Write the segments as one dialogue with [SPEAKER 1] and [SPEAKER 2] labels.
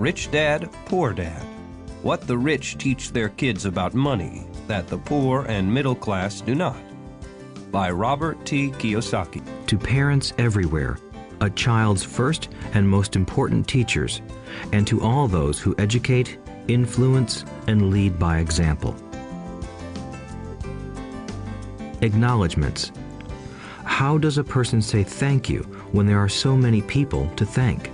[SPEAKER 1] Rich Dad, Poor Dad. What the rich teach their kids about money that the poor and middle class do not. By Robert T. Kiyosaki.
[SPEAKER 2] To parents everywhere, a child's first and most important teachers, and to all those who educate, influence, and lead by example. Acknowledgements. How does a person say thank you when there are so many people to thank?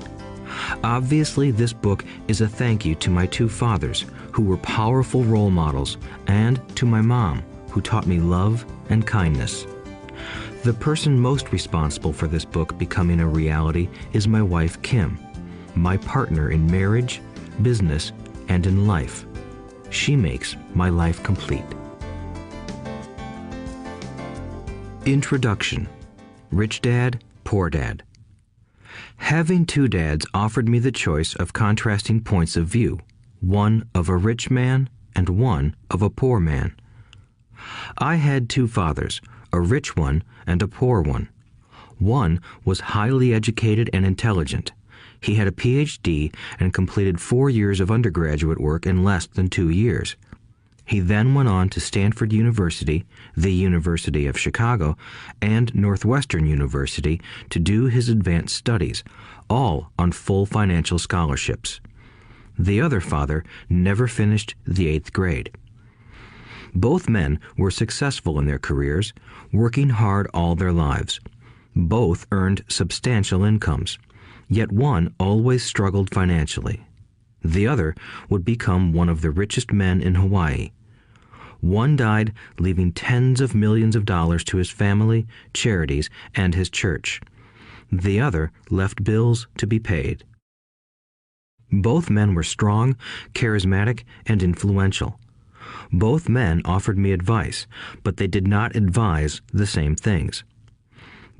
[SPEAKER 2] Obviously, this book is a thank you to my two fathers, who were powerful role models, and to my mom, who taught me love and kindness. The person most responsible for this book becoming a reality is my wife, Kim, my partner in marriage, business, and in life. She makes my life complete. Introduction. Rich Dad, Poor Dad. Having two dads offered me the choice of contrasting points of view, one of a rich man and one of a poor man. I had two fathers, a rich one and a poor one. One was highly educated and intelligent. He had a PhD and completed 4 years of undergraduate work in less than 2 years. He then went on to Stanford University, the University of Chicago, and Northwestern University to do his advanced studies, all on full financial scholarships. The other father never finished the 8th grade. Both men were successful in their careers, working hard all their lives. Both earned substantial incomes, yet one always struggled financially. The other would become one of the richest men in Hawaii. One died, leaving tens of millions of dollars to his family, charities, and his church. The other left bills to be paid. Both men were strong, charismatic, and influential. Both men offered me advice, but they did not advise the same things.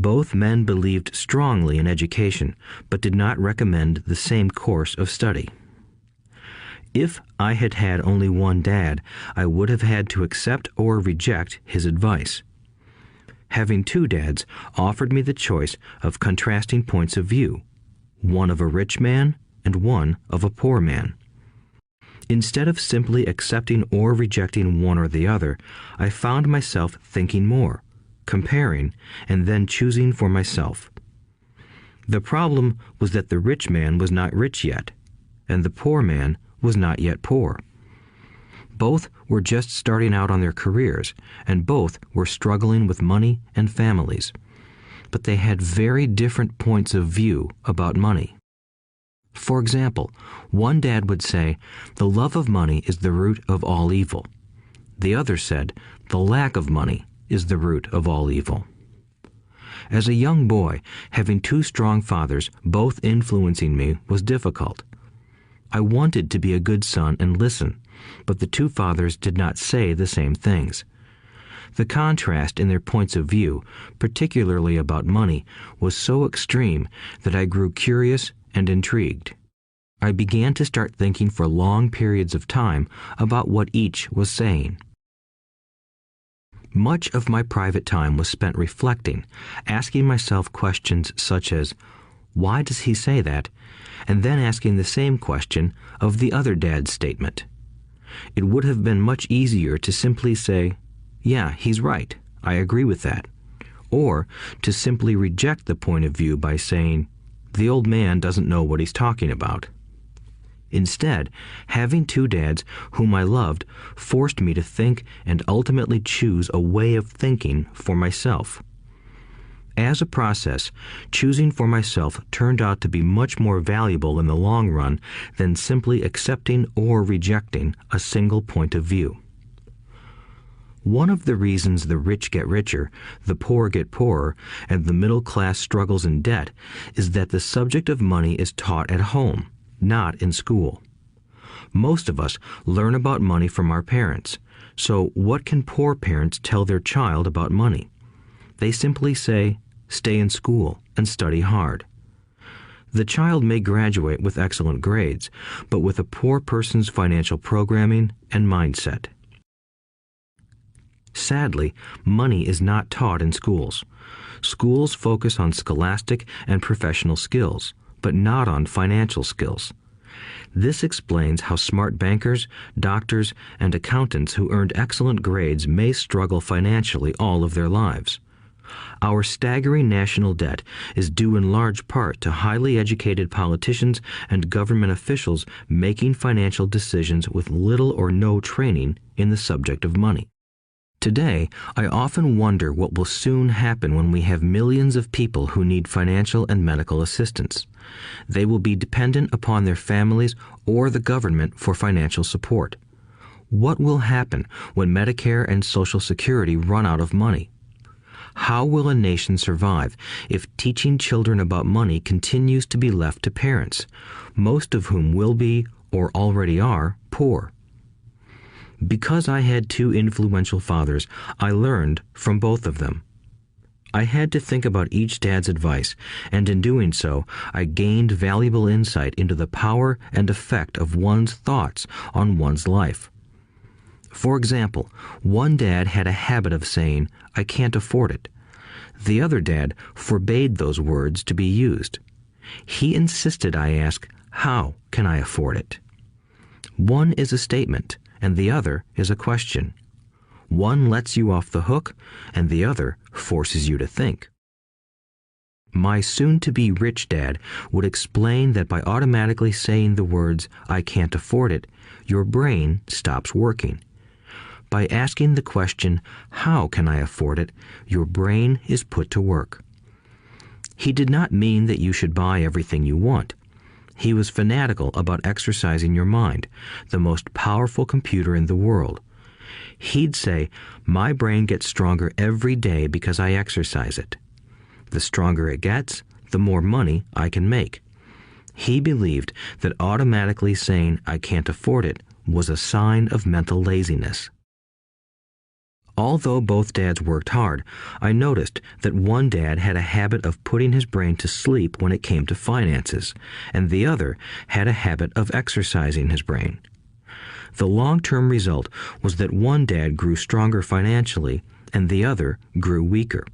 [SPEAKER 2] Both men believed strongly in education, but did not recommend the same course of study. If I had had only one dad, I would have had to accept or reject his advice. Having two dads offered me the choice of contrasting points of view, one of a rich man and one of a poor man. Instead of simply accepting or rejecting one or the other, I found myself thinking more, comparing, and then choosing for myself. The problem was that the rich man was not rich yet, and the poor man was not yet poor. Both were just starting out on their careers, and both were struggling with money and families. But they had very different points of view about money. For example, one dad would say, "The love of money is the root of all evil." The other said, "The lack of money is the root of all evil." As a young boy, having two strong fathers, both influencing me, was difficult. I wanted to be a good son and listen, but the two fathers did not say the same things. The contrast in their points of view, particularly about money, was so extreme that I grew curious and intrigued. I began to start thinking for long periods of time about what each was saying. Much of my private time was spent reflecting, asking myself questions such as, "Why does he say that?" and then asking the same question of the other dad's statement. It would have been much easier to simply say, "Yeah, he's right, I agree with that," or to simply reject the point of view by saying, "The old man doesn't know what he's talking about." Instead, having two dads whom I loved forced me to think and ultimately choose a way of thinking for myself. As a process, choosing for myself turned out to be much more valuable in the long run than simply accepting or rejecting a single point of view. One of the reasons the rich get richer, the poor get poorer, and the middle class struggles in debt is that the subject of money is taught at home, not in school. Most of us learn about money from our parents, so what can poor parents tell their child about money? They simply say, "Stay in school and study hard." The child may graduate with excellent grades, but with a poor person's financial programming and mindset. Sadly, money is not taught in schools. Schools focus on scholastic and professional skills, but not on financial skills. This explains how smart bankers, doctors, and accountants who earned excellent grades may struggle financially all of their lives. Our staggering national debt is due in large part to highly educated politicians and government officials making financial decisions with little or no training in the subject of money. Today, I often wonder what will soon happen when we have millions of people who need financial and medical assistance. They will be dependent upon their families or the government for financial support. What will happen when Medicare and Social Security run out of money? How will a nation survive if teaching children about money continues to be left to parents, most of whom will be, or already are, poor? Because I had two influential fathers, I learned from both of them. I had to think about each dad's advice, and in doing so, I gained valuable insight into the power and effect of one's thoughts on one's life. For example, one dad had a habit of saying, "I can't afford it." The other dad forbade those words to be used. He insisted I ask, "How can I afford it?" One is a statement, and the other is a question. One lets you off the hook, and the other forces you to think. My soon-to-be rich dad would explain that by automatically saying the words, "I can't afford it," your brain stops working. By asking the question, "How can I afford it?" your brain is put to work. He did not mean that you should buy everything you want. He was fanatical about exercising your mind, the most powerful computer in the world. He'd say, "My brain gets stronger every day because I exercise it. The stronger it gets, the more money I can make." He believed that automatically saying, "I can't afford it," was a sign of mental laziness. Although both dads worked hard, I noticed that one dad had a habit of putting his brain to sleep when it came to finances, and the other had a habit of exercising his brain. The long-term result was that one dad grew stronger financially, and the other grew weaker.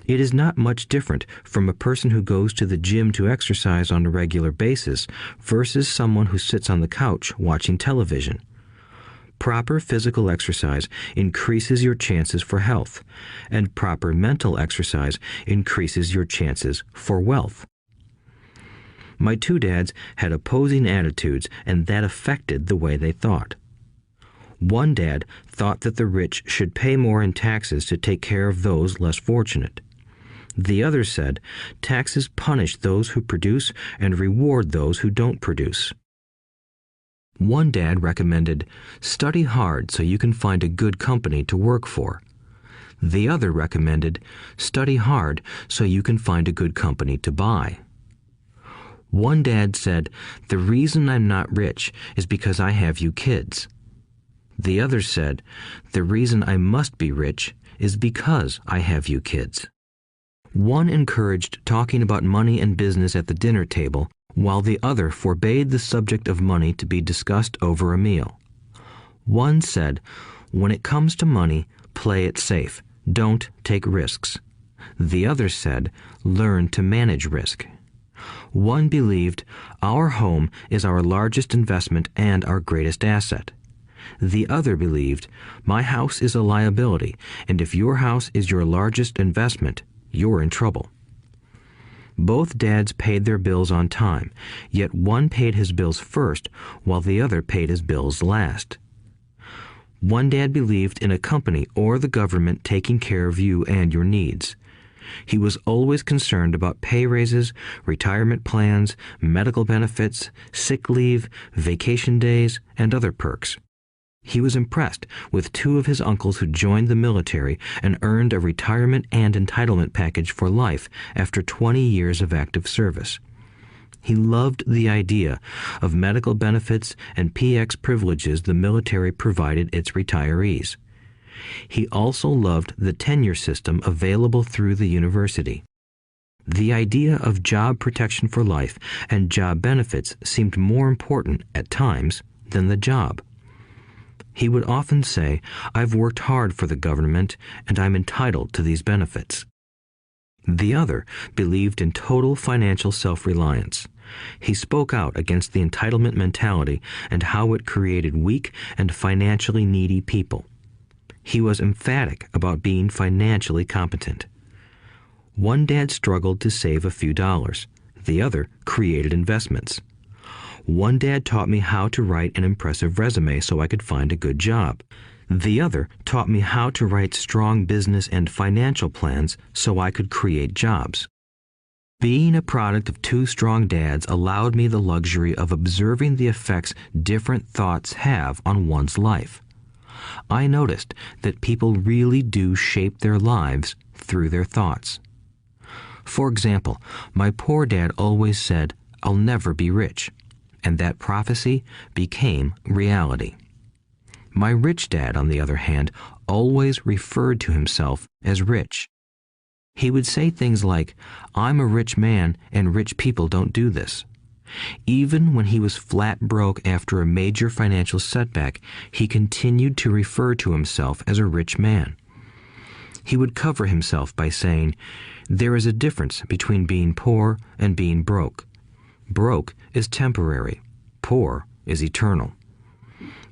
[SPEAKER 2] It is not much different from a person who goes to the gym to exercise on a regular basis versus someone who sits on the couch watching television. Proper physical exercise increases your chances for health, and proper mental exercise increases your chances for wealth. My two dads had opposing attitudes, and that affected the way they thought. One dad thought that the rich should pay more in taxes to take care of those less fortunate. The other said, taxes punish those who produce and reward those who don't produce. One dad recommended, study hard so you can find a good company to work for. The other recommended, study hard so you can find a good company to buy. One dad said, the reason I'm not rich is because I have you kids. The other said, the reason I must be rich is because I have you kids. One encouraged talking about money and business at the dinner table, while the other forbade the subject of money to be discussed over a meal. One said, when it comes to money, play it safe, don't take risks. The other said, learn to manage risk. One believed, our home is our largest investment and our greatest asset. The other believed, my house is a liability, and if your house is your largest investment, you're in trouble. Both dads paid their bills on time, yet one paid his bills first while the other paid his bills last. One dad believed in a company or the government taking care of you and your needs. He was always concerned about pay raises, retirement plans, medical benefits, sick leave, vacation days, and other perks. He was impressed with two of his uncles who joined the military and earned a retirement and entitlement package for life after 20 years of active service. He loved the idea of medical benefits and PX privileges the military provided its retirees. He also loved the tenure system available through the university. The idea of job protection for life and job benefits seemed more important at times than the job. He would often say, I've worked hard for the government and I'm entitled to these benefits. The other believed in total financial self-reliance. He spoke out against the entitlement mentality and how it created weak and financially needy people. He was emphatic about being financially competent. One dad struggled to save a few dollars. The other created investments. One dad taught me how to write an impressive resume so I could find a good job. The other taught me how to write strong business and financial plans so I could create jobs. Being a product of two strong dads allowed me the luxury of observing the effects different thoughts have on one's life. I noticed that people really do shape their lives through their thoughts. For example, my poor dad always said, "I'll never be rich," and that prophecy became reality. My rich dad, on the other hand, always referred to himself as rich. He would say things like, "I'm a rich man and rich people don't do this." Even when he was flat broke after a major financial setback, he continued to refer to himself as a rich man. He would cover himself by saying, "There is a difference between being poor and being broke. Broke is temporary. Poor is eternal."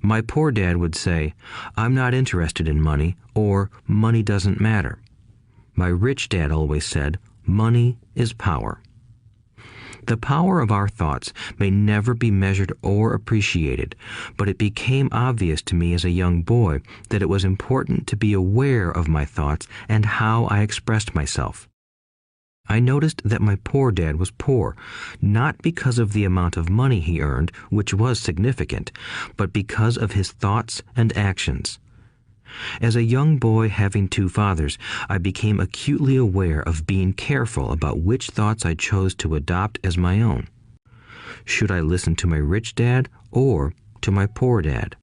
[SPEAKER 2] My poor dad would say, "I'm not interested in money," or "money doesn't matter." My rich dad always said, "Money is power." The power of our thoughts may never be measured or appreciated, but it became obvious to me as a young boy that it was important to be aware of my thoughts and how I expressed myself. I noticed that my poor dad was poor, not because of the amount of money he earned, which was significant, but because of his thoughts and actions. As a young boy having two fathers, I became acutely aware of being careful about which thoughts I chose to adopt as my own. Should I listen to my rich dad or to my poor dad?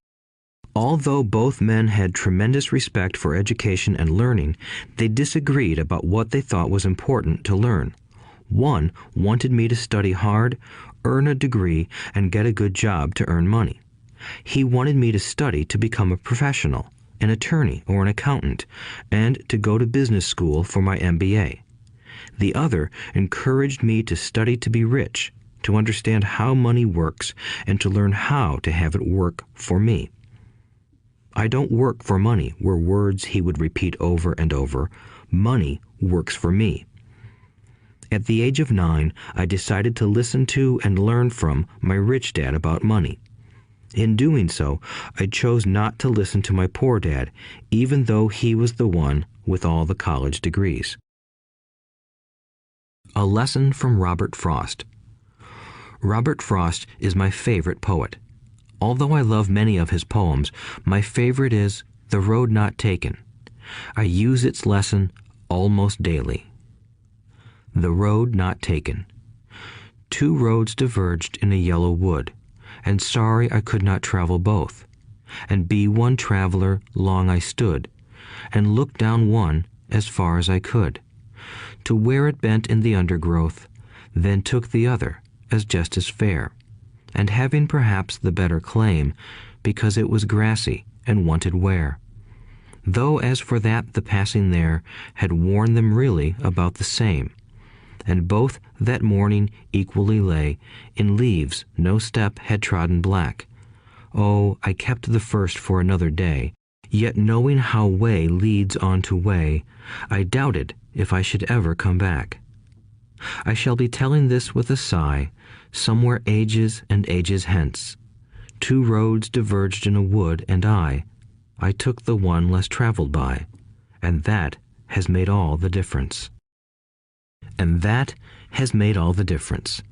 [SPEAKER 2] Although both men had tremendous respect for education and learning, they disagreed about what they thought was important to learn. One wanted me to study hard, earn a degree, and get a good job to earn money. He wanted me to study to become a professional, an attorney or an accountant, and to go to business school for my MBA. The other encouraged me to study to be rich, to understand how money works, and to learn how to have it work for me. "I don't work for money" were words he would repeat over and over. "Money works for me." At the age of 9, I decided to listen to and learn from my rich dad about money. In doing so, I chose not to listen to my poor dad, even though he was the one with all the college degrees. A lesson from Robert Frost. Robert Frost is my favorite poet. Although I love many of his poems, my favorite is "The Road Not Taken." I use its lesson almost daily. The road not taken. Two roads diverged in a yellow wood, and sorry I could not travel both. And be one traveler long I stood, and looked down one as far as I could, to where it bent in the undergrowth, then took the other as just as fair, and having perhaps the better claim, because it was grassy and wanted wear. Though as for that the passing there had worn them really about the same, and both that morning equally lay in leaves no step had trodden black. Oh, I kept the first for another day, yet knowing how way leads on to way, I doubted if I should ever come back. I shall be telling this with a sigh, somewhere ages and ages hence. Two roads diverged in a wood, and I took the one less traveled by, and that has made all the difference. And that has made all the difference.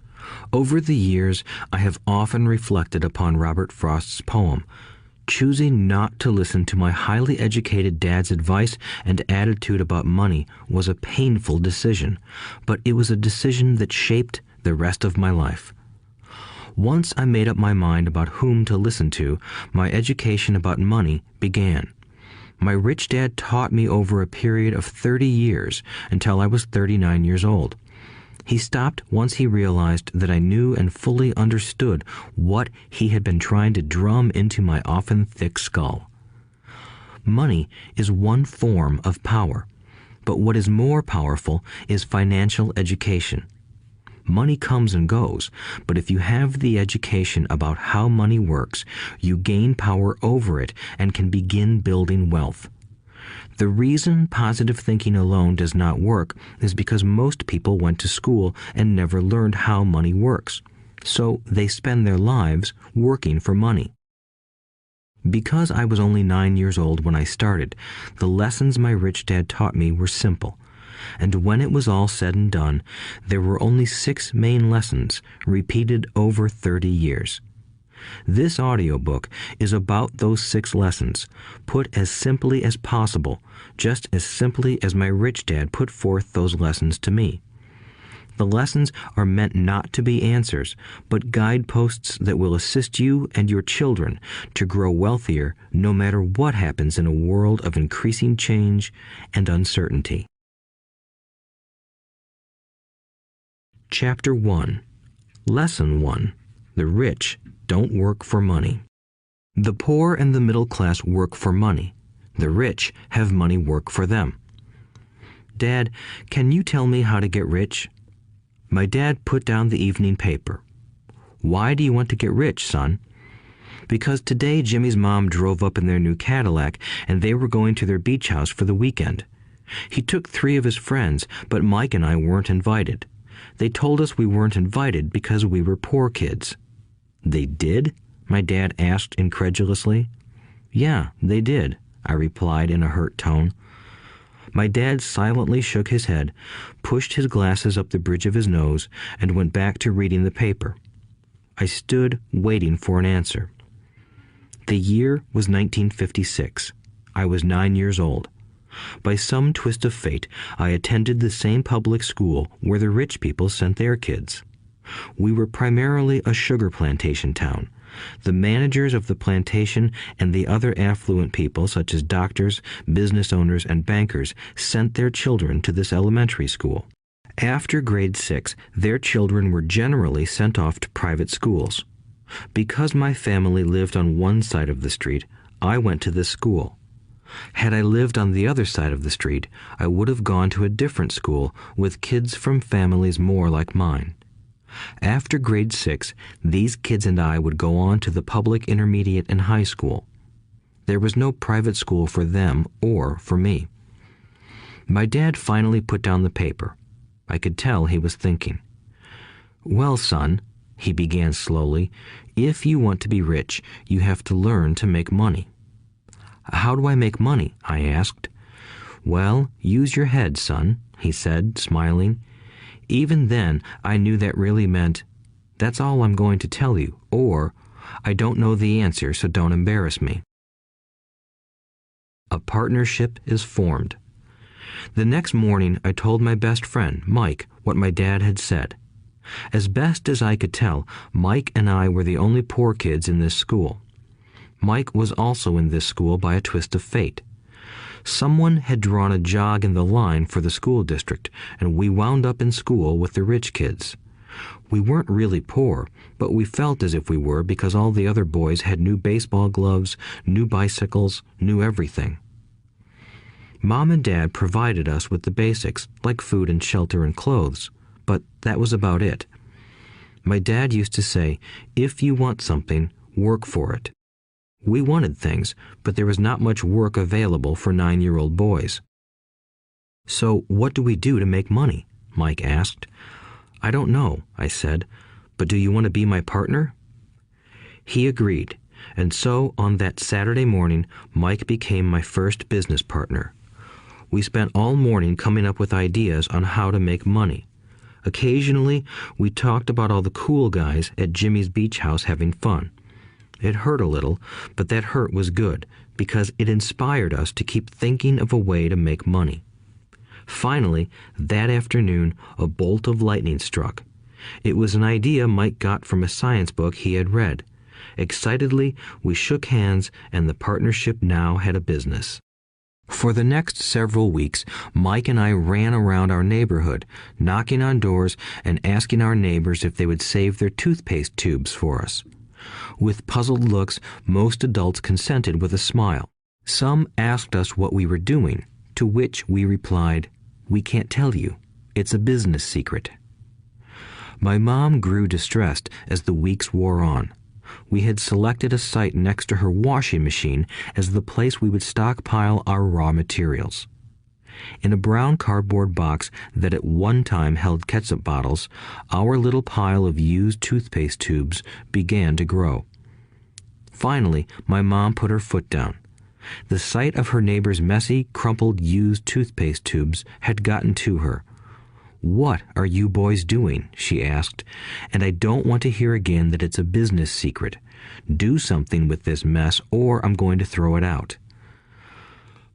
[SPEAKER 2] Over the years, I have often reflected upon Robert Frost's poem. Choosing not to listen to my highly educated dad's advice and attitude about money was a painful decision, but it was a decision that shaped the rest of my life. Once I made up my mind about whom to listen to, my education about money began. My rich dad taught me over a period of 30 years until I was 39 years old. He stopped once he realized that I knew and fully understood what he had been trying to drum into my often thick skull. Money is one form of power, but what is more powerful is financial education. Money comes and goes, but if you have the education about how money works, you gain power over it and can begin building wealth. The reason positive thinking alone does not work is because most people went to school and never learned how money works, so they spend their lives working for money. Because I was only 9 years old when I started, the lessons my rich dad taught me were simple. And when it was all said and done, there were only 6 main lessons, repeated over 30 years. This audiobook is about those 6 lessons, put as simply as possible, just as simply as my rich dad put forth those lessons to me. The lessons are meant not to be answers, but guideposts that will assist you and your children to grow wealthier no matter what happens in a world of increasing change and uncertainty. Chapter 1. Lesson 1. The rich don't work for money. The poor and the middle class work for money. The rich have money work for them. Dad, can you tell me how to get rich? My dad put down the evening paper. Why do you want to get rich, son? Because today Jimmy's mom drove up in their new Cadillac and they were going to their beach house for the weekend. He took 3 of his friends, but Mike and I weren't invited. They told us we weren't invited because we were poor kids. They did? My dad asked incredulously. Yeah, they did, I replied in a hurt tone. My dad silently shook his head, pushed his glasses up the bridge of his nose, and went back to reading the paper. I stood waiting for an answer. The year was 1956. I was 9 years old. By some twist of fate, I attended the same public school where the rich people sent their kids. We were primarily a sugar plantation town. The managers of the plantation and the other affluent people, such as doctors, business owners, and bankers, sent their children to this elementary school. After grade 6, their children were generally sent off to private schools. Because my family lived on one side of the street, I went to this school. Had I lived on the other side of the street, I would have gone to a different school with kids from families more like mine. After grade 6, these kids and I would go on to the public intermediate and high school. There was no private school for them or for me. My dad finally put down the paper. I could tell he was thinking. Well, son, he began slowly, if you want to be rich, you have to learn to make money. How do I make money? I asked. Well, use your head, son, he said, smiling. Even then, I knew that really meant, that's all I'm going to tell you, or, I don't know the answer, so don't embarrass me. A partnership is formed. The next morning, I told my best friend, Mike, what my dad had said. As best as I could tell, Mike and I were the only poor kids in this school. Mike was also in this school by a twist of fate. Someone had drawn a jog in the line for the school district, and we wound up in school with the rich kids. We weren't really poor, but we felt as if we were because all the other boys had new baseball gloves, new bicycles, new everything. Mom and Dad provided us with the basics, like food and shelter and clothes, but that was about it. My dad used to say, if you want something, work for it. We wanted things, but there was not much work available for 9-year-old boys. So what do we do to make money? Mike asked. I don't know, I said, but do you want to be my partner? He agreed, and so on that Saturday morning, Mike became my first business partner. We spent all morning coming up with ideas on how to make money. Occasionally, we talked about all the cool guys at Jimmy's beach house having fun. It hurt a little, but that hurt was good because it inspired us to keep thinking of a way to make money. Finally, that afternoon, a bolt of lightning struck. It was an idea Mike got from a science book he had read. Excitedly, we shook hands, and the partnership now had a business. For the next several weeks, Mike and I ran around our neighborhood, knocking on doors and asking our neighbors if they would save their toothpaste tubes for us. With puzzled looks, most adults consented with a smile. Some asked us what we were doing, to which we replied, "We can't tell you. It's a business secret." My mom grew distressed as the weeks wore on. We had selected a site next to her washing machine as the place we would stockpile our raw materials. In a brown cardboard box that at one time held ketchup bottles, our little pile of used toothpaste tubes began to grow. Finally, my mom put her foot down. The sight of her neighbor's messy, crumpled used toothpaste tubes had gotten to her. "What are you boys doing?" she asked, "and I don't want to hear again that it's a business secret. Do something with this mess or I'm going to throw it out."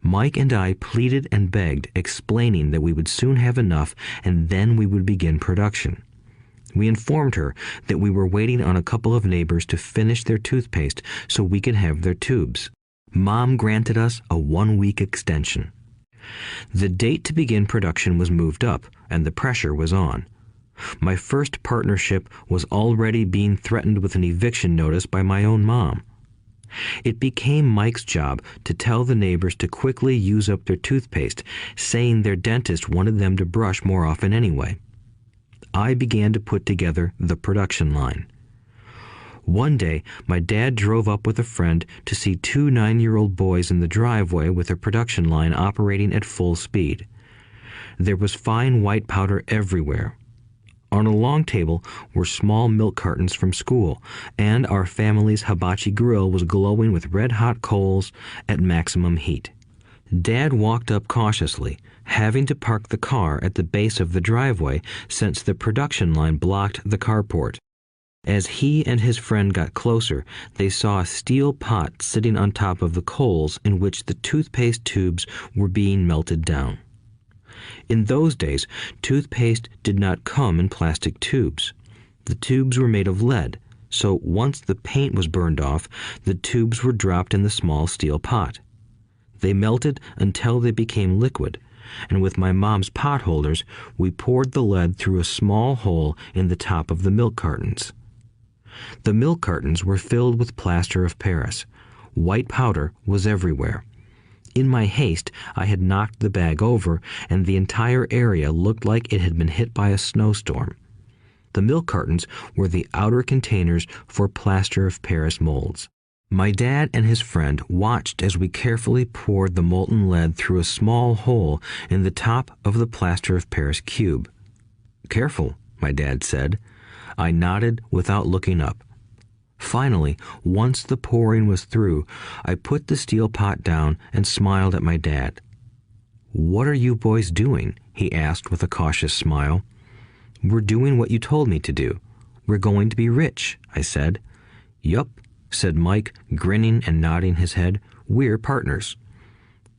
[SPEAKER 2] Mike and I pleaded and begged, explaining that we would soon have enough and then we would begin production. We informed her that we were waiting on a couple of neighbors to finish their toothpaste so we could have their tubes. Mom granted us a 1-week extension. The date to begin production was moved up, and the pressure was on. My first partnership was already being threatened with an eviction notice by my own mom. It became Mike's job to tell the neighbors to quickly use up their toothpaste, saying their dentist wanted them to brush more often anyway. I began to put together the production line. One day, my dad drove up with a friend to see 2 9-year-old boys in the driveway with a production line operating at full speed. There was fine white powder everywhere. On a long table were small milk cartons from school, and our family's hibachi grill was glowing with red-hot coals at maximum heat. Dad walked up cautiously, having to park the car at the base of the driveway since the production line blocked the carport. As he and his friend got closer, they saw a steel pot sitting on top of the coals in which the toothpaste tubes were being melted down. In those days, toothpaste did not come in plastic tubes. The tubes were made of lead, so once the paint was burned off, the tubes were dropped in the small steel pot. They melted until they became liquid, and with my mom's pot holders, we poured the lead through a small hole in the top of the milk cartons. The milk cartons were filled with plaster of Paris. White powder was everywhere. In my haste, I had knocked the bag over, and the entire area looked like it had been hit by a snowstorm. The milk cartons were the outer containers for plaster of Paris molds. My dad and his friend watched as we carefully poured the molten lead through a small hole in the top of the plaster of Paris cube. "Careful," my dad said. I nodded without looking up. Finally, once the pouring was through, I put the steel pot down and smiled at my dad. "What are you boys doing?" he asked with a cautious smile. "We're doing what you told me to do. We're going to be rich," I said. "Yup," said Mike, grinning and nodding his head. "We're partners."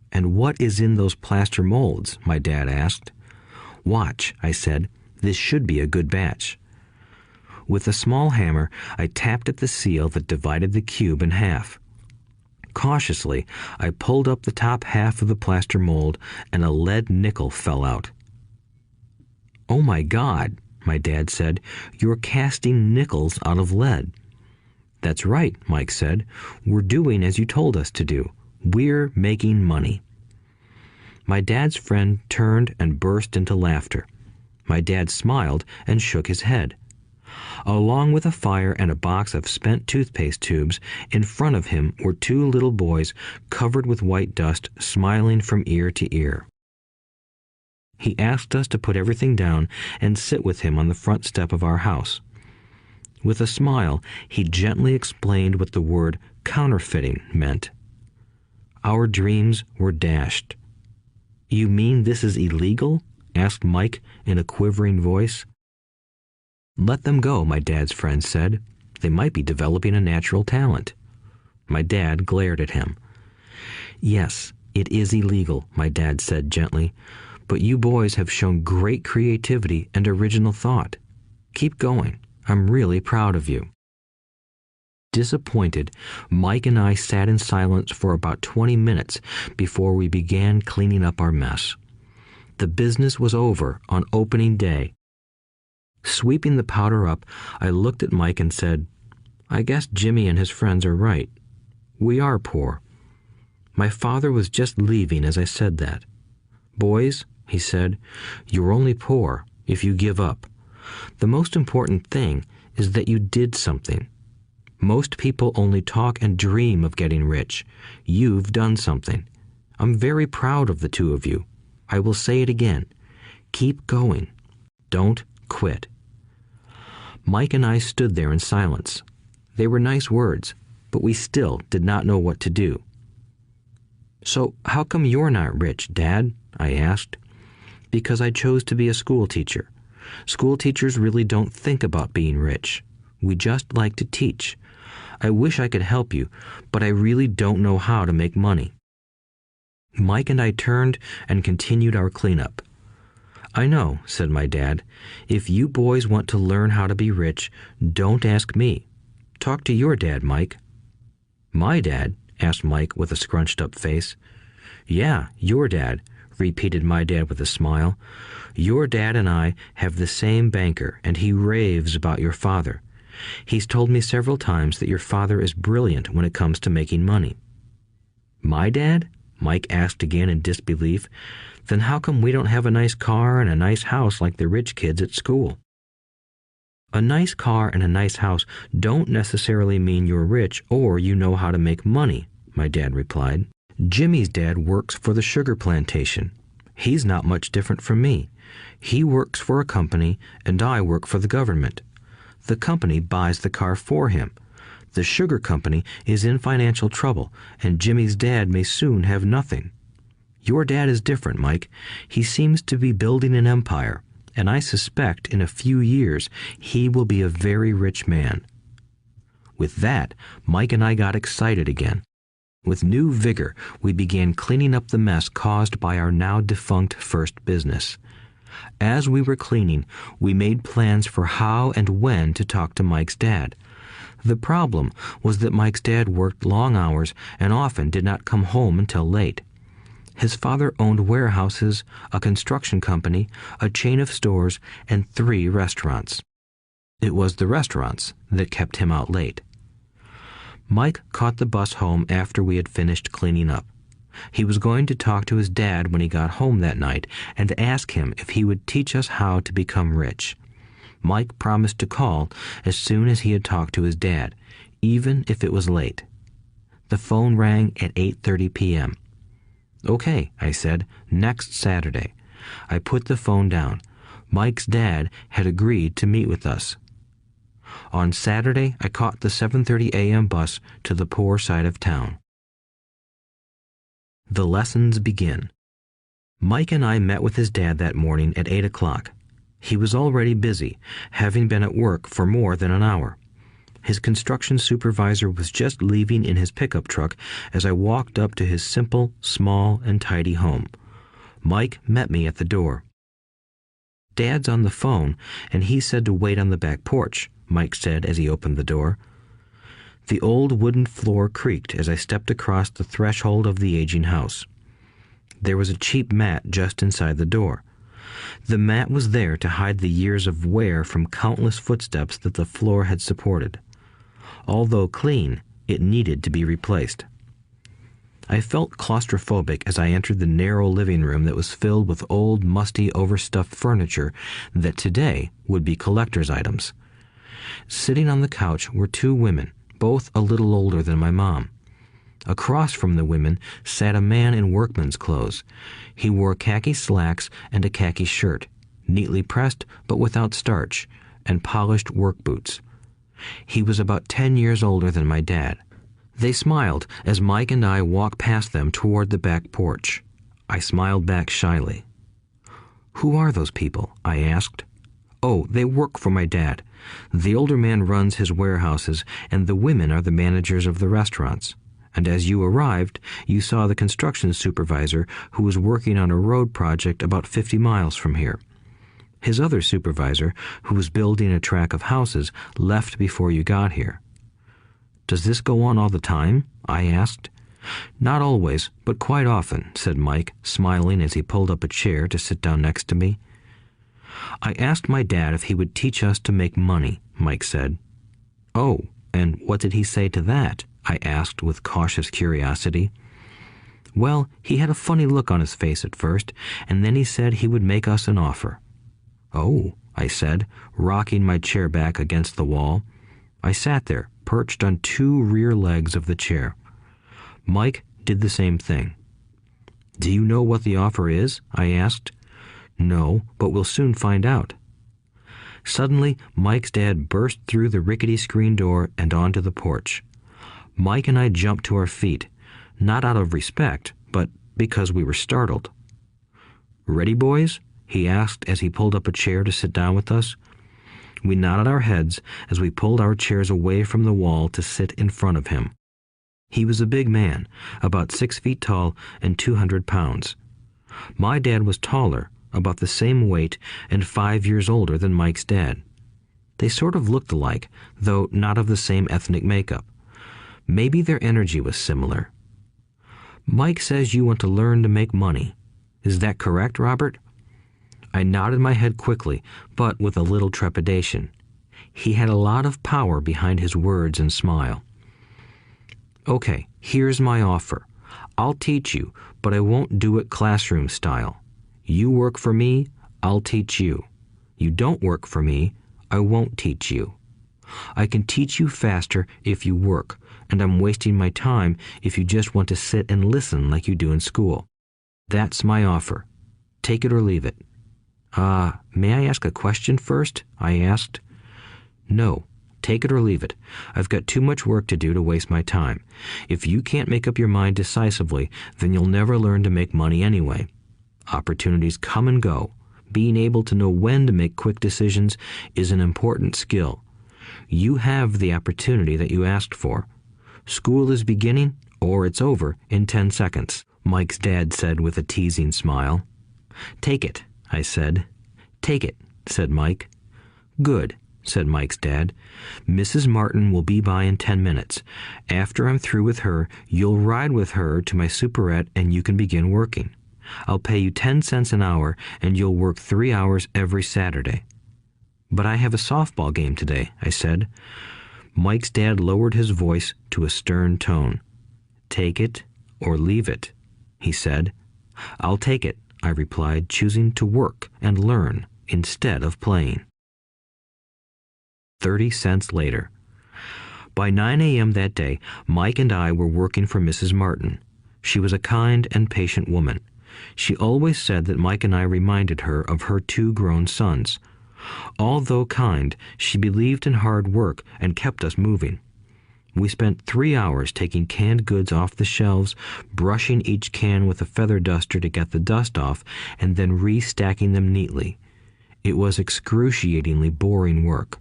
[SPEAKER 2] "And what is in those plaster molds?" my dad asked. "Watch," I said. "This should be a good batch." With a small hammer, I tapped at the seal that divided the cube in half. Cautiously, I pulled up the top half of the plaster mold, and a lead nickel fell out. "Oh my God," my dad said, "you're casting nickels out of lead." "That's right," Mike said. "We're doing as you told us to do. We're making money." My dad's friend turned and burst into laughter. My dad smiled and shook his head. Along with a fire and a box of spent toothpaste tubes, in front of him were 2 little boys covered with white dust, smiling from ear to ear. He asked us to put everything down and sit with him on the front step of our house. With a smile, he gently explained what the word counterfeiting meant. Our dreams were dashed. "You mean this is illegal?" asked Mike in a quivering voice. "Let them go," my dad's friend said. "They might be developing a natural talent." My dad glared at him. "Yes, it is illegal," my dad said gently, "but you boys have shown great creativity and original thought. Keep going. I'm really proud of you." Disappointed, Mike and I sat in silence for about 20 minutes before we began cleaning up our mess. The business was over on opening day. Sweeping the powder up, I looked at Mike and said, "I guess Jimmy and his friends are right. We are poor." My father was just leaving as I said that. "Boys," he said, "you're only poor if you give up. The most important thing is that you did something. Most people only talk and dream of getting rich. You've done something. I'm very proud of the two of you. I will say it again. Keep going. Don't quit." Mike and I stood there in silence. They were nice words, but we still did not know what to do. "So how come you're not rich, Dad?" I asked. "Because I chose to be a school teacher. School teachers really don't think about being rich. We just like to teach. I wish I could help you, but I really don't know how to make money." Mike and I turned and continued our cleanup. "I know," said my dad. "If you boys want to learn how to be rich, don't ask me. Talk to your dad, Mike." "My dad?" asked Mike with a scrunched-up face. "Yeah, your dad," repeated my dad with a smile. "Your dad and I have the same banker, and he raves about your father. He's told me several times that your father is brilliant when it comes to making money." "My dad?" Mike asked again in disbelief. "Then how come we don't have a nice car and a nice house like the rich kids at school?" "A nice car and a nice house don't necessarily mean you're rich or you know how to make money," my dad replied. "Jimmy's dad works for the sugar plantation. He's not much different from me. He works for a company and I work for the government. The company buys the car for him. The sugar company is in financial trouble, and Jimmy's dad may soon have nothing. Your dad is different, Mike. He seems to be building an empire, and I suspect in a few years he will be a very rich man." With that, Mike and I got excited again. With new vigor, we began cleaning up the mess caused by our now defunct first business. As we were cleaning, we made plans for how and when to talk to Mike's dad. The problem was that Mike's dad worked long hours and often did not come home until late. His father owned warehouses, a construction company, a chain of stores, and 3 restaurants. It was the restaurants that kept him out late. Mike caught the bus home after we had finished cleaning up. He was going to talk to his dad when he got home that night and ask him if he would teach us how to become rich. Mike promised to call as soon as he had talked to his dad, even if it was late. The phone rang at 8:30 p.m. "Okay," I said, "next Saturday." I put the phone down. Mike's dad had agreed to meet with us. On Saturday, I caught the 7:30 a.m. bus to the poor side of town. The lessons begin. Mike and I met with his dad that morning at 8 o'clock. He was already busy, having been at work for more than an hour. His construction supervisor was just leaving in his pickup truck as I walked up to his simple, small, and tidy home. Mike met me at the door. "Dad's on the phone, and he said to wait on the back porch," Mike said as he opened the door. The old wooden floor creaked as I stepped across the threshold of the aging house. There was a cheap mat just inside the door. The mat was there to hide the years of wear from countless footsteps that the floor had supported. Although clean, it needed to be replaced. I felt claustrophobic as I entered the narrow living room that was filled with old, musty, overstuffed furniture that today would be collector's items. Sitting on the couch were 2 women, both a little older than my mom. Across from the women sat a man in workman's clothes. He wore khaki slacks and a khaki shirt, neatly pressed but without starch, and polished work boots. He was about 10 years older than my dad. They smiled as Mike and I walked past them toward the back porch. I smiled back shyly. "Who are those people?" I asked. "Oh, they work for my dad. The older man runs his warehouses, and the women are the managers of the restaurants. And as you arrived, you saw the construction supervisor who was working on a road project about 50 miles from here. His other supervisor, who was building a track of houses, left before you got here." "Does this go on all the time?" I asked. "Not always, but quite often," said Mike, smiling as he pulled up a chair to sit down next to me. "I asked my dad if he would teach us to make money," Mike said. "Oh, and what did he say to that?" I asked with cautious curiosity. "Well, he had a funny look on his face at first, and then he said he would make us an offer." "Oh," I said, rocking my chair back against the wall. I sat there, perched on two rear legs of the chair. Mike did the same thing. "Do you know what the offer is?" I asked. "No, but we'll soon find out." Suddenly, Mike's dad burst through the rickety screen door and onto the porch. Mike and I jumped to our feet, not out of respect, but because we were startled. "Ready, boys?" he asked as he pulled up a chair to sit down with us. We nodded our heads as we pulled our chairs away from the wall to sit in front of him. He was a big man, about 6 feet tall and 200 pounds. My dad was taller, about the same weight, and 5 years older than Mike's dad. They sort of looked alike, though not of the same ethnic makeup. Maybe their energy was similar. "Mike says you want to learn to make money. Is that correct, Robert?" I nodded my head quickly, but with a little trepidation. He had a lot of power behind his words and smile. "Okay, here's my offer. I'll teach you, but I won't do it classroom style. You work for me, I'll teach you. You don't work for me, I won't teach you. I can teach you faster if you work, and I'm wasting my time if you just want to sit and listen like you do in school. That's my offer. Take it or leave it." May I ask a question first?" I asked. "No. Take it or leave it. I've got too much work to do to waste my time. If you can't make up your mind decisively, then you'll never learn to make money anyway. Opportunities come and go. Being able to know when to make quick decisions is an important skill. You have the opportunity that you asked for. School is beginning, or it's over, in 10 seconds, Mike's dad said with a teasing smile. "Take it," I said. "Take it," said Mike. "Good," said Mike's dad. "Mrs. Martin will be by in 10 minutes. After I'm through with her, you'll ride with her to my superette and you can begin working. I'll pay you 10 cents an hour and you'll work 3 hours every Saturday." "But I have a softball game today," I said. Mike's dad lowered his voice to a stern tone. "Take it or leave it," he said. "I'll take it," I replied, choosing to work and learn instead of playing. 30 cents later. By 9 a.m. that day, Mike and I were working for Mrs. Martin. She was a kind and patient woman. She always said that Mike and I reminded her of her 2 grown sons. Although kind, she believed in hard work and kept us moving. We spent 3 hours taking canned goods off the shelves, brushing each can with a feather duster to get the dust off, and then restacking them neatly. It was excruciatingly boring work.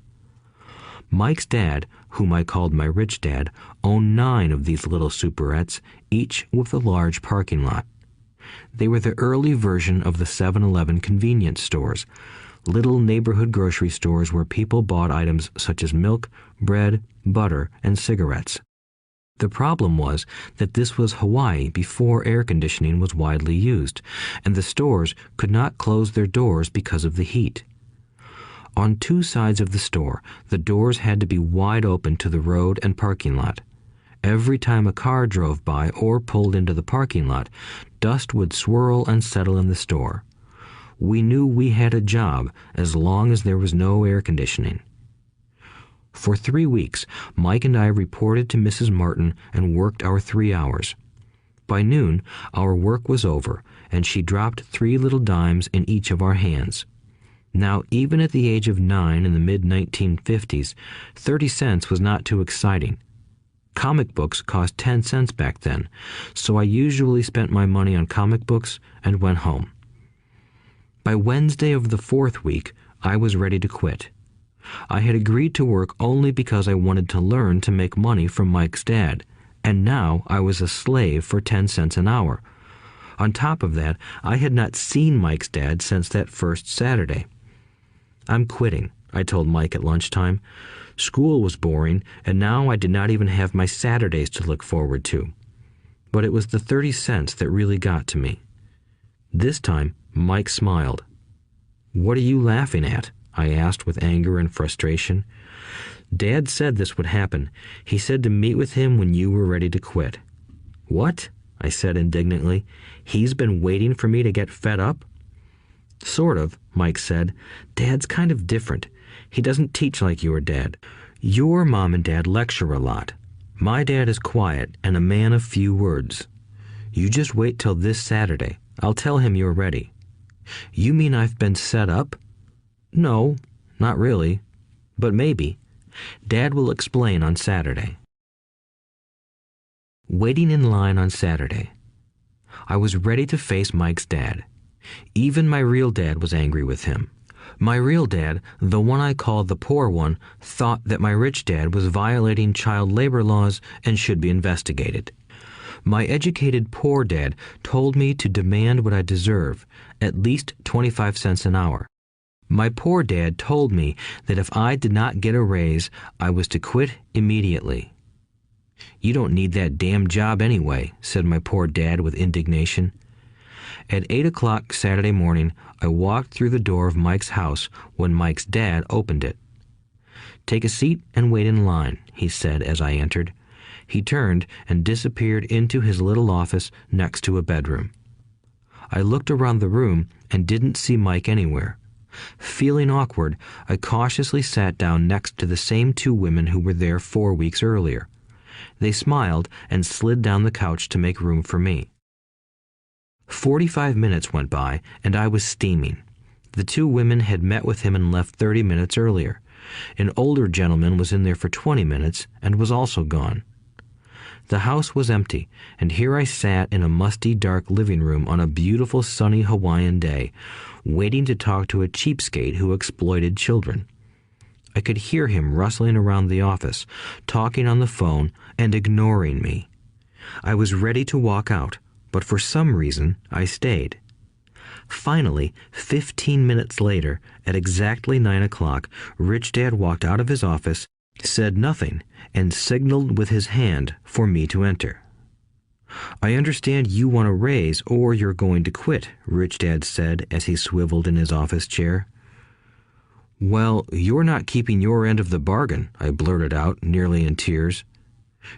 [SPEAKER 2] Mike's dad, whom I called my rich dad, owned 9 of these little superettes, each with a large parking lot. They were the early version of the 7-Eleven convenience stores, little neighborhood grocery stores where people bought items such as milk, bread, butter, and cigarettes. The problem was that this was Hawaii before air conditioning was widely used, and the stores could not close their doors because of the heat. On 2 sides of the store, the doors had to be wide open to the road and parking lot. Every time a car drove by or pulled into the parking lot, dust would swirl and settle in the store. We knew we had a job as long as there was no air conditioning. For 3 weeks, Mike and I reported to Mrs. Martin and worked our 3 hours. By noon, our work was over, and she dropped 3 little dimes in each of our hands. Now, even at the age of 9 in the mid-1950s, 30 cents was not too exciting. Comic books cost 10 cents back then, so I usually spent my money on comic books and went home. By Wednesday of the 4th week, I was ready to quit. I had agreed to work only because I wanted to learn to make money from Mike's dad, and now I was a slave for 10 cents an hour. On top of that, I had not seen Mike's dad since that first Saturday. "I'm quitting," I told Mike at lunchtime. School was boring, and now I did not even have my Saturdays to look forward to. But it was the 30 cents that really got to me. This time, Mike smiled. "What are you laughing at?" I asked with anger and frustration. "Dad said this would happen. He said to meet with him when you were ready to quit." "What?" I said indignantly. "He's been waiting for me to get fed up?" Sort of, Mike said. Dad's kind of different. He doesn't teach like your dad. Your mom and dad lecture a lot. My dad is quiet and a man of few words. You just wait till this Saturday. I'll tell him you're ready. You mean I've been set up? No, not really. But maybe. Dad will explain on Saturday. Waiting in line on Saturday. I was ready to face Mike's dad. Even my real dad was angry with him. My real dad, the one I called the poor one, thought that my rich dad was violating child labor laws and should be investigated. My educated poor dad told me to demand what I deserve, at least 25 cents an hour. My poor dad told me that if I did not get a raise, I was to quit immediately. You don't need that damn job anyway, said my poor dad with indignation. At 8 o'clock Saturday morning, I walked through the door of Mike's house when Mike's dad opened it. Take a seat and wait in line, he said as I entered. He turned and disappeared into his little office next to a bedroom. I looked around the room and didn't see Mike anywhere. Feeling awkward, I cautiously sat down next to the same two women who were there 4 weeks earlier. They smiled and slid down the couch to make room for me. 45 minutes went by, and I was steaming. The two women had met with him and left 30 minutes earlier. An older gentleman was in there for 20 minutes and was also gone. The house was empty, and here I sat in a musty, dark living room on a beautiful, sunny Hawaiian day, waiting to talk to a cheapskate who exploited children. I could hear him rustling around the office, talking on the phone, and ignoring me. I was ready to walk out, but for some reason I stayed. Finally, 15 minutes later, at exactly 9 o'clock, Rich Dad walked out of his office, said nothing, and signaled with his hand for me to enter. I understand you want a raise or you're going to quit, Rich Dad said as he swiveled in his office chair. Well, you're not keeping your end of the bargain, I blurted out, nearly in tears.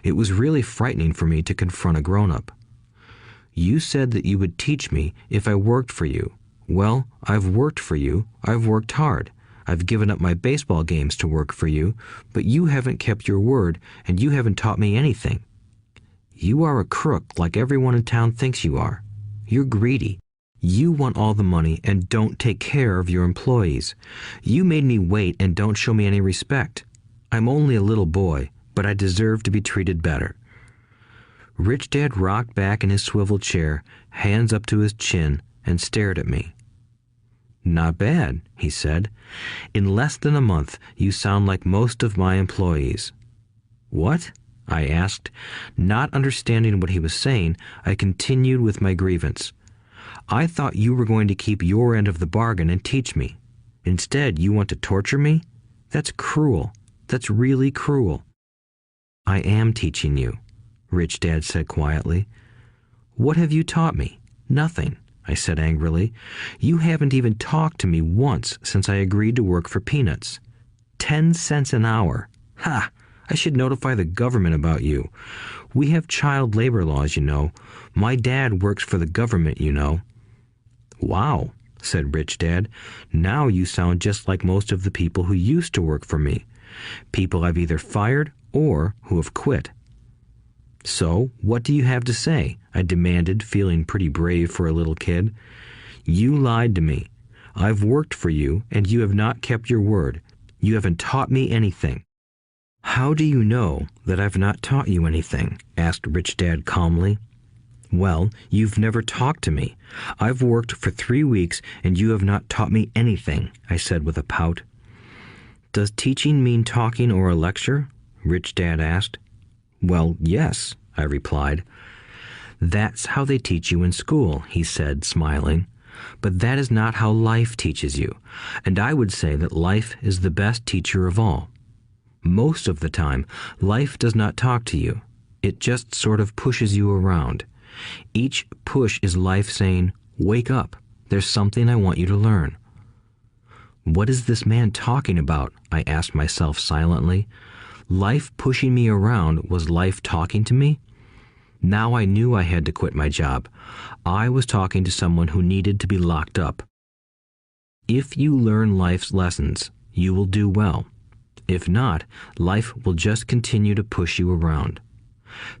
[SPEAKER 2] It was really frightening for me to confront a grown-up. You said that you would teach me if I worked for you. Well, I've worked for you. I've worked hard. I've given up my baseball games to work for you, but you haven't kept your word, and you haven't taught me anything. You are a crook like everyone in town thinks you are. You're greedy. You want all the money and don't take care of your employees. You made me wait and don't show me any respect. I'm only a little boy, but I deserve to be treated better. Rich Dad rocked back in his swivel chair, hands up to his chin, and stared at me. Not bad, he said. In less than a month, you sound like most of my employees. What? I asked. Not understanding what he was saying, I continued with my grievance. I thought you were going to keep your end of the bargain and teach me. Instead, you want to torture me? That's cruel. That's really cruel. I am teaching you, Rich Dad said quietly. What have you taught me? Nothing, I said angrily. You haven't even talked to me once since I agreed to work for peanuts. 10 cents an hour. Ha! I should notify the government about you. We have child labor laws, you know. My dad works for the government, you know. Wow, said Rich Dad. Now you sound just like most of the people who used to work for me. People I've either fired or who have quit. So, what do you have to say? I demanded, feeling pretty brave for a little kid. You lied to me. I've worked for you, and you have not kept your word. You haven't taught me anything. How do you know that I've not taught you anything? Asked Rich Dad calmly. Well, you've never talked to me. I've worked for 3 weeks, and you have not taught me anything, I said with a pout. Does teaching mean talking or a lecture? Rich Dad asked. Well, yes, I replied. That's how they teach you in school, he said, smiling. But that is not how life teaches you, and I would say that life is the best teacher of all. Most of the time, life does not talk to you. It just sort of pushes you around. Each push is life saying, wake up, there's something I want you to learn. What is this man talking about? I asked myself silently. Life pushing me around was life talking to me? Now I knew I had to quit my job. I was talking to someone who needed to be locked up. If you learn life's lessons, you will do well. If not, life will just continue to push you around.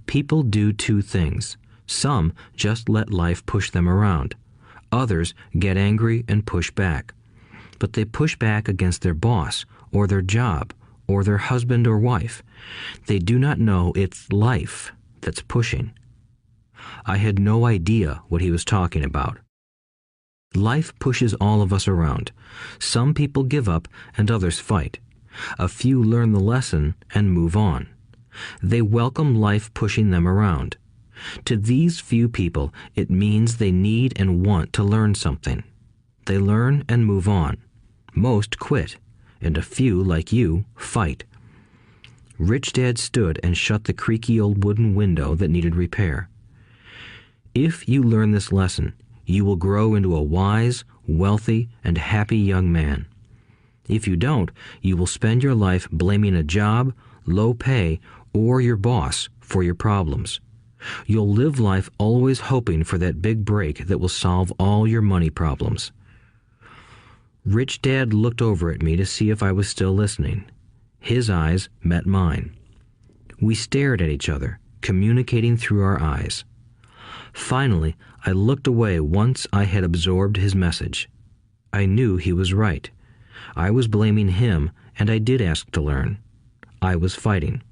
[SPEAKER 2] People do two things. Some just let life push them around. Others get angry and push back. But they push back against their boss, or their job, or their husband or wife. They do not know it's life that's pushing. I had no idea what he was talking about. Life pushes all of us around. Some people give up and others fight. A few learn the lesson and move on. They welcome life pushing them around. To these few people, it means they need and want to learn something. They learn and move on. Most quit, and a few, like you, fight. Rich Dad stood and shut the creaky old wooden window that needed repair. If you learn this lesson, you will grow into a wise, wealthy, and happy young man. If you don't, you will spend your life blaming a job, low pay, or your boss for your problems. You'll live life always hoping for that big break that will solve all your money problems. Rich Dad looked over at me to see if I was still listening. His eyes met mine. We stared at each other, communicating through our eyes. Finally, I looked away once I had absorbed his message. I knew he was right. I was blaming him, and I did ask to learn. I was fighting.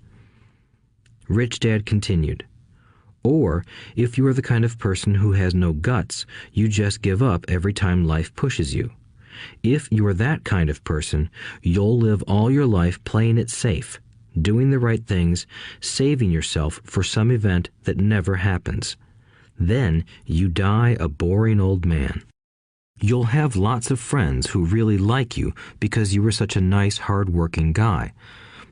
[SPEAKER 2] Rich Dad continued. Or, if you are the kind of person who has no guts, you just give up every time life pushes you. If you are that kind of person, you'll live all your life playing it safe, doing the right things, saving yourself for some event that never happens. Then you die a boring old man. You'll have lots of friends who really like you because you were such a nice, hard-working guy.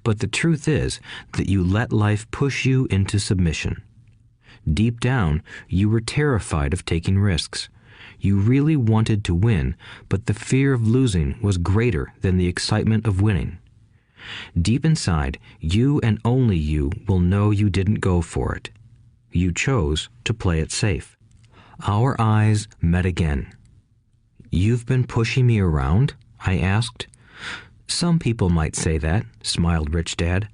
[SPEAKER 2] But the truth is that you let life push you into submission. Deep down, you were terrified of taking risks. You really wanted to win, but the fear of losing was greater than the excitement of winning. Deep inside, you and only you will know you didn't go for it. You chose to play it safe. Our eyes met again. "You've been pushing me around?" I asked. "Some people might say that," smiled Rich Dad.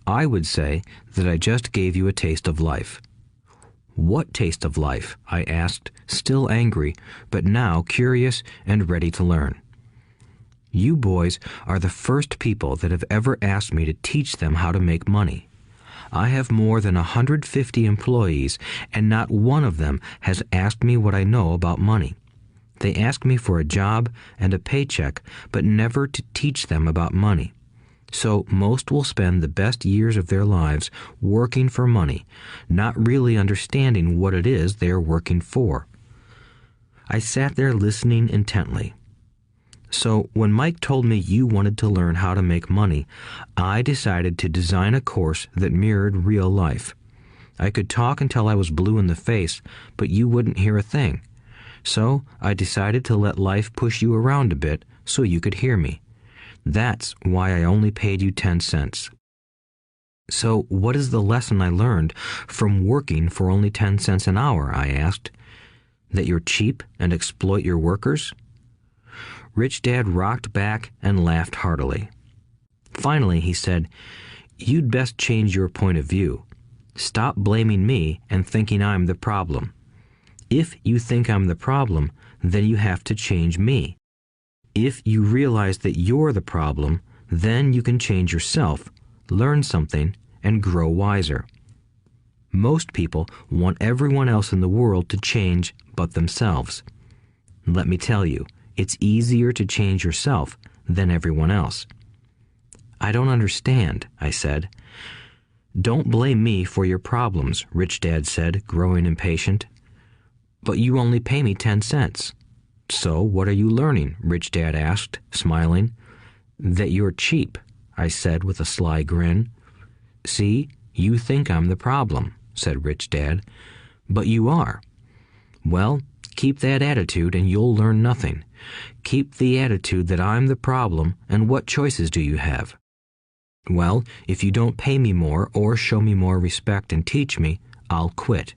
[SPEAKER 2] "I would say that I just gave you a taste of life." "What taste of life?" I asked, still angry, but now curious and ready to learn. "You boys are the first people that have ever asked me to teach them how to make money. I have more than 150 employees, and not one of them has asked me what I know about money. They ask me for a job and a paycheck, but never to teach them about money. So most will spend the best years of their lives working for money, not really understanding what it is they are working for." I sat there listening intently. "So when Mike told me you wanted to learn how to make money, I decided to design a course that mirrored real life. I could talk until I was blue in the face, but you wouldn't hear a thing. So I decided to let life push you around a bit so you could hear me. That's why I only paid you 10 cents. "So what is the lesson I learned from working for only 10 cents an hour?" I asked. "That you're cheap and exploit your workers?" Rich Dad rocked back and laughed heartily. Finally, he said, "You'd best change your point of view. Stop blaming me and thinking I'm the problem. If you think I'm the problem, then you have to change me. If you realize that you're the problem, then you can change yourself, learn something, and grow wiser. Most people want everyone else in the world to change but themselves. Let me tell you, it's easier to change yourself than everyone else." "I don't understand," I said. "Don't blame me for your problems," Rich Dad said, growing impatient. "But you only pay me 10 cents. "So what are you learning?" Rich Dad asked, smiling. "That you're cheap," I said with a sly grin. "See, you think I'm the problem," said Rich Dad. "But you are. Well, keep that attitude and you'll learn nothing. Keep the attitude that I'm the problem, and what choices do you have?" "Well, if you don't pay me more or show me more respect and teach me, I'll quit."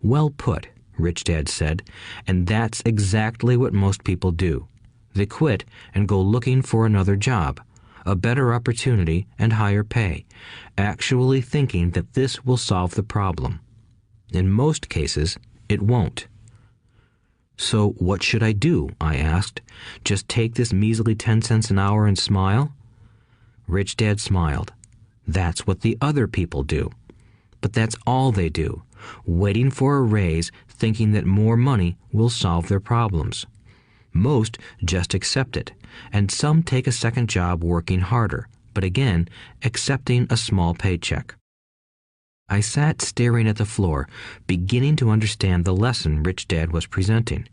[SPEAKER 2] "Well put," Rich Dad said, "and that's exactly what most people do. They quit and go looking for another job, a better opportunity and higher pay, actually thinking that this will solve the problem. In most cases, it won't. So what should I do? I asked. Just take this measly 10 cents an hour and smile? Rich Dad smiled. That's what the other people do. But that's all they do, waiting for a raise, thinking that more money will solve their problems. Most just accept it, and some take a second job working harder, but again, accepting a small paycheck. I sat staring at the floor, beginning to understand the lesson Rich Dad was presenting.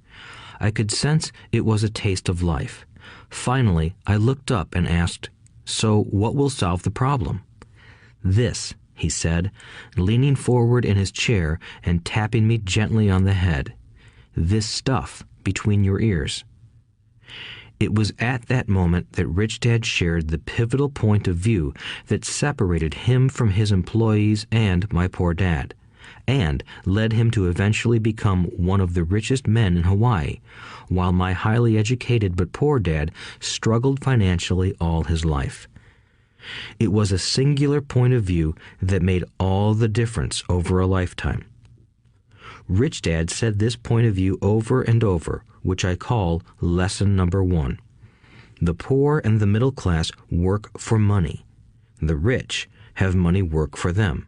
[SPEAKER 2] I could sense it was a taste of life. Finally, I looked up and asked, "So what will solve the problem?" "This," he said, leaning forward in his chair and tapping me gently on the head. "This stuff between your ears." It was at that moment that Rich Dad shared the pivotal point of view that separated him from his employees and my poor dad, and led him to eventually become one of the richest men in Hawaii, while my highly educated but poor dad struggled financially all his life. It was a singular point of view that made all the difference over a lifetime. Rich Dad said this point of view over and over, which I call lesson number 1. The poor and the middle class work for money. The rich have money work for them.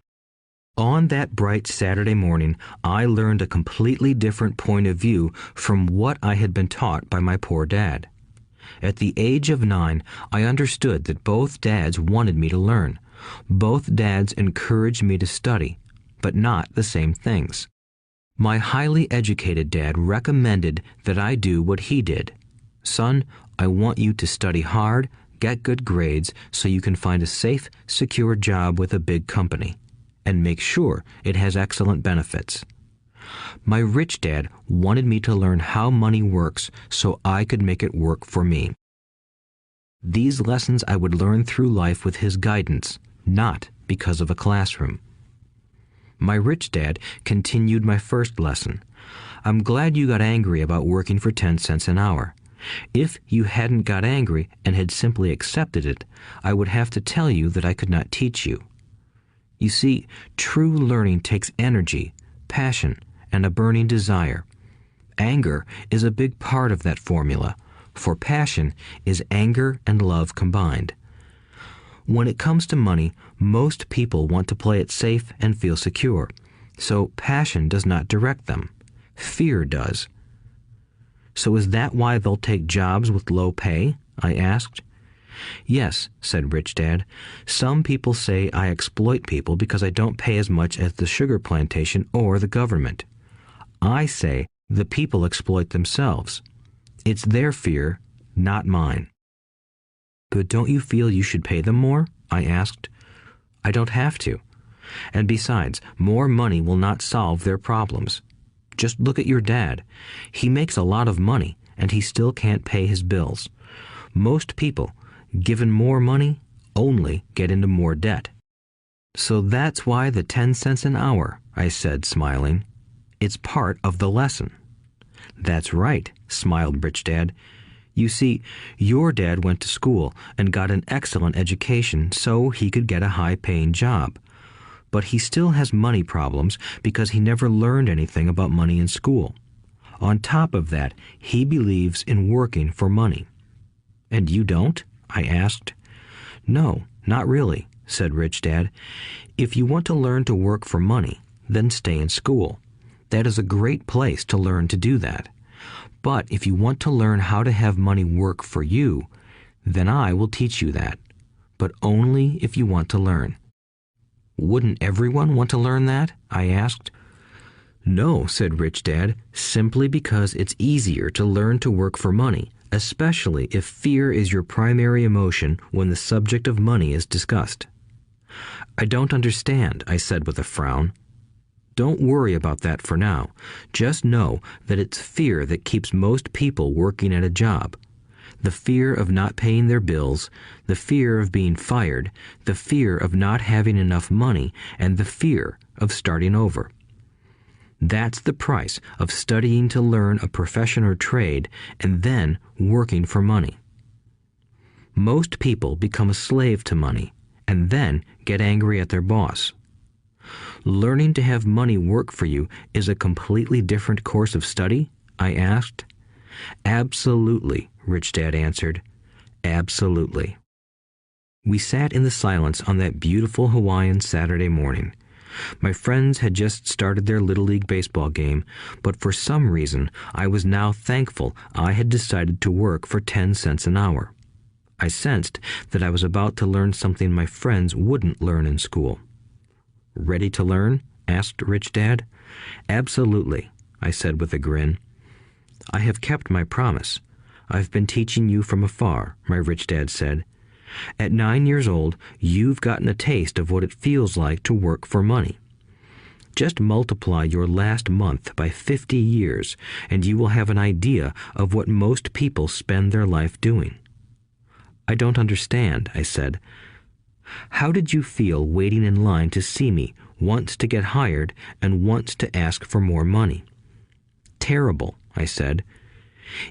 [SPEAKER 2] On that bright Saturday morning, I learned a completely different point of view from what I had been taught by my poor dad. At the age of 9, I understood that both dads wanted me to learn. Both dads encouraged me to study, but not the same things. My highly educated dad recommended that I do what he did. "Son, I want you to study hard, get good grades so you can find a safe, secure job with a big company, and make sure it has excellent benefits." My rich dad wanted me to learn how money works so I could make it work for me. These lessons I would learn through life with his guidance, not because of a classroom. My rich dad continued my first lesson. "I'm glad you got angry about working for 10 cents an hour. If you hadn't got angry and had simply accepted it, I would have to tell you that I could not teach you. You see, true learning takes energy, passion, and a burning desire. Anger is a big part of that formula, for passion is anger and love combined. When it comes to money, most people want to play it safe and feel secure, so passion does not direct them. Fear does." "So is that why they'll take jobs with low pay?" I asked. "Yes," said Rich Dad. "Some people say I exploit people because I don't pay as much as the sugar plantation or the government. I say the people exploit themselves. It's their fear, not mine." "But don't you feel you should pay them more?" I asked. "I don't have to. And besides, more money will not solve their problems. Just look at your dad. He makes a lot of money, and he still can't pay his bills. Most people, given more money, only get into more debt." "So that's why the 10 cents an hour," I said, smiling. "It's part of the lesson." "That's right," smiled Rich Dad. "You see, your dad went to school and got an excellent education so he could get a high-paying job. But he still has money problems because he never learned anything about money in school. On top of that, he believes in working for money." "And you don't?" I asked. "No, not really," said Rich Dad. "If you want to learn to work for money, then stay in school. That is a great place to learn to do that. But if you want to learn how to have money work for you, then I will teach you that. But only if you want to learn." "Wouldn't everyone want to learn that?" I asked. "No," said Rich Dad, "simply because it's easier to learn to work for money, especially if fear is your primary emotion when the subject of money is discussed." "I don't understand," I said with a frown. "Don't worry about that for now. Just know that it's fear that keeps most people working at a job. The fear of not paying their bills, the fear of being fired, the fear of not having enough money, and the fear of starting over. That's the price of studying to learn a profession or trade and then working for money. Most people become a slave to money and then get angry at their boss. Learning to have money work for you is a completely different course of study? I asked. Absolutely, Rich Dad answered. Absolutely. We sat in the silence on that beautiful Hawaiian Saturday morning. My friends had just started their Little League baseball game, but for some reason I was now thankful I had decided to work for 10 cents an hour. I sensed that I was about to learn something my friends wouldn't learn in school. Ready to learn? Asked Rich Dad. Absolutely, I said with a grin. I have kept my promise. I've been teaching you from afar, my Rich Dad said. At 9 years old, you've gotten a taste of what it feels like to work for money. Just multiply your last month by 50 years, and you will have an idea of what most people spend their life doing. I don't understand, I said. How did you feel waiting in line to see me, once to get hired and once to ask for more money? Terrible, I said.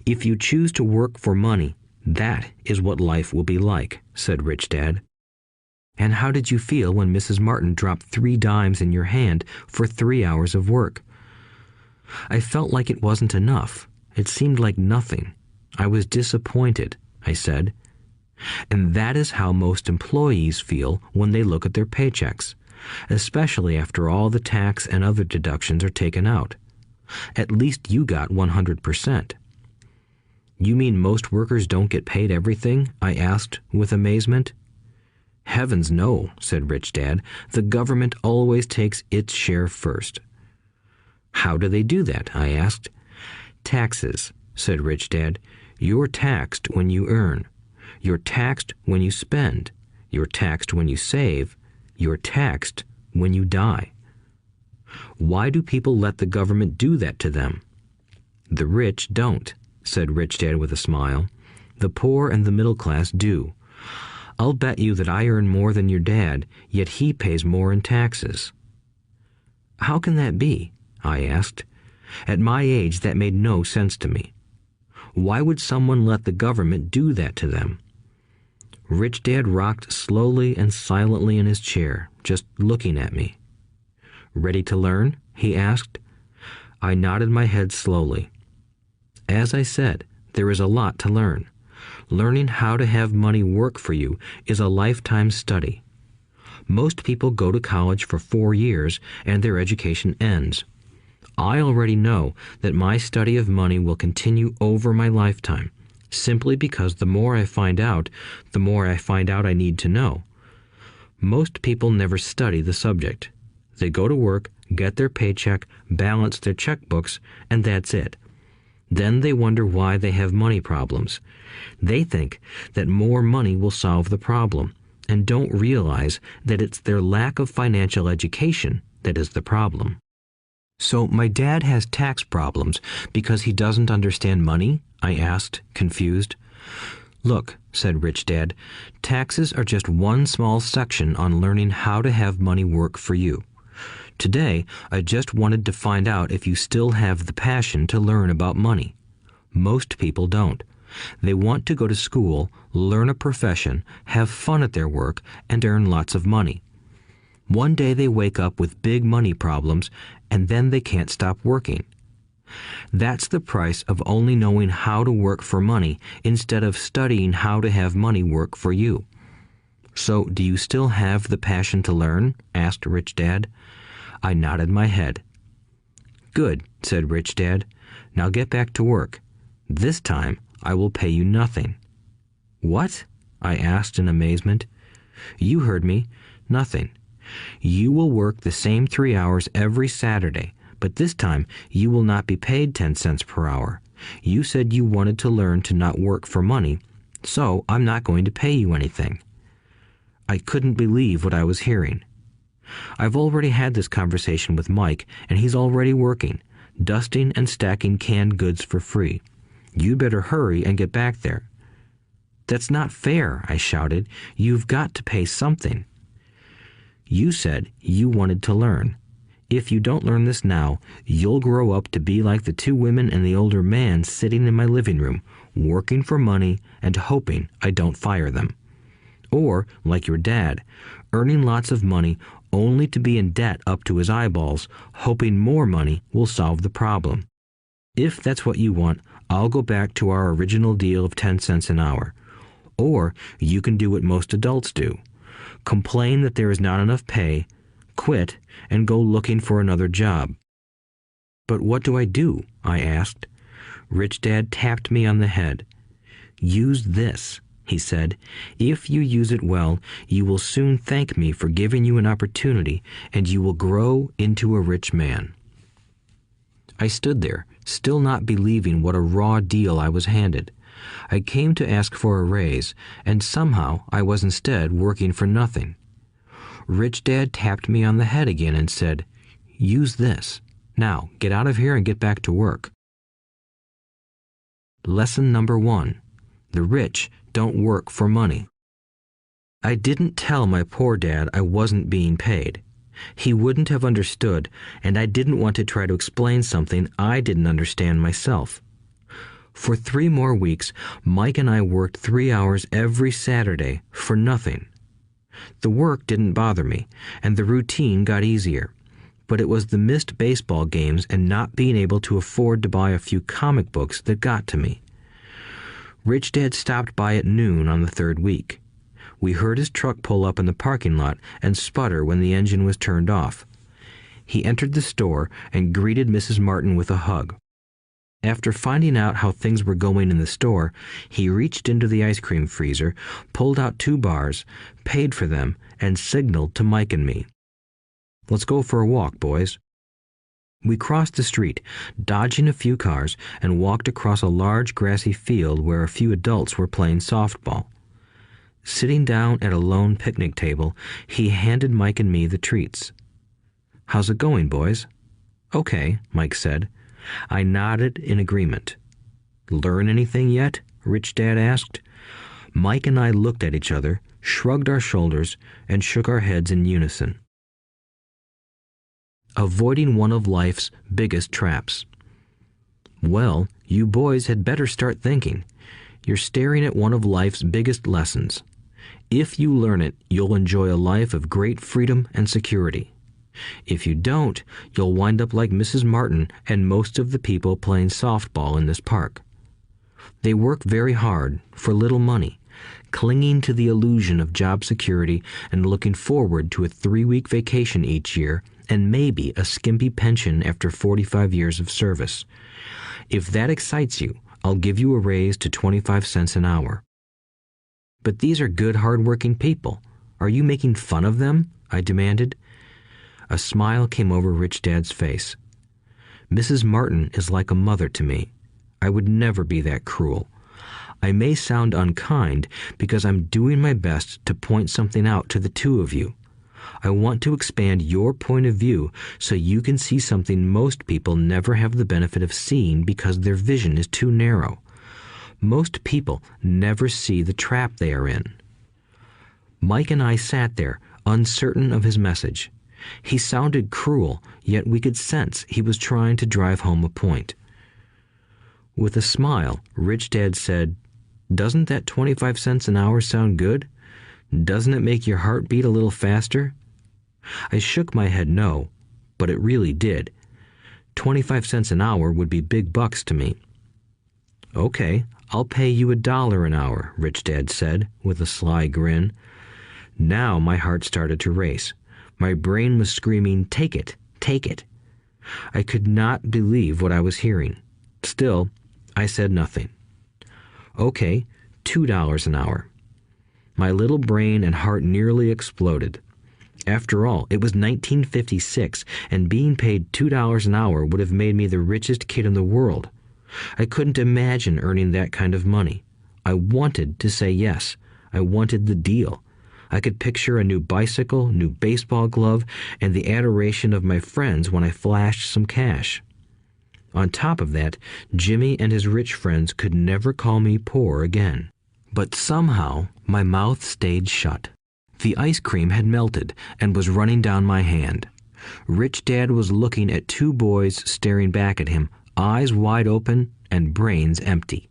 [SPEAKER 2] If you choose to work for money, that is what life will be like, said Rich Dad. And how did you feel when Mrs. Martin dropped 3 dimes in your hand for 3 hours of work? I felt like it wasn't enough. It seemed like nothing. I was disappointed, I said. And that is how most employees feel when they look at their paychecks, especially after all the tax and other deductions are taken out. At least you got 100%. You mean most workers don't get paid everything? I asked with amazement. Heavens no, said Rich Dad. The government always takes its share first. How do they do that? I asked. Taxes, said Rich Dad. You're taxed when you earn. You're taxed when you spend. You're taxed when you save. You're taxed when you die. Why do people let the government do that to them? The rich don't, said Rich Dad with a smile. The poor and the middle class do. I'll bet you that I earn more than your dad, yet he pays more in taxes. How can that be? I asked. At my age, that made no sense to me. Why would someone let the government do that to them? Rich Dad rocked slowly and silently in his chair, just looking at me. Ready to learn? He asked. I nodded my head slowly. As I said, there is a lot to learn. Learning how to have money work for you is a lifetime study. Most people go to college for 4 years and their education ends. I already know that my study of money will continue over my lifetime, simply because the more I find out, the more I find out I need to know. Most people never study the subject. They go to work, get their paycheck, balance their checkbooks, and that's it. Then they wonder why they have money problems. They think that more money will solve the problem, and don't realize that it's their lack of financial education that is the problem. So my dad has tax problems because he doesn't understand money? I asked, confused. Look, said Rich Dad, taxes are just one small section on learning how to have money work for you. Today, I just wanted to find out if you still have the passion to learn about money. Most people don't. They want to go to school, learn a profession, have fun at their work, and earn lots of money. One day they wake up with big money problems, and then they can't stop working. That's the price of only knowing how to work for money instead of studying how to have money work for you. So, do you still have the passion to learn? Asked Rich Dad. I nodded my head. Good, said Rich Dad. Now get back to work. This time, I will pay you nothing. What? I asked in amazement. You heard me. Nothing. You will work the same 3 hours every Saturday, but this time you will not be paid 10 cents per hour. You said you wanted to learn to not work for money, so I'm not going to pay you anything. I couldn't believe what I was hearing. I've already had this conversation with Mike, and he's already working, dusting and stacking canned goods for free. You better hurry and get back there. That's not fair, I shouted. You've got to pay something. You said you wanted to learn. If you don't learn this now, you'll grow up to be like the two women and the older man sitting in my living room, working for money and hoping I don't fire them. Or, like your dad, earning lots of money only to be in debt up to his eyeballs, hoping more money will solve the problem. If that's what you want, I'll go back to our original deal of 10 cents an hour. Or you can do what most adults do. Complain that there is not enough pay, quit, and go looking for another job. But what do I do? I asked. Rich Dad tapped me on the head. Use this, he said. If you use it well, you will soon thank me for giving you an opportunity, and you will grow into a rich man. I stood there, still not believing what a raw deal I was handed. I came to ask for a raise, and somehow I was instead working for nothing. Rich Dad tapped me on the head again and said, "Use this. Now, get out of here and get back to work." Lesson number 1. The rich don't work for money. I didn't tell my poor dad I wasn't being paid. He wouldn't have understood, and I didn't want to try to explain something I didn't understand myself. For 3 more weeks, Mike and I worked 3 hours every Saturday for nothing. The work didn't bother me, and the routine got easier. But it was the missed baseball games and not being able to afford to buy a few comic books that got to me. Rich Dad stopped by at noon on the 3rd week. We heard his truck pull up in the parking lot and sputter when the engine was turned off. He entered the store and greeted Mrs. Martin with a hug. After finding out how things were going in the store, he reached into the ice cream freezer, pulled out 2 bars, paid for them, and signaled to Mike and me. "Let's go for a walk, boys." We crossed the street, dodging a few cars, and walked across a large grassy field where a few adults were playing softball. Sitting down at a lone picnic table, he handed Mike and me the treats. "How's it going, boys?" "Okay," Mike said. I nodded in agreement. "Learn anything yet?" Rich Dad asked. Mike and I looked at each other, shrugged our shoulders, and shook our heads in unison. Avoiding one of life's biggest traps. Well, you boys had better start thinking. You're staring at one of life's biggest lessons. If you learn it, you'll enjoy a life of great freedom and security. If you don't, you'll wind up like Mrs. Martin and most of the people playing softball in this park. They work very hard for little money, clinging to the illusion of job security and looking forward to a 3-week vacation each year and maybe a skimpy pension after 45 years of service. If that excites you, I'll give you a raise to 25 cents an hour. But these are good, hard-working people. Are you making fun of them? I demanded. A smile came over Rich Dad's face. Mrs. Martin is like a mother to me. I would never be that cruel. I may sound unkind because I'm doing my best to point something out to the two of you. I want to expand your point of view so you can see something most people never have the benefit of seeing because their vision is too narrow. Most people never see the trap they are in. Mike and I sat there, uncertain of his message. He sounded cruel, yet we could sense he was trying to drive home a point. With a smile, Rich Dad said, "Doesn't that 25 cents an hour sound good? Doesn't it make your heart beat a little faster?" I shook my head no, but it really did. 25 cents an hour would be big bucks to me. "Okay, I'll pay you $1 an hour," Rich Dad said, with a sly grin. Now my heart started to race. My brain was screaming, "Take it, take it." I could not believe what I was hearing. Still, I said nothing. "Okay, $2 an hour." My little brain and heart nearly exploded. After all, it was 1956, and being paid $2 an hour would have made me the richest kid in the world. I couldn't imagine earning that kind of money. I wanted to say yes. I wanted the deal. I could picture a new bicycle, new baseball glove, and the adoration of my friends when I flashed some cash. On top of that, Jimmy and his rich friends could never call me poor again. But somehow, my mouth stayed shut. The ice cream had melted and was running down my hand. Rich Dad was looking at two boys staring back at him, eyes wide open and brains empty.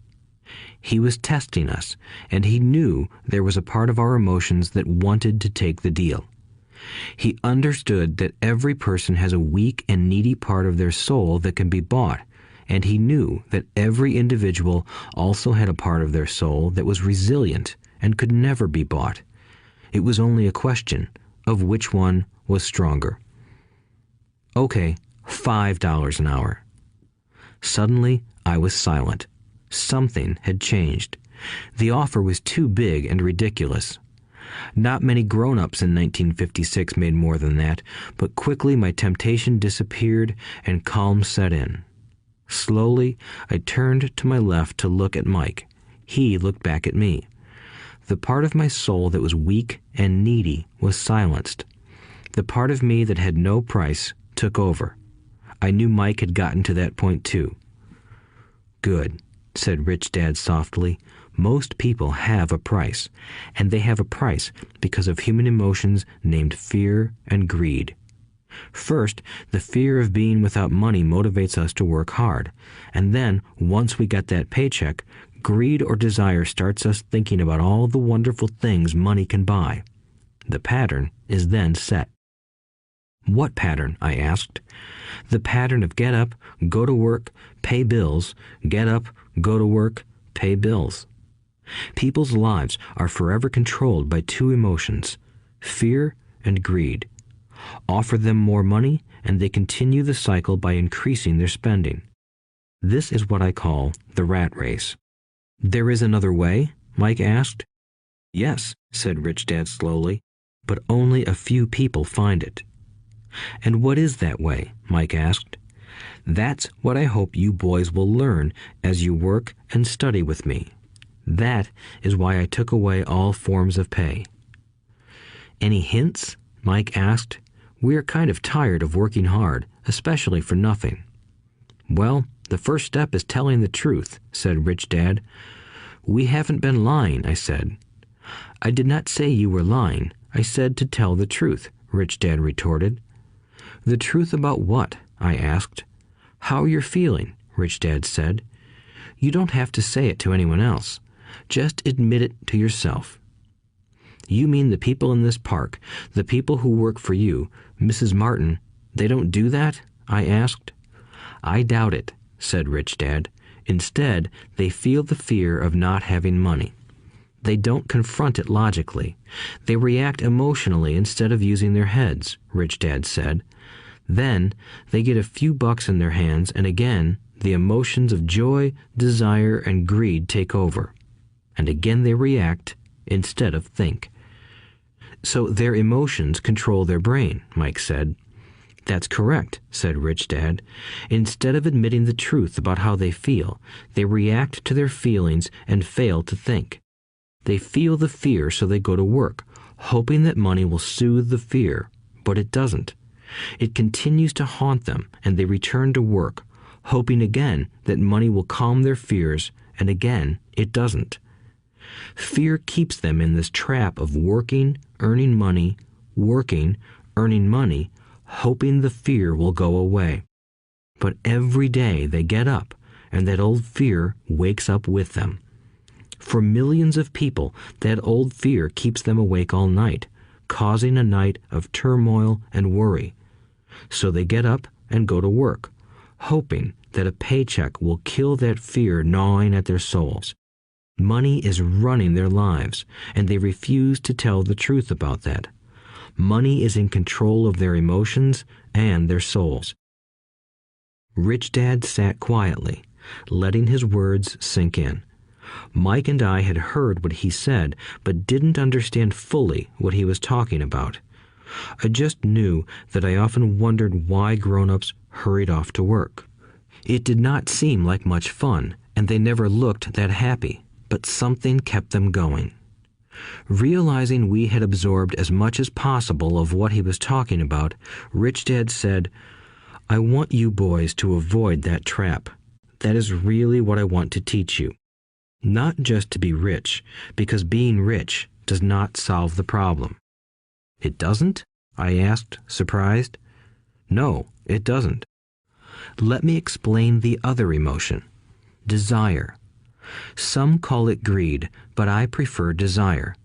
[SPEAKER 2] He was testing us, and he knew there was a part of our emotions that wanted to take the deal. He understood that every person has a weak and needy part of their soul that can be bought, and he knew that every individual also had a part of their soul that was resilient and could never be bought. It was only a question of which one was stronger. Okay, $5 an hour. Suddenly, I was silent. Something had changed. The offer was too big and ridiculous. Not many grown-ups in 1956 made more than that, but quickly my temptation disappeared and calm set in. Slowly, I turned to my left to look at Mike. He looked back at me. The part of my soul that was weak and needy was silenced. The part of me that had no price took over. I knew Mike had gotten to that point too. "Good," said Rich Dad softly. "Most people have a price, and they have a price because of human emotions named fear and greed. First, the fear of being without money motivates us to work hard, and then, once we get that paycheck, greed or desire starts us thinking about all the wonderful things money can buy. The pattern is then set." "What pattern?" I asked. "The pattern of get up, go to work, pay bills, get up, go to work, pay bills." People's lives are forever controlled by two emotions, fear and greed. Offer them more money, and they continue the cycle by increasing their spending. This is what I call the rat race. "There is another way?" Mike asked. "Yes," said Rich Dad slowly, "but only a few people find it." "And what is that way?" Mike asked. "That's what I hope you boys will learn as you work and study with me. That is why I took away all forms of pay." "Any hints?" Mike asked. "We're kind of tired of working hard, especially for nothing." "Well, the first step is telling the truth," said Rich Dad. "We haven't been lying," I said. "I did not say you were lying. I said to tell the truth," Rich Dad retorted. "The truth about what?" I asked. "How you're feeling," Rich Dad said. "You don't have to say it to anyone else. Just admit it to yourself." "You mean the people in this park, the people who work for you, Mrs. Martin, they don't do that?" I asked. "I doubt it," said Rich Dad. "Instead, they feel the fear of not having money. They don't confront it logically. They react emotionally instead of using their heads," Rich Dad said. "Then they get a few bucks in their hands, and again, the emotions of joy, desire, and greed take over. And again they react instead of think." "So their emotions control their brain," Mike said. "That's correct," said Rich Dad. "Instead of admitting the truth about how they feel, they react to their feelings and fail to think. They feel the fear, so they go to work, hoping that money will soothe the fear, but it doesn't. It continues to haunt them, and they return to work, hoping again that money will calm their fears, and again it doesn't. Fear keeps them in this trap of working, earning money, hoping the fear will go away. But every day they get up, and that old fear wakes up with them. For millions of people, that old fear keeps them awake all night, causing a night of turmoil and worry. So they get up and go to work, hoping that a paycheck will kill that fear gnawing at their souls. Money is running their lives, and they refuse to tell the truth about that. Money is in control of their emotions and their souls." Rich Dad sat quietly, letting his words sink in. Mike and I had heard what he said, but didn't understand fully what he was talking about. I just knew that I often wondered why grown-ups hurried off to work. It did not seem like much fun, and they never looked that happy, but something kept them going. Realizing we had absorbed as much as possible of what he was talking about, Rich Dad said, "I want you boys to avoid that trap. That is really what I want to teach you. Not just to be rich, because being rich does not solve the problem." "It doesn't?" I asked, surprised. No, it doesn't. Let me explain the other emotion, desire. Some call it greed, but I prefer desire.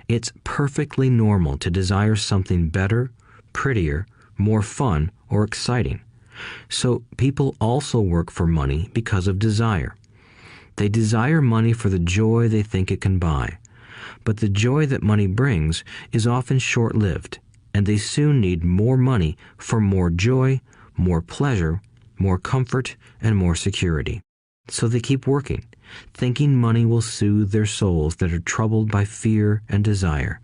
[SPEAKER 2] It's perfectly normal to desire something better, prettier, more fun, or exciting. So people also work for money because of desire. They desire money for the joy they think it can buy. But the joy that money brings is often short-lived, and they soon need more money for more joy, more pleasure, more comfort, and more security. So they keep working, thinking money will soothe their souls that are troubled by fear and desire.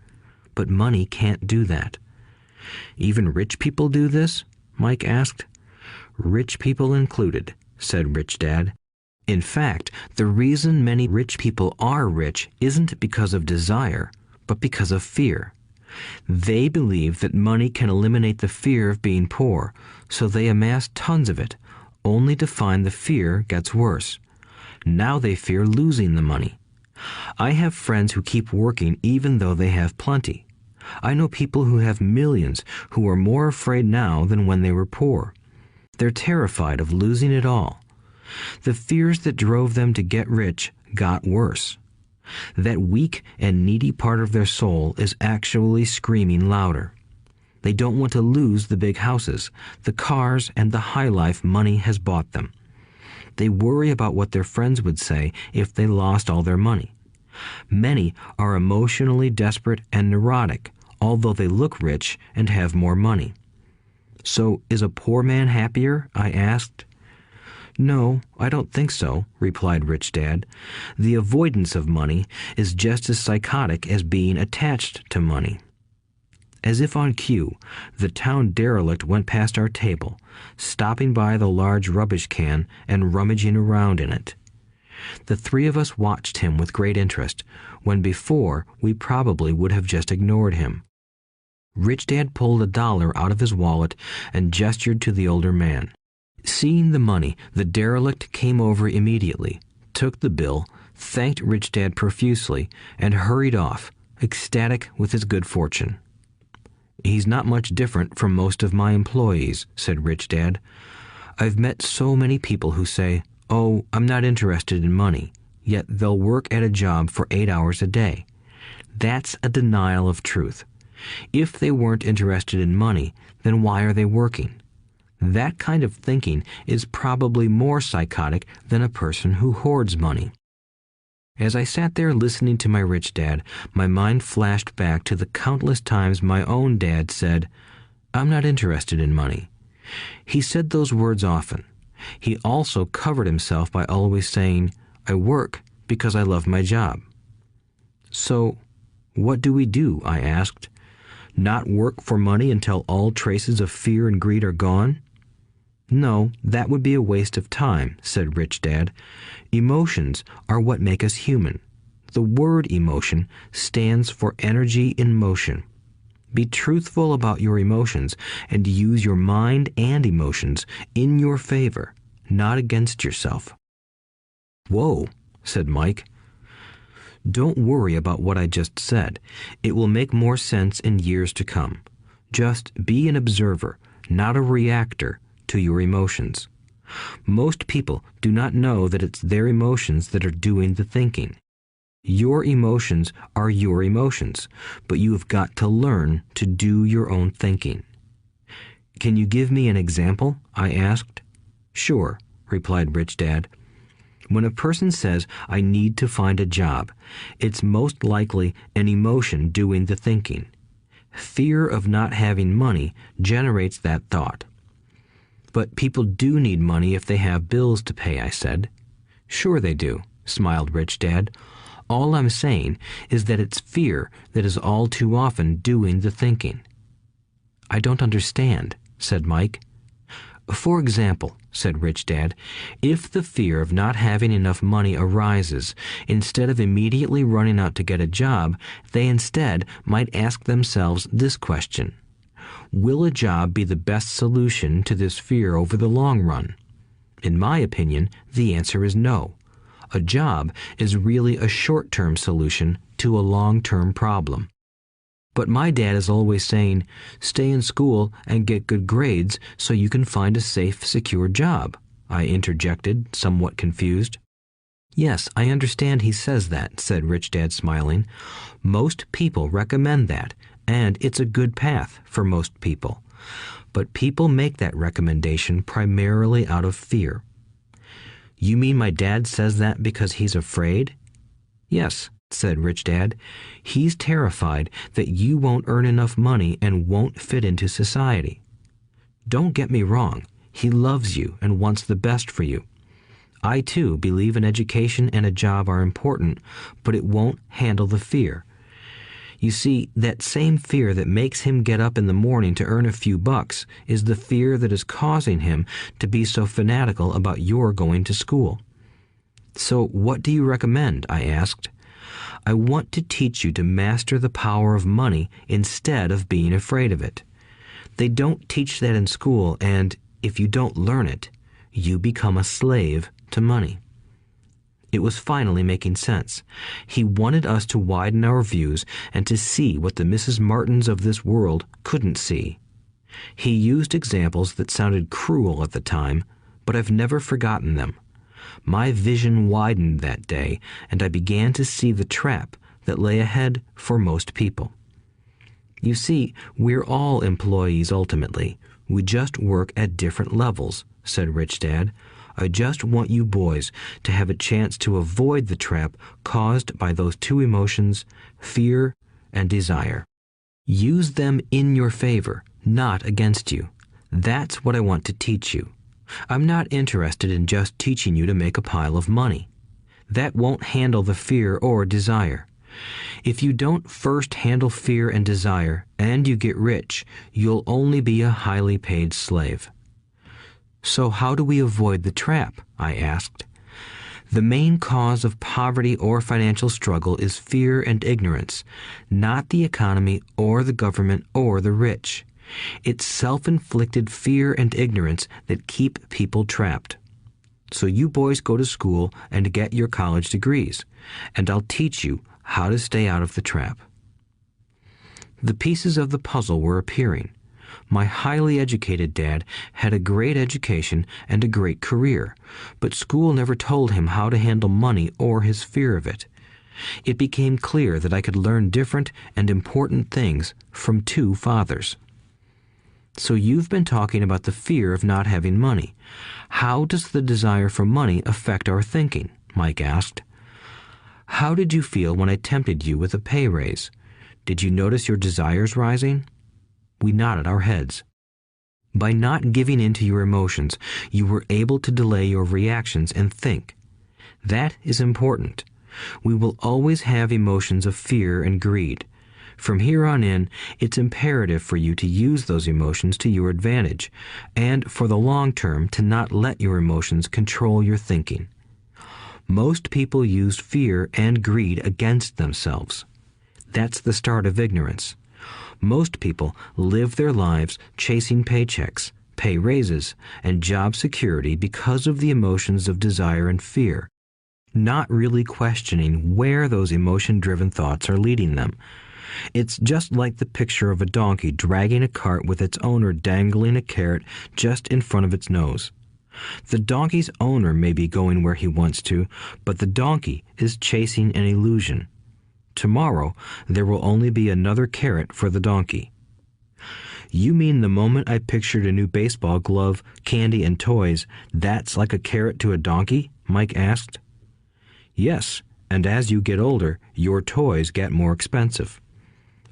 [SPEAKER 2] But money can't do that. Even rich people do this? Mike asked. Rich people included, said Rich Dad. In fact, the reason many rich people are rich isn't because of desire, but because of fear. They believe that money can eliminate the fear of being poor, so they amass tons of it, only to find the fear gets worse. Now they fear losing the money. I have friends who keep working even though they have plenty. I know people who have millions who are more afraid now than when they were poor. They're terrified of losing it all. The fears that drove them to get rich got worse. That weak and needy part of their soul is actually screaming louder. They don't want to lose the big houses, the cars, and the high life money has bought them. They worry about what their friends would say if they lost all their money. Many are emotionally desperate and neurotic, although they look rich and have more money. So, is a poor man happier? I asked. No, I don't think so, replied Rich Dad. The avoidance of money is just as psychotic as being attached to money. As if on cue, the town derelict went past our table, stopping by the large rubbish can and rummaging around in it. The three of us watched him with great interest, when before we probably would have just ignored him. Rich Dad pulled $1 out of his wallet and gestured to the older man. Seeing the money, the derelict came over immediately, took the bill, thanked Rich Dad profusely, and hurried off, ecstatic with his good fortune. He's not much different from most of my employees, said Rich Dad. I've met so many people who say, "Oh, I'm not interested in money," yet they'll work at a job for 8 hours a day. That's a denial of truth. If they weren't interested in money, then why are they working? That kind of thinking is probably more psychotic than a person who hoards money. As I sat there listening to my Rich Dad, my mind flashed back to the countless times my own dad said, "I'm not interested in money." He said those words often. He also covered himself by always saying, "I work because I love my job." So, what do we do? I asked. Not work for money until all traces of fear and greed are gone? No, that would be a waste of time, said Rich Dad. Emotions are what make us human. The word emotion stands for energy in motion. Be truthful about your emotions and use your mind and emotions in your favor, not against yourself. Whoa, said Mike. Don't worry about what I just said. It will make more sense in years to come. Just be an observer, not a reactor, to your emotions. Most people do not know that it's their emotions that are doing the thinking. Your emotions are your emotions, but you have got to learn to do your own thinking. Can you give me an example? I asked. Sure, replied Rich Dad. When a person says, "I need to find a job," it's most likely an emotion doing the thinking. Fear of not having money generates that thought. But people do need money if they have bills to pay, I said. Sure they do, smiled Rich Dad. All I'm saying is that it's fear that is all too often doing the thinking. I don't understand, said Mike. For example, said Rich Dad, if the fear of not having enough money arises, instead of immediately running out to get a job, they instead might ask themselves this question. Will a job be the best solution to this fear over the long run? In my opinion, the answer is no. A job is really a short-term solution to a long-term problem. But my dad is always saying, stay in school and get good grades so you can find a safe, secure job, I interjected, somewhat confused. Yes, I understand he says that, said Rich Dad, smiling. Most people recommend that, and it's a good path for most people. But people make that recommendation primarily out of fear. You mean my dad says that because he's afraid? Yes, said Rich Dad. He's terrified that you won't earn enough money and won't fit into society. Don't get me wrong. He loves you and wants the best for you. I, too, believe an education and a job are important, but it won't handle the fear. You see, that same fear that makes him get up in the morning to earn a few bucks is the fear that is causing him to be so fanatical about your going to school. So what do you recommend? I asked. I want to teach you to master the power of money instead of being afraid of it. They don't teach that in school, and if you don't learn it, you become a slave to money. It was finally making sense. He wanted us to widen our views and to see what the Mrs. Martins of this world couldn't see. He used examples that sounded cruel at the time, but I've never forgotten them. My vision widened that day, and I began to see the trap that lay ahead for most people. You see, we're all employees ultimately. We just work at different levels, said Rich Dad. I just want you boys to have a chance to avoid the trap caused by those two emotions, fear and desire. Use them in your favor, not against you. That's what I want to teach you. I'm not interested in just teaching you to make a pile of money. That won't handle the fear or desire. If you don't first handle fear and desire, and you get rich, you'll only be a highly paid slave. So how do we avoid the trap? I asked. The main cause of poverty or financial struggle is fear and ignorance, not the economy or the government or the rich. It's self-inflicted fear and ignorance that keep people trapped. So you boys go to school and get your college degrees, and I'll teach you how to stay out of the trap. The pieces of the puzzle were appearing. My highly educated dad had a great education and a great career, but school never told him how to handle money or his fear of it. It became clear that I could learn different and important things from two fathers. So you've been talking about the fear of not having money. How does the desire for money affect our thinking? Mike asked. How did you feel when I tempted you with a pay raise? Did you notice your desires rising? We nodded our heads. By not giving in to your emotions, you were able to delay your reactions and think. That is important. We will always have emotions of fear and greed. From here on in, it's imperative for you to use those emotions to your advantage, and for the long term to not let your emotions control your thinking. Most people use fear and greed against themselves. That's the start of ignorance. Most people live their lives chasing paychecks, pay raises, and job security because of the emotions of desire and fear, not really questioning where those emotion-driven thoughts are leading them. It's just like the picture of a donkey dragging a cart with its owner dangling a carrot just in front of its nose. The donkey's owner may be going where he wants to, but the donkey is chasing an illusion. Tomorrow, there will only be another carrot for the donkey. You mean the moment I pictured a new baseball glove, candy, and toys, that's like a carrot to a donkey? Mike asked. Yes, and as you get older, your toys get more expensive.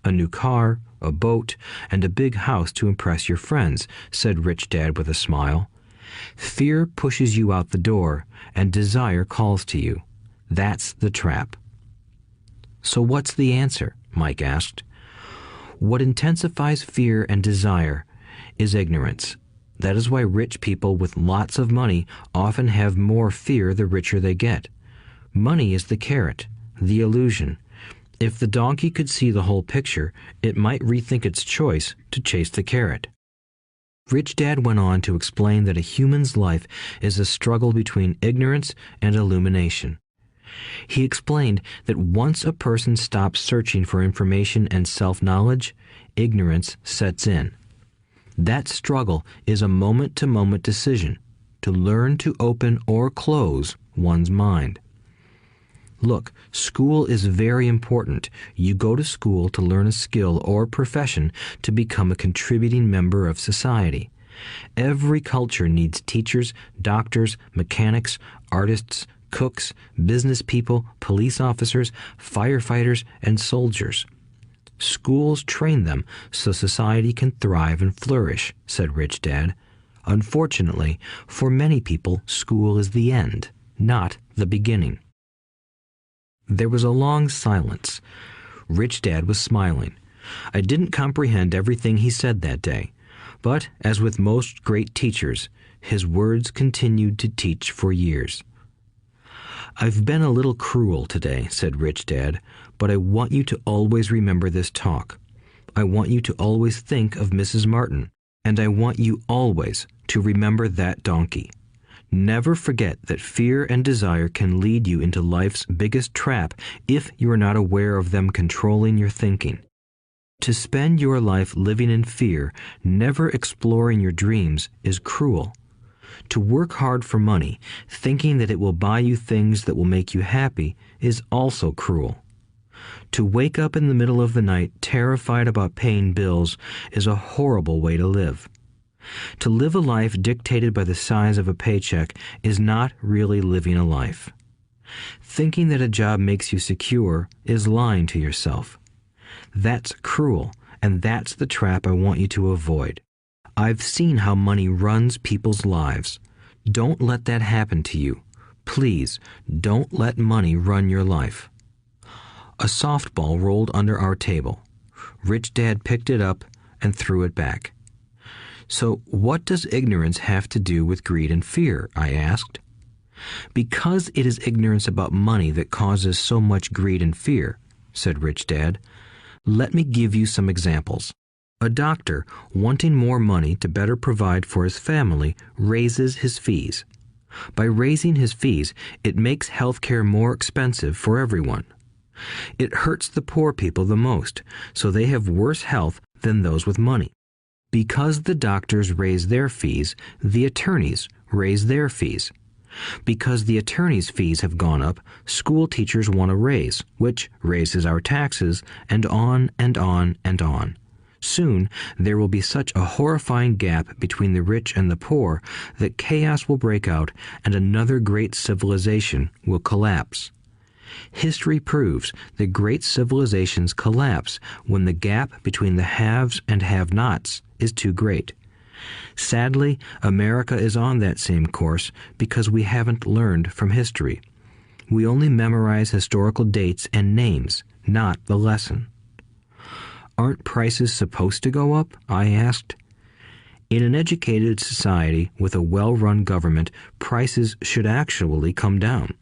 [SPEAKER 2] A new car, a boat, and a big house to impress your friends, said Rich Dad with a smile. Fear pushes you out the door, and desire calls to you. That's the trap. So what's the answer? Mike asked. What intensifies fear and desire is ignorance. That is why rich people with lots of money often have more fear the richer they get. Money is the carrot, the illusion. If the donkey could see the whole picture, it might rethink its choice to chase the carrot. Rich Dad went on to explain that a human's life is a struggle between ignorance and illumination. He explained that once a person stops searching for information and self-knowledge, ignorance sets in. That struggle is a moment-to-moment decision to learn to open or close one's mind. Look, school is very important. You go to school to learn a skill or profession to become a contributing member of society. Every culture needs teachers, doctors, mechanics, artists, cooks, business people, police officers, firefighters, and soldiers. Schools train them so society can thrive and flourish, said Rich Dad. Unfortunately, for many people, school is the end, not the beginning. There was a long silence. Rich Dad was smiling. I didn't comprehend everything he said that day, but, as with most great teachers, his words continued to teach for years. "I've been a little cruel today," said Rich Dad, "but I want you to always remember this talk. I want you to always think of Mrs. Martin, and I want you always to remember that donkey. Never forget that fear and desire can lead you into life's biggest trap if you are not aware of them controlling your thinking. To spend your life living in fear, never exploring your dreams, is cruel. To work hard for money, thinking that it will buy you things that will make you happy, is also cruel. To wake up in the middle of the night terrified about paying bills is a horrible way to live. To live a life dictated by the size of a paycheck is not really living a life. Thinking that a job makes you secure is lying to yourself. That's cruel, and that's the trap I want you to avoid. I've seen how money runs people's lives. Don't let that happen to you. Please, don't let money run your life." A softball rolled under our table. Rich Dad picked it up and threw it back. "So what does ignorance have to do with greed and fear?" I asked. "Because it is ignorance about money that causes so much greed and fear," said Rich Dad. "Let me give you some examples. A doctor, wanting more money to better provide for his family, raises his fees. By raising his fees, it makes healthcare more expensive for everyone. It hurts the poor people the most, so they have worse health than those with money. Because the doctors raise their fees, the attorneys raise their fees. Because the attorneys' fees have gone up, school teachers want a raise, which raises our taxes, and on and on and on. Soon, there will be such a horrifying gap between the rich and the poor that chaos will break out and another great civilization will collapse. History proves that great civilizations collapse when the gap between the haves and have-nots is too great. Sadly, America is on that same course because we haven't learned from history. We only memorize historical dates and names, not the lesson." "Aren't prices supposed to go up?" I asked. "In an educated society with a well-run government, prices should actually come down.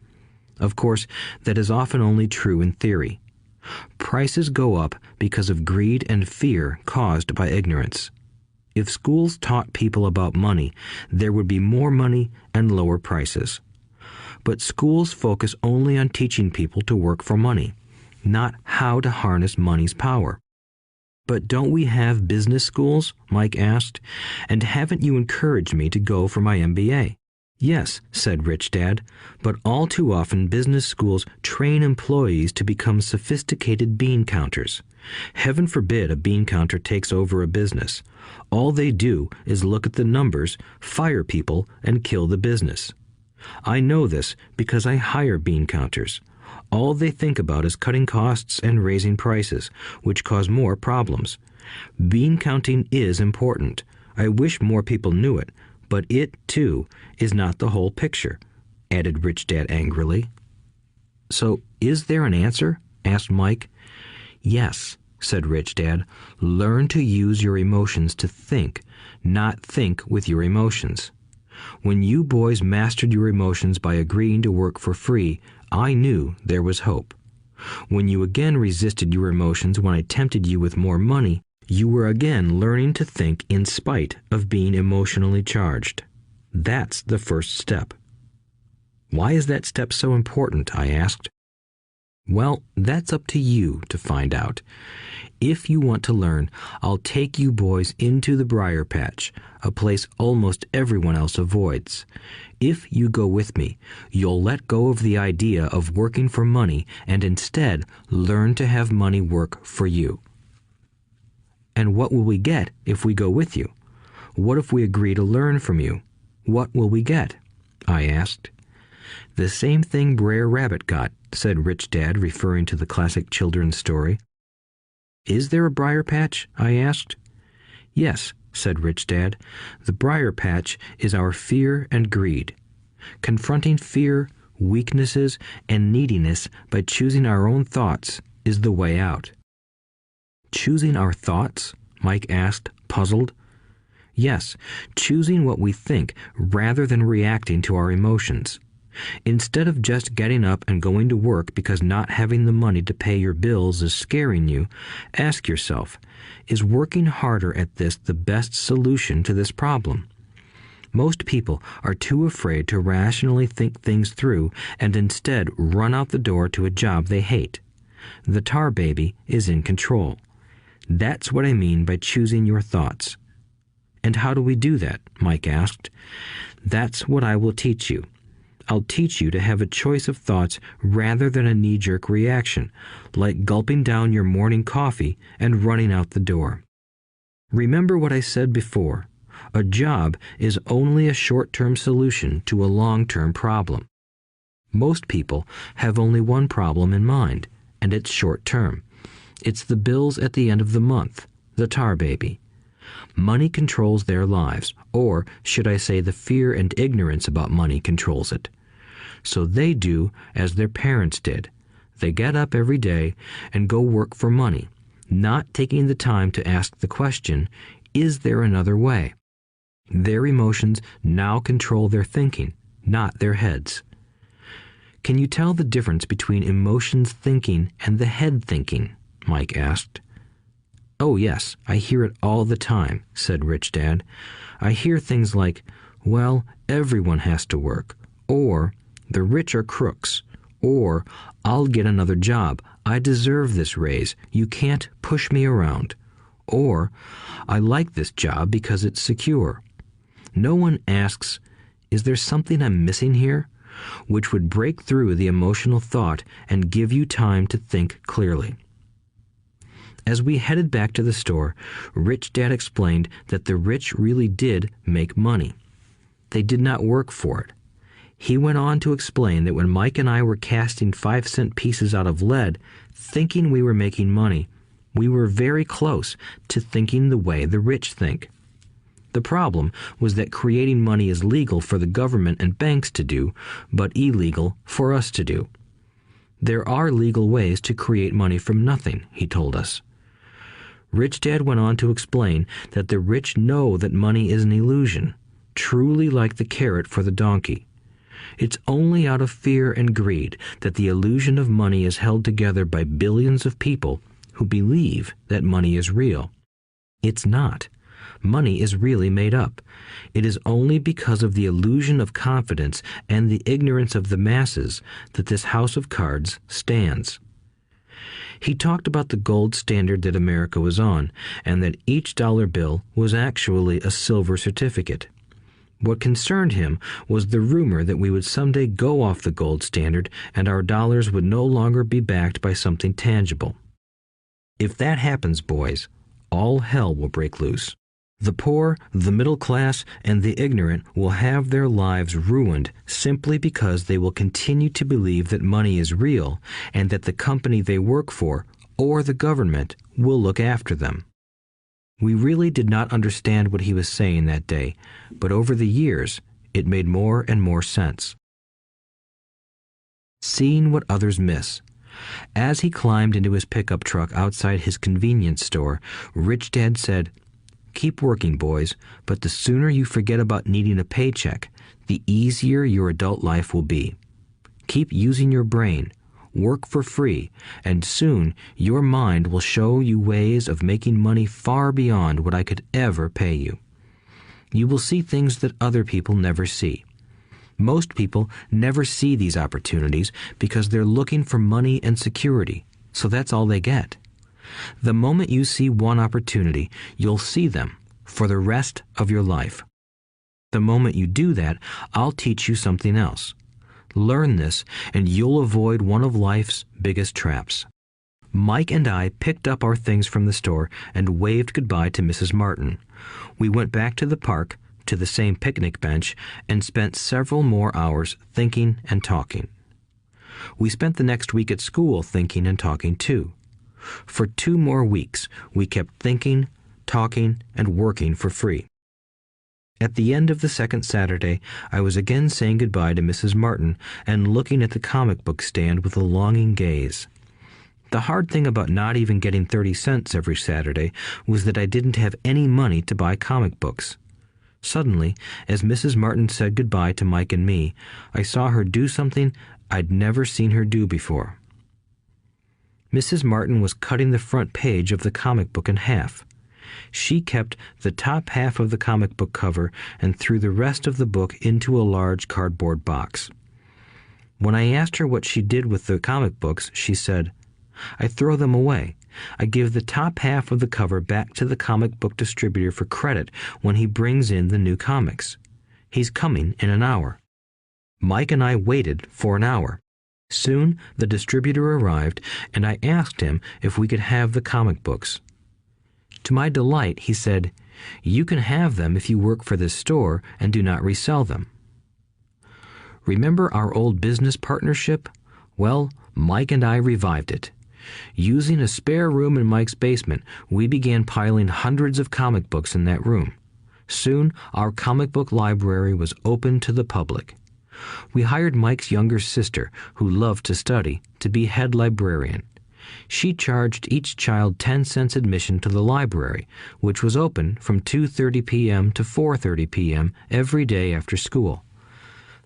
[SPEAKER 2] Of course, that is often only true in theory. Prices go up because of greed and fear caused by ignorance. If schools taught people about money, there would be more money and lower prices. But schools focus only on teaching people to work for money, not how to harness money's power." "But don't we have business schools?" Mike asked. "And haven't you encouraged me to go for my MBA?" "Yes," said Rich Dad, "but all too often business schools train employees to become sophisticated bean counters. Heaven forbid a bean counter takes over a business. All they do is look at the numbers, fire people, and kill the business. I know this because I hire bean counters. All they think about is cutting costs and raising prices, which cause more problems. Bean counting is important. I wish more people knew it, but it, too, is not the whole picture," added Rich Dad angrily. "So, is there an answer?" asked Mike. "Yes," said Rich Dad. "Learn to use your emotions to think, not think with your emotions. When you boys mastered your emotions by agreeing to work for free, I knew there was hope. When you again resisted your emotions when I tempted you with more money, you were again learning to think in spite of being emotionally charged. That's the first step." Why is that step so important? I asked. Well, that's up to you to find out. If you want to learn, I'll take you boys into the briar patch, a place almost everyone else avoids. If you go with me, you'll let go of the idea of working for money and instead learn to have money work for you. And what will we get if we go with you? What if we agree to learn from you? What will we get? I asked. The same thing Brer Rabbit got, said Rich Dad, referring to the classic children's story. Is there a briar patch? I asked. Yes, said Rich Dad. The briar patch is our fear and greed. Confronting fear, weaknesses, and neediness by choosing our own thoughts is the way out. Choosing our thoughts? Mike asked, puzzled. Yes, choosing what we think rather than reacting to our emotions. Instead of just getting up and going to work because not having the money to pay your bills is scaring you, ask yourself, is working harder at this the best solution to this problem? Most people are too afraid to rationally think things through and instead run out the door to a job they hate. The tar baby is in control. That's what I mean by choosing your thoughts. And how do we do that? Mike asked. That's what I will teach you. I'll teach you to have a choice of thoughts rather than a knee-jerk reaction, like gulping down your morning coffee and running out the door. Remember what I said before. A job is only a short-term solution to a long-term problem. Most people have only one problem in mind, and it's short-term. It's the bills at the end of the month, the tar baby. Money controls their lives, or should I say the fear and ignorance about money controls it. So they do as their parents did. They get up every day and go work for money, not taking the time to ask the question, is there another way? Their emotions now control their thinking, not their heads. Can you tell the difference between emotions thinking and the head thinking? Mike asked. Oh yes, I hear it all the time, said Rich Dad. I hear things like, well, everyone has to work, or the rich are crooks, or I'll get another job, I deserve this raise, you can't push me around, or I like this job because it's secure. No one asks, is there something I'm missing here? Which would break through the emotional thought and give you time to think clearly. As we headed back to the store, Rich Dad explained that the rich really did make money. They did not work for it. He went on to explain that when Mike and I were casting 5-cent pieces out of lead, thinking we were making money, we were very close to thinking the way the rich think. The problem was that creating money is legal for the government and banks to do, but illegal for us to do. There are legal ways to create money from nothing, he told us. Rich Dad went on to explain that the rich know that money is an illusion, truly like the carrot for the donkey. It's only out of fear and greed that the illusion of money is held together by billions of people who believe that money is real. It's not. Money is really made up. It is only because of the illusion of confidence and the ignorance of the masses that this house of cards stands. He talked about the gold standard that America was on, and that each dollar bill was actually a silver certificate. What concerned him was the rumor that we would someday go off the gold standard and our dollars would no longer be backed by something tangible. If that happens, boys, all hell will break loose. The poor, the middle class, and the ignorant will have their lives ruined simply because they will continue to believe that money is real and that the company they work for, or the government, will look after them. We really did not understand what he was saying that day, but over the years, it made more and more sense. Seeing what others miss. As he climbed into his pickup truck outside his convenience store, Rich Dad said, "Keep working, boys, but the sooner you forget about needing a paycheck, the easier your adult life will be. Keep using your brain, work for free, and soon your mind will show you ways of making money far beyond what I could ever pay you. You will see things that other people never see. Most people never see these opportunities because they're looking for money and security, so that's all they get. The moment you see one opportunity, you'll see them for the rest of your life. The moment you do that, I'll teach you something else. Learn this, and you'll avoid one of life's biggest traps. Mike and I picked up our things from the store and waved goodbye to Mrs. Martin. We went back to the park, to the same picnic bench, and spent several more hours thinking and talking. We spent the next week at school thinking and talking too. For 2 more weeks, we kept thinking, talking, and working for free. At the end of the second Saturday, I was again saying goodbye to Mrs. Martin and looking at the comic book stand with a longing gaze. The hard thing about not even getting 30 cents every Saturday was that I didn't have any money to buy comic books. Suddenly, as Mrs. Martin said goodbye to Mike and me, I saw her do something I'd never seen her do before. Mrs. Martin was cutting the front page of the comic book in half. She kept the top half of the comic book cover and threw the rest of the book into a large cardboard box. When I asked her what she did with the comic books, she said, "I throw them away. I give the top half of the cover back to the comic book distributor for credit when he brings in the new comics. He's coming in an hour." Mike and I waited for an hour. Soon the distributor arrived, and I asked him if we could have the comic books. To my delight, he said, "You can have them if you work for this store and do not resell them." Remember our old business partnership? Well, Mike and I revived it. Using a spare room in Mike's basement, we began piling hundreds of comic books in that room. Soon, our comic book library was open to the public. We hired Mike's younger sister, who loved to study, to be head librarian. She charged each child 10 cents admission to the library, which was open from 2:30 p.m. to 4:30 p.m. every day after school.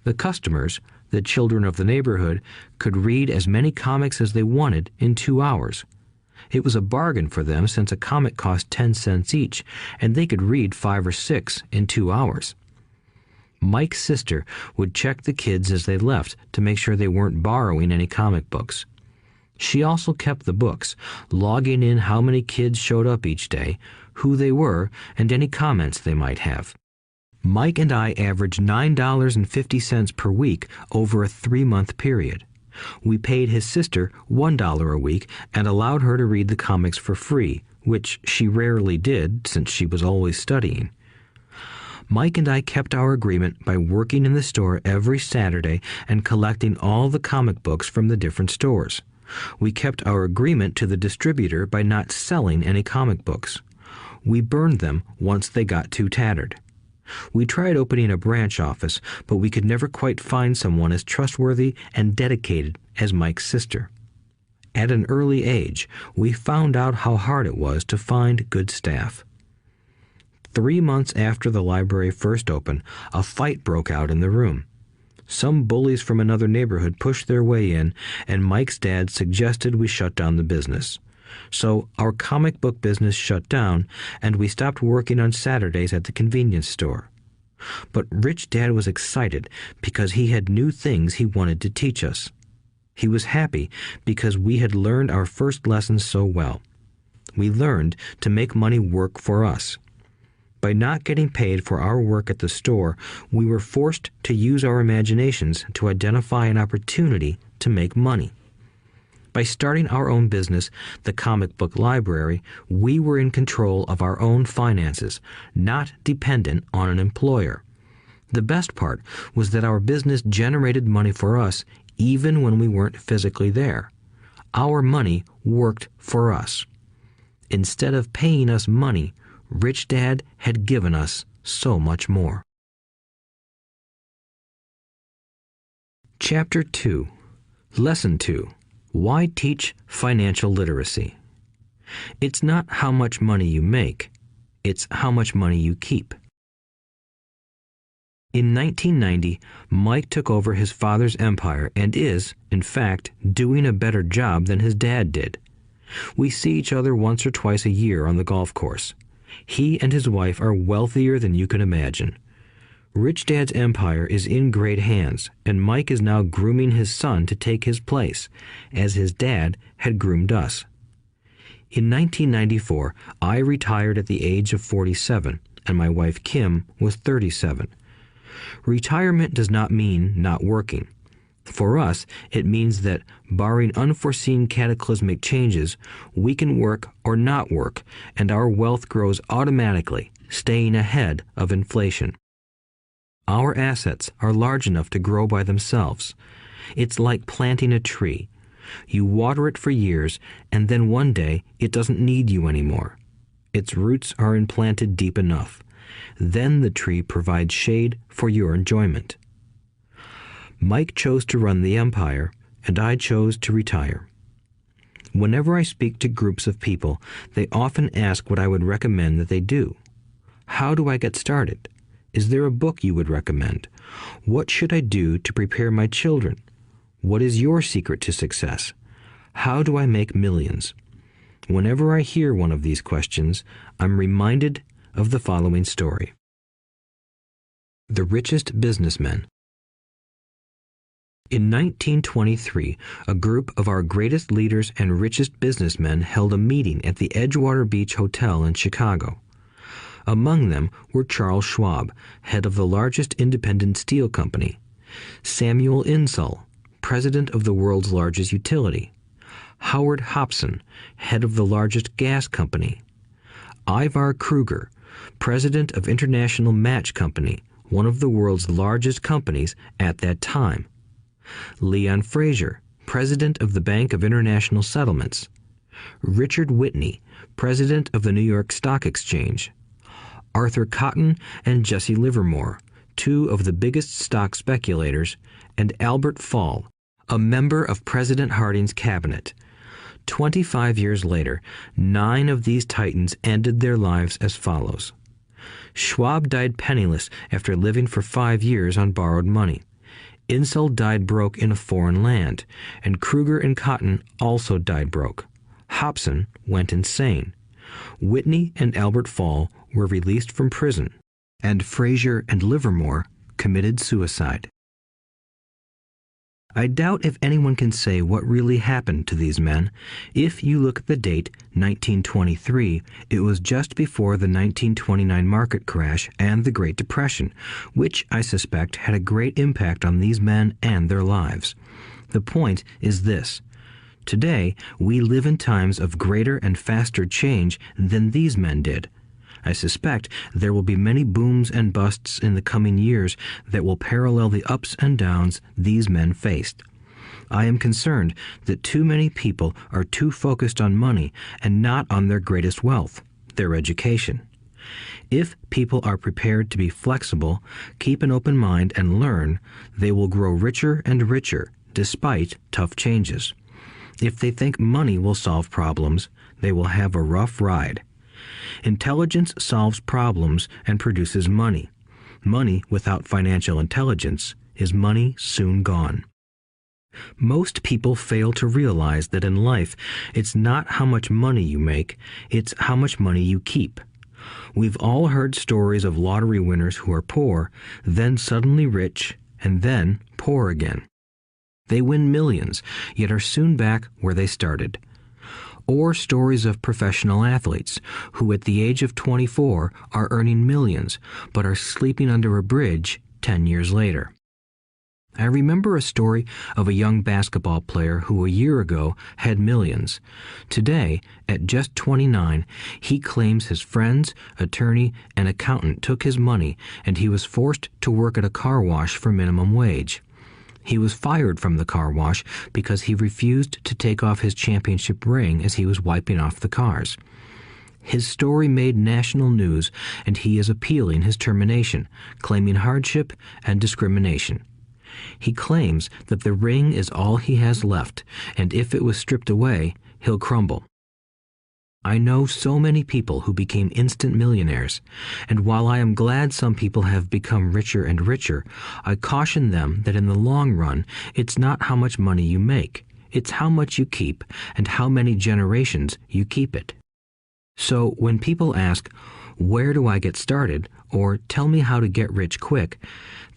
[SPEAKER 2] The customers, the children of the neighborhood, could read as many comics as they wanted in 2 hours. It was a bargain for them since a comic cost 10 cents each, and they could read 5 or 6 in 2 hours. Mike's sister would check the kids as they left to make sure they weren't borrowing any comic books. She also kept the books, logging in how many kids showed up each day, who they were, and any comments they might have. Mike and I averaged $9.50 per week over a 3-month period. We paid his sister $1 a week and allowed her to read the comics for free, which she rarely did since she was always studying. Mike and I kept our agreement by working in the store every Saturday and collecting all the comic books from the different stores. We kept our agreement to the distributor by not selling any comic books. We burned them once they got too tattered. We tried opening a branch office, but we could never quite find someone as trustworthy and dedicated as Mike's sister. At an early age, we found out how hard it was to find good staff. 3 months after the library first opened, a fight broke out in the room. Some bullies from another neighborhood pushed their way in, and Mike's dad suggested we shut down the business. So our comic book business shut down, and we stopped working on Saturdays at the convenience store. But Rich Dad was excited because he had new things he wanted to teach us. He was happy because we had learned our first lessons so well. We learned to make money work for us. By not getting paid for our work at the store, we were forced to use our imaginations to identify an opportunity to make money. By starting our own business, the comic book library, we were in control of our own finances, not dependent on an employer. The best part was that our business generated money for us even when we weren't physically there. Our money worked for us. Instead of paying us money, Rich Dad had given us so much more. Chapter 2. Lesson 2. Why teach financial literacy? It's not how much money you make, it's how much money you keep. In 1990, Mike took over his father's empire and is, in fact, doing a better job than his dad did. We see each other once or twice a year on the golf course. He and his wife are wealthier than you can imagine. Rich Dad's empire is in great hands, and Mike is now grooming his son to take his place, as his dad had groomed us. In 1994, I retired at the age of 47, and my wife Kim was 37. Retirement does not mean not working. For us, it means that, barring unforeseen cataclysmic changes, we can work or not work, and our wealth grows automatically, staying ahead of inflation. Our assets are large enough to grow by themselves. It's like planting a tree. You water it for years, and then one day it doesn't need you anymore. Its roots are implanted deep enough. Then the tree provides shade for your enjoyment. Mike chose to run the empire, and I chose to retire. Whenever I speak to groups of people, they often ask what I would recommend that they do. How do I get started? Is there a book you would recommend? What should I do to prepare my children? What is your secret to success? How do I make millions? Whenever I hear one of these questions, I'm reminded of the following story. The Richest Businessmen. In 1923, a group of our greatest leaders and richest businessmen held a meeting at the Edgewater Beach Hotel in Chicago. Among them were Charles Schwab, head of the largest independent steel company; Samuel Insull, president of the world's largest utility; Howard Hobson, head of the largest gas company; Ivar Kruger, president of International Match Company, one of the world's largest companies at that time; Leon Fraser, president of the Bank of International Settlements; Richard Whitney, president of the New York Stock Exchange; Arthur Cotton and Jesse Livermore, two of the biggest stock speculators; and Albert Fall, a member of President Harding's cabinet. 25 years later, 9 of these titans ended their lives as follows. Schwab died penniless after living for 5 years on borrowed money. Insull died broke in a foreign land, and Kruger and Cotton also died broke. Hobson went insane. Whitney and Albert Fall were released from prison, and Fraser and Livermore committed suicide. I doubt if anyone can say what really happened to these men. If you look at the date, 1923, it was just before the 1929 market crash and the Great Depression, which I suspect had a great impact on these men and their lives. The point is this. Today, we live in times of greater and faster change than these men did. I suspect there will be many booms and busts in the coming years that will parallel the ups and downs these men faced. I am concerned that too many people are too focused on money and not on their greatest wealth, their education. If people are prepared to be flexible, keep an open mind, and learn, they will grow richer and richer despite tough changes. If they think money will solve problems, they will have a rough ride. Intelligence solves problems and produces money. Money without financial intelligence is money soon gone. Most people fail to realize that in life, it's not how much money you make, it's how much money you keep. We've all heard stories of lottery winners who are poor, then suddenly rich, and then poor again. They win millions, yet are soon back where they started. Or stories of professional athletes who at the age of 24 are earning millions, but are sleeping under a bridge 10 years later. I remember a story of a young basketball player who a year ago had millions. Today, at just 29, he claims his friends, attorney, and accountant took his money, and he was forced to work at a car wash for minimum wage. He was fired from the car wash because he refused to take off his championship ring as he was wiping off the cars. His story made national news, and he is appealing his termination, claiming hardship and discrimination. He claims that the ring is all he has left, and if it was stripped away, he'll crumble. I know so many people who became instant millionaires, and while I am glad some people have become richer and richer, I caution them that in the long run, it's not how much money you make, it's how much you keep and how many generations you keep it. So when people ask, "Where do I get started?" or tell me how to get rich quick,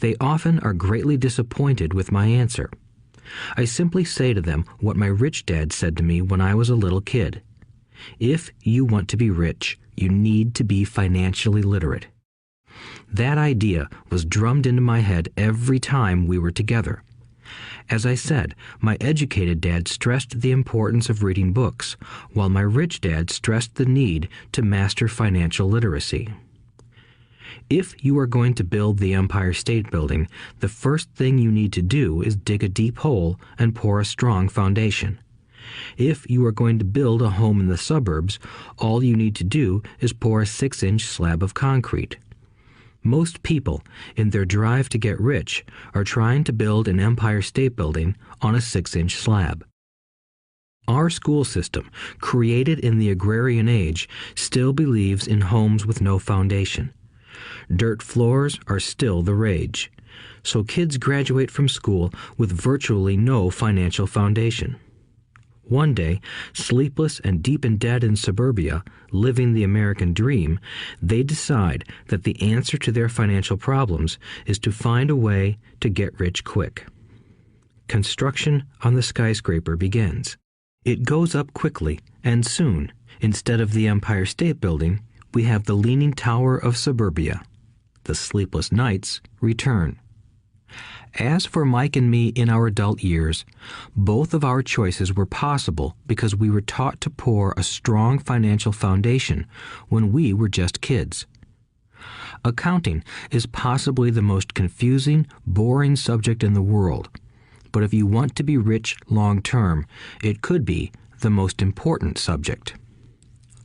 [SPEAKER 2] they often are greatly disappointed with my answer. I simply say to them what my rich dad said to me when I was a little kid. If you want to be rich, you need to be financially literate. That idea was drummed into my head every time we were together. As I said, my educated dad stressed the importance of reading books, while my rich dad stressed the need to master financial literacy. If you are going to build the Empire State Building, the first thing you need to do is dig a deep hole and pour a strong foundation. If you are going to build a home in the suburbs, all you need to do is pour a 6-inch slab of concrete. Most people, in their drive to get rich, are trying to build an Empire State Building on a 6-inch slab. Our school system, created in the agrarian age, still believes in homes with no foundation. Dirt floors are still the rage, so kids graduate from school with virtually no financial foundation. One day, sleepless and deep in debt in suburbia, living the American dream, they decide that the answer to their financial problems is to find a way to get rich quick. Construction on the skyscraper begins. It goes up quickly, and soon, instead of the Empire State Building, we have the Leaning Tower of suburbia. The sleepless nights return. As for Mike and me in our adult years, both of our choices were possible because we were taught to pour a strong financial foundation when we were just kids. Accounting is possibly the most confusing, boring subject in the world, but if you want to be rich long term, it could be the most important subject.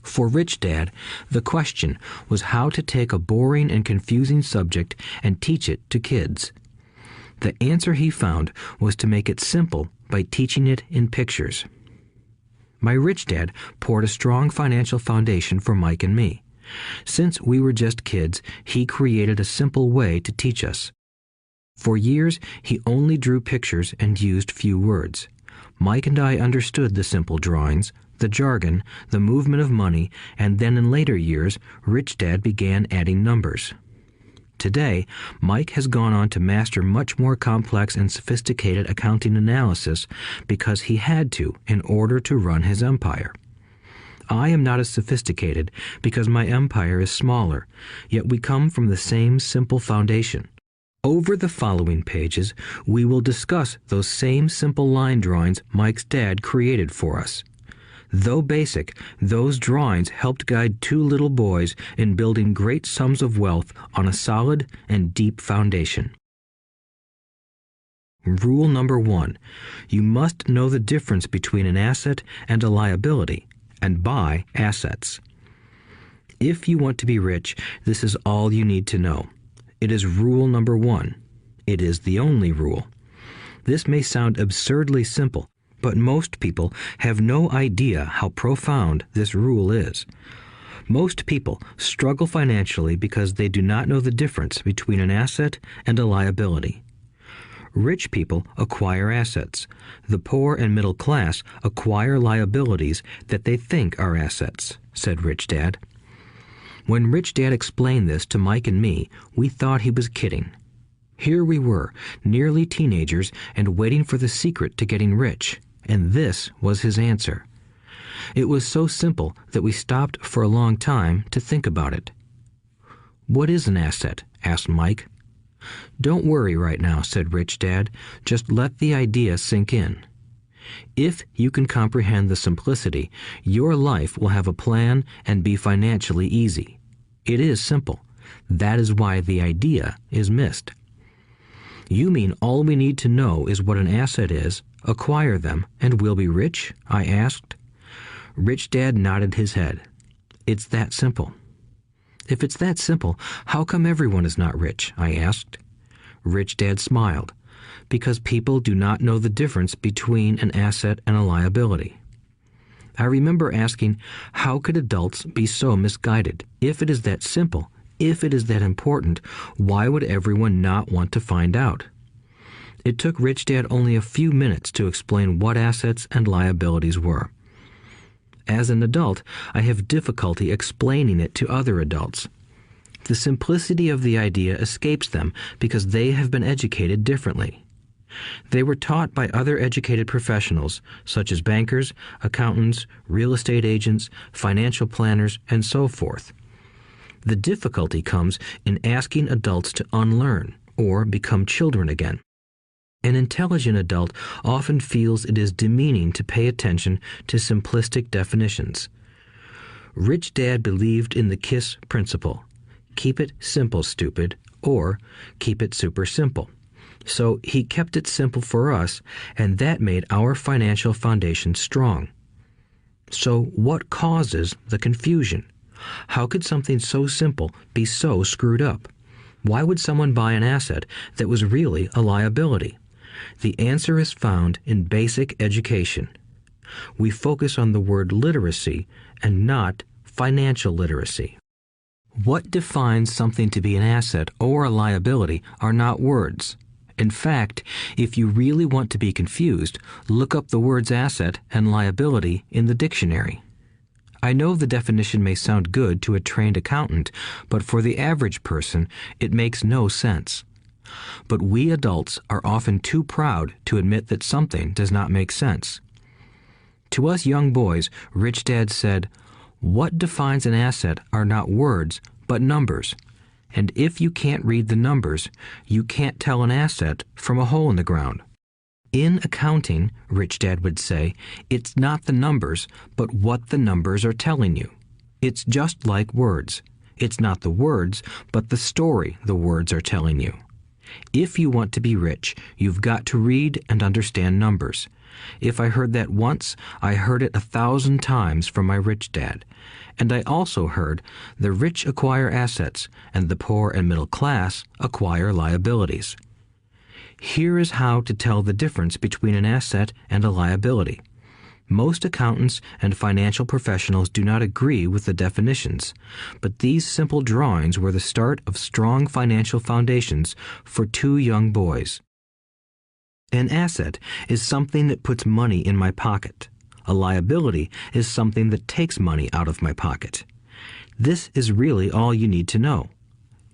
[SPEAKER 2] For Rich Dad, the question was how to take a boring and confusing subject and teach it to kids. The answer he found was to make it simple by teaching it in pictures. My rich dad poured a strong financial foundation for Mike and me. Since we were just kids, he created a simple way to teach us. For years, he only drew pictures and used few words. Mike and I understood the simple drawings, the jargon, the movement of money, and then in later years, Rich Dad began adding numbers. Today, Mike has gone on to master much more complex and sophisticated accounting analysis because he had to in order to run his empire. I am not as sophisticated because my empire is smaller, yet we come from the same simple foundation. Over the following pages, we will discuss those same simple line drawings Mike's dad created for us. Though basic, those drawings helped guide two little boys in building great sums of wealth on a solid and deep foundation. Rule number 1. You must know the difference between an asset and a liability, and buy assets. If you want to be rich, this is all you need to know. It is rule number 1. It is the only rule. This may sound absurdly simple, but most people have no idea how profound this rule is. Most people struggle financially because they do not know the difference between an asset and a liability. Rich people acquire assets. The poor and middle class acquire liabilities that they think are assets, said Rich Dad. When Rich Dad explained this to Mike and me, we thought he was kidding. Here we were, nearly teenagers, and waiting for the secret to getting rich. And this was his answer. It was so simple that we stopped for a long time to think about it. "What is an asset?" asked Mike. "Don't worry right now," said Rich Dad. "Just let the idea sink in. If you can comprehend the simplicity, your life will have a plan and be financially easy. It is simple. That is why the idea is missed." "You mean all we need to know is what an asset is, acquire them, and we'll be rich?" I asked. Rich Dad nodded his head. "It's that simple." "If it's that simple, how come everyone is not rich?" I asked. Rich Dad smiled. "Because people do not know the difference between an asset and a liability." I remember asking, how could adults be so misguided? If it is that simple, if it is that important, why would everyone not want to find out? It took Rich Dad only a few minutes to explain what assets and liabilities were. As an adult, I have difficulty explaining it to other adults. The simplicity of the idea escapes them because they have been educated differently. They were taught by other educated professionals, such as bankers, accountants, real estate agents, financial planners, and so forth. The difficulty comes in asking adults to unlearn or become children again. An intelligent adult often feels it is demeaning to pay attention to simplistic definitions. Rich Dad believed in the KISS principle: keep it simple, stupid, or keep it super simple. So he kept it simple for us, and that made our financial foundation strong. So what causes the confusion? How could something so simple be so screwed up? Why would someone buy an asset that was really a liability? The answer is found in basic education. We focus on the word literacy and not financial literacy. What defines something to be an asset or a liability are not words. In fact, if you really want to be confused, look up the words asset and liability in the dictionary. I know the definition may sound good to a trained accountant, but for the average person, it makes no sense. But we adults are often too proud to admit that something does not make sense. To us young boys, Rich Dad said, "What defines an asset are not words, but numbers. And if you can't read the numbers, you can't tell an asset from a hole in the ground." In accounting, Rich Dad would say, it's not the numbers, but what the numbers are telling you. It's just like words. It's not the words, but the story the words are telling you. If you want to be rich, you've got to read and understand numbers. If I heard that once, I heard it 1,000 times from my rich dad. And I also heard the rich acquire assets and the poor and middle class acquire liabilities. Here is how to tell the difference between an asset and a liability. Most accountants and financial professionals do not agree with the definitions, but these simple drawings were the start of strong financial foundations for two young boys. An asset is something that puts money in my pocket. A liability is something that takes money out of my pocket. This is really all you need to know.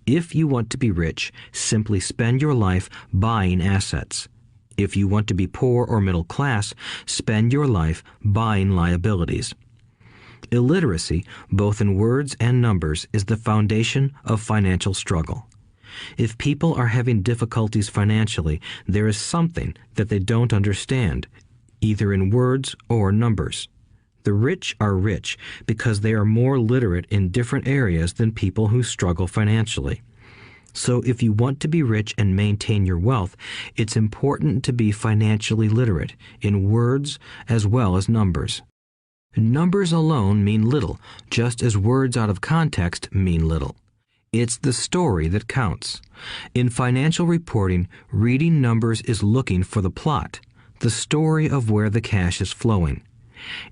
[SPEAKER 2] If you want to be rich, simply spend your life buying assets. If you want to be poor or middle class, spend your life buying liabilities. Illiteracy, both in words and numbers, is the foundation of financial struggle. If people are having difficulties financially, there is something that they don't understand, either in words or numbers. The rich are rich because they are more literate in different areas than people who struggle financially. So if you want to be rich and maintain your wealth, it's important to be financially literate in words as well as numbers. Numbers alone mean little, just as words out of context mean little. It's the story that counts. In financial reporting, reading numbers is looking for the plot, the story of where the cash is flowing.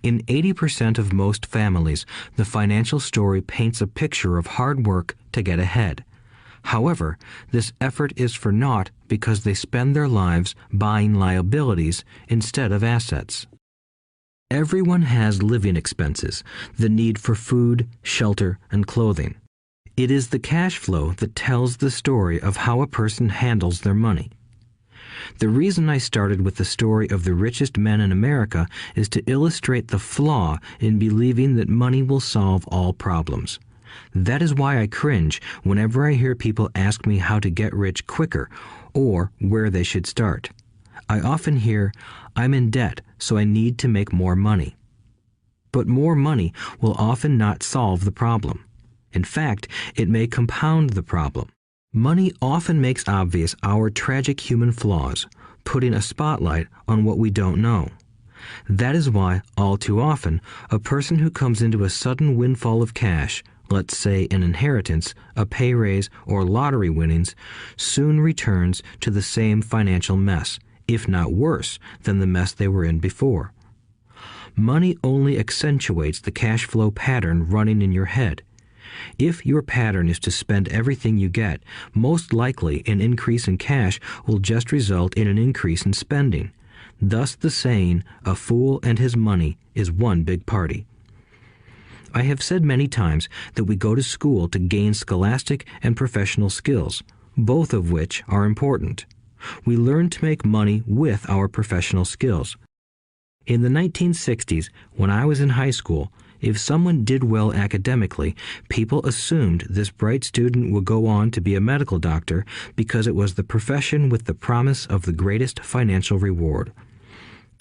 [SPEAKER 2] In 80% of most families, the financial story paints a picture of hard work to get ahead. However, this effort is for naught because they spend their lives buying liabilities instead of assets. Everyone has living expenses, the need for food, shelter, and clothing. It is the cash flow that tells the story of how a person handles their money. The reason I started with the story of the richest men in America is to illustrate the flaw in believing that money will solve all problems. That is why I cringe whenever I hear people ask me how to get rich quicker or where they should start. I often hear, "I'm in debt, so I need to make more money." But more money will often not solve the problem. In fact, it may compound the problem. Money often makes obvious our tragic human flaws, putting a spotlight on what we don't know. That is why, all too often, a person who comes into a sudden windfall of cash, let's say an inheritance, a pay raise, or lottery winnings, soon returns to the same financial mess, if not worse than the mess they were in before. Money only accentuates the cash flow pattern running in your head. If your pattern is to spend everything you get, most likely an increase in cash will just result in an increase in spending. Thus the saying, "A fool and his money is one big party." I have said many times that we go to school to gain scholastic and professional skills, both of which are important. We learn to make money with our professional skills. In the 1960s, when I was in high school, if someone did well academically, people assumed this bright student would go on to be a medical doctor because it was the profession with the promise of the greatest financial reward.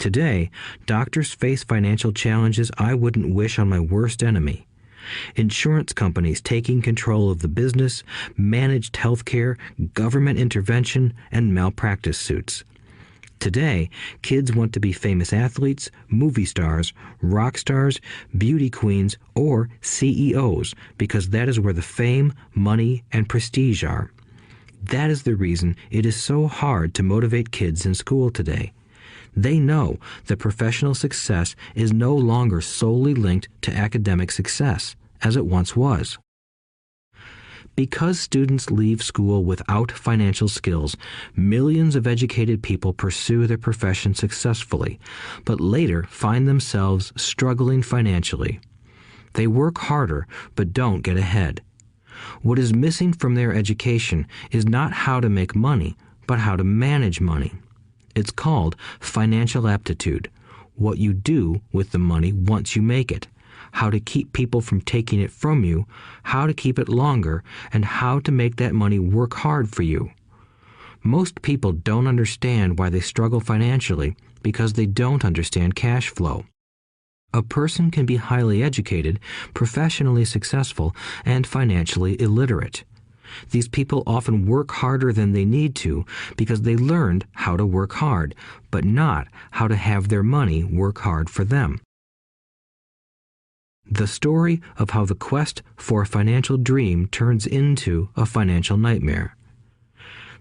[SPEAKER 2] Today, doctors face financial challenges I wouldn't wish on my worst enemy. Insurance companies taking control of the business, managed health care, government intervention, and malpractice suits. Today, kids want to be famous athletes, movie stars, rock stars, beauty queens, or CEOs because that is where the fame, money, and prestige are. That is the reason it is so hard to motivate kids in school today. They know that professional success is no longer solely linked to academic success, as it once was. Because students leave school without financial skills, millions of educated people pursue their profession successfully, but later find themselves struggling financially. They work harder, but don't get ahead. What is missing from their education is not how to make money, but how to manage money. It's called financial aptitude, what you do with the money once you make it, how to keep people from taking it from you, how to keep it longer, and how to make that money work hard for you. Most people don't understand why they struggle financially because they don't understand cash flow. A person can be highly educated, professionally successful, and financially illiterate. These people often work harder than they need to because they learned how to work hard, but not how to have their money work hard for them. The story of how the quest for a financial dream turns into a financial nightmare.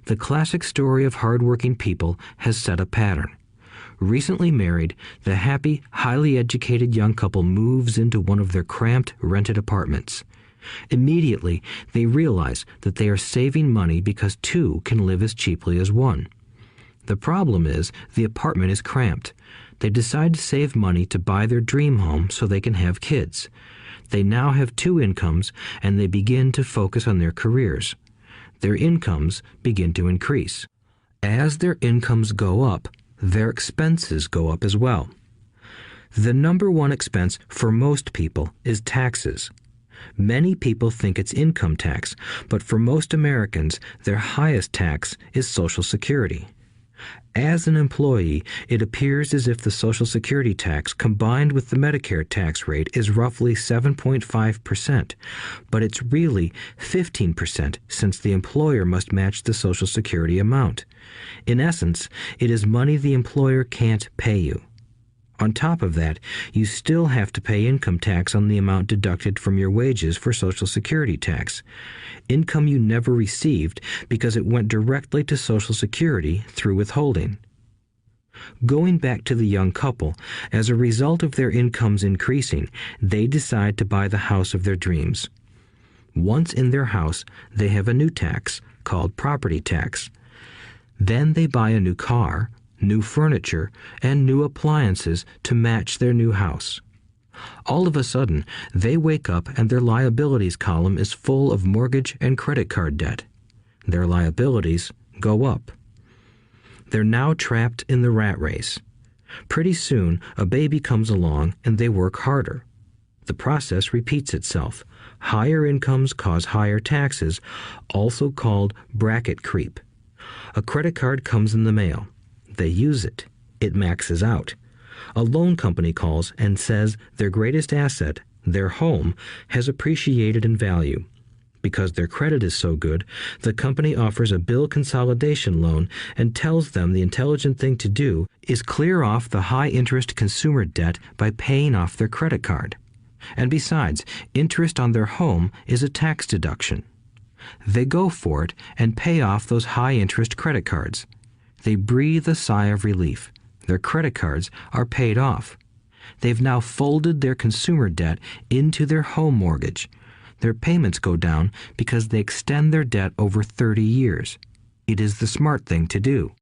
[SPEAKER 2] The classic story of hardworking people has set a pattern. Recently married, the happy, highly educated young couple moves into one of their cramped, rented apartments. Immediately, they realize that they are saving money because two can live as cheaply as one. The problem is the apartment is cramped. They decide to save money to buy their dream home so they can have kids. They now have two incomes, and they begin to focus on their careers. Their incomes begin to increase. As their incomes go up, their expenses go up as well. The number one expense for most people is taxes. Many people think it's income tax, but for most Americans, their highest tax is Social Security. As an employee, it appears as if the Social Security tax combined with the Medicare tax rate is roughly 7.5%, but it's really 15% since the employer must match the Social Security amount. In essence, it is money the employer can't pay you. On top of that, you still have to pay income tax on the amount deducted from your wages for Social Security tax. Income you never received because it went directly to Social Security through withholding. Going back to the young couple, as a result of their incomes increasing, they decide to buy the house of their dreams. Once in their house, they have a new tax called property tax. Then they buy a new car, new furniture, and new appliances to match their new house. All of a sudden, they wake up and their liabilities column is full of mortgage and credit card debt. Their liabilities go up. They're now trapped in the rat race. Pretty soon, a baby comes along and they work harder. The process repeats itself. Higher incomes cause higher taxes, also called bracket creep. A credit card comes in the mail. They use it. It maxes out. A loan company calls and says their greatest asset, their home, has appreciated in value. Because their credit is so good, the company offers a bill consolidation loan and tells them the intelligent thing to do is clear off the high-interest consumer debt by paying off their credit card. And besides, interest on their home is a tax deduction. They go for it and pay off those high-interest credit cards. They breathe a sigh of relief. Their credit cards are paid off. They've now folded their consumer debt into their home mortgage. Their payments go down because they extend their debt over 30 years. It is the smart thing to do.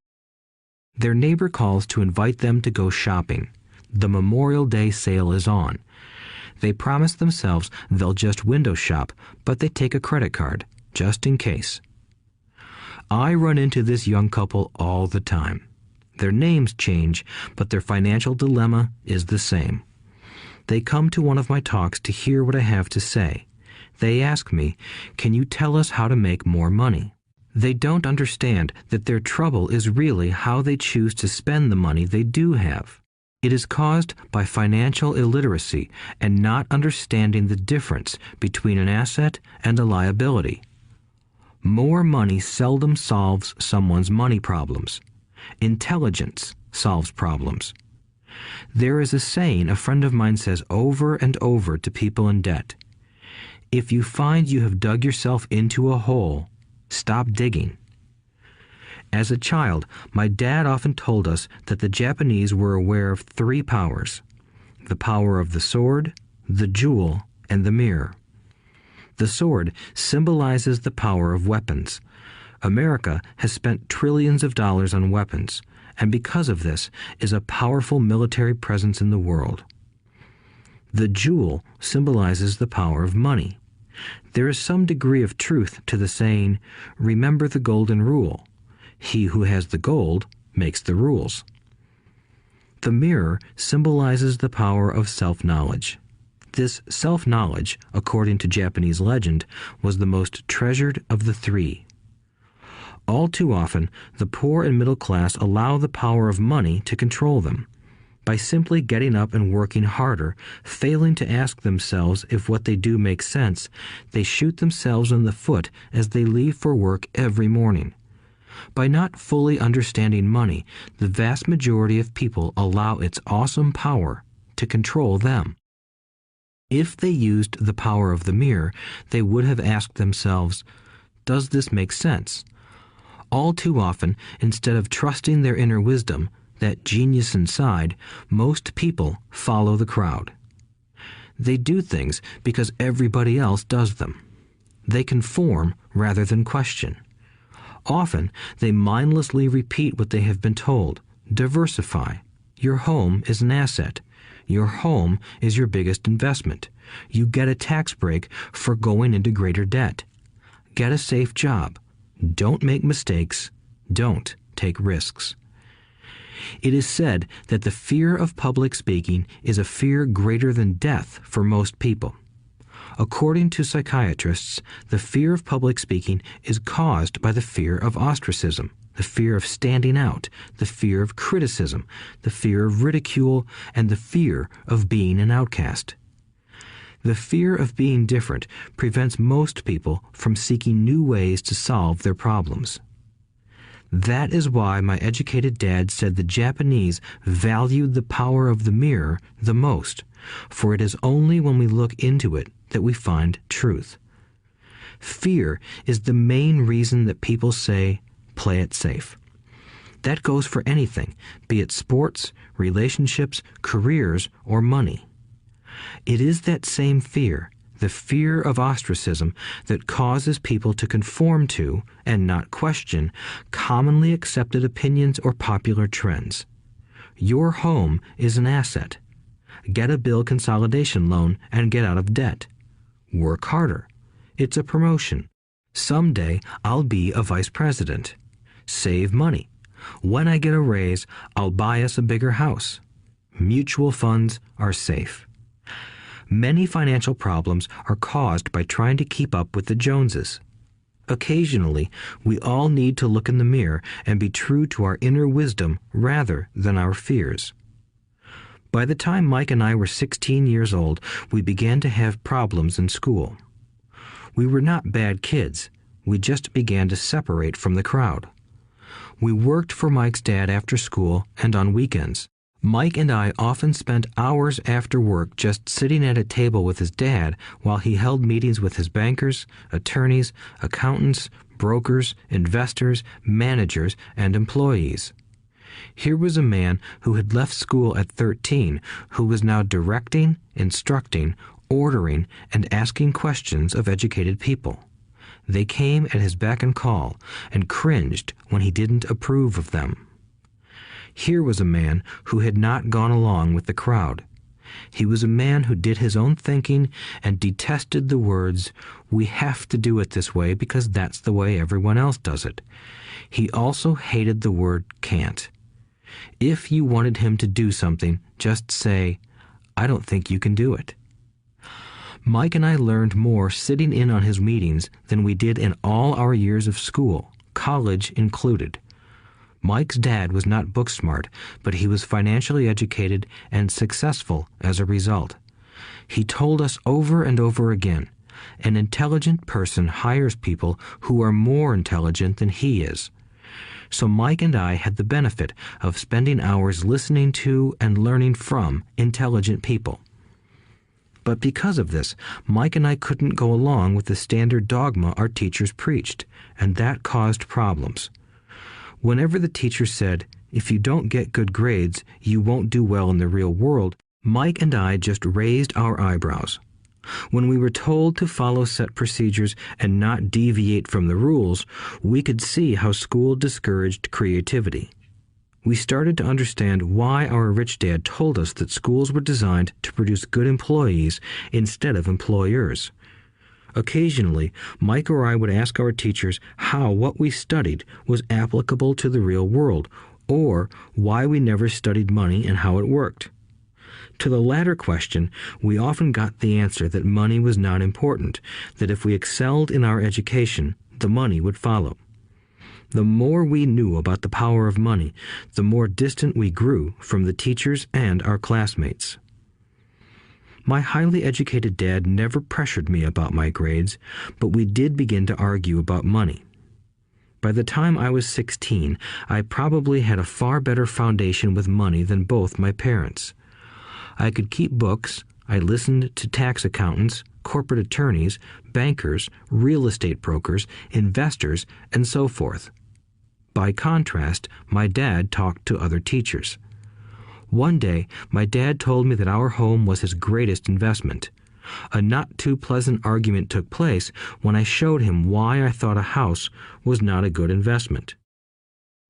[SPEAKER 2] Their neighbor calls to invite them to go shopping. The Memorial Day sale is on. They promise themselves they'll just window shop, but they take a credit card, just in case. I run into this young couple all the time. Their names change, but their financial dilemma is the same. They come to one of my talks to hear what I have to say. They ask me, "Can you tell us how to make more money?" They don't understand that their trouble is really how they choose to spend the money they do have. It is caused by financial illiteracy and not understanding the difference between an asset and a liability. More money seldom solves someone's money problems. Intelligence solves problems. There is a saying a friend of mine says over and over to people in debt. If you find you have dug yourself into a hole, stop digging. As a child, my dad often told us that the Japanese were aware of 3 powers: the power of the sword, the jewel, and the mirror. The sword symbolizes the power of weapons. America has spent trillions of dollars on weapons, and because of this is a powerful military presence in the world. The jewel symbolizes the power of money. There is some degree of truth to the saying, "Remember the golden rule. He who has the gold makes the rules." The mirror symbolizes the power of self-knowledge. This self-knowledge, according to Japanese legend, was the most treasured of the 3. All too often, the poor and middle class allow the power of money to control them. By simply getting up and working harder, failing to ask themselves if what they do makes sense, they shoot themselves in the foot as they leave for work every morning. By not fully understanding money, the vast majority of people allow its awesome power to control them. If they used the power of the mirror, they would have asked themselves, "Does this make sense?" All too often, instead of trusting their inner wisdom, that genius inside, most people follow the crowd. They do things because everybody else does them. They conform rather than question. Often, they mindlessly repeat what they have been told. Diversify. Your home is an asset. Your home is your biggest investment. You get a tax break for going into greater debt. Get a safe job. Don't make mistakes. Don't take risks. It is said that the fear of public speaking is a fear greater than death for most people. According to psychiatrists, the fear of public speaking is caused by the fear of ostracism, the fear of standing out, the fear of criticism, the fear of ridicule, and the fear of being an outcast. The fear of being different prevents most people from seeking new ways to solve their problems. That is why my educated dad said the Japanese valued the power of the mirror the most, for it is only when we look into it that we find truth. Fear is the main reason that people say, "Play it safe." That goes for anything, be it sports, relationships, careers, or money. It is that same fear, the fear of ostracism, that causes people to conform to, and not question, commonly accepted opinions or popular trends. Your home is an asset. Get a bill consolidation loan and get out of debt. Work harder. It's a promotion. Someday I'll be a vice president. Save money. When I get a raise, I'll buy us a bigger house. Mutual funds are safe. Many financial problems are caused by trying to keep up with the Joneses. Occasionally, we all need to look in the mirror and be true to our inner wisdom rather than our fears. By the time Mike and I were 16 years old, we began to have problems in school. We were not bad kids. We just began to separate from the crowd. We worked for Mike's dad after school and on weekends. Mike and I often spent hours after work just sitting at a table with his dad while he held meetings with his bankers, attorneys, accountants, brokers, investors, managers, and employees. Here was a man who had left school at 13 who was now directing, instructing, ordering, and asking questions of educated people. They came at his beck and call and cringed when he didn't approve of them. Here was a man who had not gone along with the crowd. He was a man who did his own thinking and detested the words, "We have to do it this way because that's the way everyone else does it." He also hated the word can't. If you wanted him to do something, just say, "I don't think you can do it." Mike and I learned more sitting in on his meetings than we did in all our years of school, college included. Mike's dad was not book smart, but he was financially educated and successful as a result. He told us over and over again, an intelligent person hires people who are more intelligent than he is. So Mike and I had the benefit of spending hours listening to and learning from intelligent people. But because of this, Mike and I couldn't go along with the standard dogma our teachers preached, and that caused problems. Whenever the teacher said, "If you don't get good grades, you won't do well in the real world," Mike and I just raised our eyebrows. When we were told to follow set procedures and not deviate from the rules, we could see how school discouraged creativity. We started to understand why our rich dad told us that schools were designed to produce good employees instead of employers. Occasionally, Mike or I would ask our teachers how what we studied was applicable to the real world, or why we never studied money and how it worked. To the latter question, we often got the answer that money was not important, that if we excelled in our education, the money would follow. The more we knew about the power of money, the more distant we grew from the teachers and our classmates. My highly educated dad never pressured me about my grades, but we did begin to argue about money. By the time I was 16, I probably had a far better foundation with money than both my parents. I could keep books, I listened to tax accountants, corporate attorneys, bankers, real estate brokers, investors, and so forth. By contrast, my dad talked to other teachers. One day, my dad told me that our home was his greatest investment. A not-too-pleasant argument took place when I showed him why I thought a house was not a good investment.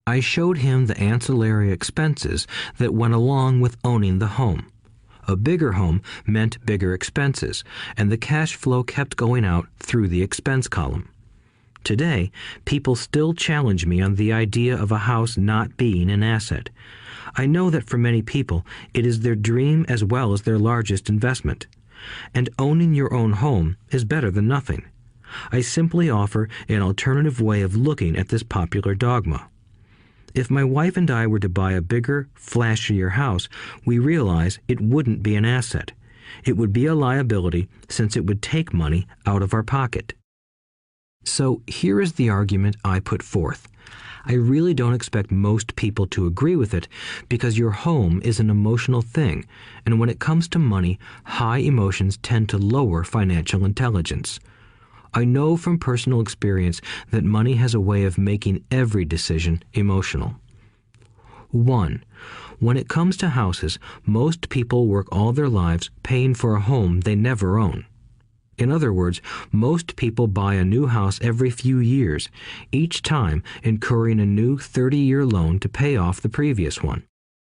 [SPEAKER 2] I showed him the ancillary expenses that went along with owning the home. A bigger home meant bigger expenses, and the cash flow kept going out through the expense column. Today, people still challenge me on the idea of a house not being an asset. I know that for many people, it is their dream as well as their largest investment. And owning your own home is better than nothing. I simply offer an alternative way of looking at this popular dogma. If my wife and I were to buy a bigger, flashier house, we realize it wouldn't be an asset. It would be a liability since it would take money out of our pocket. So here is the argument I put forth. I really don't expect most people to agree with it because your home is an emotional thing, and when it comes to money, high emotions tend to lower financial intelligence. I know from personal experience that money has a way of making every decision emotional. 1. When it comes to houses, most people work all their lives paying for a home they never own. In other words, most people buy a new house every few years, each time incurring a new 30-year loan to pay off the previous one.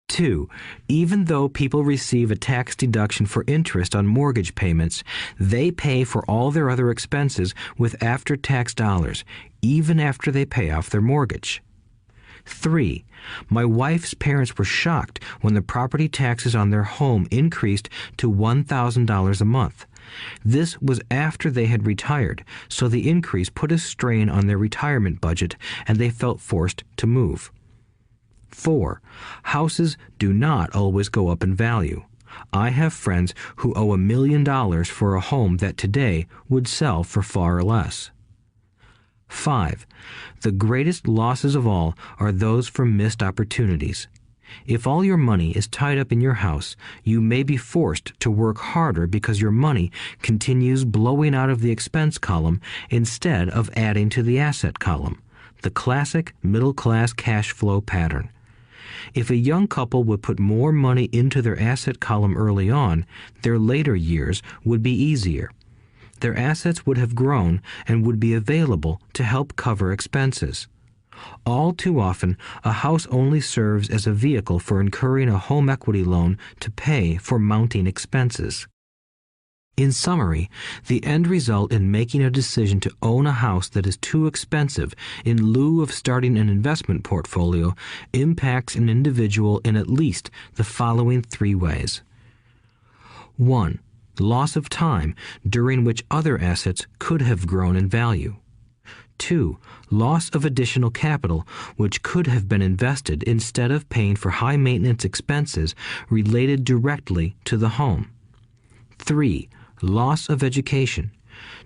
[SPEAKER 2] 2. Even though people receive a tax deduction for interest on mortgage payments, they pay for all their other expenses with after-tax dollars, even after they pay off their mortgage. 3. My wife's parents were shocked when the property taxes on their home increased to $1,000 a month. This was after they had retired, so the increase put a strain on their retirement budget and they felt forced to move. 4. Houses do not always go up in value. I have friends who owe $1 million for a home that today would sell for far less. 5. The greatest losses of all are those from missed opportunities. If all your money is tied up in your house, you may be forced to work harder because your money continues blowing out of the expense column instead of adding to the asset column, the classic middle-class cash flow pattern. If a young couple would put more money into their asset column early on, their later years would be easier. Their assets would have grown and would be available to help cover expenses. All too often, a house only serves as a vehicle for incurring a home equity loan to pay for mounting expenses. In summary, the end result in making a decision to own a house that is too expensive in lieu of starting an investment portfolio impacts an individual in at least the following 3 ways. 1. Loss of time during which other assets could have grown in value. 2. Loss of additional capital which could have been invested instead of paying for high-maintenance expenses related directly to the home. 3. Loss of education.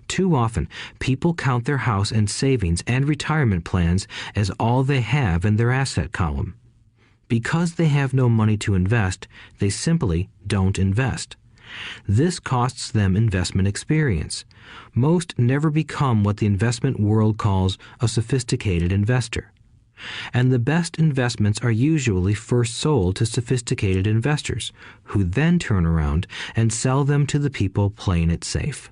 [SPEAKER 2] Too often, people count their house and savings and retirement plans as all they have in their asset column. Because they have no money to invest, they simply don't invest. This costs them investment experience. Most never become what the investment world calls a sophisticated investor. And the best investments are usually first sold to sophisticated investors, who then turn around and sell them to the people playing it safe.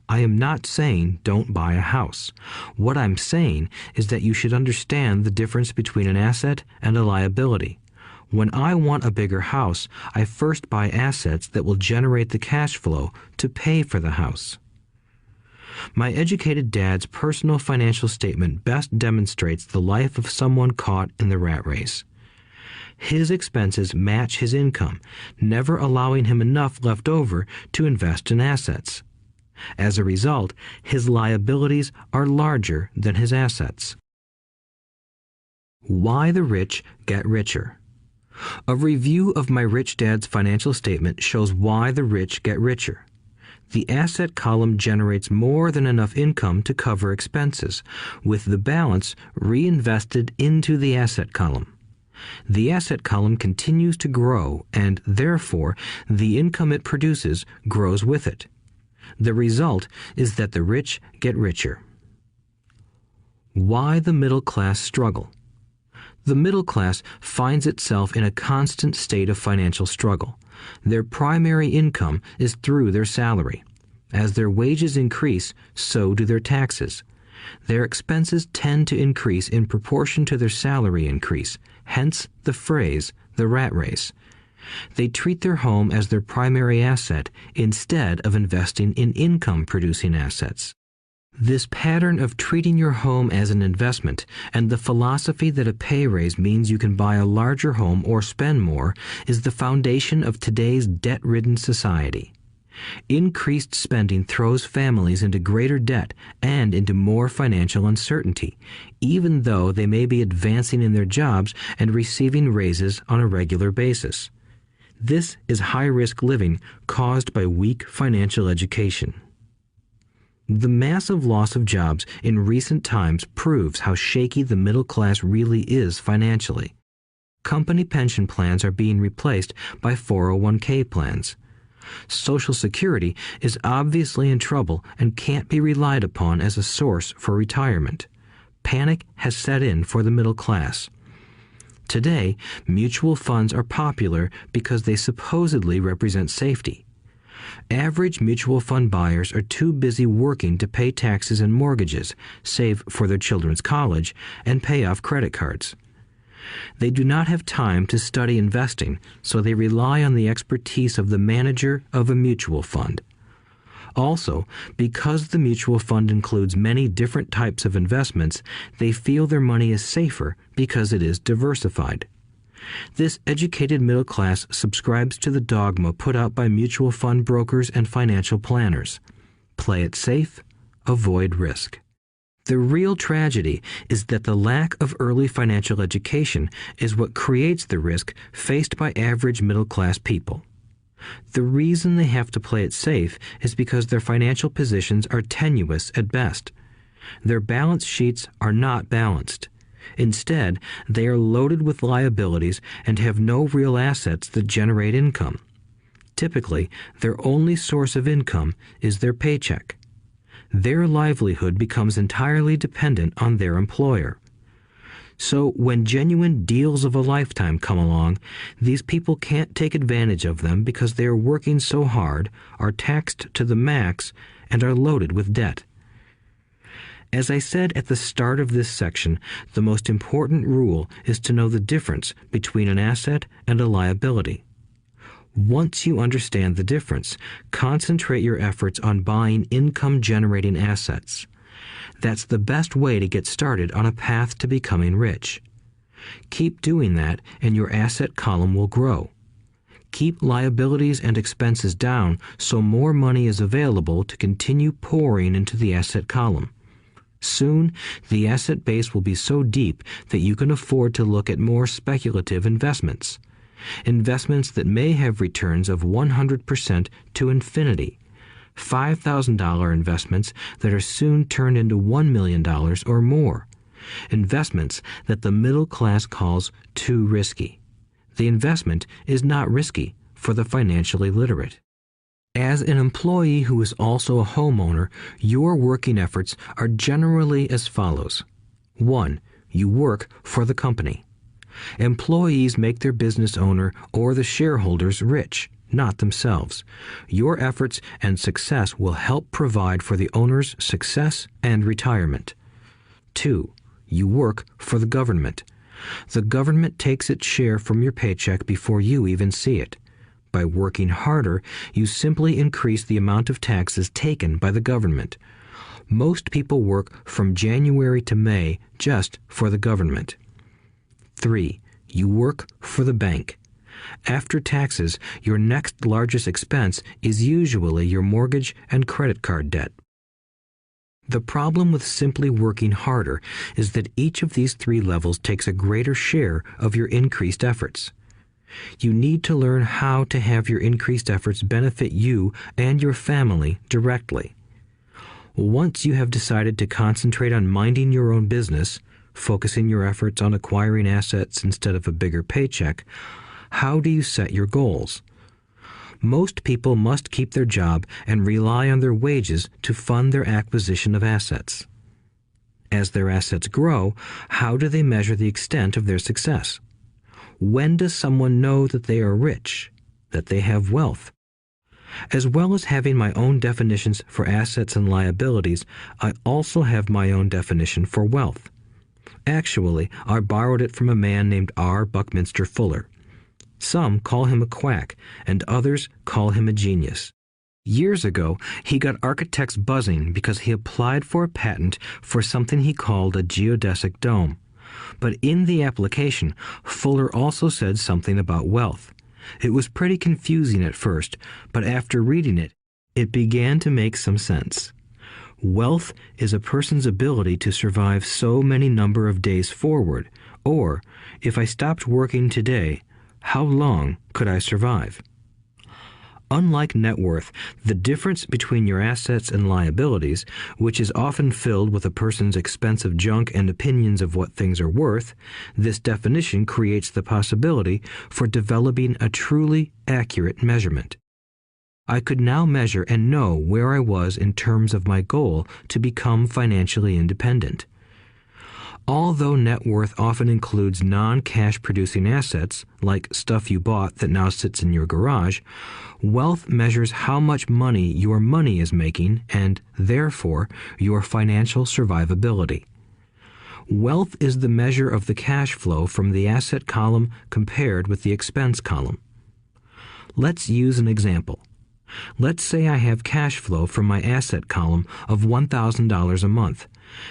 [SPEAKER 2] I am not saying don't buy a house. What I'm saying is that you should understand the difference between an asset and a liability. When I want a bigger house, I first buy assets that will generate the cash flow to pay for the house. My educated dad's personal financial statement best demonstrates the life of someone caught in the rat race. His expenses match his income, never allowing him enough left over to invest in assets. As a result, his liabilities are larger than his assets. Why the rich get richer. A review of my rich dad's financial statement shows why the rich get richer. The asset column generates more than enough income to cover expenses, with the balance reinvested into the asset column. The asset column continues to grow, and therefore the income it produces grows with it. The result is that the rich get richer. Why the middle class struggle. The middle class finds itself in a constant state of financial struggle. Their primary income is through their salary. As their wages increase, so do their taxes. Their expenses tend to increase in proportion to their salary increase, hence the phrase, the rat race. They treat their home as their primary asset instead of investing in income-producing assets. This pattern of treating your home as an investment and the philosophy that a pay raise means you can buy a larger home or spend more is the foundation of today's debt-ridden society. Increased spending throws families into greater debt and into more financial uncertainty, even though they may be advancing in their jobs and receiving raises on a regular basis. This is high-risk living caused by weak financial education. The massive loss of jobs in recent times proves how shaky the middle class really is financially. Company pension plans are being replaced by 401k plans. Social Security is obviously in trouble and can't be relied upon as a source for retirement. Panic has set in for the middle class. Today, mutual funds are popular because they supposedly represent safety. Average mutual fund buyers are too busy working to pay taxes and mortgages, save for their children's college, and pay off credit cards. They do not have time to study investing, so they rely on the expertise of the manager of a mutual fund. Also, because the mutual fund includes many different types of investments, they feel their money is safer because it is diversified. This educated middle class subscribes to the dogma put out by mutual fund brokers and financial planners. Play it safe, avoid risk. The real tragedy is that the lack of early financial education is what creates the risk faced by average middle class people. The reason they have to play it safe is because their financial positions are tenuous at best. Their balance sheets are not balanced. Instead, they are loaded with liabilities and have no real assets that generate income. Typically, their only source of income is their paycheck. Their livelihood becomes entirely dependent on their employer. So when genuine deals of a lifetime come along, these people can't take advantage of them because they are working so hard, are taxed to the max, and are loaded with debt. As I said at the start of this section, the most important rule is to know the difference between an asset and a liability. Once you understand the difference, concentrate your efforts on buying income-generating assets. That's the best way to get started on a path to becoming rich. Keep doing that and your asset column will grow. Keep liabilities and expenses down so more money is available to continue pouring into the asset column. Soon, the asset base will be so deep that you can afford to look at more speculative investments. Investments that may have returns of 100% to infinity. $5,000 investments that are soon turned into $1 million or more. Investments that the middle class calls too risky. The investment is not risky for the financially literate. As an employee who is also a homeowner, your working efforts are generally as follows. 1. You work for the company. Employees make their business owner or the shareholders rich, not themselves. Your efforts and success will help provide for the owner's success and retirement. 2. You work for the government. The government takes its share from your paycheck before you even see it. By working harder, you simply increase the amount of taxes taken by the government. Most people work from January to May just for the government. 3. You work for the bank. After taxes, your next largest expense is usually your mortgage and credit card debt. The problem with simply working harder is that each of these 3 levels takes a greater share of your increased efforts. You need to learn how to have your increased efforts benefit you and your family directly. Once you have decided to concentrate on minding your own business, focusing your efforts on acquiring assets instead of a bigger paycheck, how do you set your goals? Most people must keep their job and rely on their wages to fund their acquisition of assets. As their assets grow, how do they measure the extent of their success? When does someone know that they are rich, that they have wealth? As well as having my own definitions for assets and liabilities, I also have my own definition for wealth. Actually, I borrowed it from a man named R. Buckminster Fuller. Some call him a quack, and others call him a genius. Years ago, he got architects buzzing because he applied for a patent for something he called a geodesic dome. But in the application, Fuller also said something about wealth. It was pretty confusing at first, but after reading it, it began to make some sense. Wealth is a person's ability to survive so many number of days forward, or, if I stopped working today, how long could I survive? Unlike net worth, the difference between your assets and liabilities, which is often filled with a person's expensive junk and opinions of what things are worth, this definition creates the possibility for developing a truly accurate measurement. I could now measure and know where I was in terms of my goal to become financially independent. Although net worth often includes non-cash producing assets, like stuff you bought that now sits in your garage, wealth measures how much money your money is making and, therefore, your financial survivability. Wealth is the measure of the cash flow from the asset column compared with the expense column. Let's use an example. Let's say I have cash flow from my asset column of $1,000 a month,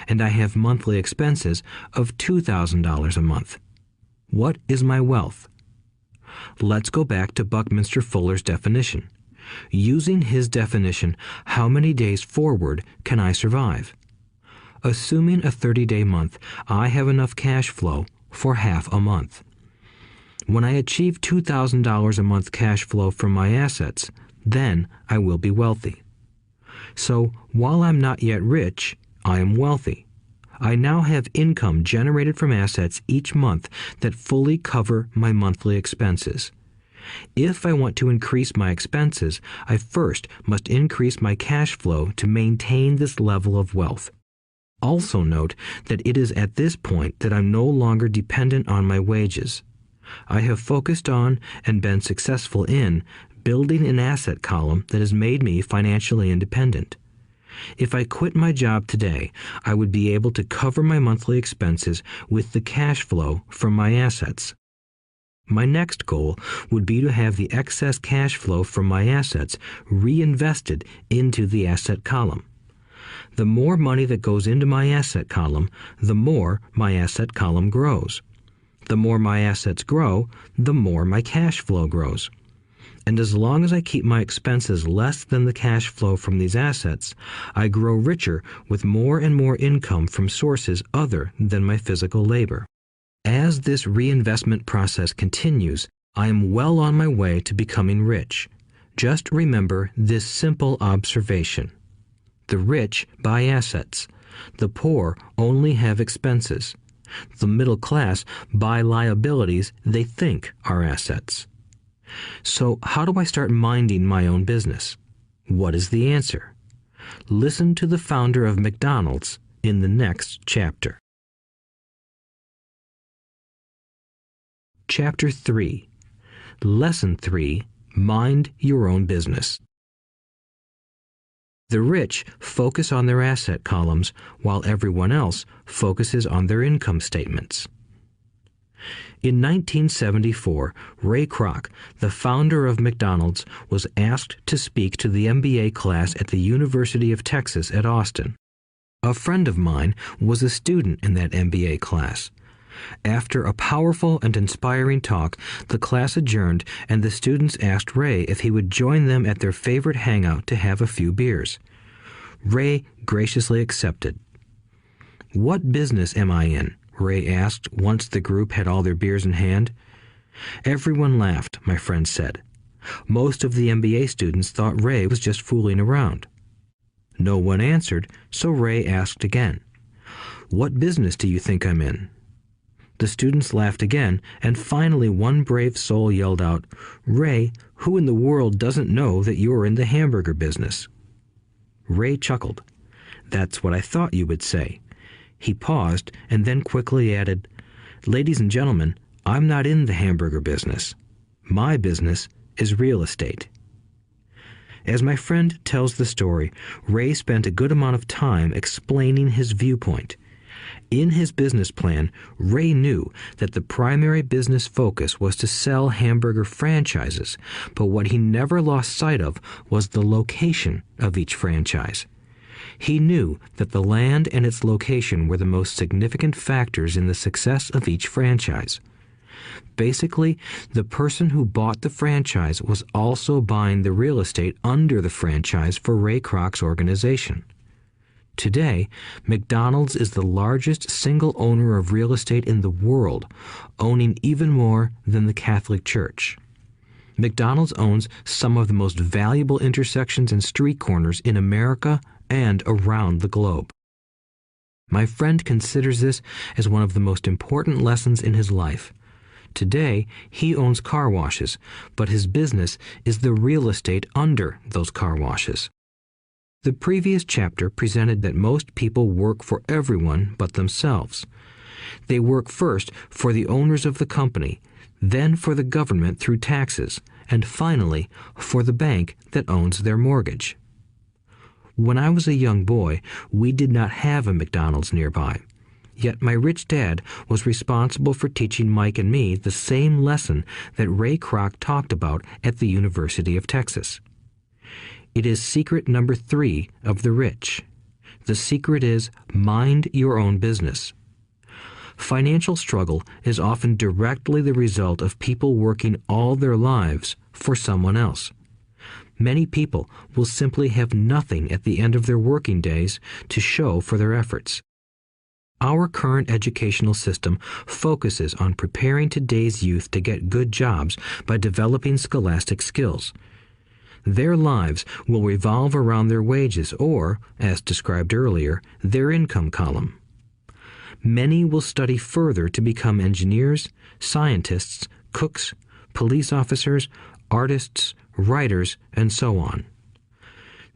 [SPEAKER 2] and I have monthly expenses of $2,000 a month. What is my wealth? Let's go back to Buckminster Fuller's definition. Using his definition, how many days forward can I survive? Assuming a 30-day month, I have enough cash flow for half a month. When I achieve $2,000 a month cash flow from my assets, then I will be wealthy. So, while I'm not yet rich, I am wealthy. I now have income generated from assets each month that fully cover my monthly expenses. If I want to increase my expenses, I first must increase my cash flow to maintain this level of wealth. Also note that it is at this point that I'm no longer dependent on my wages. I have focused on and been successful in building an asset column that has made me financially independent. If I quit my job today, I would be able to cover my monthly expenses with the cash flow from my assets. My next goal would be to have the excess cash flow from my assets reinvested into the asset column. The more money that goes into my asset column, the more my asset column grows. The more my assets grow, the more my cash flow grows. And as long as I keep my expenses less than the cash flow from these assets, I grow richer with more and more income from sources other than my physical labor. As this reinvestment process continues, I am well on my way to becoming rich. Just remember this simple observation. The rich buy assets. The poor only have expenses. The middle class buy liabilities they think are assets. So how do I start minding my own business? What is the answer? Listen to the founder of McDonald's in the next chapter. Chapter 3. Lesson 3. Mind your own business. The rich focus on their asset columns while everyone else focuses on their income statements. In 1974, Ray Kroc, the founder of McDonald's, was asked to speak to the MBA class at the University of Texas at Austin. A friend of mine was a student in that MBA class. After a powerful and inspiring talk, the class adjourned and the students asked Ray if he would join them at their favorite hangout to have a few beers. Ray graciously accepted. "What business am I in?" Ray asked once the group had all their beers in hand. Everyone laughed, my friend said. Most of the MBA students thought Ray was just fooling around. No one answered, so Ray asked again. "What business do you think I'm in?" The students laughed again, and finally one brave soul yelled out, "Ray, who in the world doesn't know that you're in the hamburger business?" Ray chuckled. "That's what I thought you would say." He paused and then quickly added, "Ladies and gentlemen, I'm not in the hamburger business. My business is real estate." As my friend tells the story, Ray spent a good amount of time explaining his viewpoint. In his business plan, Ray knew that the primary business focus was to sell hamburger franchises, but what he never lost sight of was the location of each franchise. He knew that the land and its location were the most significant factors in the success of each franchise. Basically, the person who bought the franchise was also buying the real estate under the franchise for Ray Kroc's organization. Today, McDonald's is the largest single owner of real estate in the world, owning even more than the Catholic Church. McDonald's owns some of the most valuable intersections and street corners in America and around the globe. My friend considers this as one of the most important lessons in his life. Today, he owns car washes, but his business is the real estate under those car washes. The previous chapter presented that most people work for everyone but themselves. They work first for the owners of the company, then for the government through taxes, and finally for the bank that owns their mortgage. When I was a young boy, we did not have a McDonald's nearby. Yet my rich dad was responsible for teaching Mike and me the same lesson that Ray Kroc talked about at the University of Texas. It is secret number 3 of the rich. The secret is mind your own business. Financial struggle is often directly the result of people working all their lives for someone else. Many people will simply have nothing at the end of their working days to show for their efforts. Our current educational system focuses on preparing today's youth to get good jobs by developing scholastic skills. Their lives will revolve around their wages or, as described earlier, their income column. Many will study further to become engineers, scientists, cooks, police officers, artists, writers, and so on.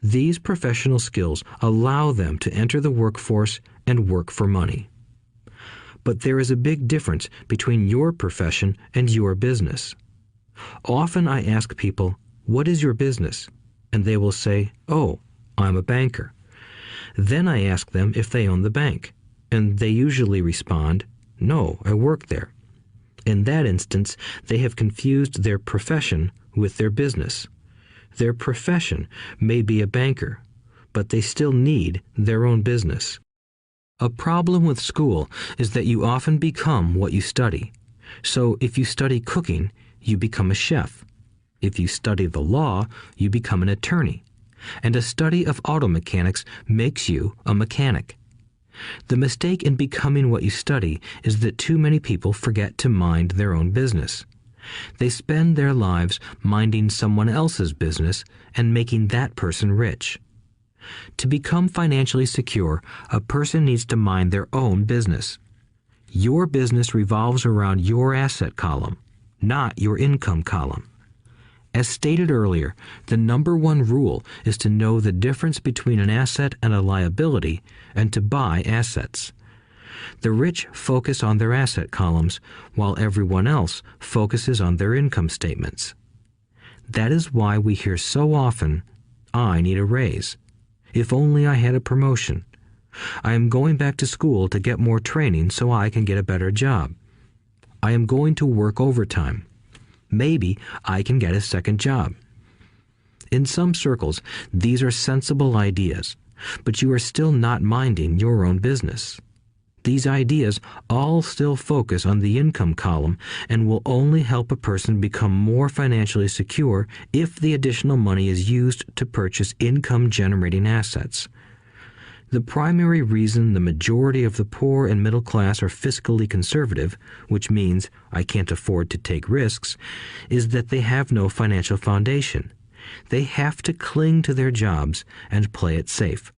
[SPEAKER 2] These professional skills allow them to enter the workforce and work for money. But there is a big difference between your profession and your business. Often I ask people, "What is your business?" And they will say, "Oh, I'm a banker." Then I ask them if they own the bank, and they usually respond, "No, I work there." In that instance, they have confused their profession with their business. Their profession may be a banker, but they still need their own business. A problem with school is that you often become what you study. So if you study cooking, you become a chef. If you study the law, you become an attorney. And a study of auto mechanics makes you a mechanic. The mistake in becoming what you study is that too many people forget to mind their own business. They spend their lives minding someone else's business and making that person rich. To become financially secure, a person needs to mind their own business. Your business revolves around your asset column, not your income column. As stated earlier, the number one rule is to know the difference between an asset and a liability and to buy assets. The rich focus on their asset columns, while everyone else focuses on their income statements. That is why we hear so often, "I need a raise. If only I had a promotion. I am going back to school to get more training so I can get a better job. I am going to work overtime. Maybe I can get a second job." In some circles, these are sensible ideas, but you are still not minding your own business. These ideas all still focus on the income column and will only help a person become more financially secure if the additional money is used to purchase income-generating assets. The primary reason the majority of the poor and middle class are fiscally conservative, which means I can't afford to take risks, is that they have no financial foundation. They have to cling to their jobs and play it safe.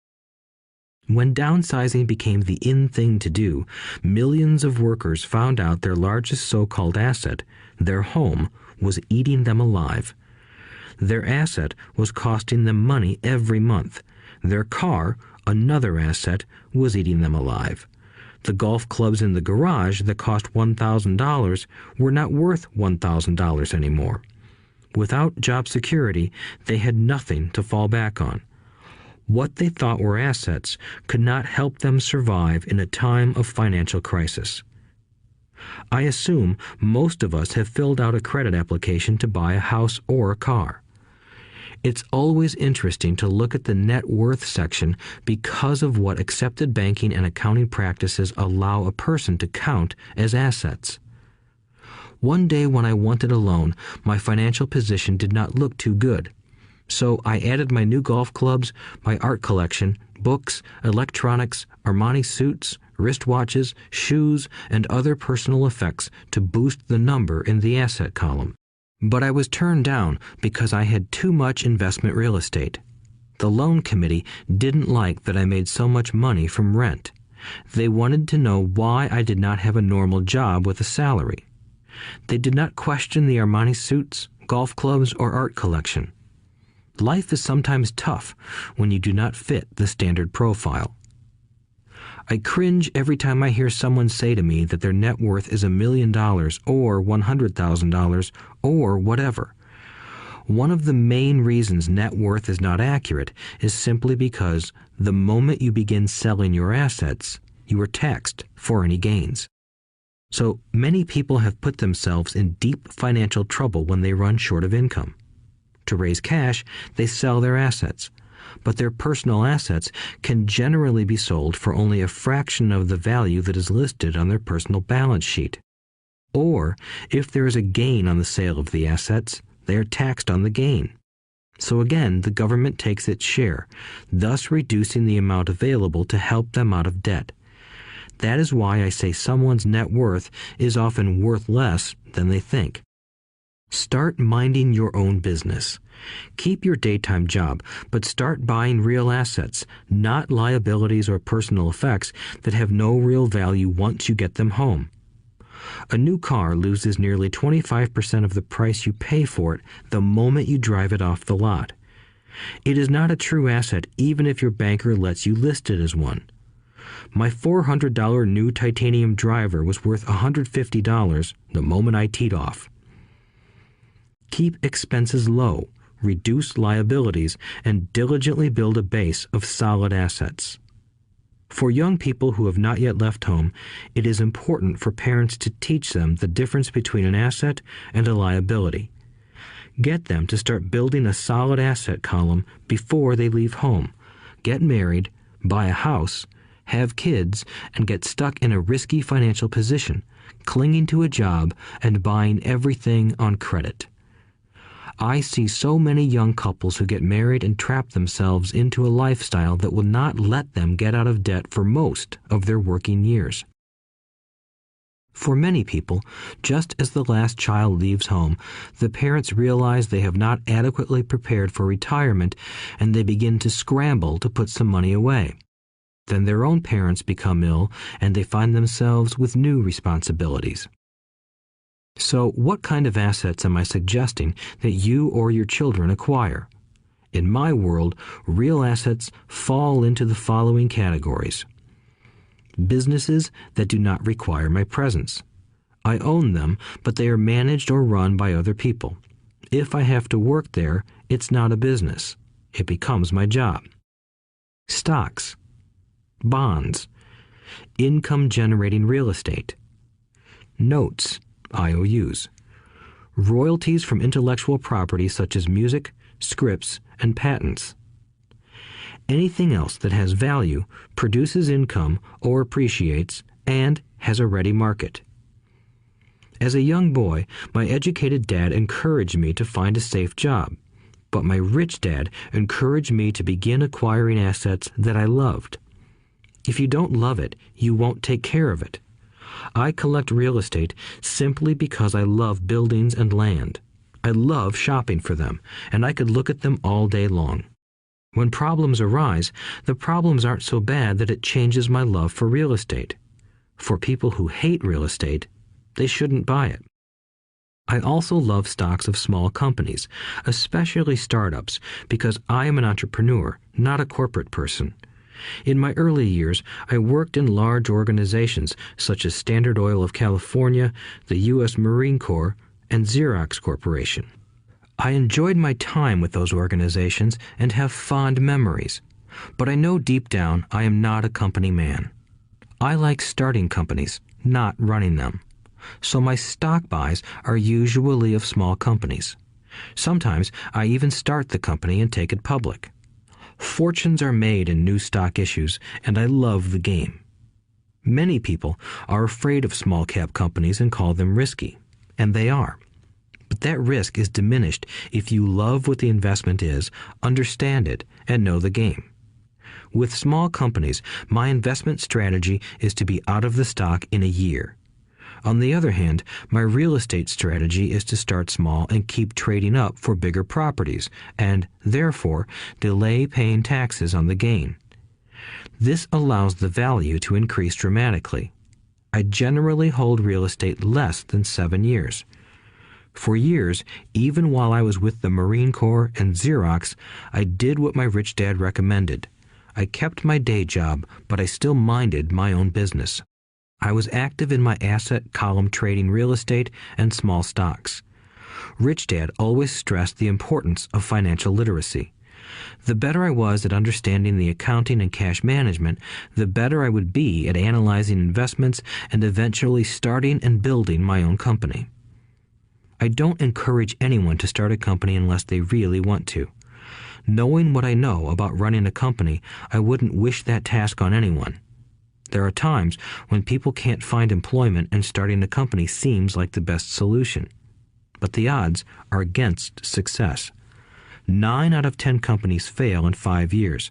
[SPEAKER 2] When downsizing became the in thing to do, millions of workers found out their largest so-called asset, their home, was eating them alive. Their asset was costing them money every month. Their car, another asset, was eating them alive. The golf clubs in the garage that cost $1,000 were not worth $1,000 anymore. Without job security, they had nothing to fall back on. What they thought were assets could not help them survive in a time of financial crisis. I assume most of us have filled out a credit application to buy a house or a car. It's always interesting to look at the net worth section because of what accepted banking and accounting practices allow a person to count as assets. One day when I wanted a loan, my financial position did not look too good. So I added my new golf clubs, my art collection, books, electronics, Armani suits, wristwatches, shoes, and other personal effects to boost the number in the asset column. But I was turned down because I had too much investment real estate. The loan committee didn't like that I made so much money from rent. They wanted to know why I did not have a normal job with a salary. They did not question the Armani suits, golf clubs, or art collection. Life is sometimes tough when you do not fit the standard profile. I cringe every time I hear someone say to me that their net worth is $1 million or $100,000 or whatever. One of the main reasons net worth is not accurate is simply because the moment you begin selling your assets, you are taxed for any gains. So many people have put themselves in deep financial trouble when they run short of income. To raise cash, they sell their assets, but their personal assets can generally be sold for only a fraction of the value that is listed on their personal balance sheet. Or, if there is a gain on the sale of the assets, they are taxed on the gain. So again, the government takes its share, thus reducing the amount available to help them out of debt. That is why I say someone's net worth is often worth less than they think. Start minding your own business. Keep your daytime job, but start buying real assets, not liabilities or personal effects that have no real value once you get them home. A new car loses nearly 25% of the price you pay for it the moment you drive it off the lot. It is not a true asset even if your banker lets you list it as one. My $400 new titanium driver was worth $150 the moment I teed off. Keep expenses low, reduce liabilities, and diligently build a base of solid assets. For young people who have not yet left home, it is important for parents to teach them the difference between an asset and a liability. Get them to start building a solid asset column before they leave home, get married, buy a house, have kids, and get stuck in a risky financial position, clinging to a job and buying everything on credit. I see so many young couples who get married and trap themselves into a lifestyle that will not let them get out of debt for most of their working years. For many people, just as the last child leaves home, the parents realize they have not adequately prepared for retirement and they begin to scramble to put some money away. Then their own parents become ill and they find themselves with new responsibilities. So what kind of assets am I suggesting that you or your children acquire? In my world, real assets fall into the following categories. Businesses that do not require my presence. I own them, but they are managed or run by other people. If I have to work there, it's not a business. It becomes my job. Stocks, bonds, income-generating real estate, notes, IOUs, royalties from intellectual property such as music, scripts, and patents. Anything else that has value, produces income, or appreciates, and has a ready market. As a young boy, my educated dad encouraged me to find a safe job, but my rich dad encouraged me to begin acquiring assets that I loved. If you don't love it, you won't take care of it. I collect real estate simply because I love buildings and land. I love shopping for them, and I could look at them all day long. When problems arise, the problems aren't so bad that it changes my love for real estate. For people who hate real estate, they shouldn't buy it. I also love stocks of small companies, especially startups, because I am an entrepreneur, not a corporate person. In my early years, I worked in large organizations such as Standard Oil of California, the U.S. Marine Corps, and Xerox Corporation. I enjoyed my time with those organizations and have fond memories, but I know deep down I am not a company man. I like starting companies, not running them. So my stock buys are usually of small companies. Sometimes I even start the company and take it public. Fortunes are made in new stock issues, and I love the game. Many people are afraid of small cap companies and call them risky, and they are. But that risk is diminished if you love what the investment is, understand it, and know the game. With small companies, my investment strategy is to be out of the stock in a year. On the other hand, my real estate strategy is to start small and keep trading up for bigger properties, and, therefore, delay paying taxes on the gain. This allows the value to increase dramatically. I generally hold real estate less than 7 years. For years, even while I was with the Marine Corps and Xerox, I did what my rich dad recommended. I kept my day job, but I still minded my own business. I was active in my asset column trading real estate and small stocks. Rich Dad always stressed the importance of financial literacy. The better I was at understanding the accounting and cash management, the better I would be at analyzing investments and eventually starting and building my own company. I don't encourage anyone to start a company unless they really want to. Knowing what I know about running a company, I wouldn't wish that task on anyone. There are times when people can't find employment and starting a company seems like the best solution. But the odds are against success. 9 out of 10 companies fail in 5 years.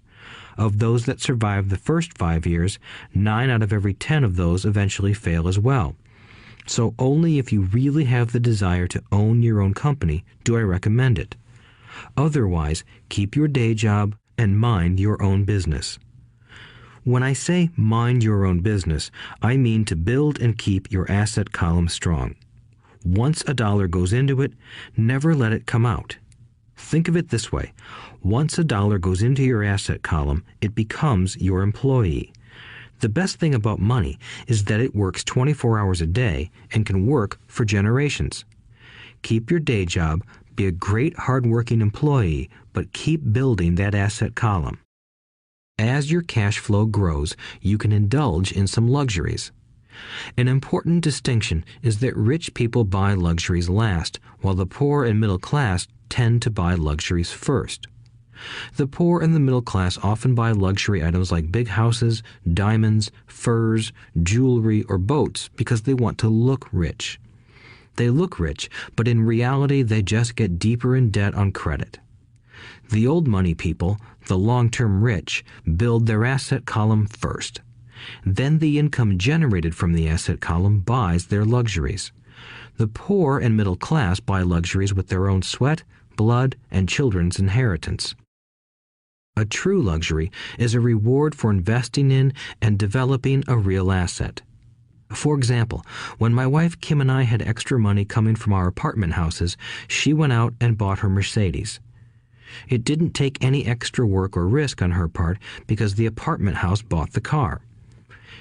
[SPEAKER 2] Of those that survive the first 5 years, 9 out of every 10 of those eventually fail as well. So only if you really have the desire to own your own company do I recommend it. Otherwise, keep your day job and mind your own business. When I say mind your own business, I mean to build and keep your asset column strong. Once a dollar goes into it, never let it come out. Think of it this way. Once a dollar goes into your asset column, it becomes your employee. The best thing about money is that it works 24 hours a day and can work for generations. Keep your day job, be a great hard-working employee, but keep building that asset column. As your cash flow grows, you can indulge in some luxuries. An important distinction is that rich people buy luxuries last, while the poor and middle class tend to buy luxuries first. The poor and the middle class often buy luxury items like big houses, diamonds, furs, jewelry, or boats because they want to look rich. They look rich, but in reality they just get deeper in debt on credit. The old money people, the long-term rich, build their asset column first. Then the income generated from the asset column buys their luxuries. The poor and middle class buy luxuries with their own sweat, blood, and children's inheritance. A true luxury is a reward for investing in and developing a real asset. For example, when my wife Kim and I had extra money coming from our apartment houses, she went out and bought her Mercedes. It didn't take any extra work or risk on her part because the apartment house bought the car.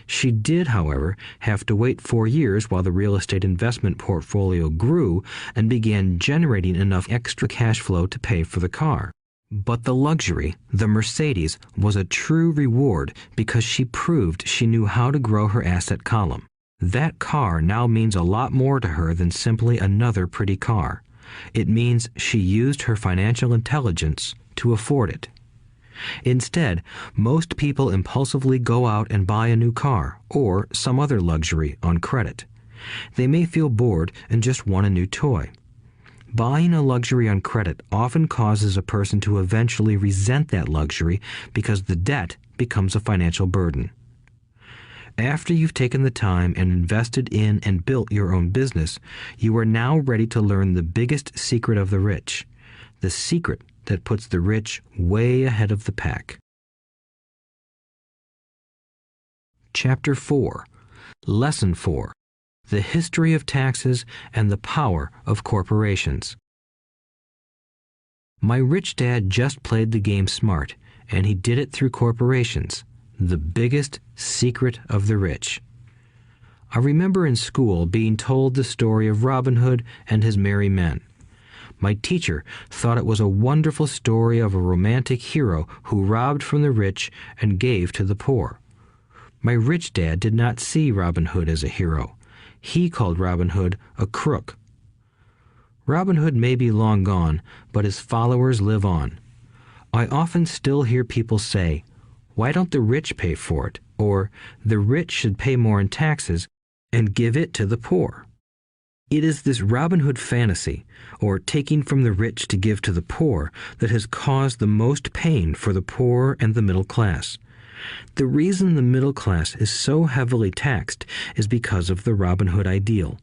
[SPEAKER 2] She did, however, have to wait 4 years while the real estate investment portfolio grew and began generating enough extra cash flow to pay for the car. But the luxury, the Mercedes, was a true reward because she proved she knew how to grow her asset column. That car now means a lot more to her than simply another pretty car. It means she used her financial intelligence to afford it. Instead, most people impulsively go out and buy a new car or some other luxury on credit. They may feel bored and just want a new toy. Buying a luxury on credit often causes a person to eventually resent that luxury because the debt becomes a financial burden. After you've taken the time and invested in and built your own business, you are now ready to learn the biggest secret of the rich, the secret that puts the rich way ahead of the pack. Chapter 4. Lesson 4. The History of Taxes and the Power of Corporations. My rich dad just played the game smart, and he did it through corporations, the biggest secret of the rich. I remember in school being told the story of Robin Hood and his merry men. My teacher thought it was a wonderful story of a romantic hero who robbed from the rich and gave to the poor. My rich dad did not see Robin Hood as a hero. He called Robin Hood a crook. Robin Hood may be long gone, but his followers live on. I often still hear people say, "Why don't the rich pay for it?" Or, "The rich should pay more in taxes and give it to the poor." It is this Robin Hood fantasy, or taking from the rich to give to the poor, that has caused the most pain for the poor and the middle class. The reason the middle class is so heavily taxed is because of the Robin Hood ideal.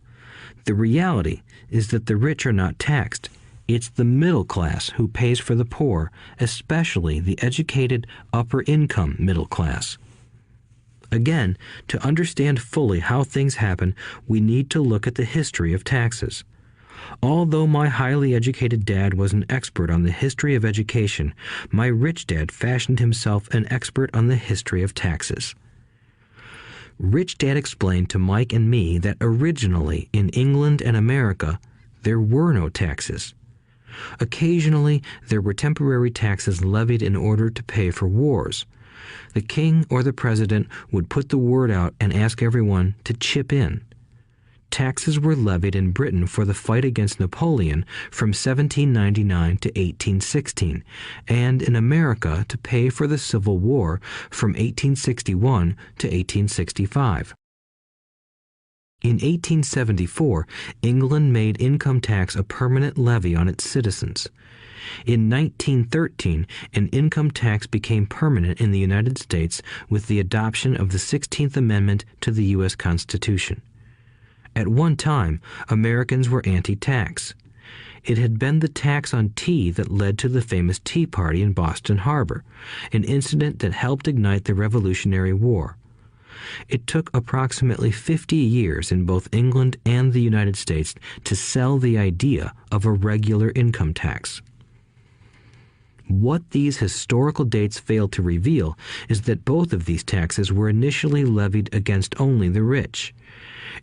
[SPEAKER 2] The reality is that the rich are not taxed. It's the middle class who pays for the poor, especially the educated, upper-income middle class. Again, to understand fully how things happen, we need to look at the history of taxes. Although my highly educated dad was an expert on the history of education, my rich dad fashioned himself an expert on the history of taxes. Rich Dad explained to Mike and me that originally in England and America, there were no taxes. Occasionally, there were temporary taxes levied in order to pay for wars. The king or the president would put the word out and ask everyone to chip in. Taxes were levied in Britain for the fight against Napoleon from 1799 to 1816, and in America to pay for the Civil War from 1861 to 1865. In 1874, England made income tax a permanent levy on its citizens. In 1913, an income tax became permanent in the United States with the adoption of the 16th Amendment to the U.S. Constitution. At one time, Americans were anti-tax. It had been the tax on tea that led to the famous Tea Party in Boston Harbor, an incident that helped ignite the Revolutionary War. It took approximately 50 years in both England and the United States to sell the idea of a regular income tax. What these historical dates fail to reveal is that both of these taxes were initially levied against only the rich.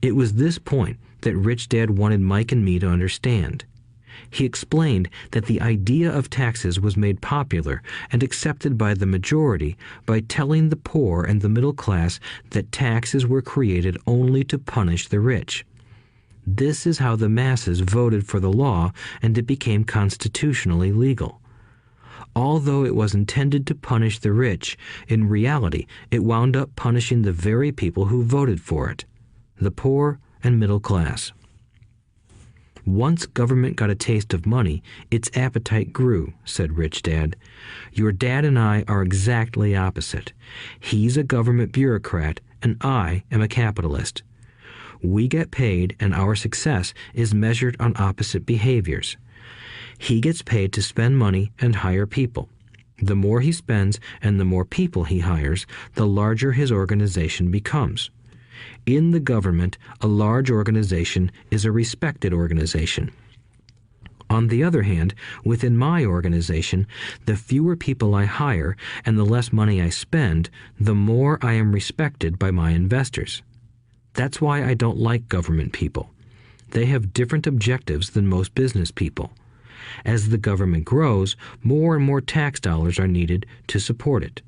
[SPEAKER 2] It was this point that Rich Dad wanted Mike and me to understand. He explained that the idea of taxes was made popular and accepted by the majority by telling the poor and the middle class that taxes were created only to punish the rich. This is how the masses voted for the law, and it became constitutionally legal. Although it was intended to punish the rich, in reality it wound up punishing the very people who voted for it, the poor and middle class. Once government got a taste of money, its appetite grew, said Rich Dad. Your dad and I are exactly opposite. He's a government bureaucrat, and I am a capitalist. We get paid, and our success is measured on opposite behaviors. He gets paid to spend money and hire people. The more he spends and the more people he hires, the larger his organization becomes. In the government, a large organization is a respected organization. On the other hand, within my organization, the fewer people I hire and the less money I spend, the more I am respected by my investors. That's why I don't like government people. They have different objectives than most business people. As the government grows, more and more tax dollars are needed to support it.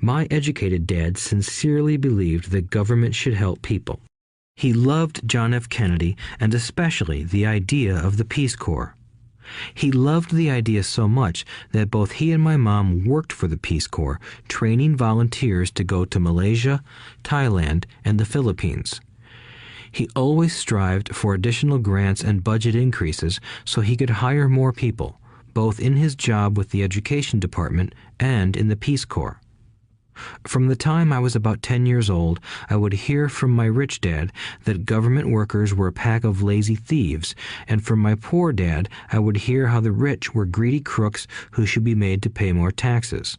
[SPEAKER 2] My educated dad sincerely believed that government should help people. He loved John F. Kennedy and especially the idea of the Peace Corps. He loved the idea so much that both he and my mom worked for the Peace Corps, training volunteers to go to Malaysia, Thailand, and the Philippines. He always strived for additional grants and budget increases so he could hire more people, both in his job with the Education Department and in the Peace Corps. From the time I was about 10 years old, I would hear from my rich dad that government workers were a pack of lazy thieves, and from my poor dad I would hear how the rich were greedy crooks who should be made to pay more taxes.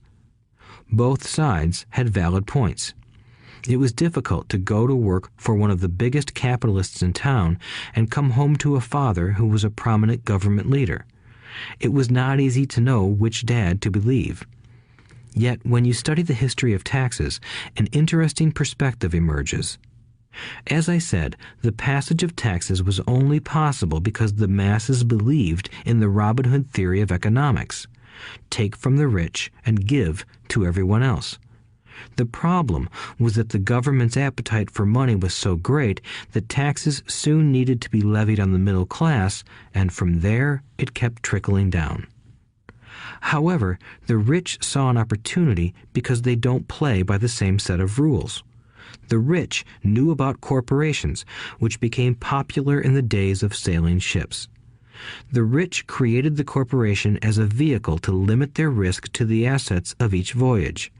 [SPEAKER 2] Both sides had valid points. It was difficult to go to work for one of the biggest capitalists in town and come home to a father who was a prominent government leader. It was not easy to know which dad to believe. Yet, when you study the history of taxes, an interesting perspective emerges. As I said, the passage of taxes was only possible because the masses believed in the Robin Hood theory of economics. Take from the rich and give to everyone else. The problem was that the government's appetite for money was so great that taxes soon needed to be levied on the middle class, and from there it kept trickling down. However, the rich saw an opportunity because they don't play by the same set of rules. The rich knew about corporations, which became popular in the days of sailing ships. The rich created the corporation as a vehicle to limit their risk to the assets of each voyage.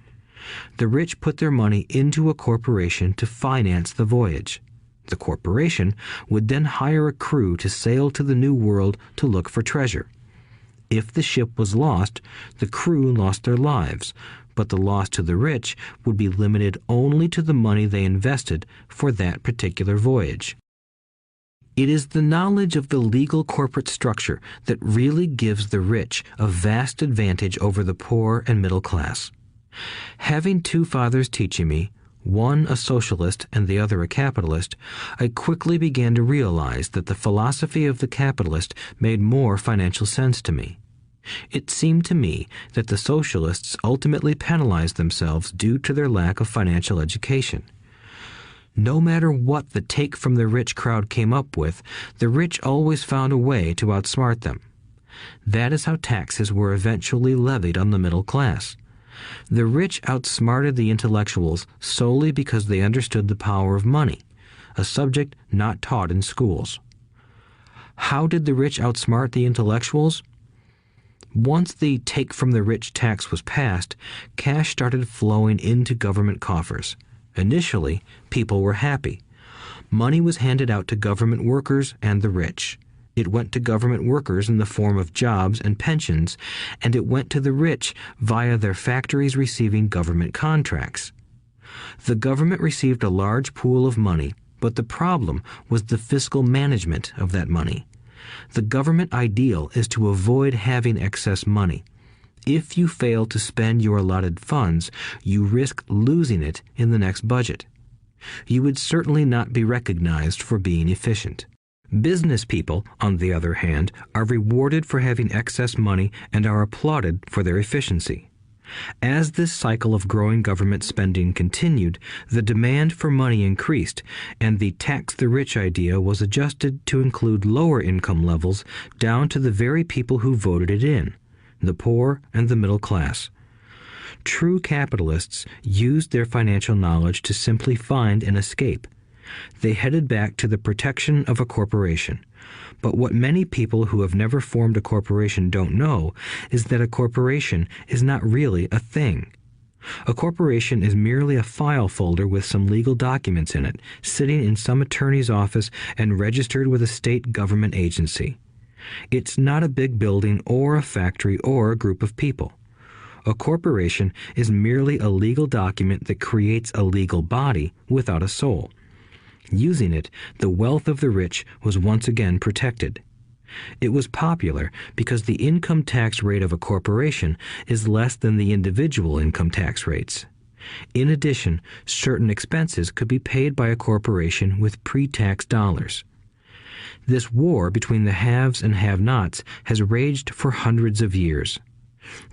[SPEAKER 2] The rich put their money into a corporation to finance the voyage. The corporation would then hire a crew to sail to the New World to look for treasure. If the ship was lost, the crew lost their lives, but the loss to the rich would be limited only to the money they invested for that particular voyage. It is the knowledge of the legal corporate structure that really gives the rich a vast advantage over the poor and middle class. Having two fathers teaching me, one a socialist and the other a capitalist, I quickly began to realize that the philosophy of the capitalist made more financial sense to me. It seemed to me that the socialists ultimately penalized themselves due to their lack of financial education. No matter what the take from the rich crowd came up with, the rich always found a way to outsmart them. That is how taxes were eventually levied on the middle class. The rich outsmarted the intellectuals solely because they understood the power of money, a subject not taught in schools. How did the rich outsmart the intellectuals? Once the take from the rich tax was passed, cash started flowing into government coffers. Initially, people were happy. Money was handed out to government workers and the rich. It went to government workers in the form of jobs and pensions, and it went to the rich via their factories receiving government contracts. The government received a large pool of money, but the problem was the fiscal management of that money. The government ideal is to avoid having excess money. If you fail to spend your allotted funds, you risk losing it in the next budget. You would certainly not be recognized for being efficient. Business people, on the other hand, are rewarded for having excess money and are applauded for their efficiency. As this cycle of growing government spending continued, the demand for money increased, and the tax the rich idea was adjusted to include lower income levels down to the very people who voted it in, the poor and the middle class. True capitalists used their financial knowledge to simply find an escape. They headed back to the protection of a corporation. But what many people who have never formed a corporation don't know is that a corporation is not really a thing. A corporation is merely a file folder with some legal documents in it, sitting in some attorney's office and registered with a state government agency. It's not a big building or a factory or a group of people. A corporation is merely a legal document that creates a legal body without a soul. Using it, the wealth of the rich was once again protected. It was popular because the income tax rate of a corporation is less than the individual income tax rates. In addition, certain expenses could be paid by a corporation with pre-tax dollars. This war between the haves and have-nots has raged for hundreds of years.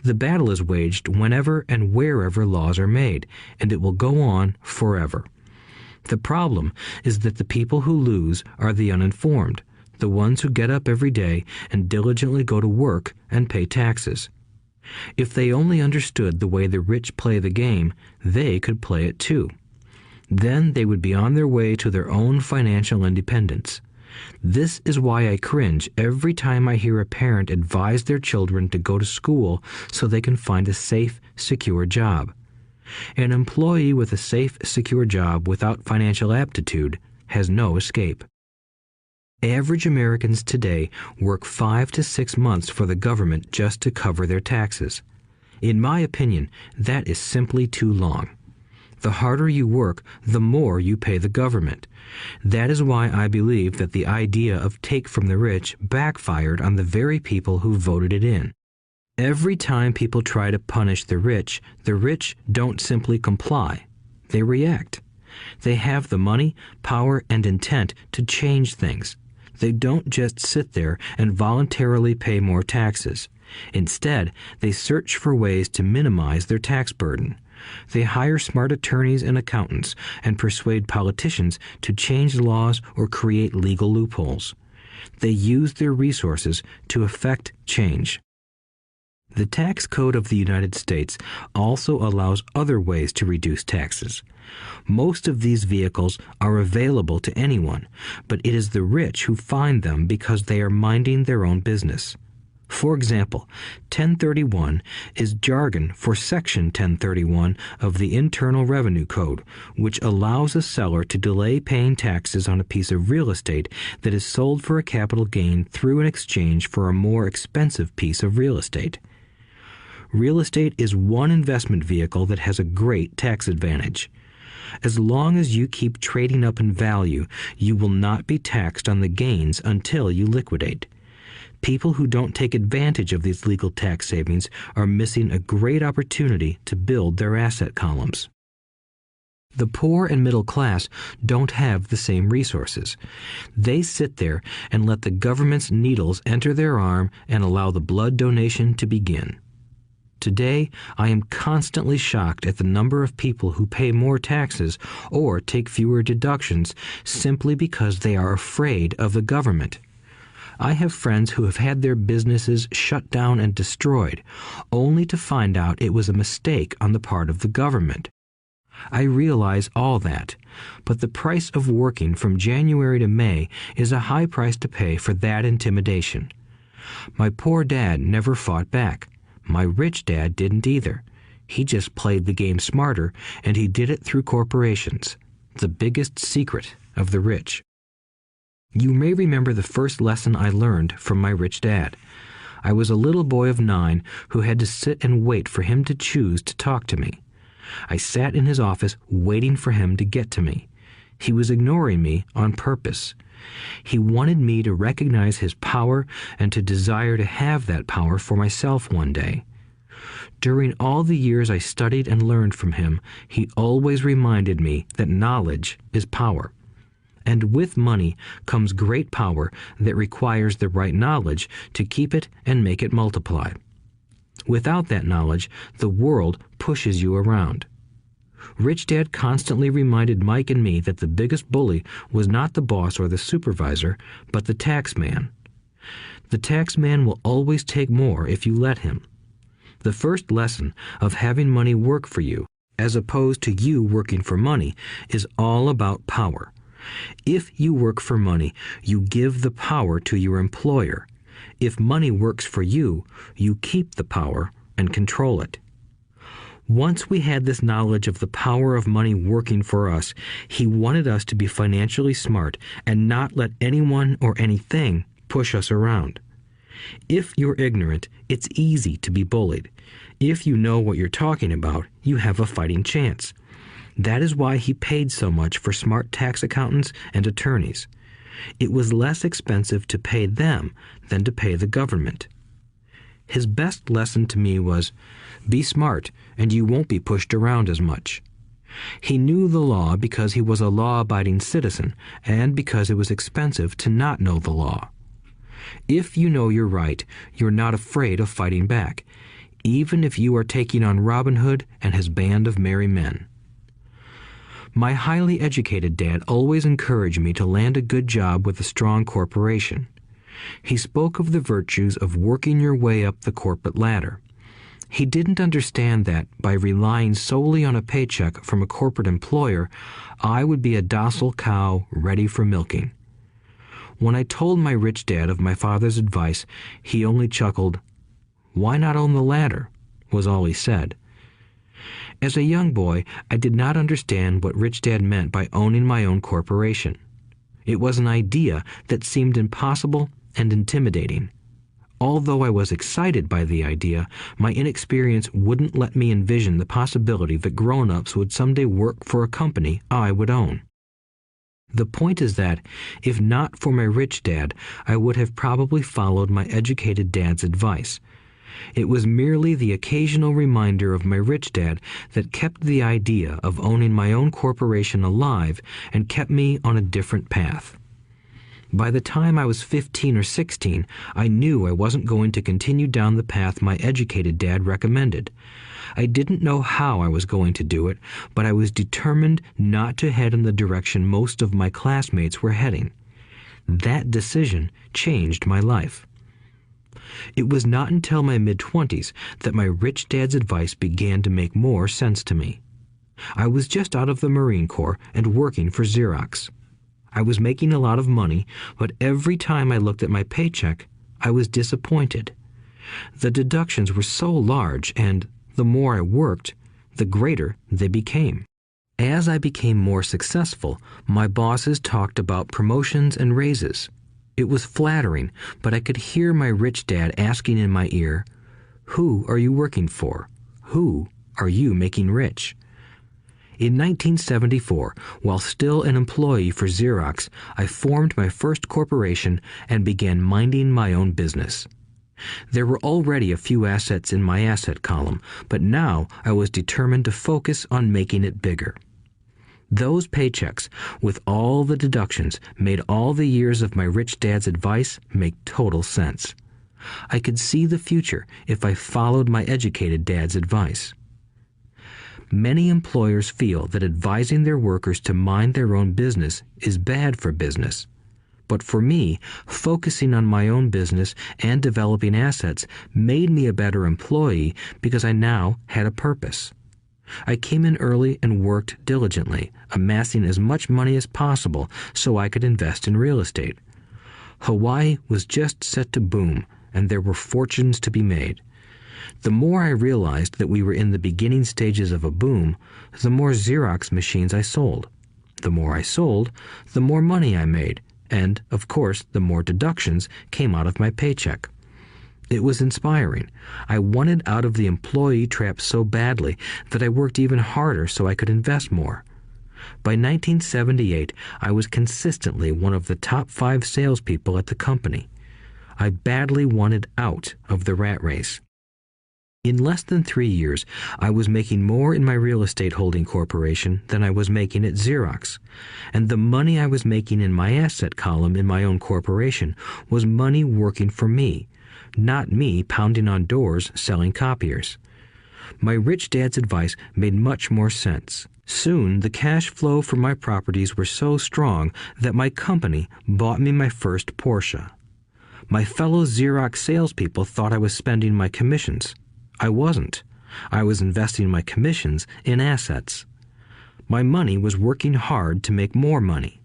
[SPEAKER 2] The battle is waged whenever and wherever laws are made, and it will go on forever. The problem is that the people who lose are the uninformed, the ones who get up every day and diligently go to work and pay taxes. If they only understood the way the rich play the game, they could play it too. Then they would be on their way to their own financial independence. This is why I cringe every time I hear a parent advise their children to go to school so they can find a safe, secure job. An employee with a safe, secure job without financial aptitude has no escape. Average Americans today work 5 to 6 months for the government just to cover their taxes. In my opinion, that is simply too long. The harder you work, the more you pay the government. That is why I believe that the idea of take from the rich backfired on the very people who voted it in. Every time people try to punish the rich don't simply comply. They react. They have the money, power, and intent to change things. They don't just sit there and voluntarily pay more taxes. Instead, they search for ways to minimize their tax burden. They hire smart attorneys and accountants and persuade politicians to change laws or create legal loopholes. They use their resources to effect change. The tax code of the United States also allows other ways to reduce taxes. Most of these vehicles are available to anyone, but it is the rich who find them because they are minding their own business. For example, 1031 is jargon for Section 1031 of the Internal Revenue Code, which allows a seller to delay paying taxes on a piece of real estate that is sold for a capital gain through an exchange for a more expensive piece of real estate. Real estate is one investment vehicle that has a great tax advantage. As long as you keep trading up in value, you will not be taxed on the gains until you liquidate. People who don't take advantage of these legal tax savings are missing a great opportunity to build their asset columns. The poor and middle class don't have the same resources. They sit there and let the government's needles enter their arm and allow the blood donation to begin. Today, I am constantly shocked at the number of people who pay more taxes or take fewer deductions simply because they are afraid of the government. I have friends who have had their businesses shut down and destroyed, only to find out it was a mistake on the part of the government. I realize all that, but the price of working from January to May is a high price to pay for that intimidation. My poor dad never fought back. My rich dad didn't either. He just played the game smarter, and he did it through corporations, the biggest secret of the rich. You may remember the first lesson I learned from my rich dad. I was a little boy of 9 who had to sit and wait for him to choose to talk to me. I sat in his office waiting for him to get to me. He was ignoring me on purpose. He wanted me to recognize his power and to desire to have that power for myself one day. During all the years I studied and learned from him, he always reminded me that knowledge is power. and with money comes great power that requires the right knowledge to keep it and make it multiply. Without that knowledge, the world pushes you around. Rich Dad constantly reminded Mike and me that the biggest bully was not the boss or the supervisor, but the tax man. The tax man will always take more if you let him. The first lesson of having money work for you, as opposed to you working for money, is all about power. If you work for money, you give the power to your employer. If money works for you, you keep the power and control it. Once we had this knowledge of the power of money working for us, he wanted us to be financially smart and not let anyone or anything push us around. If you're ignorant, it's easy to be bullied. If you know what you're talking about, you have a fighting chance. That is why he paid so much for smart tax accountants and attorneys. It was less expensive to pay them than to pay the government. His best lesson to me was, be smart and you won't be pushed around as much. He knew the law because he was a law-abiding citizen and because it was expensive to not know the law. If you know you're right, you're not afraid of fighting back, even if you are taking on Robin Hood and his band of merry men. My highly educated dad always encouraged me to land a good job with a strong corporation. He spoke of the virtues of working your way up the corporate ladder. He didn't understand that by relying solely on a paycheck from a corporate employer, I would be a docile cow ready for milking. When I told my rich dad of my father's advice, he only chuckled. "Why not own the ladder?" was all he said. As a young boy, I did not understand what Rich Dad meant by owning my own corporation. It was an idea that seemed impossible and intimidating. Although I was excited by the idea, my inexperience wouldn't let me envision the possibility that grown-ups would someday work for a company I would own. The point is that, if not for my rich dad, I would have probably followed my educated dad's advice. It was merely the occasional reminder of my rich dad that kept the idea of owning my own corporation alive and kept me on a different path. By the time I was 15 or 16, I knew I wasn't going to continue down the path my educated dad recommended. I didn't know how I was going to do it, but I was determined not to head in the direction most of my classmates were heading. That decision changed my life. It was not until my mid-20s that my rich dad's advice began to make more sense to me. I was just out of the Marine Corps and working for Xerox. I was making a lot of money, but every time I looked at my paycheck, I was disappointed. The deductions were so large, and the more I worked, the greater they became. As I became more successful, my bosses talked about promotions and raises. It was flattering, but I could hear my rich dad asking in my ear, "Who are you working for? Who are you making rich?" In 1974, while still an employee for Xerox, I formed my first corporation and began minding my own business. There were already a few assets in my asset column, but now I was determined to focus on making it bigger. Those paychecks, with all the deductions, made all the years of my rich dad's advice make total sense. I could see the future if I followed my educated dad's advice. Many employers feel that advising their workers to mind their own business is bad for business. But for me, focusing on my own business and developing assets made me a better employee because I now had a purpose. I came in early and worked diligently, amassing as much money as possible so I could invest in real estate. Hawaii was just set to boom, and there were fortunes to be made. The more I realized that we were in the beginning stages of a boom, the more Xerox machines I sold. The more I sold, the more money I made, and, of course, the more deductions came out of my paycheck. It was inspiring. I wanted out of the employee trap so badly that I worked even harder so I could invest more. By 1978, I was consistently one of the top 5 salespeople at the company. I badly wanted out of the rat race. In less than 3 years, I was making more in my real estate holding corporation than I was making at Xerox, and the money I was making in my asset column in my own corporation was money working for me, not me pounding on doors selling copiers. My rich dad's advice made much more sense. Soon, the cash flow from my properties were so strong that my company bought me my first Porsche. My fellow Xerox salespeople thought I was spending my commissions. I wasn't. I was investing my commissions in assets. My money was working hard to make more money.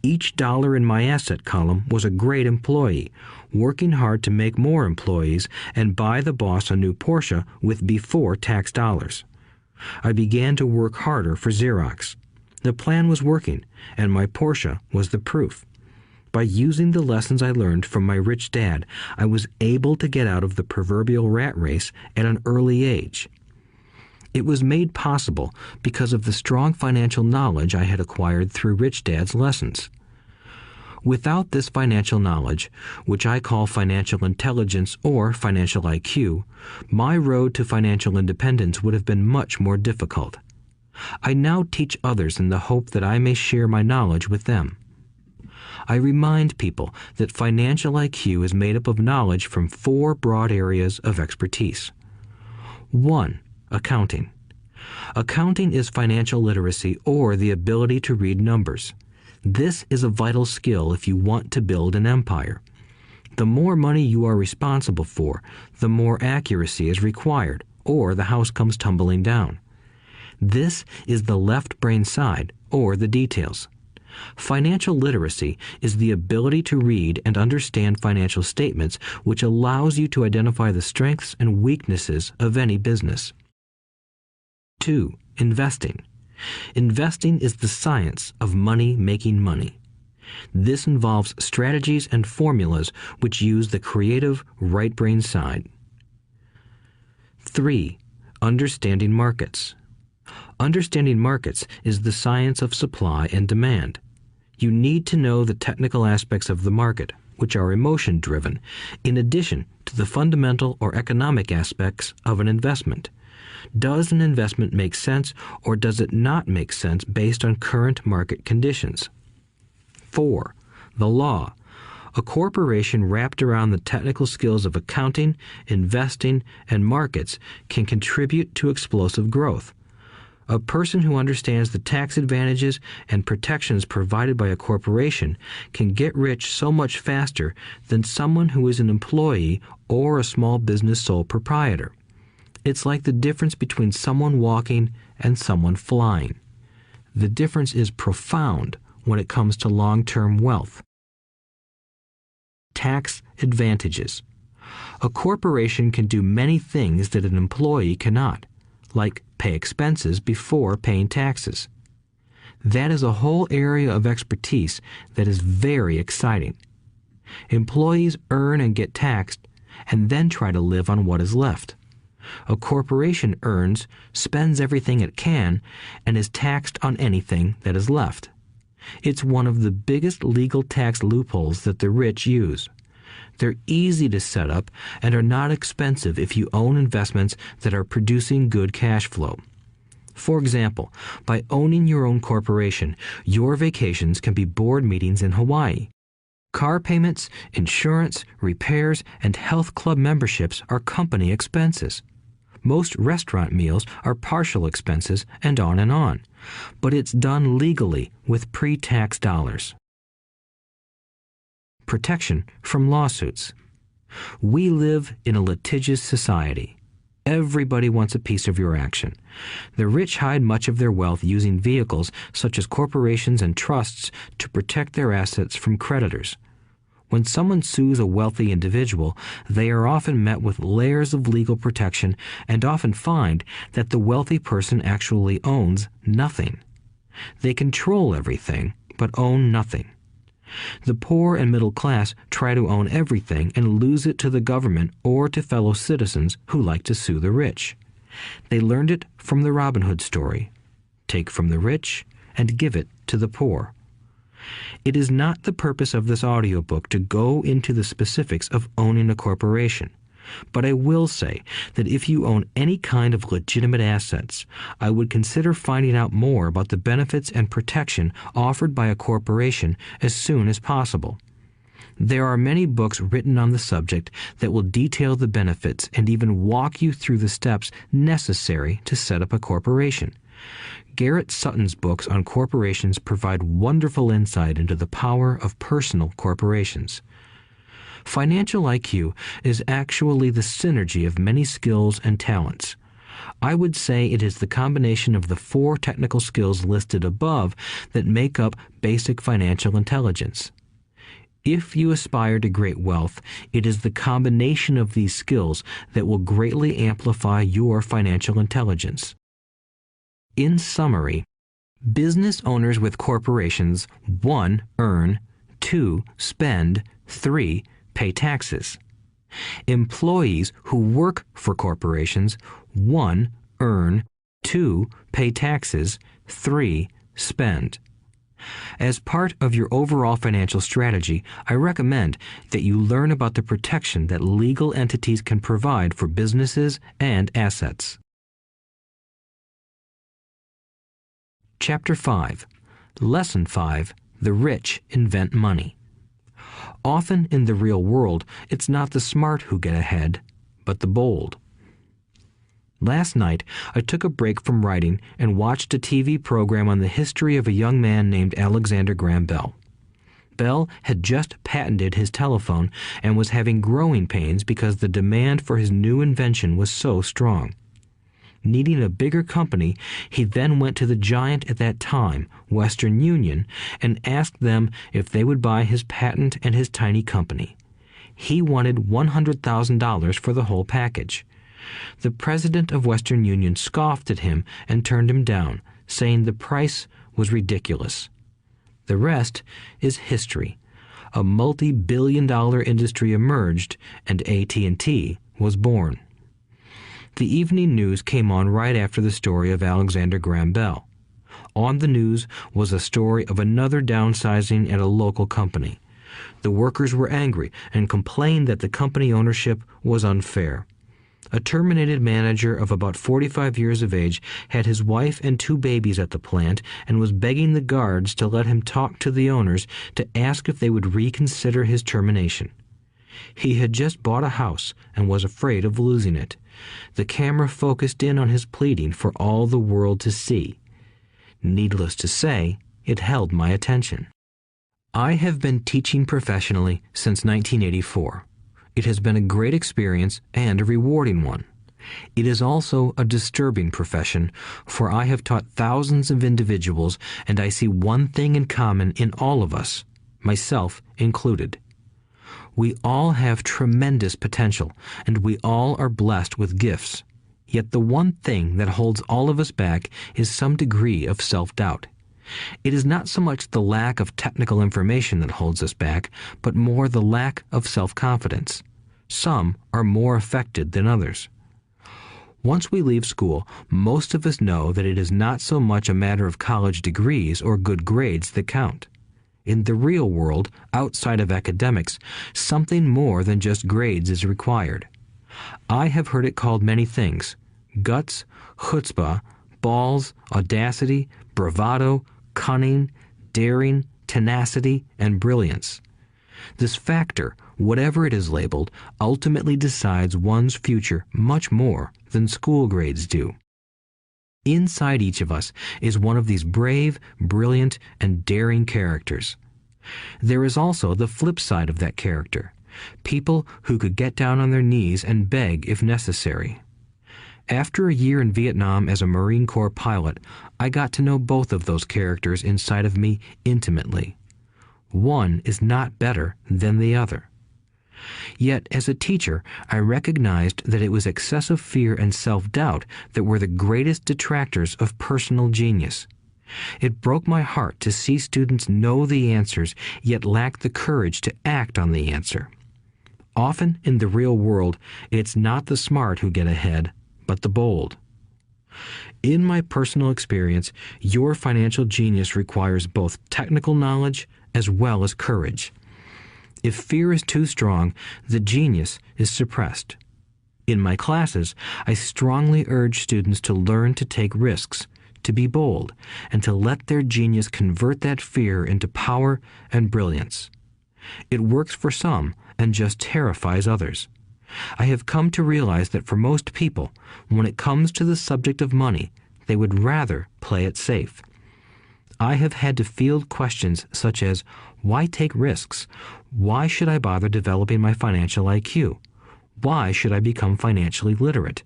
[SPEAKER 2] Each dollar in my asset column was a great employee, working hard to make more employees and buy the boss a new Porsche with before-tax dollars. I began to work harder for Xerox. The plan was working, and my Porsche was the proof. By using the lessons I learned from my rich dad, I was able to get out of the proverbial rat race at an early age. It was made possible because of the strong financial knowledge I had acquired through Rich Dad's lessons. Without this financial knowledge, which I call financial intelligence or financial IQ, my road to financial independence would have been much more difficult. I now teach others in the hope that I may share my knowledge with them. I remind people that financial IQ is made up of knowledge from 4 broad areas of expertise. 1. Accounting. Accounting is financial literacy or the ability to read numbers. This is a vital skill if you want to build an empire. The more money you are responsible for, the more accuracy is required, or the house comes tumbling down. This is the left brain side, or the details. Financial literacy is the ability to read and understand financial statements, which allows you to identify the strengths and weaknesses of any business. 2. Investing. Investing is the science of money making money. This involves strategies and formulas which use the creative right brain side. 3. Understanding markets. Understanding markets is the science of supply and demand. You need to know the technical aspects of the market, which are emotion-driven, in addition to the fundamental or economic aspects of an investment. Does an investment make sense or does it not make sense based on current market conditions? 4. The law. A corporation wrapped around the technical skills of accounting, investing, and markets can contribute to explosive growth. A person who understands the tax advantages and protections provided by a corporation can get rich so much faster than someone who is an employee or a small business sole proprietor. It's like the difference between someone walking and someone flying. The difference is profound when it comes to long-term wealth. Tax advantages. A corporation can do many things that an employee cannot, like pay expenses before paying taxes. That is a whole area of expertise that is very exciting. Employees earn and get taxed, and then try to live on what is left. A corporation earns, spends everything it can, and is taxed on anything that is left. It's one of the biggest legal tax loopholes that the rich use. They're easy to set up and are not expensive if you own investments that are producing good cash flow. For example, by owning your own corporation, your vacations can be board meetings in Hawaii. Car payments, insurance, repairs, and health club memberships are company expenses. Most restaurant meals are partial expenses and on. But it's done legally with pre-tax dollars. Protection from lawsuits. We live in a litigious society. Everybody wants a piece of your action. The rich hide much of their wealth using vehicles such as corporations and trusts to protect their assets from creditors. When someone sues a wealthy individual, they are often met with layers of legal protection and often find that the wealthy person actually owns nothing. They control everything, but own nothing. The poor and middle class try to own everything and lose it to the government or to fellow citizens who like to sue the rich. They learned it from the Robin Hood story. Take from the rich and give it to the poor. It is not the purpose of this audiobook to go into the specifics of owning a corporation. But I will say that if you own any kind of legitimate assets, I would consider finding out more about the benefits and protection offered by a corporation as soon as possible. There are many books written on the subject that will detail the benefits and even walk you through the steps necessary to set up a corporation. Garrett Sutton's books on corporations provide wonderful insight into the power of personal corporations. Financial IQ is actually the synergy of many skills and talents. I would say it is the combination of the 4 technical skills listed above that make up basic financial intelligence. If you aspire to great wealth, it is the combination of these skills that will greatly amplify your financial intelligence. In summary, business owners with corporations 1. Earn, 2. Spend, 3. Pay taxes. Employees who work for corporations 1. Earn, 2. Pay taxes, 3. Spend. As part of your overall financial strategy, I recommend that you learn about the protection that legal entities can provide for businesses and assets. Chapter 5. Lesson 5. The rich invent money. Often in the real world, it's not the smart who get ahead, but the bold. Last night, I took a break from writing and watched a TV program on the history of a young man named Alexander Graham Bell. Bell had just patented his telephone and was having growing pains because the demand for his new invention was so strong. Needing a bigger company, he then went to the giant at that time, Western Union, and asked them if they would buy his patent and his tiny company. He wanted $100,000 for the whole package. The president of Western Union scoffed at him and turned him down, saying the price was ridiculous. The rest is history. A multi-billion-dollar industry emerged, and AT&T was born. The evening news came on right after the story of Alexander Graham Bell. On the news was a story of another downsizing at a local company. The workers were angry and complained that the company ownership was unfair. A terminated manager of about 45 years of age had his wife and 2 babies at the plant and was begging the guards to let him talk to the owners to ask if they would reconsider his termination. He had just bought a house and was afraid of losing it. The camera focused in on his pleading for all the world to see. Needless to say, it held my attention. I have been teaching professionally since 1984. It has been a great experience and a rewarding one. It is also a disturbing profession, for I have taught thousands of individuals and I see one thing in common in all of us, myself included. We all have tremendous potential, and we all are blessed with gifts. Yet the one thing that holds all of us back is some degree of self-doubt. It is not so much the lack of technical information that holds us back, but more the lack of self-confidence. Some are more affected than others. Once we leave school, most of us know that it is not so much a matter of college degrees or good grades that count. In the real world, outside of academics, something more than just grades is required. I have heard it called many things: guts, chutzpah, balls, audacity, bravado, cunning, daring, tenacity, and brilliance. This factor, whatever it is labeled, ultimately decides one's future much more than school grades do. Inside each of us is one of these brave, brilliant, and daring characters. There is also the flip side of that character, people who could get down on their knees and beg if necessary. After a year in Vietnam as a Marine Corps pilot, I got to know both of those characters inside of me intimately. One is not better than the other. Yet, as a teacher, I recognized that it was excessive fear and self-doubt that were the greatest detractors of personal genius. It broke my heart to see students know the answers, yet lack the courage to act on the answer. Often in the real world, it's not the smart who get ahead, but the bold. In my personal experience, your financial genius requires both technical knowledge as well as courage. If fear is too strong, the genius is suppressed. In my classes, I strongly urge students to learn to take risks, to be bold, and to let their genius convert that fear into power and brilliance. It works for some and just terrifies others. I have come to realize that for most people, when it comes to the subject of money, they would rather play it safe. I have had to field questions such as, why take risks? Why should I bother developing my financial IQ? Why should I become financially literate?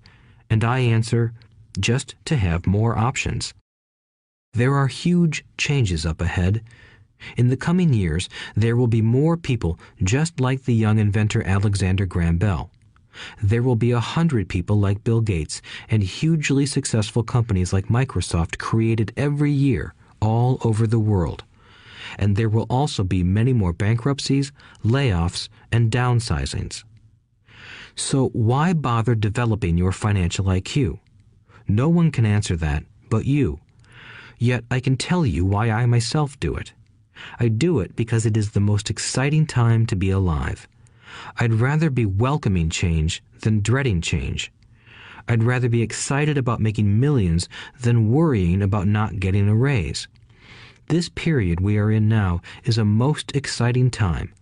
[SPEAKER 2] And I answer, just to have more options. There are huge changes up ahead. In the coming years, there will be more people just like the young inventor Alexander Graham Bell. There will be 100 people like Bill Gates and hugely successful companies like Microsoft created every year all over the world. And there will also be many more bankruptcies, layoffs, and downsizings. So why bother developing your financial IQ? No one can answer that but you. Yet I can tell you why I myself do it. I do it because it is the most exciting time to be alive. I'd rather be welcoming change than dreading change. I'd rather be excited about making millions than worrying about not getting a raise. This period we are in now is a most exciting time,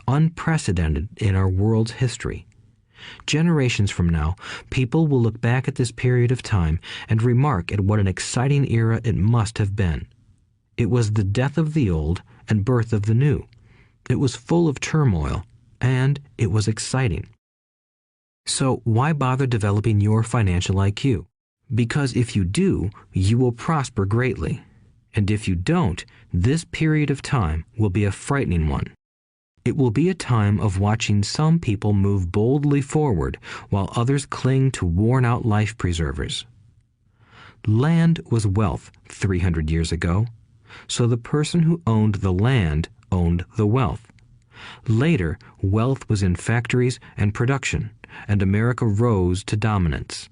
[SPEAKER 2] unprecedented in our world's history. Generations from now, people will look back at this period of time and remark at what an exciting era it must have been. It was the death of the old and birth of the new. It was full of turmoil, and it was exciting. So why bother developing your financial IQ? Because if you do, you will prosper greatly. And if you don't, this period of time will be a frightening one. It will be a time of watching some people move boldly forward while others cling to worn-out life preservers. Land was wealth 300 years ago, so the person who owned the land owned the wealth. Later, wealth was in factories and production, and America rose to dominance.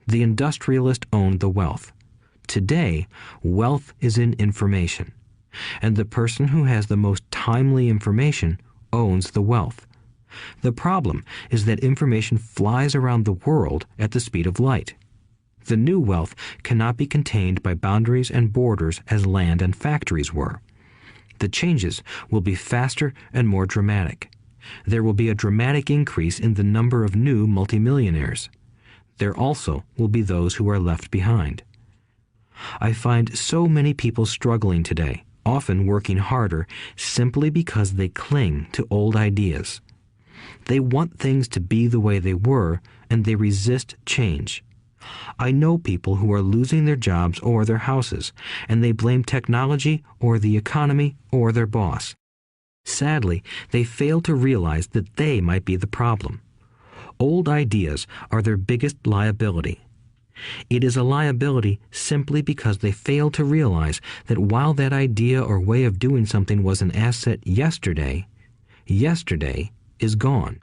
[SPEAKER 2] The industrialist owned the wealth. Today, wealth is in information, and the person who has the most timely information owns the wealth. The problem is that information flies around the world at the speed of light. The new wealth cannot be contained by boundaries and borders as land and factories were. The changes will be faster and more dramatic. There will be a dramatic increase in the number of new multimillionaires. There also will be those who are left behind. I find so many people struggling today, often working harder, simply because they cling to old ideas. They want things to be the way they were, and they resist change. I know people who are losing their jobs or their houses, and they blame technology or the economy or their boss. Sadly, they fail to realize that they might be the problem. Old ideas are their biggest liability. It is a liability simply because they fail to realize that while that idea or way of doing something was an asset yesterday, yesterday is gone.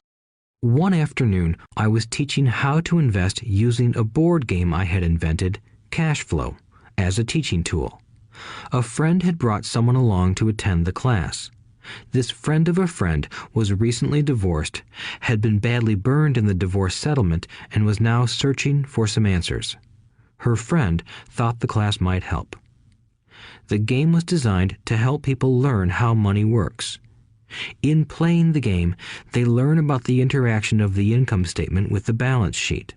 [SPEAKER 2] One afternoon, I was teaching how to invest using a board game I had invented, Cash Flow, as a teaching tool. A friend had brought someone along to attend the class. This friend of a friend was recently divorced, had been badly burned in the divorce settlement, and was now searching for some answers. Her friend thought the class might help. The game was designed to help people learn how money works. In playing the game, they learn about the interaction of the income statement with the balance sheet.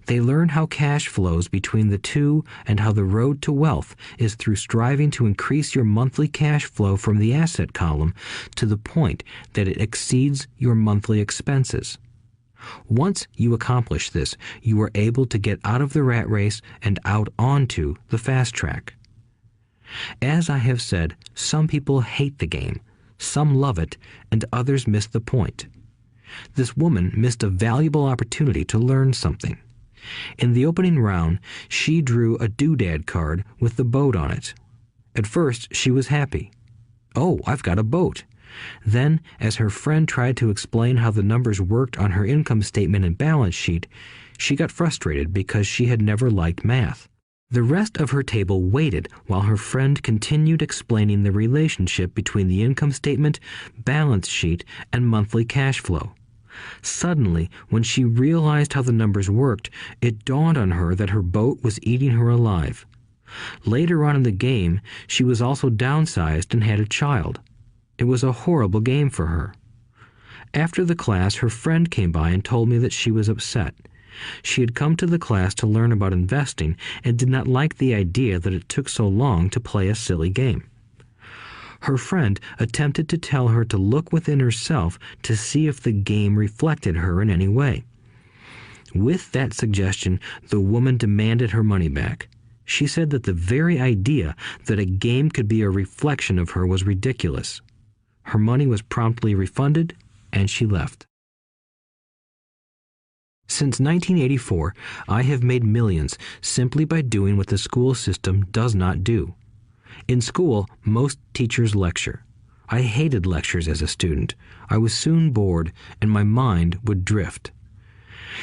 [SPEAKER 2] They learn how cash flows between the two and how the road to wealth is through striving to increase your monthly cash flow from the asset column to the point that it exceeds your monthly expenses. Once you accomplish this, you are able to get out of the rat race and out onto the fast track. As I have said, some people hate the game, some love it, and others miss the point. This woman missed a valuable opportunity to learn something. In the opening round, she drew a doodad card with the boat on it. At first, she was happy. "Oh, I've got a boat." Then, as her friend tried to explain how the numbers worked on her income statement and balance sheet, she got frustrated because she had never liked math. The rest of her table waited while her friend continued explaining the relationship between the income statement, balance sheet, and monthly cash flow. Suddenly, when she realized how the numbers worked, it dawned on her that her boat was eating her alive. Later on in the game, she was also downsized and had a child. It was a horrible game for her. After the class, her friend came by and told me that she was upset. She had come to the class to learn about investing and did not like the idea that it took so long to play a silly game. Her friend attempted to tell her to look within herself to see if the game reflected her in any way. With that suggestion, the woman demanded her money back. She said that the very idea that a game could be a reflection of her was ridiculous. Her money was promptly refunded, and she left. Since 1984, I have made millions simply by doing what the school system does not do. In school, most teachers lecture. I hated lectures as a student. I was soon bored, and my mind would drift.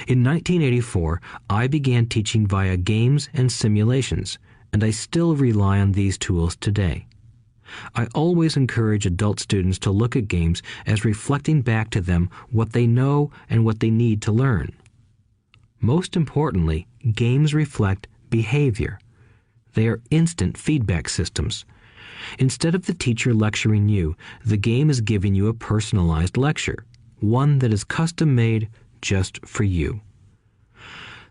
[SPEAKER 2] In 1984, I began teaching via games and simulations, and I still rely on these tools today. I always encourage adult students to look at games as reflecting back to them what they know and what they need to learn. Most importantly, games reflect behavior. They are instant feedback systems. Instead of the teacher lecturing you, the game is giving you a personalized lecture, one that is custom-made just for you.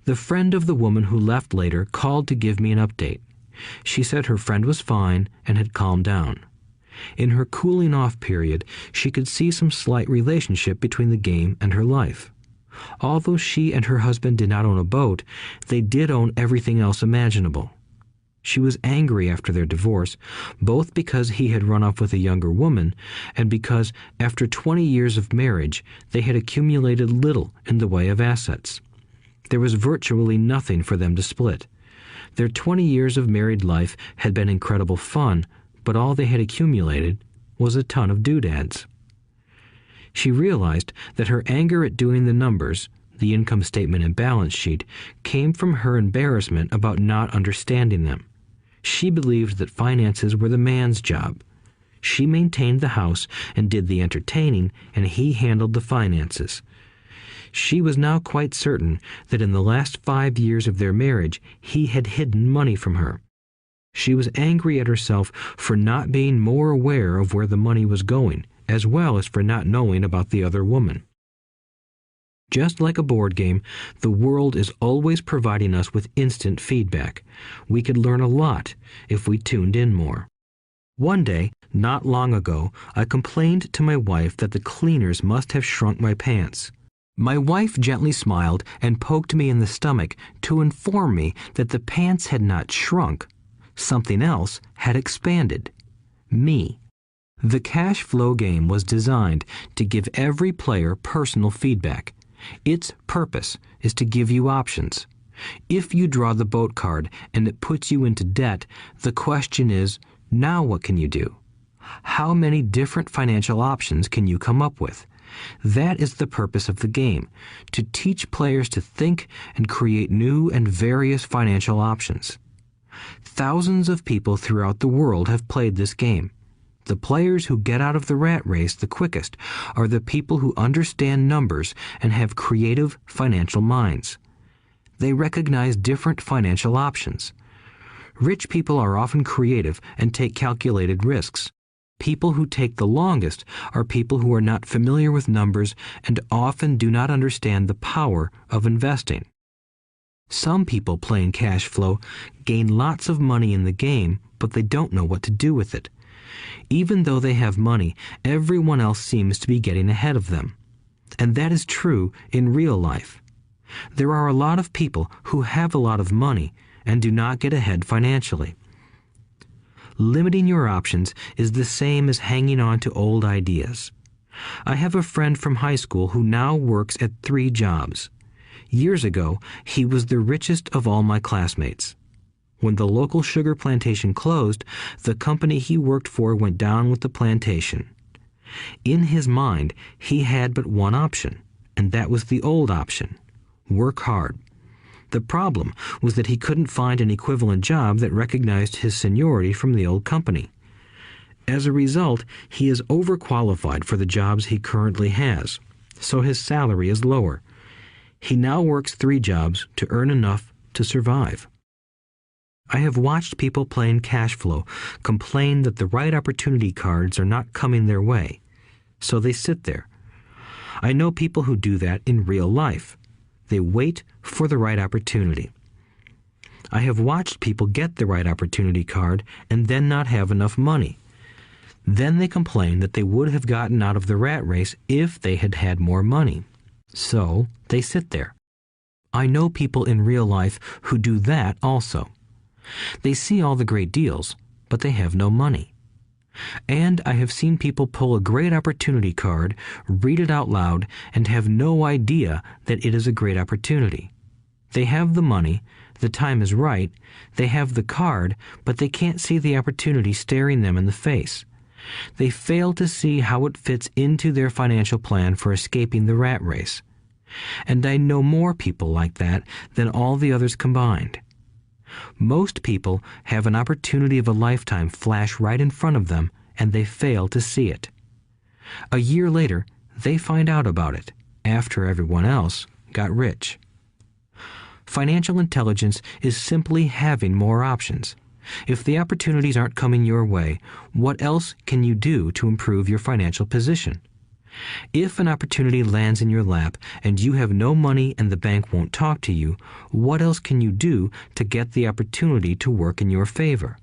[SPEAKER 2] The friend of the woman who left later called to give me an update. She said her friend was fine and had calmed down. In her cooling off period, she could see some slight relationship between the game and her life. Although she and her husband did not own a boat, they did own everything else imaginable. She was angry after their divorce, both because he had run off with a younger woman and because, after 20 years of marriage, they had accumulated little in the way of assets. There was virtually nothing for them to split. Their 20 years of married life had been incredible fun, but all they had accumulated was a ton of doodads. She realized that her anger at doing the numbers, the income statement and balance sheet, came from her embarrassment about not understanding them. She believed that finances were the man's job. She maintained the house and did the entertaining, and he handled the finances. She was now quite certain that in the last 5 years of their marriage, he had hidden money from her. She was angry at herself for not being more aware of where the money was going, as well as for not knowing about the other woman. Just like a board game, the world is always providing us with instant feedback. We could learn a lot if we tuned in more. One day, not long ago, I complained to my wife that the cleaners must have shrunk my pants. My wife gently smiled and poked me in the stomach to inform me that the pants had not shrunk. Something else had expanded. Me. The cash flow game was designed to give every player personal feedback. Its purpose is to give you options. If you draw the boat card and it puts you into debt, the question is, now what can you do? How many different financial options can you come up with? That is the purpose of the game, to teach players to think and create new and various financial options. Thousands of people throughout the world have played this game. The players who get out of the rat race the quickest are the people who understand numbers and have creative financial minds. They recognize different financial options. Rich people are often creative and take calculated risks. People who take the longest are people who are not familiar with numbers and often do not understand the power of investing. Some people playing cash flow gain lots of money in the game, but they don't know what to do with it. Even though they have money, everyone else seems to be getting ahead of them. And that is true in real life. There are a lot of people who have a lot of money and do not get ahead financially. Limiting your options is the same as hanging on to old ideas. I have a friend from high school who now works at 3 jobs. Years ago, he was the richest of all my classmates. When the local sugar plantation closed, the company he worked for went down with the plantation. In his mind, he had but one option, and that was the old option: work hard. The problem was that he couldn't find an equivalent job that recognized his seniority from the old company. As a result, he is overqualified for the jobs he currently has. so his salary is lower. He now works 3 jobs to earn enough to survive. I have watched people playing cash flow complain that the right opportunity cards are not coming their way, so they sit there. I know people who do that in real life. They wait for the right opportunity. I have watched people get the right opportunity card and then not have enough money. Then they complain that they would have gotten out of the rat race if they had had more money. So they sit there. I know people in real life who do that also. They see all the great deals, but they have no money. And I have seen people pull a great opportunity card, read it out loud, and have no idea that it is a great opportunity. They have the money, the time is right, they have the card, but they can't see the opportunity staring them in the face. They fail to see how it fits into their financial plan for escaping the rat race. And I know more people like that than all the others combined. Most people have an opportunity of a lifetime flash right in front of them, and they fail to see it. A year later, they find out about it, after everyone else got rich. Financial intelligence is simply having more options. If the opportunities aren't coming your way, what else can you do to improve your financial position? If an opportunity lands in your lap and you have no money and the bank won't talk to you, what else can you do to get the opportunity to work in your favor?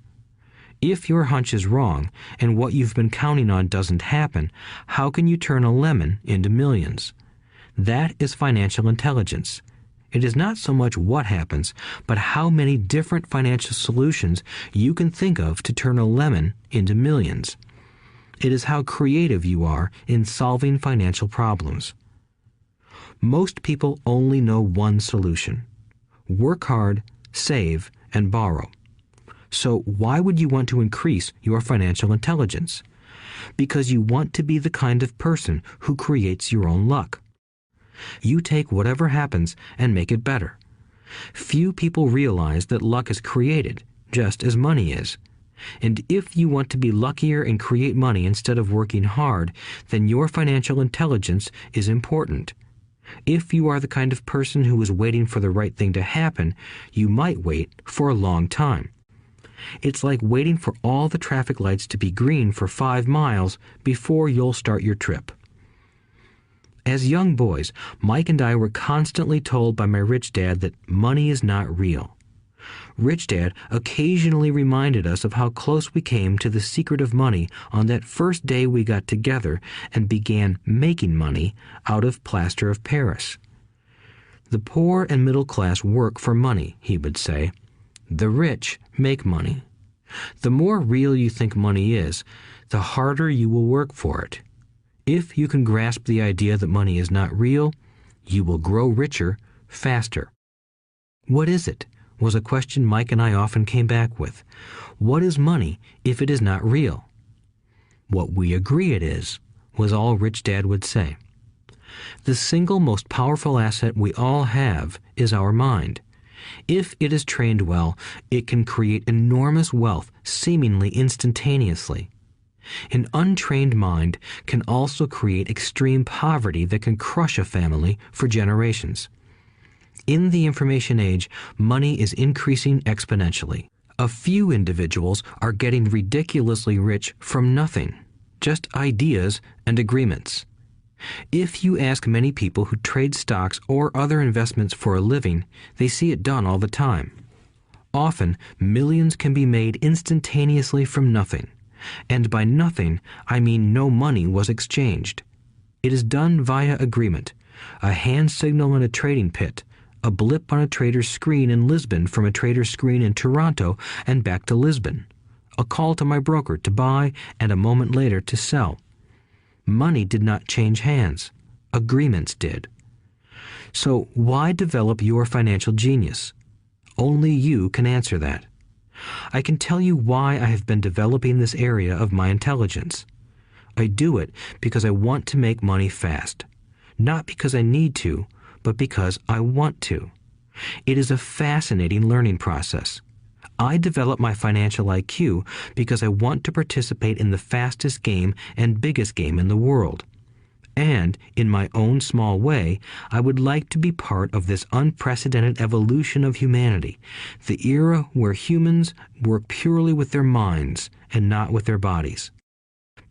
[SPEAKER 2] If your hunch is wrong and what you've been counting on doesn't happen, how can you turn a lemon into millions? That is financial intelligence. It is not so much what happens, but how many different financial solutions you can think of to turn a lemon into millions. It is how creative you are in solving financial problems. Most people only know one solution: work hard, save, and borrow. So why would you want to increase your financial intelligence? Because you want to be the kind of person who creates your own luck. You take whatever happens and make it better. Few people realize that luck is created, just as money is. And if you want to be luckier and create money instead of working hard, then your financial intelligence is important. If you are the kind of person who is waiting for the right thing to happen, you might wait for a long time. It's like waiting for all the traffic lights to be green for 5 miles before you'll start your trip. As young boys, Mike and I were constantly told by my rich dad that money is not real. Rich Dad occasionally reminded us of how close we came to the secret of money on that first day we got together and began making money out of plaster of Paris. The poor and middle class work for money, he would say. The rich make money. The more real you think money is, the harder you will work for it. If you can grasp the idea that money is not real, you will grow richer faster. What is it? Was a question Mike and I often came back with. What is money if it is not real? What we agree it is, was all Rich Dad would say. The single most powerful asset we all have is our mind. If it is trained well, it can create enormous wealth seemingly instantaneously. An untrained mind can also create extreme poverty that can crush a family for generations. In the information age, money is increasing exponentially. A few individuals are getting ridiculously rich from nothing, just ideas and agreements. If you ask many people who trade stocks or other investments for a living, they see it done all the time. Often, millions can be made instantaneously from nothing. And by nothing, I mean no money was exchanged. It is done via agreement, a hand signal in a trading pit, a blip on a trader's screen in Lisbon from a trader's screen in Toronto and back to Lisbon, a call to my broker to buy and a moment later to sell. Money did not change hands. Agreements did. So why develop your financial genius? Only you can answer that. I can tell you why I have been developing this area of my intelligence. I do it because I want to make money fast. Not because I need to, but because I want to. It is a fascinating learning process. I develop my financial IQ because I want to participate in the fastest game and biggest game in the world. And, in my own small way, I would like to be part of this unprecedented evolution of humanity, the era where humans work purely with their minds and not with their bodies.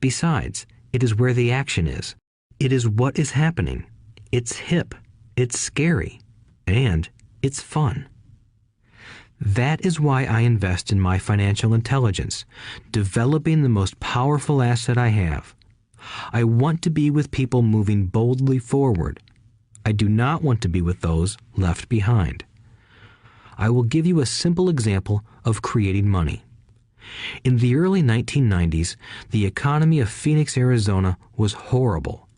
[SPEAKER 2] Besides, it is where the action is. It is what is happening. It's hip, it's scary, and it's fun. That is why I invest in my financial intelligence, developing the most powerful asset I have. I want to be with people moving boldly forward. I do not want to be with those left behind. I will give you a simple example of creating money. In the early 1990s, the economy of Phoenix, Arizona was horrible.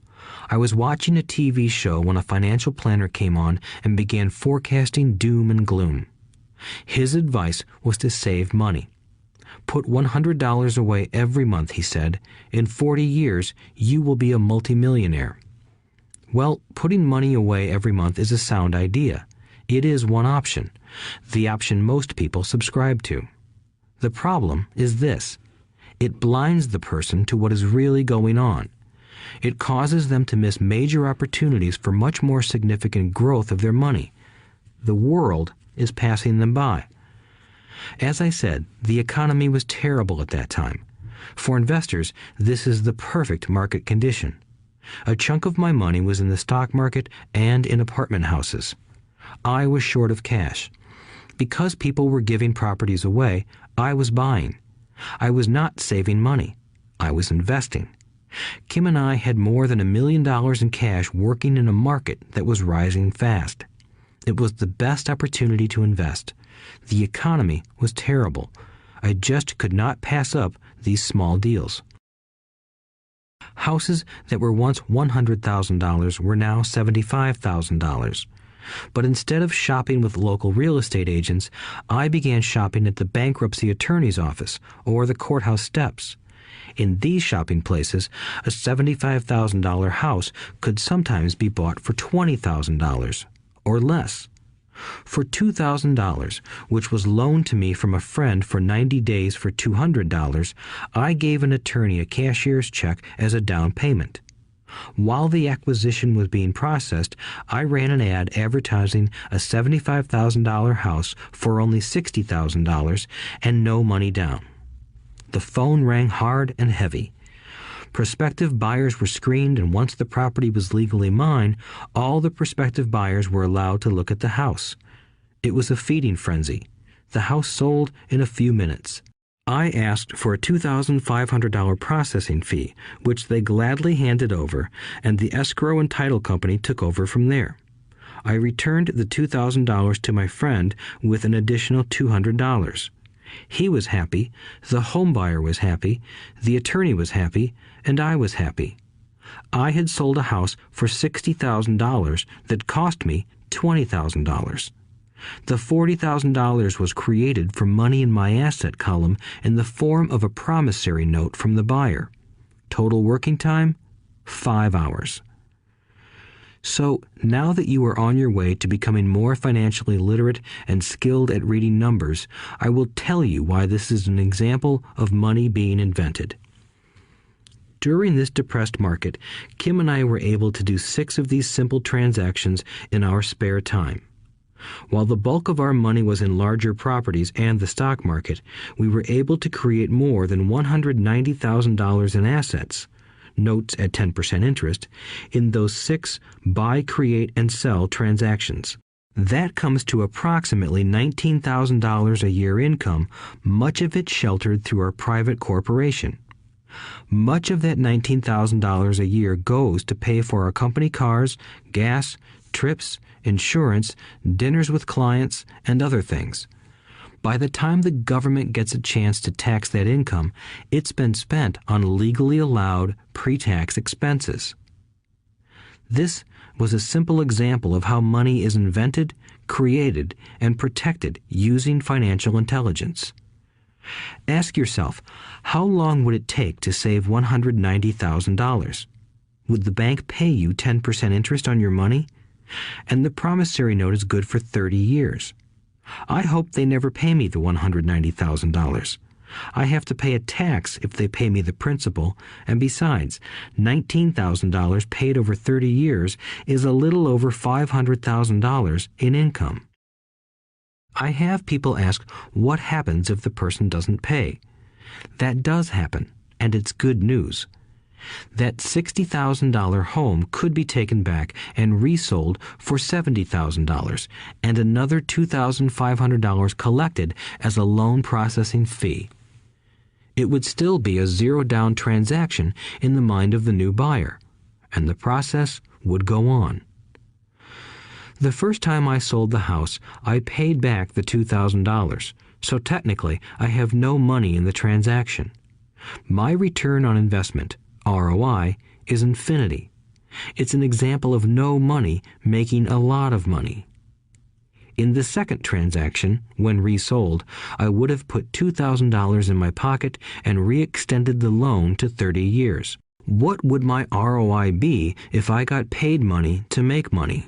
[SPEAKER 2] I was watching a TV show when a financial planner came on and began forecasting doom and gloom. His advice was to save money. Put $100 away every month, he said. In 40 years, you will be a multimillionaire. Well, putting money away every month is a sound idea. It is one option, the option most people subscribe to. The problem is this. It blinds the person to what is really going on. It causes them to miss major opportunities for much more significant growth of their money. The world is passing them by. As I said, the economy was terrible at that time. For investors, this is the perfect market condition. A chunk of my money was in the stock market and in apartment houses. I was short of cash. Because people were giving properties away, I was buying. I was not saving money. I was investing. Kim and I had more than $1 million in cash working in a market that was rising fast. It was the best opportunity to invest. The economy was terrible. I just could not pass up these small deals. Houses that were once $100,000 were now $75,000. But instead of shopping with local real estate agents, I began shopping at the bankruptcy attorney's office or the courthouse steps. In these shopping places, a $75,000 house could sometimes be bought for $20,000 or less. For $2,000, which was loaned to me from a friend for 90 days for $200, I gave an attorney a cashier's check as a down payment. While the acquisition was being processed, I ran an ad advertising a $75,000 house for only $60,000 and no money down. The phone rang hard and heavy. Prospective buyers were screened, and once the property was legally mine, all the prospective buyers were allowed to look at the house. It was a feeding frenzy. The house sold in a few minutes. I asked for a $2,500 processing fee, which they gladly handed over, and the escrow and title company took over from there. I returned the $2,000 to my friend with an additional $200. He was happy, the home buyer was happy, the attorney was happy, and I was happy. I had sold a house for $60,000 that cost me $20,000. The $40,000 was created from money in my asset column in the form of a promissory note from the buyer. Total working time, 5 hours. So, now that you are on your way to becoming more financially literate and skilled at reading numbers, I will tell you why this is an example of money being invented. During this depressed market, Kim and I were able to do 6 of these simple transactions in our spare time. While the bulk of our money was in larger properties and the stock market, we were able to create more than $190,000 in assets, notes at 10% interest, in those 6 buy, create, and sell transactions. That comes to approximately $19,000 a year income, much of it sheltered through our private corporation. Much of that $19,000 a year goes to pay for our company cars, gas, trips, insurance, dinners with clients, and other things. By the time the government gets a chance to tax that income, it's been spent on legally allowed pre-tax expenses. This was a simple example of how money is invented, created, and protected using financial intelligence. Ask yourself, how long would it take to save $190,000? Would the bank pay you 10% interest on your money? And the promissory note is good for 30 years. I hope they never pay me the $190,000. I have to pay a tax if they pay me the principal, and besides, $19,000 paid over 30 years is a little over $500,000 in income. I have people ask what happens if the person doesn't pay. That does happen, and it's good news. That $60,000 home could be taken back and resold for $70,000 and another $2,500 collected as a loan processing fee. It would still be a zero-down transaction in the mind of the new buyer, and the process would go on. The first time I sold the house, I paid back the $2,000, so technically I have no money in the transaction. My return on investment, ROI, is infinity. It's an example of no money making a lot of money. In the second transaction, when resold, I would have put $2,000 in my pocket and re-extended the loan to 30 years. What would my ROI be if I got paid money to make money?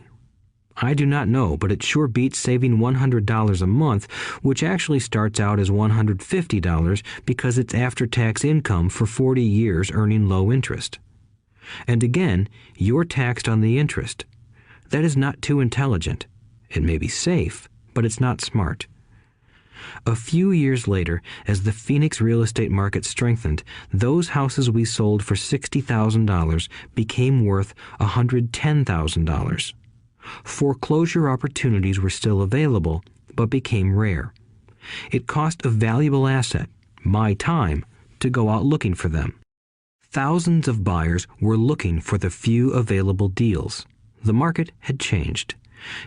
[SPEAKER 2] I do not know, but it sure beats saving $100 a month, which actually starts out as $150 because it's after-tax income for 40 years earning low interest. And again, you're taxed on the interest. That is not too intelligent. It may be safe, but it's not smart. A few years later, as the Phoenix real estate market strengthened, those houses we sold for $60,000 became worth $110,000. Foreclosure opportunities were still available, but became rare. It cost a valuable asset, my time, to go out looking for them. Thousands of buyers were looking for the few available deals. The market had changed.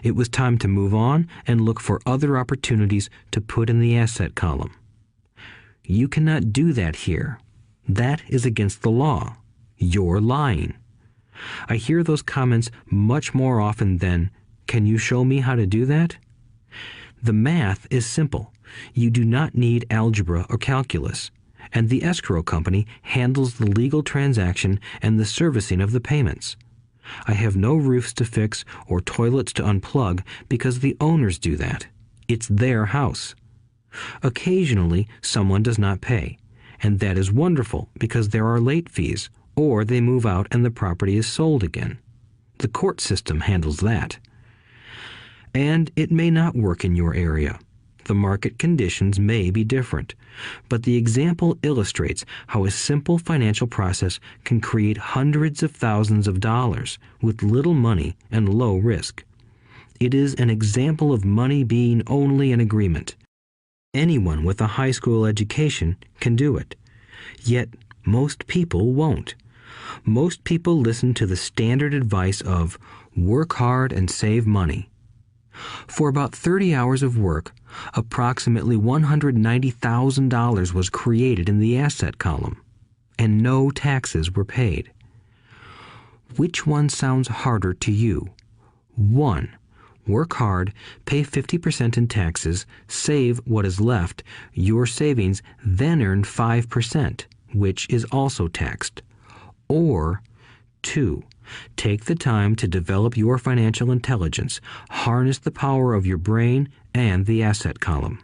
[SPEAKER 2] It was time to move on and look for other opportunities to put in the asset column. You cannot do that here. That is against the law. You're lying. I hear those comments much more often than, "Can you show me how to do that?" The math is simple. You do not need algebra or calculus, and the escrow company handles the legal transaction and the servicing of the payments. I have no roofs to fix or toilets to unplug because the owners do that. It's their house. Occasionally, someone does not pay, and that is wonderful because there are late fees, or they move out and the property is sold again. The court system handles that. And it may not work in your area. The market conditions may be different, but the example illustrates how a simple financial process can create hundreds of thousands of dollars with little money and low risk. It is an example of money being only an agreement. Anyone with a high school education can do it. Yet most people won't. Most people listen to the standard advice of work hard and save money. For about 30 hours of work, approximately $190,000 was created in the asset column, and no taxes were paid. Which one sounds harder to you? 1. Work hard, pay 50% in taxes, save what is left, your savings, then earn 5%, which is also taxed. Or 2. Take the time to develop your financial intelligence, harness the power of your brain and the asset column.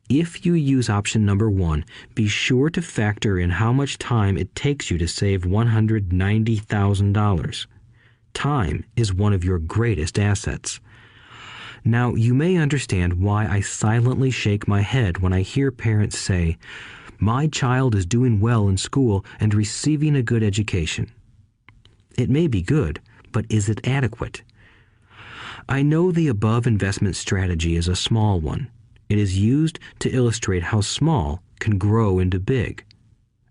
[SPEAKER 2] If you use option number 1, be sure to factor in how much time it takes you to save $190,000. Time is one of your greatest assets. Now, you may understand why I silently shake my head when I hear parents say, "My child is doing well in school and receiving a good education." It may be good, but is it adequate? I know the above investment strategy is a small one. It is used to illustrate how small can grow into big.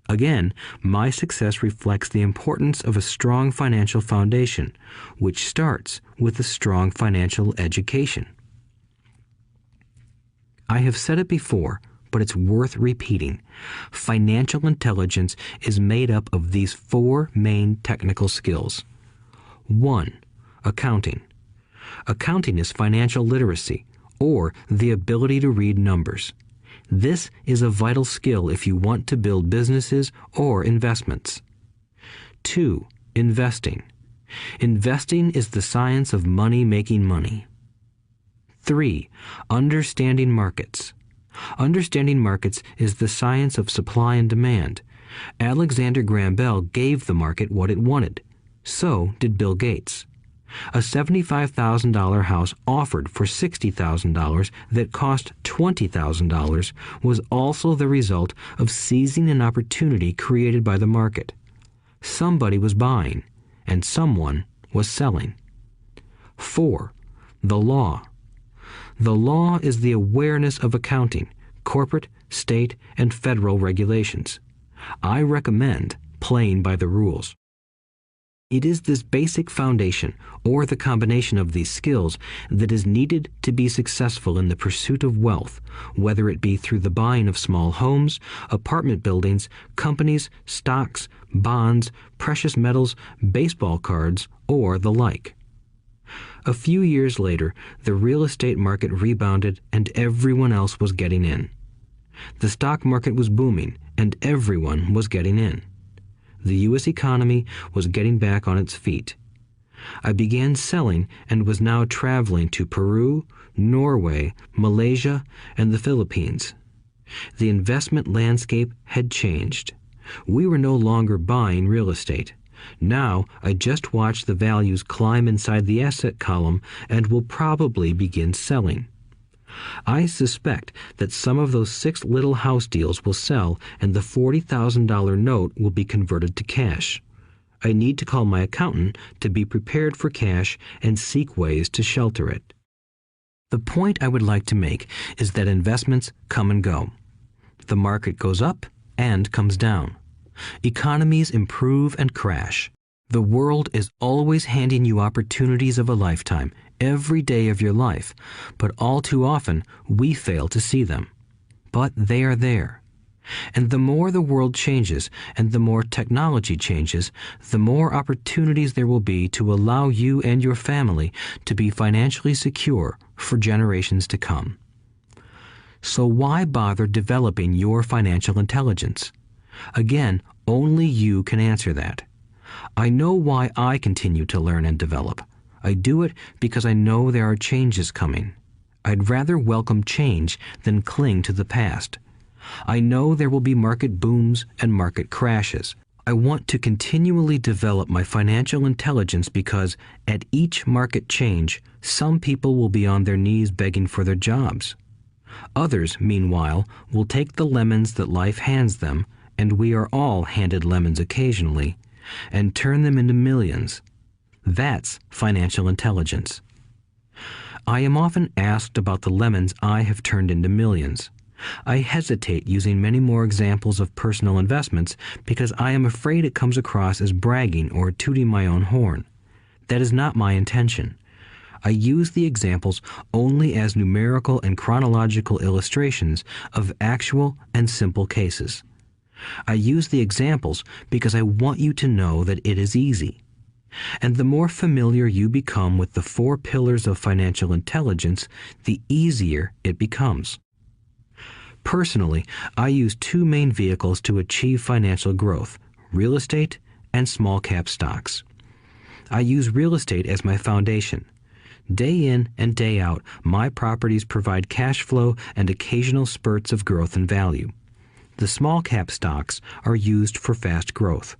[SPEAKER 2] Again, my success reflects the importance of a strong financial foundation, which starts with a strong financial education. I have said it before, but it's worth repeating. Financial intelligence is made up of these 4 main technical skills. 1. Accounting. Accounting is financial literacy, or the ability to read numbers. This is a vital skill if you want to build businesses or investments. 2. Investing. Investing is the science of money making money. 3. Understanding markets. Understanding markets is the science of supply and demand. Alexander Graham Bell gave the market what it wanted. So did Bill Gates. A $75,000 house offered for $60,000 that cost $20,000 was also the result of seizing an opportunity created by the market. Somebody was buying, and someone was selling. 4. The law. The law is the awareness of accounting, corporate, state, and federal regulations. I recommend playing by the rules. It is this basic foundation, or the combination of these skills, that is needed to be successful in the pursuit of wealth, whether it be through the buying of small homes, apartment buildings, companies, stocks, bonds, precious metals, baseball cards, or the like. A few years later, the real estate market rebounded and everyone else was getting in. The stock market was booming and everyone was getting in. The U.S. economy was getting back on its feet. I began selling and was now traveling to Peru, Norway, Malaysia, and the Philippines. The investment landscape had changed. We were no longer buying real estate. Now I just watch the values climb inside the asset column and will probably begin selling. I suspect that some of those 6 little house deals will sell and the $40,000 note will be converted to cash. I need to call my accountant to be prepared for cash and seek ways to shelter it. The point I would like to make is that investments come and go. The market goes up and comes down. Economies improve and crash. The world is always handing you opportunities of a lifetime, every day of your life, but all too often we fail to see them. But they are there. And the more the world changes and the more technology changes, the more opportunities there will be to allow you and your family to be financially secure for generations to come. So why bother developing your financial intelligence? Again, only you can answer that. I know why I continue to learn and develop. I do it because I know there are changes coming. I'd rather welcome change than cling to the past. I know there will be market booms and market crashes. I want to continually develop my financial intelligence because at each market change, some people will be on their knees begging for their jobs. Others, meanwhile, will take the lemons that life hands them, and we are all handed lemons occasionally, and turn them into millions. That's financial intelligence. I am often asked about the lemons I have turned into millions. I hesitate using many more examples of personal investments because I am afraid it comes across as bragging or tooting my own horn. That is not my intention. I use the examples only as numerical and chronological illustrations of actual and simple cases. I use the examples because I want you to know that it is easy. And the more familiar you become with the 4 pillars of financial intelligence, the easier it becomes. Personally, I use 2 main vehicles to achieve financial growth: real estate and small cap stocks. I use real estate as my foundation. Day in and day out, my properties provide cash flow and occasional spurts of growth and value. The small cap stocks are used for fast growth.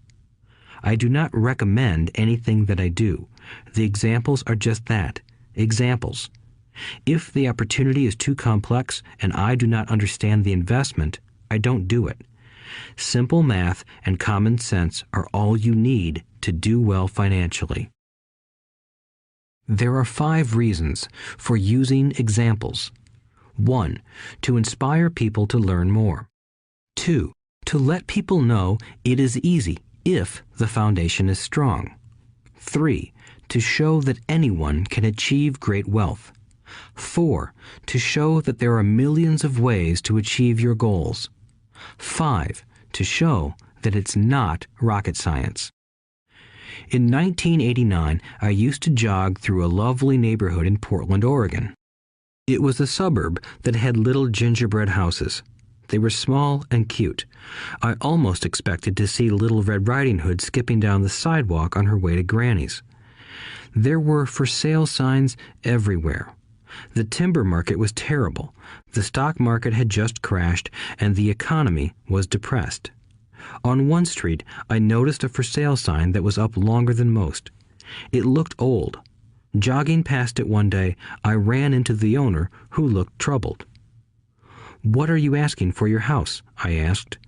[SPEAKER 2] I do not recommend anything that I do. The examples are just that, examples. If the opportunity is too complex and I do not understand the investment, I don't do it. Simple math and common sense are all you need to do well financially. There are 5 reasons for using examples. 1. To inspire people to learn more. 2. To let people know it is easy if the foundation is strong. 3. To show that anyone can achieve great wealth. 4. To show that there are millions of ways to achieve your goals. 5. To show that it's not rocket science. In 1989, I used to jog through a lovely neighborhood in Portland, Oregon. It was a suburb that had little gingerbread houses. They were small and cute. I almost expected to see Little Red Riding Hood skipping down the sidewalk on her way to Granny's. There were for sale signs everywhere. The timber market was terrible. The stock market had just crashed, and the economy was depressed. On one street, I noticed a for sale sign that was up longer than most. It looked old. Jogging past it one day, I ran into the owner, who looked troubled. "What are you asking for your house?" I asked.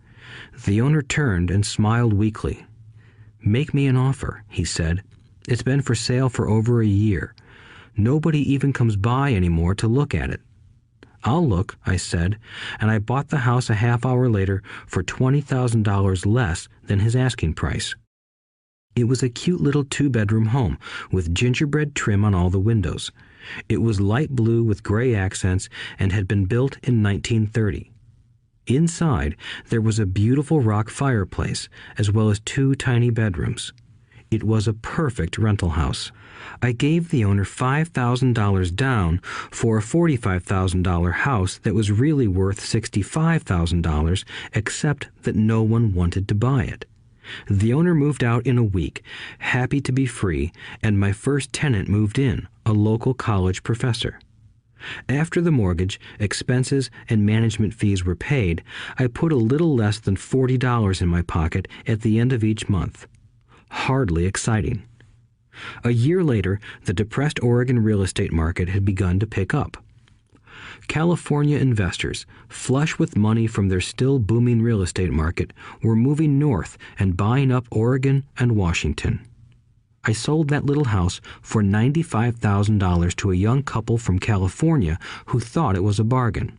[SPEAKER 2] The owner turned and smiled weakly. "Make me an offer," he said. "It's been for sale for over a year. Nobody even comes by anymore to look at it." "I'll look," I said, and I bought the house a half hour later for $20,000 less than his asking price. It was a cute little 2-bedroom home with gingerbread trim on all the windows. It was light blue with gray accents and had been built in 1930. Inside, there was a beautiful rock fireplace, as well as 2 tiny bedrooms. It was a perfect rental house. I gave the owner $5,000 down for a $45,000 house that was really worth $65,000, except that no one wanted to buy it. The owner moved out in a week, happy to be free, and my first tenant moved in, a local college professor. After the mortgage, expenses, and management fees were paid, I put a little less than $40 in my pocket at the end of each month. Hardly exciting. A year later, the depressed Oregon real estate market had begun to pick up. California investors, flush with money from their still booming real estate market, were moving north and buying up Oregon and Washington. I sold that little house for $95,000 to a young couple from California who thought it was a bargain.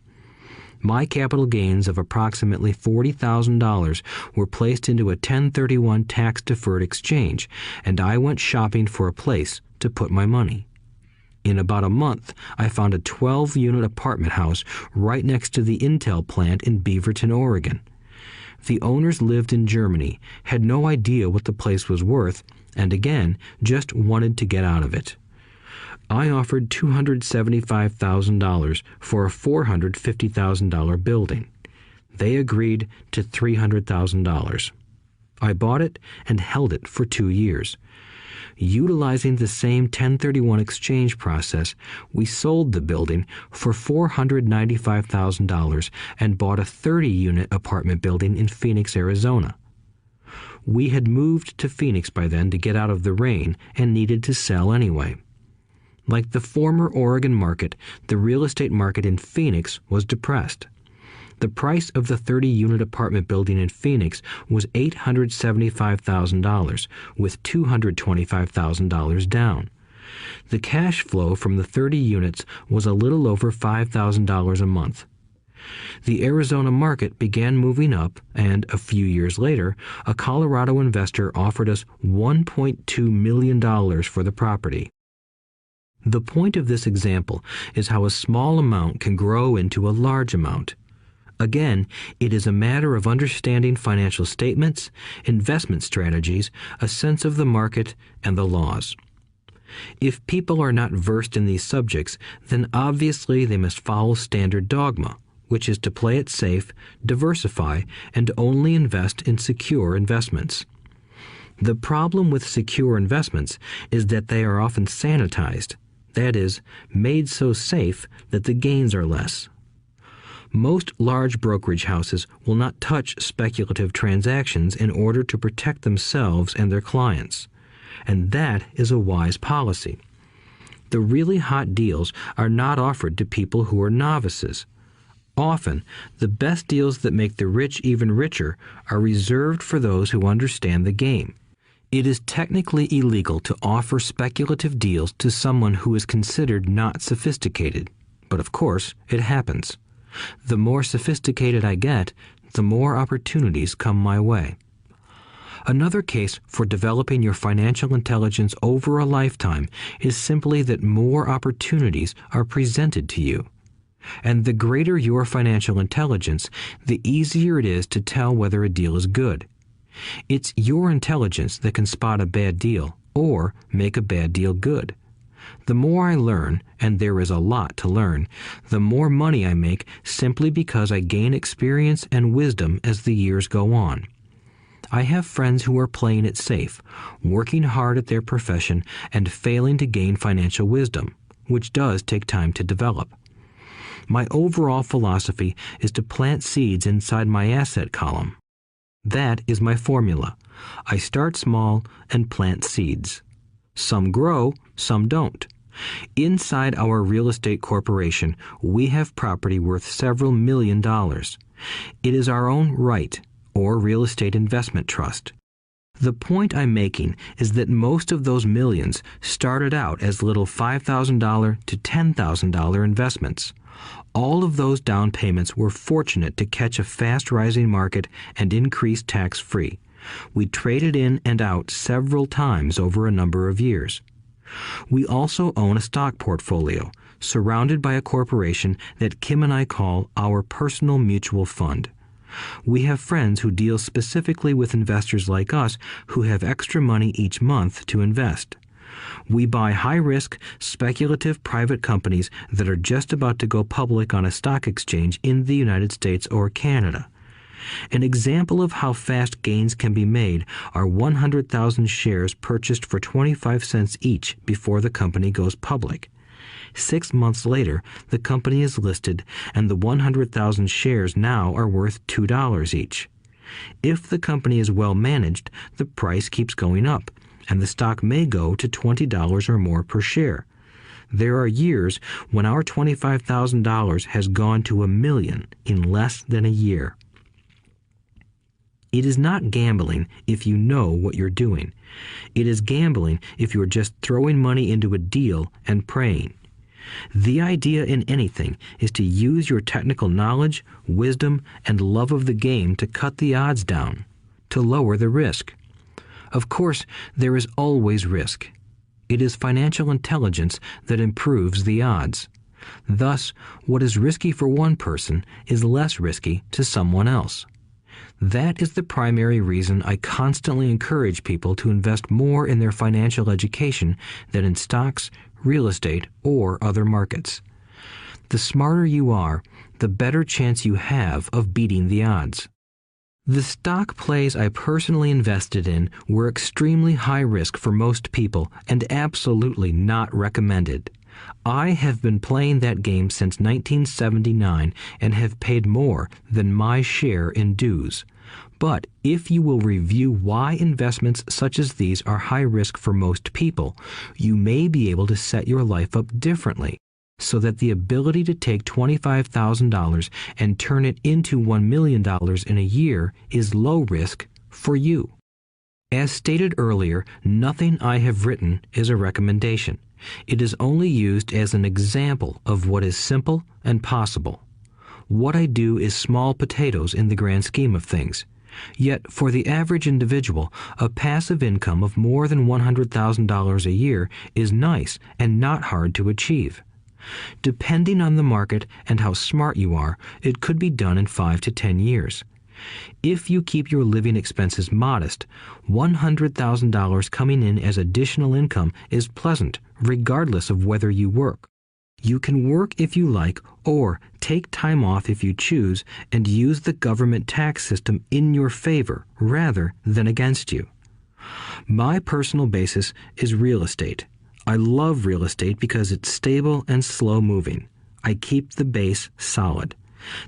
[SPEAKER 2] My capital gains of approximately $40,000 were placed into a 1031 tax-deferred exchange, and I went shopping for a place to put my money. In about a month, I found a 12-unit apartment house right next to the Intel plant in Beaverton, Oregon. The owners lived in Germany, had no idea what the place was worth, and again, just wanted to get out of it. I offered $275,000 for a $450,000 building. They agreed to $300,000. I bought it and held it for 2 years. Utilizing the same 1031 exchange process, we sold the building for $495,000 and bought a 30-unit apartment building in Phoenix, Arizona. We had moved to Phoenix by then to get out of the rain and needed to sell anyway. Like the former Oregon market, the real estate market in Phoenix was depressed. The price of the 30-unit apartment building in Phoenix was $875,000, with $225,000 down. The cash flow from the 30 units was a little over $5,000 a month. The Arizona market began moving up, and a few years later, a Colorado investor offered us $1.2 million for the property. The point of this example is how a small amount can grow into a large amount. Again, it is a matter of understanding financial statements, investment strategies, a sense of the market, and the laws. If people are not versed in these subjects, then obviously they must follow standard dogma, which is to play it safe, diversify, and only invest in secure investments. The problem with secure investments is that they are often sanitized, that is, made so safe that the gains are less. Most large brokerage houses will not touch speculative transactions in order to protect themselves and their clients, and that is a wise policy. The really hot deals are not offered to people who are novices. Often, the best deals that make the rich even richer are reserved for those who understand the game. It is technically illegal to offer speculative deals to someone who is considered not sophisticated, but of course, it happens. The more sophisticated I get, the more opportunities come my way. Another case for developing your financial intelligence over a lifetime is simply that more opportunities are presented to you. And the greater your financial intelligence, the easier it is to tell whether a deal is good. It's your intelligence that can spot a bad deal or make a bad deal good. The more I learn, and there is a lot to learn, the more money I make simply because I gain experience and wisdom as the years go on. I have friends who are playing it safe, working hard at their profession and failing to gain financial wisdom, which does take time to develop. My overall philosophy is to plant seeds inside my asset column. That is my formula. I start small and plant seeds. Some grow, some don't. Inside our real estate corporation, we have property worth several $1 million. It is our own right, or real estate investment trust. The point I'm making is that most of those millions started out as little $5,000 to $10,000 investments. All of those down payments were fortunate to catch a fast-rising market and increase tax-free. We traded in and out several times over a number of years. We also own a stock portfolio, surrounded by a corporation that Kim and I call our personal mutual fund. We have friends who deal specifically with investors like us who have extra money each month to invest. We buy high-risk, speculative private companies that are just about to go public on a stock exchange in the United States or Canada. An example of how fast gains can be made are 100,000 shares purchased for 25 cents each before the company goes public. 6 months later, the company is listed, and the 100,000 shares now are worth $2 each. If the company is well managed, the price keeps going up, and the stock may go to $20 or more per share. There are years when our $25,000 has gone to $1 million in less than a year. It is not gambling if you know what you're doing. It is gambling if you're just throwing money into a deal and praying. The idea in anything is to use your technical knowledge, wisdom, and love of the game to cut the odds down, to lower the risk. Of course, there is always risk. It is financial intelligence that improves the odds. Thus, what is risky for one person is less risky to someone else. That is the primary reason I constantly encourage people to invest more in their financial education than in stocks, real estate, or other markets. The smarter you are, the better chance you have of beating the odds. The stock plays I personally invested in were extremely high risk for most people and absolutely not recommended. I have been playing that game since 1979 and have paid more than my share in dues. But if you will review why investments such as these are high risk for most people, you may be able to set your life up differently so that the ability to take $25,000 and turn it into $1 million in a year is low risk for you. As stated earlier, nothing I have written is a recommendation. It is only used as an example of what is simple and possible. What I do is small potatoes in the grand scheme of things. Yet, for the average individual, a passive income of more than $100,000 a year is nice and not hard to achieve. Depending on the market and how smart you are, it could be done in 5 to 10 years. If you keep your living expenses modest, $100,000 coming in as additional income is pleasant, regardless of whether you work. You can work if you like or take time off if you choose and use the government tax system in your favor rather than against you. My personal basis is real estate. I love real estate because it's stable and slow-moving. I keep the base solid.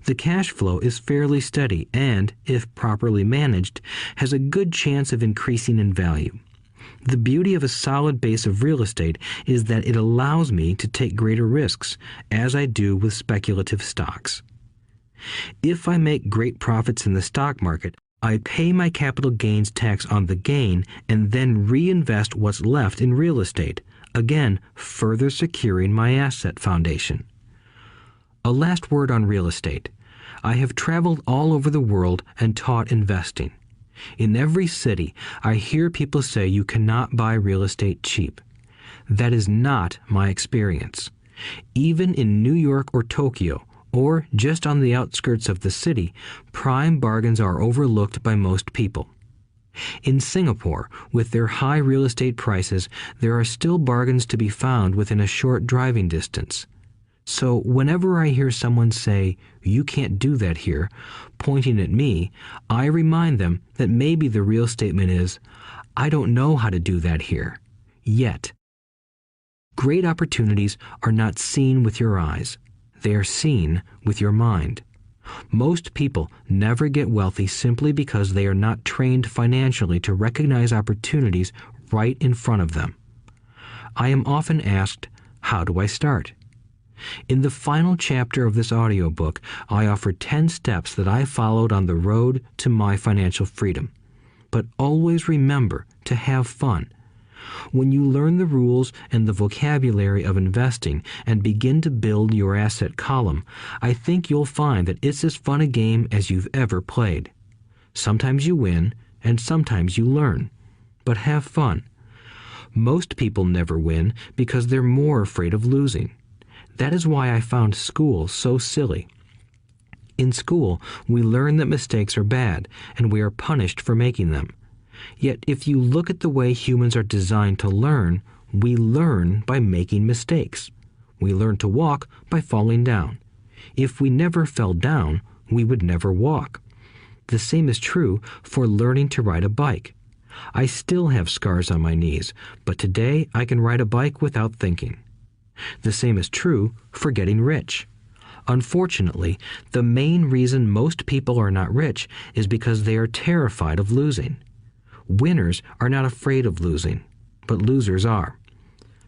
[SPEAKER 2] The cash flow is fairly steady and, if properly managed, has a good chance of increasing in value. The beauty of a solid base of real estate is that it allows me to take greater risks, as I do with speculative stocks. If I make great profits in the stock market, I pay my capital gains tax on the gain and then reinvest what's left in real estate, again further securing my asset foundation. A last word on real estate. I have traveled all over the world and taught investing. In every city, I hear people say you cannot buy real estate cheap. That is not my experience. Even in New York or Tokyo, or just on the outskirts of the city, prime bargains are overlooked by most people. In Singapore, with their high real estate prices, there are still bargains to be found within a short driving distance. So whenever I hear someone say, "You can't do that here," pointing at me, I remind them that maybe the real statement is, "I don't know how to do that here. Yet." Great opportunities are not seen with your eyes. They are seen with your mind. Most people never get wealthy simply because they are not trained financially to recognize opportunities right in front of them. I am often asked, how do I start? In the final chapter of this audiobook, I offer 10 steps that I followed on the road to my financial freedom. But always remember to have fun. When you learn the rules and the vocabulary of investing and begin to build your asset column, I think you'll find that it's as fun a game as you've ever played. Sometimes you win, and sometimes you learn. But have fun. Most people never win because they're more afraid of losing. That is why I found school so silly. In school, we learn that mistakes are bad, and we are punished for making them. Yet if you look at the way humans are designed to learn, we learn by making mistakes. We learn to walk by falling down. If we never fell down, we would never walk. The same is true for learning to ride a bike. I still have scars on my knees, but today I can ride a bike without thinking. The same is true for getting rich. Unfortunately, the main reason most people are not rich is because they are terrified of losing. Winners are not afraid of losing, but losers are.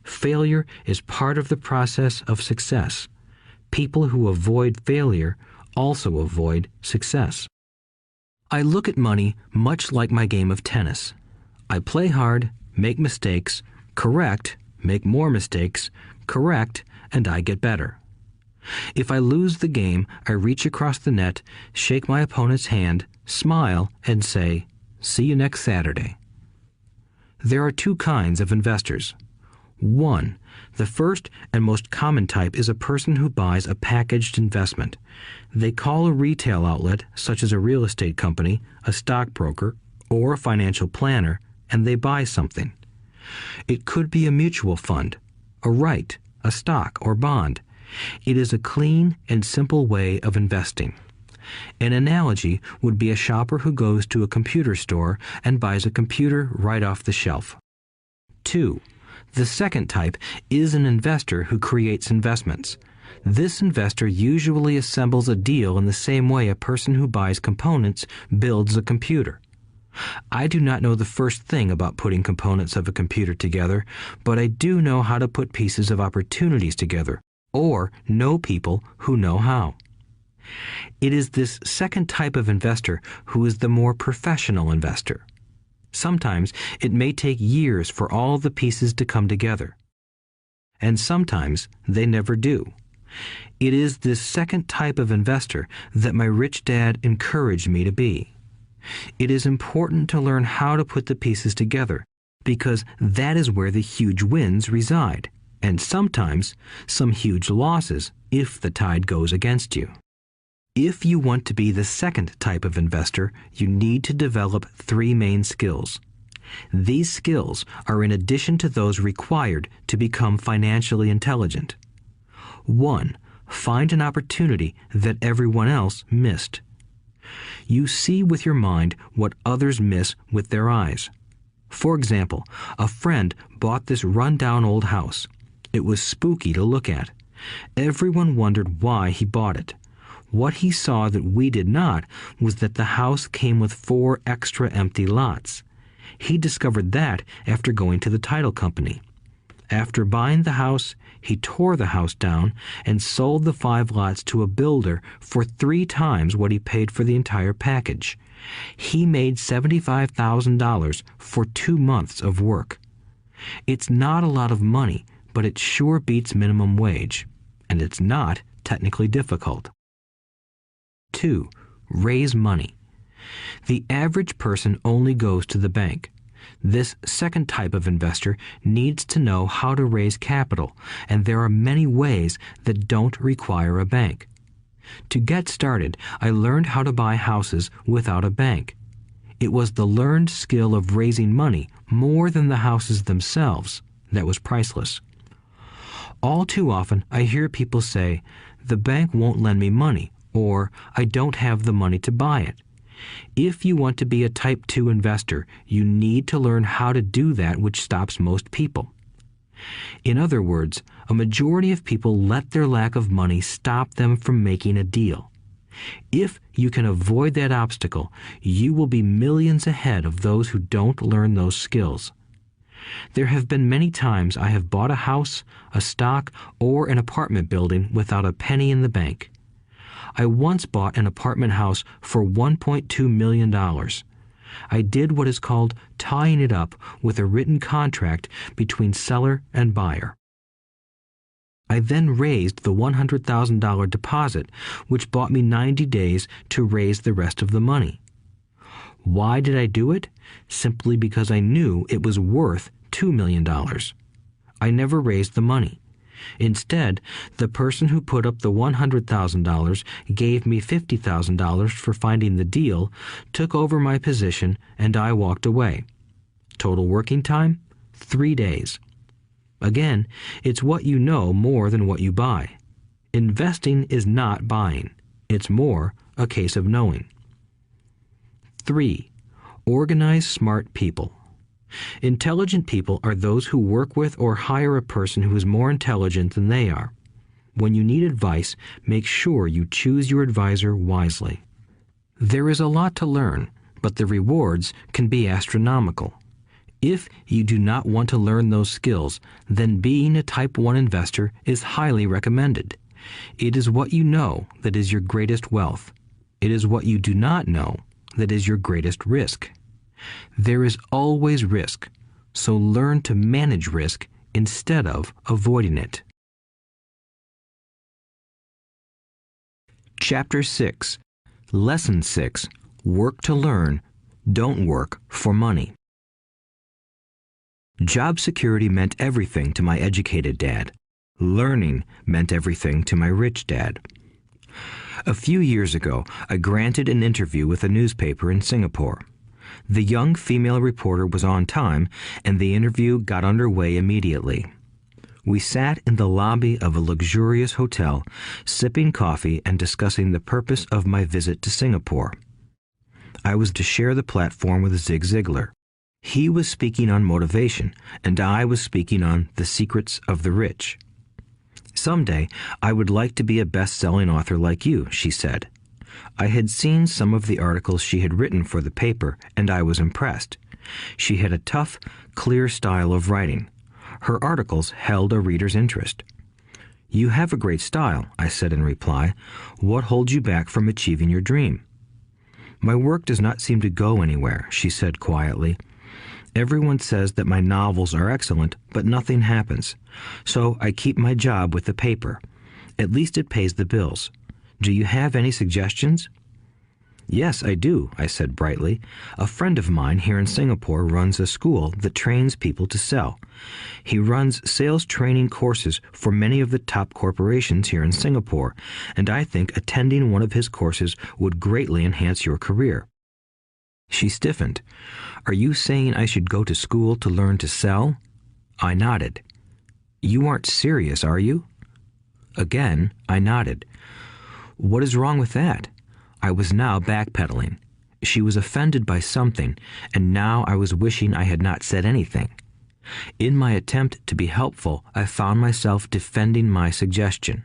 [SPEAKER 2] Failure is part of the process of success. People who avoid failure also avoid success. I look at money much like my game of tennis. I play hard, make mistakes, correct, make more mistakes, correct, and I get better. If I lose the game, I reach across the net, shake my opponent's hand, smile, and say, "See you next Saturday." There are two kinds of investors. One, the first and most common type is a person who buys a packaged investment. They call a retail outlet, such as a real estate company, a stockbroker, or a financial planner, and they buy something. It could be a mutual fund, a right, a stock, or bond. It is a clean and simple way of investing. An analogy would be a shopper who goes to a computer store and buys a computer right off the shelf. 2. The second type is an investor who creates investments. This investor usually assembles a deal in the same way a person who buys components builds a computer. I do not know the first thing about putting components of a computer together, but I do know how to put pieces of opportunities together, or know people who know how. It is this second type of investor who is the more professional investor. Sometimes it may take years for all the pieces to come together. And sometimes they never do. It is this second type of investor that my rich dad encouraged me to be. It is important to learn how to put the pieces together, because that is where the huge wins reside, and sometimes some huge losses if the tide goes against you. If you want to be the second type of investor, you need to develop 3 main skills. These skills are in addition to those required to become financially intelligent. 1. Find an opportunity that everyone else missed. You see with your mind what others miss with their eyes. For example, a friend bought this run-down old house. It was spooky to look at. Everyone wondered why he bought it. What he saw that we did not was that the house came with 4 extra empty lots. He discovered that after going to the title company. After buying the house, he tore the house down and sold the 5 lots to a builder for 3 times what he paid for the entire package. He made $75,000 for 2 months of work. It's not a lot of money, but it sure beats minimum wage, and it's not technically difficult. 2. Raise money. The average person only goes to the bank. This second type of investor needs to know how to raise capital, and there are many ways that don't require a bank. To get started, I learned how to buy houses without a bank. It was the learned skill of raising money more than the houses themselves that was priceless. All too often, I hear people say, "The bank won't lend me money," or "I don't have the money to buy it." If you want to be a Type 2 investor, you need to learn how to do that which stops most people. In other words, a majority of people let their lack of money stop them from making a deal. If you can avoid that obstacle, you will be millions ahead of those who don't learn those skills. There have been many times I have bought a house, a stock, or an apartment building without a penny in the bank. I once bought an apartment house for $1.2 million. I did what is called tying it up with a written contract between seller and buyer. I then raised the $100,000 deposit, which bought me 90 days to raise the rest of the money. Why did I do it? Simply because I knew it was worth $2 million. I never raised the money. Instead, the person who put up the $100,000 gave me $50,000 for finding the deal, took over my position, and I walked away. Total working time? 3 days. Again, it's what you know more than what you buy. Investing is not buying. It's more a case of knowing. 3. Organize smart people. Intelligent people are those who work with or hire a person who is more intelligent than they are. When you need advice, make sure you choose your advisor wisely. There is a lot to learn, but the rewards can be astronomical. If you do not want to learn those skills, then being a Type 1 investor is highly recommended. It is what you know that is your greatest wealth. It is what you do not know that is your greatest risk. There is always risk, so learn to manage risk instead of avoiding it. Chapter 6. Lesson 6. Work to learn, don't work for money. Job security meant everything to my educated dad. Learning meant everything to my rich dad. A few years ago, I granted an interview with a newspaper in Singapore. The young female reporter was on time, and the interview got underway immediately. We sat in the lobby of a luxurious hotel, sipping coffee and discussing the purpose of my visit to Singapore. I was to share the platform with Zig Ziglar. He was speaking on motivation, and I was speaking on the secrets of the rich. Someday, I would like to be a best-selling author like you, she said. I had seen some of the articles she had written for the paper, and I was impressed. She had a tough, clear style of writing. Her articles held a reader's interest. You have a great style, I said in reply. What holds you back from achieving your dream? My work does not seem to go anywhere, she said quietly. Everyone says that my novels are excellent, but nothing happens. So I keep my job with the paper. At least it pays the bills. Do you have any suggestions? Yes, I do, I said brightly. A friend of mine here in Singapore runs a school that trains people to sell. He runs sales training courses for many of the top corporations here in Singapore, and I think attending one of his courses would greatly enhance your career. She stiffened. Are you saying I should go to school to learn to sell? I nodded. You aren't serious, are you? Again, I nodded. What is wrong with that? I was now backpedaling. She was offended by something, and now I was wishing I had not said anything. In my attempt to be helpful, I found myself defending my suggestion.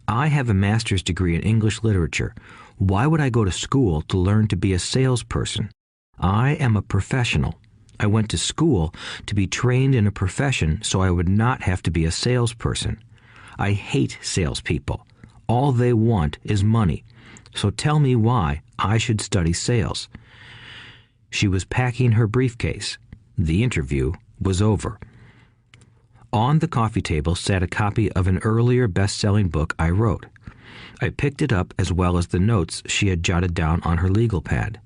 [SPEAKER 2] I have a master's degree in English literature. Why would I go to school to learn to be a salesperson? I am a professional. I went to school to be trained in a profession so I would not have to be a salesperson. I hate salespeople. All they want is money. So tell me why I should study sales. She was packing her briefcase. The interview was over. On the coffee table sat a copy of an earlier best-selling book I wrote. I picked it up as well as the notes she had jotted down on her legal pad.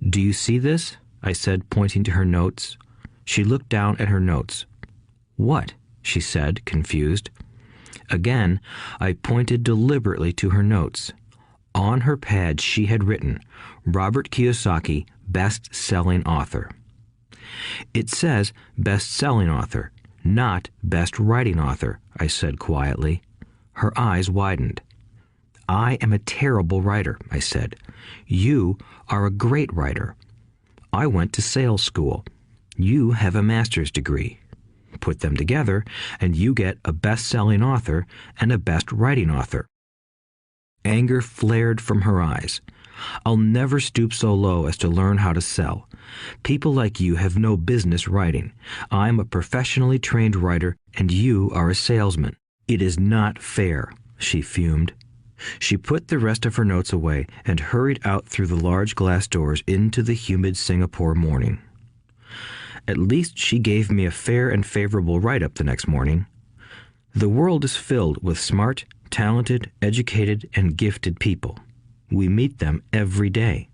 [SPEAKER 2] Do you see this? I said, pointing to her notes. She looked down at her notes. What? She said, confused. Again, I pointed deliberately to her notes. On her pad she had written, Robert Kiyosaki, best-selling author. It says best-selling author, not best writing author, I said quietly. Her eyes widened. I am a terrible writer, I said. You are a great writer. I went to sales school. You have a master's degree. Put them together, and you get a best-selling author and a best-writing author. Anger flared from her eyes. I'll never stoop so low as to learn how to sell. People like you have no business writing. I'm a professionally trained writer, and you are a salesman. It is not fair, she fumed. She put the rest of her notes away and hurried out through the large glass doors into the humid Singapore morning. At least she gave me a fair and favorable write-up the next morning. The world is filled with smart, talented, educated, and gifted people. We meet them every day.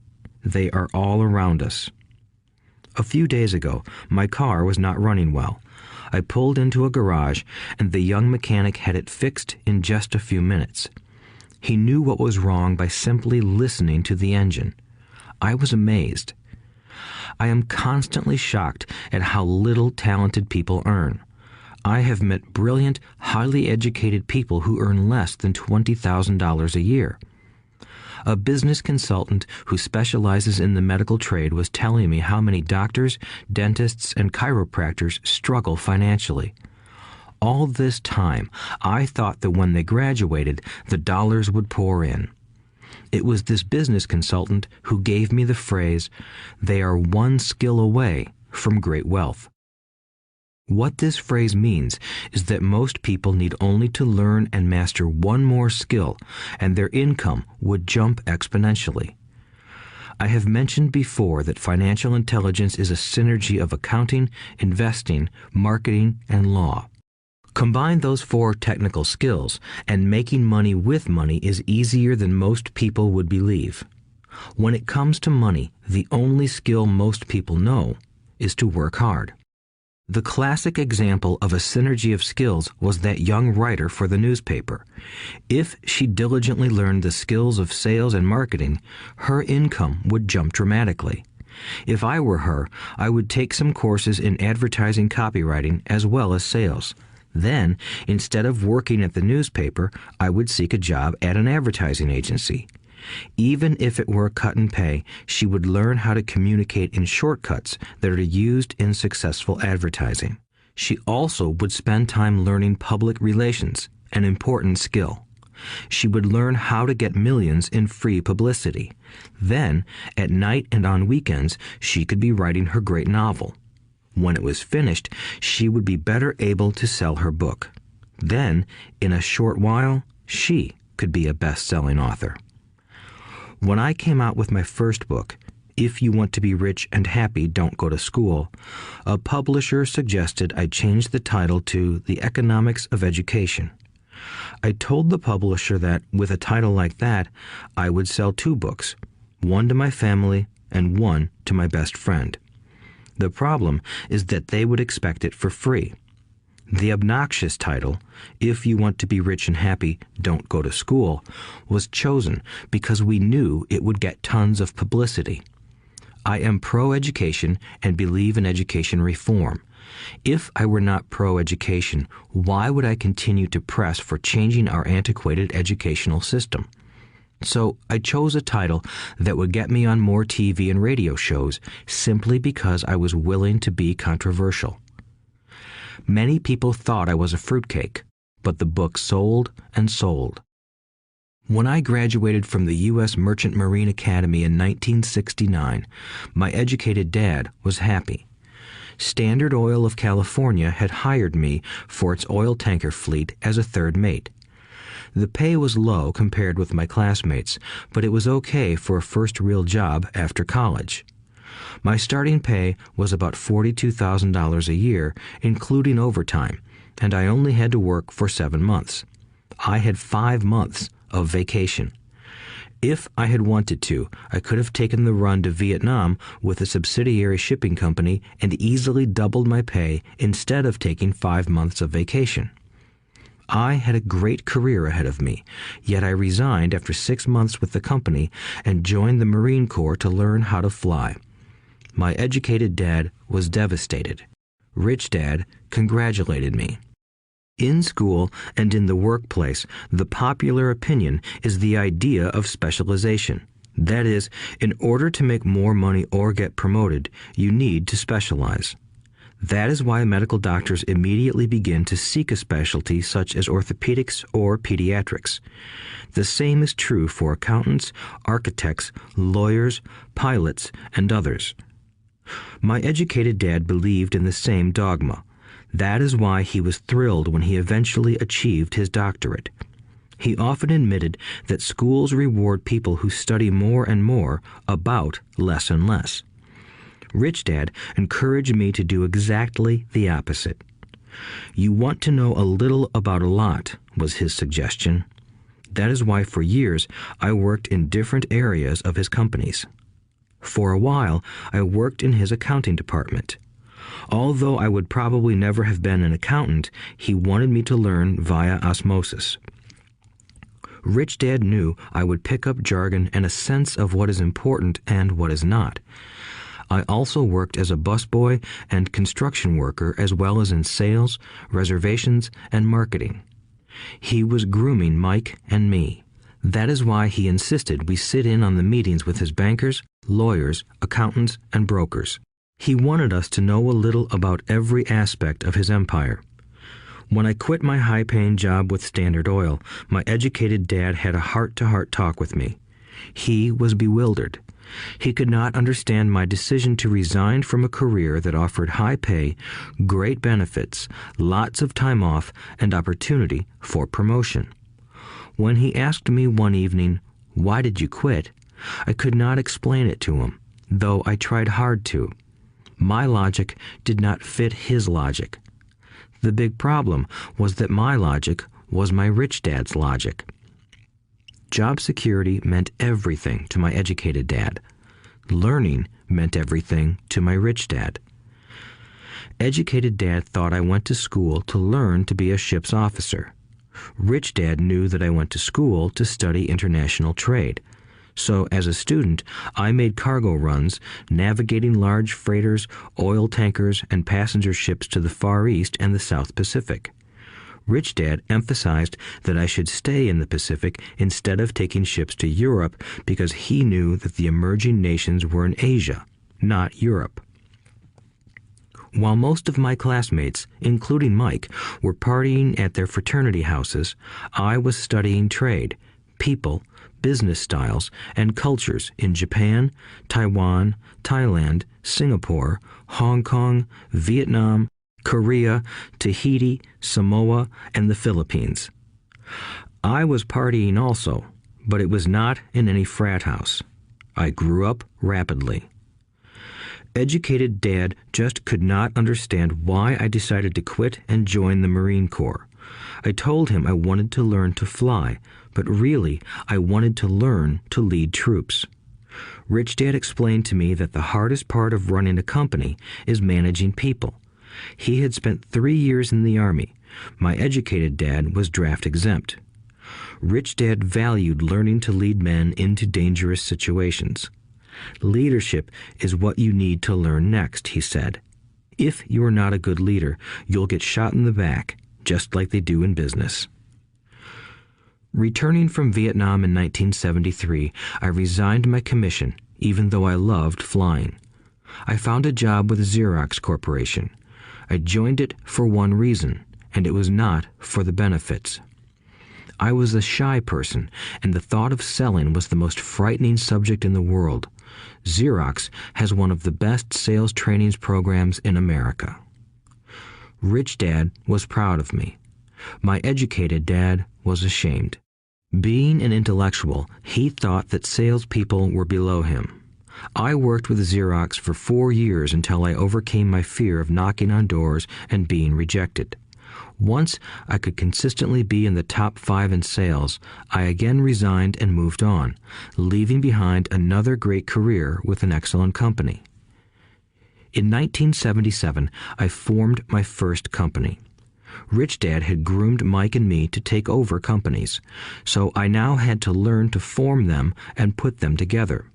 [SPEAKER 2] They are all around us. A few days ago, my car was not running well. I pulled into a garage, and the young mechanic had it fixed in just a few minutes. He knew what was wrong by simply listening to the engine. I was amazed. I am constantly shocked at how little talented people earn. I have met brilliant, highly educated people who earn less than $20,000 a year. A business consultant who specializes in the medical trade was telling me how many doctors, dentists, and chiropractors struggle financially. All this time, I thought that when they graduated, the dollars would pour in. It was this business consultant who gave me the phrase, "They are one skill away from great wealth." What this phrase means is that most people need only to learn and master one more skill, and their income would jump exponentially. I have mentioned before that financial intelligence is a synergy of accounting, investing, marketing, and law. Combine those 4 technical skills, and making money with money is easier than most people would believe. When it comes to money, the only skill most people know is to work hard. The classic example of a synergy of skills was that young writer for the newspaper. If she diligently learned the skills of sales and marketing, her income would jump dramatically. If I were her, I would take some courses in advertising copywriting as well as sales. Then, instead of working at the newspaper, I would seek a job at an advertising agency. Even if it were a cut in pay, she would learn how to communicate in shortcuts that are used in successful advertising. She also would spend time learning public relations, an important skill. She would learn how to get millions in free publicity. Then, at night and on weekends, she could be writing her great novel. When it was finished, she would be better able to sell her book. Then, in a short while, she could be a best-selling author. When I came out with my first book, If You Want to Be Rich and Happy, Don't Go to School, a publisher suggested I change the title to The Economics of Education. I told the publisher that, with a title like that, I would sell 2 books, one to my family and one to my best friend. The problem is that they would expect it for free. The obnoxious title, If You Want to Be Rich and Happy, Don't Go to School, was chosen because we knew it would get tons of publicity. I am pro-education and believe in education reform. If I were not pro-education, why would I continue to press for changing our antiquated educational system? So I chose a title that would get me on more TV and radio shows simply because I was willing to be controversial. Many people thought I was a fruitcake, but the book sold and sold. When I graduated from the U.S. Merchant Marine Academy in 1969, my educated dad was happy. Standard Oil of California had hired me for its oil tanker fleet as a third mate. The pay was low compared with my classmates, but it was okay for a first real job after college. My starting pay was about $42,000 a year, including overtime, and I only had to work for 7 months. I had 5 months of vacation. If I had wanted to, I could have taken the run to Vietnam with a subsidiary shipping company and easily doubled my pay instead of taking 5 months of vacation. I had a great career ahead of me, yet I resigned after 6 months with the company and joined the Marine Corps to learn how to fly. My educated dad was devastated. Rich Dad congratulated me. In school and in the workplace, the popular opinion is the idea of specialization. That is, in order to make more money or get promoted, you need to specialize. That is why medical doctors immediately begin to seek a specialty such as orthopedics or pediatrics. The same is true for accountants, architects, lawyers, pilots, and others. My educated dad believed in the same dogma. That is why he was thrilled when he eventually achieved his doctorate. He often admitted that schools reward people who study more and more about less and less. Rich Dad encouraged me to do exactly the opposite. You want to know a little about a lot, was his suggestion. That is why for years I worked in different areas of his companies. For a while, I worked in his accounting department. Although I would probably never have been an accountant, he wanted me to learn via osmosis. Rich Dad knew I would pick up jargon and a sense of what is important and what is not. I also worked as a busboy and construction worker as well as in sales, reservations, and marketing. He was grooming Mike and me. That is why he insisted we sit in on the meetings with his bankers, lawyers, accountants, and brokers. He wanted us to know a little about every aspect of his empire. When I quit my high-paying job with Standard Oil, my educated dad had a heart-to-heart talk with me. He was bewildered. He could not understand my decision to resign from a career that offered high pay, great benefits, lots of time off, and opportunity for promotion. When he asked me one evening, "Why did you quit?" I could not explain it to him, though I tried hard to. My logic did not fit his logic. The big problem was that my logic was my rich dad's logic. Job security meant everything to my educated dad. Learning meant everything to my rich dad. Educated dad thought I went to school to learn to be a ship's officer. Rich dad knew that I went to school to study international trade. So as a student, I made cargo runs, navigating large freighters, oil tankers, and passenger ships to the Far East and the South Pacific. Rich Dad emphasized that I should stay in the Pacific instead of taking ships to Europe because he knew that the emerging nations were in Asia, not Europe. While most of my classmates, including Mike, were partying at their fraternity houses, I was studying trade, people, business styles, and cultures in Japan, Taiwan, Thailand, Singapore, Hong Kong, Vietnam, Korea, Tahiti, Samoa, and the Philippines. I was partying also, but it was not in any frat house. I grew up rapidly. Educated Dad just could not understand why I decided to quit and join the Marine Corps. I told him I wanted to learn to fly, but really I wanted to learn to lead troops. Rich Dad explained to me that the hardest part of running a company is managing people. He had spent 3 years in the Army. My educated dad was draft exempt. Rich Dad valued learning to lead men into dangerous situations. Leadership is what you need to learn next, he said. If you are not a good leader, you'll get shot in the back, just like they do in business. Returning from Vietnam in 1973, I resigned my commission, even though I loved flying. I found a job with Xerox Corporation. I joined it for one reason, and it was not for the benefits. I was a shy person, and the thought of selling was the most frightening subject in the world. Xerox has one of the best sales trainings programs in America. Rich Dad was proud of me. My educated dad was ashamed. Being an intellectual, he thought that salespeople were below him. I worked with Xerox for 4 years until I overcame my fear of knocking on doors and being rejected. Once I could consistently be in the top 5 in sales, I again resigned and moved on, leaving behind another great career with an excellent company. In 1977, I formed my first company. Rich Dad had groomed Mike and me to take over companies, so I now had to learn to form them and put them together.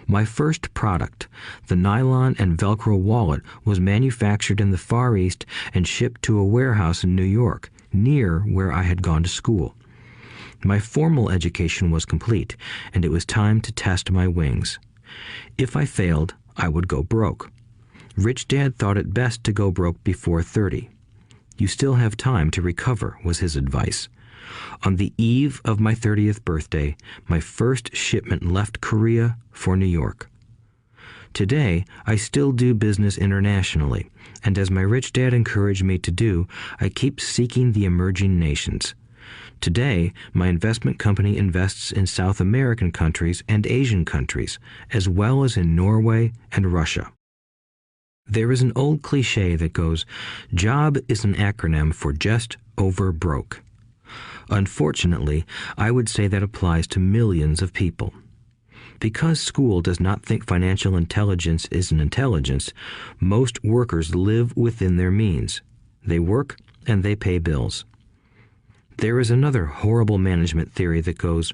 [SPEAKER 2] My first product, the nylon and Velcro wallet, was manufactured in the Far East and shipped to a warehouse in New York, near where I had gone to school. My formal education was complete, and it was time to test my wings. If I failed, I would go broke. Rich Dad thought it best to go broke before 30. You still have time to recover, was his advice. On the eve of my 30th birthday, my first shipment left Korea for New York. Today, I still do business internationally, and as my rich dad encouraged me to do, I keep seeking the emerging nations. Today, my investment company invests in South American countries and Asian countries, as well as in Norway and Russia. There is an old cliche that goes, "Job is an acronym for just over broke." Unfortunately, I would say that applies to millions of people. Because school does not think financial intelligence is an intelligence, most workers live within their means. They work and they pay bills. There is another horrible management theory that goes,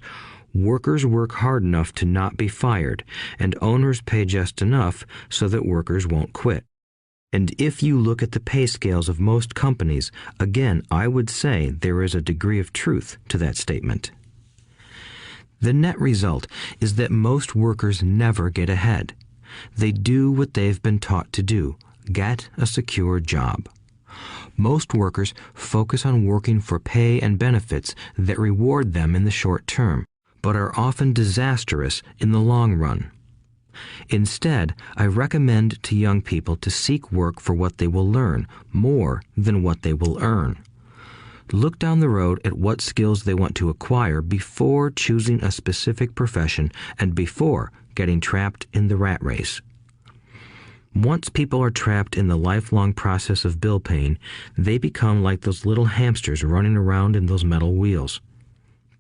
[SPEAKER 2] workers work hard enough to not be fired, and owners pay just enough so that workers won't quit. And if you look at the pay scales of most companies, again, I would say there is a degree of truth to that statement. The net result is that most workers never get ahead. They do what they've been taught to do, get a secure job. Most workers focus on working for pay and benefits that reward them in the short term, but are often disastrous in the long run. Instead, I recommend to young people to seek work for what they will learn more than what they will earn. Look down the road at what skills they want to acquire before choosing a specific profession and before getting trapped in the rat race. Once people are trapped in the lifelong process of bill paying, they become like those little hamsters running around in those metal wheels.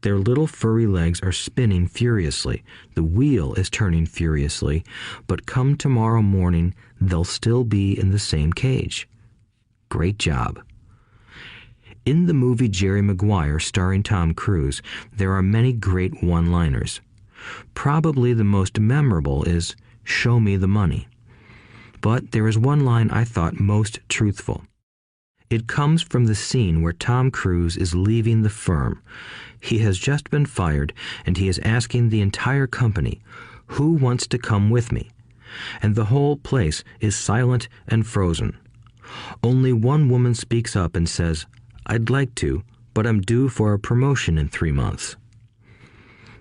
[SPEAKER 2] Their little furry legs are spinning furiously, the wheel is turning furiously, but come tomorrow morning, they'll still be in the same cage. Great job. In the movie Jerry Maguire, starring Tom Cruise, there are many great one-liners. Probably the most memorable is, "Show me the money." But there is one line I thought most truthful. It comes from the scene where Tom Cruise is leaving the firm. He has just been fired, and he is asking the entire company, "Who wants to come with me?" And the whole place is silent and frozen. Only one woman speaks up and says, "I'd like to, but I'm due for a promotion in 3 months."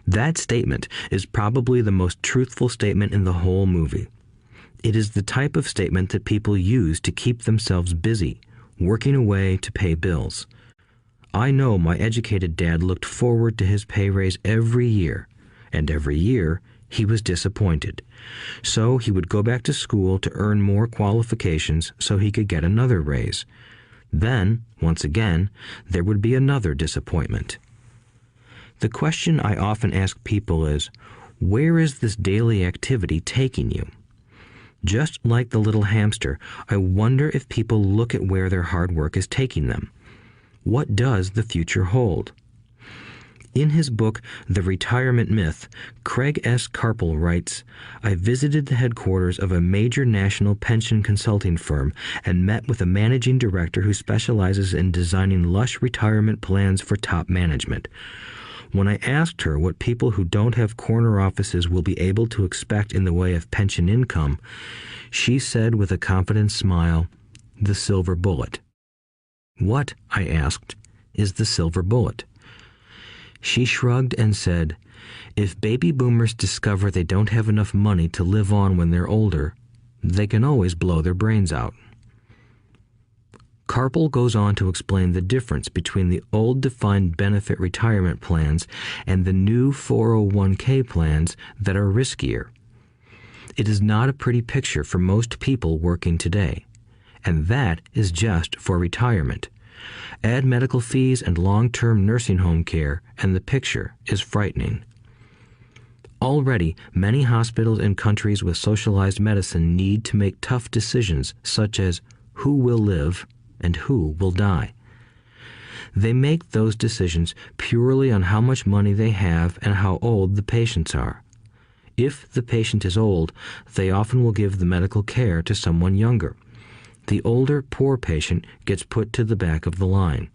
[SPEAKER 2] That statement is probably the most truthful statement in the whole movie. It is the type of statement that people use to keep themselves busy, working away to pay bills. I know my educated dad looked forward to his pay raise every year, and every year he was disappointed. So he would go back to school to earn more qualifications so he could get another raise. Then, once again, there would be another disappointment. The question I often ask people is, where is this daily activity taking you? Just like the little hamster, I wonder if people look at where their hard work is taking them. What does the future hold? In his book, The Retirement Myth, Craig S. Carpel writes, "I visited the headquarters of a major national pension consulting firm and met with a managing director who specializes in designing lush retirement plans for top management. When I asked her what people who don't have corner offices will be able to expect in the way of pension income, she said with a confident smile, 'The silver bullet.'" "What," I asked, "is the silver bullet?" She shrugged and said, "If baby boomers discover they don't have enough money to live on when they're older, they can always blow their brains out." Carpel goes on to explain the difference between the old defined benefit retirement plans and the new 401k plans that are riskier. It is not a pretty picture for most people working today, and that is just for retirement. Add medical fees and long-term nursing home care, and the picture is frightening. Already, many hospitals in countries with socialized medicine need to make tough decisions such as who will live and who will die. They make those decisions purely on how much money they have and how old the patients are. If the patient is old, they often will give the medical care to someone younger. The older, poor patient gets put to the back of the line.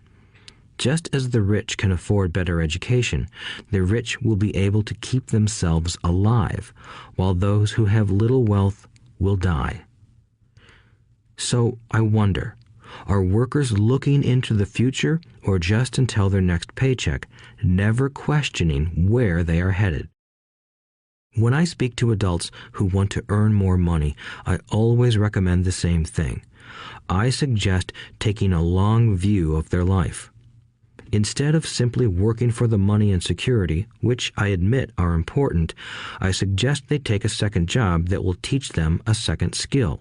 [SPEAKER 2] Just as the rich can afford better education, the rich will be able to keep themselves alive, while those who have little wealth will die. So I wonder, are workers looking into the future or just until their next paycheck, never questioning where they are headed? When I speak to adults who want to earn more money, I always recommend the same thing. I suggest taking a long view of their life. Instead of simply working for the money and security, which I admit are important, I suggest they take a second job that will teach them a second skill.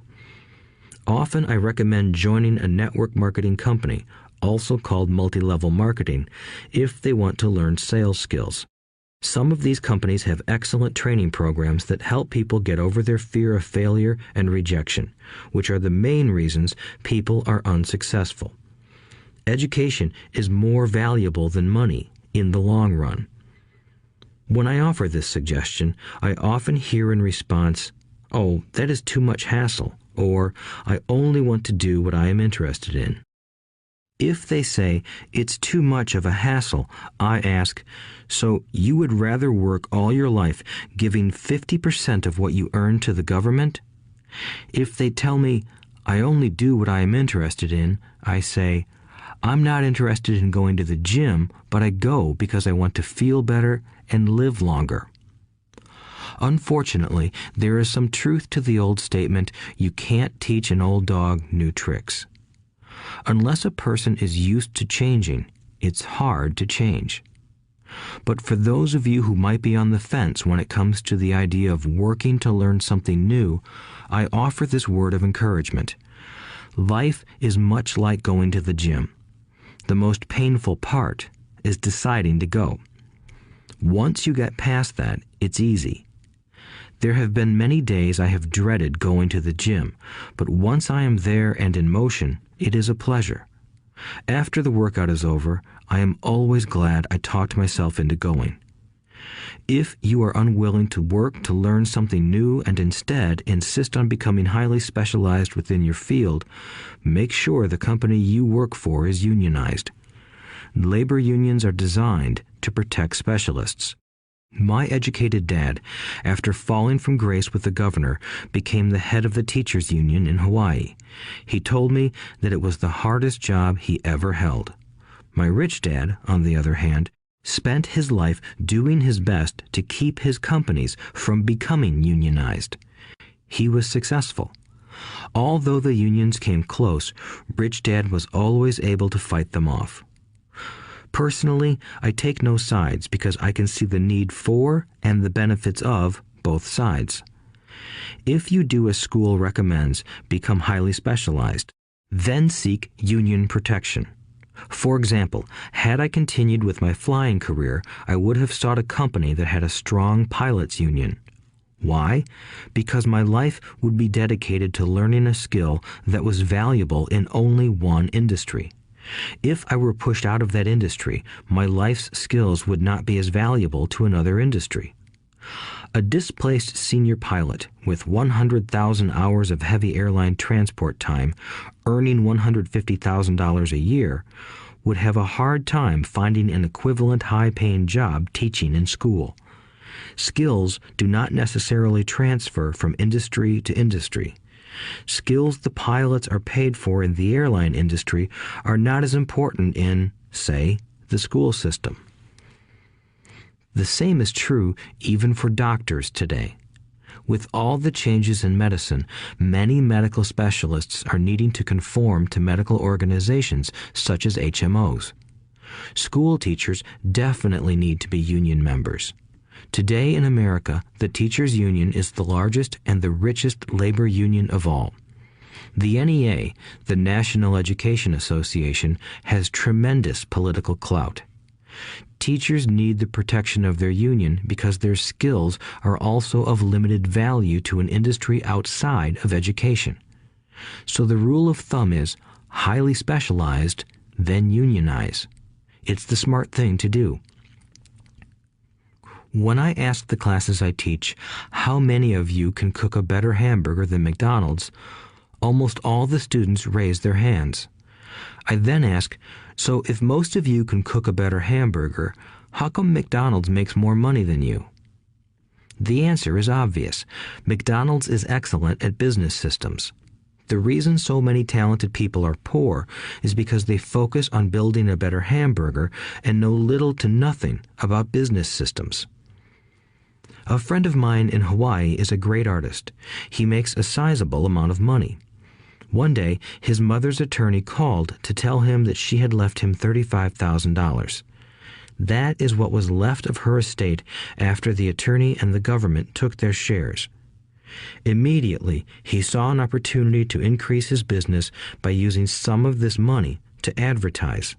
[SPEAKER 2] Often I recommend joining a network marketing company, also called multi-level marketing, if they want to learn sales skills. Some of these companies have excellent training programs that help people get over their fear of failure and rejection, which are the main reasons people are unsuccessful. Education is more valuable than money in the long run. When I offer this suggestion, I often hear in response, "Oh, that is too much hassle," or "I only want to do what I am interested in." If they say it's too much of a hassle, I ask, so you would rather work all your life giving 50% of what you earn to the government? If they tell me, I only do what I am interested in, I say, I'm not interested in going to the gym, but I go because I want to feel better and live longer. Unfortunately, there is some truth to the old statement, you can't teach an old dog new tricks. Unless a person is used to changing, it's hard to change. But for those of you who might be on the fence when it comes to the idea of working to learn something new, I offer this word of encouragement. Life is much like going to the gym. The most painful part is deciding to go. Once you get past that, it's easy. There have been many days I have dreaded going to the gym, but once I am there and in motion, it is a pleasure. After the workout is over, I am always glad I talked myself into going. If you are unwilling to work to learn something new and instead insist on becoming highly specialized within your field, make sure the company you work for is unionized. Labor unions are designed to protect specialists. My educated dad, after falling from grace with the governor, became the head of the teachers' union in Hawaii. He told me that it was the hardest job he ever held. My rich dad, on the other hand, spent his life doing his best to keep his companies from becoming unionized. He was successful. Although the unions came close, Rich Dad was always able to fight them off. Personally, I take no sides because I can see the need for and the benefits of both sides. If you do as school recommends, become highly specialized, then seek union protection. For example, had I continued with my flying career, I would have sought a company that had a strong pilots union. Why? Because my life would be dedicated to learning a skill that was valuable in only one industry. If I were pushed out of that industry, my life's skills would not be as valuable to another industry. A displaced senior pilot with 100,000 hours of heavy airline transport time, earning $150,000 a year, would have a hard time finding an equivalent high-paying job teaching in school. Skills do not necessarily transfer from industry to industry. Skills the pilots are paid for in the airline industry are not as important in, say, the school system. The same is true even for doctors today. With all the changes in medicine, many medical specialists are needing to conform to medical organizations such as HMOs. School teachers definitely need to be union members. Today in America, the teachers' union is the largest and the richest labor union of all. The NEA, the National Education Association, has tremendous political clout. Teachers need the protection of their union because their skills are also of limited value to an industry outside of education. So the rule of thumb is highly specialized, then unionize. It's the smart thing to do. When I ask the classes I teach, how many of you can cook a better hamburger than McDonald's, almost all the students raise their hands. I then ask, so if most of you can cook a better hamburger, how come McDonald's makes more money than you? The answer is obvious. McDonald's is excellent at business systems. The reason so many talented people are poor is because they focus on building a better hamburger and know little to nothing about business systems. A friend of mine in Hawaii is a great artist. He makes a sizable amount of money. One day, his mother's attorney called to tell him that she had left him $35,000. That is what was left of her estate after the attorney and the government took their shares. Immediately, he saw an opportunity to increase his business by using some of this money to advertise.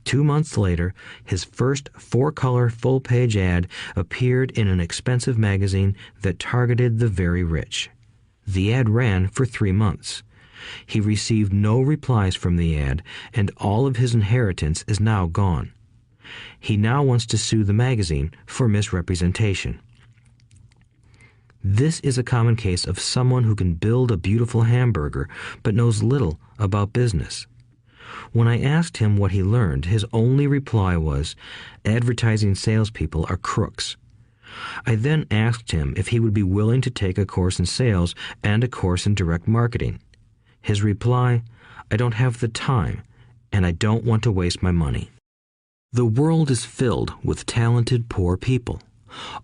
[SPEAKER 2] 2 months later, his first 4-color full-page ad appeared in an expensive magazine that targeted the very rich. The ad ran for 3 months. He received no replies from the ad, and all of his inheritance is now gone. He now wants to sue the magazine for misrepresentation. This is a common case of someone who can build a beautiful hamburger but knows little about business. When I asked him what he learned, his only reply was, "Advertising salespeople are crooks." I then asked him if he would be willing to take a course in sales and a course in direct marketing. His reply, "I don't have the time, and I don't want to waste my money." The world is filled with talented poor people.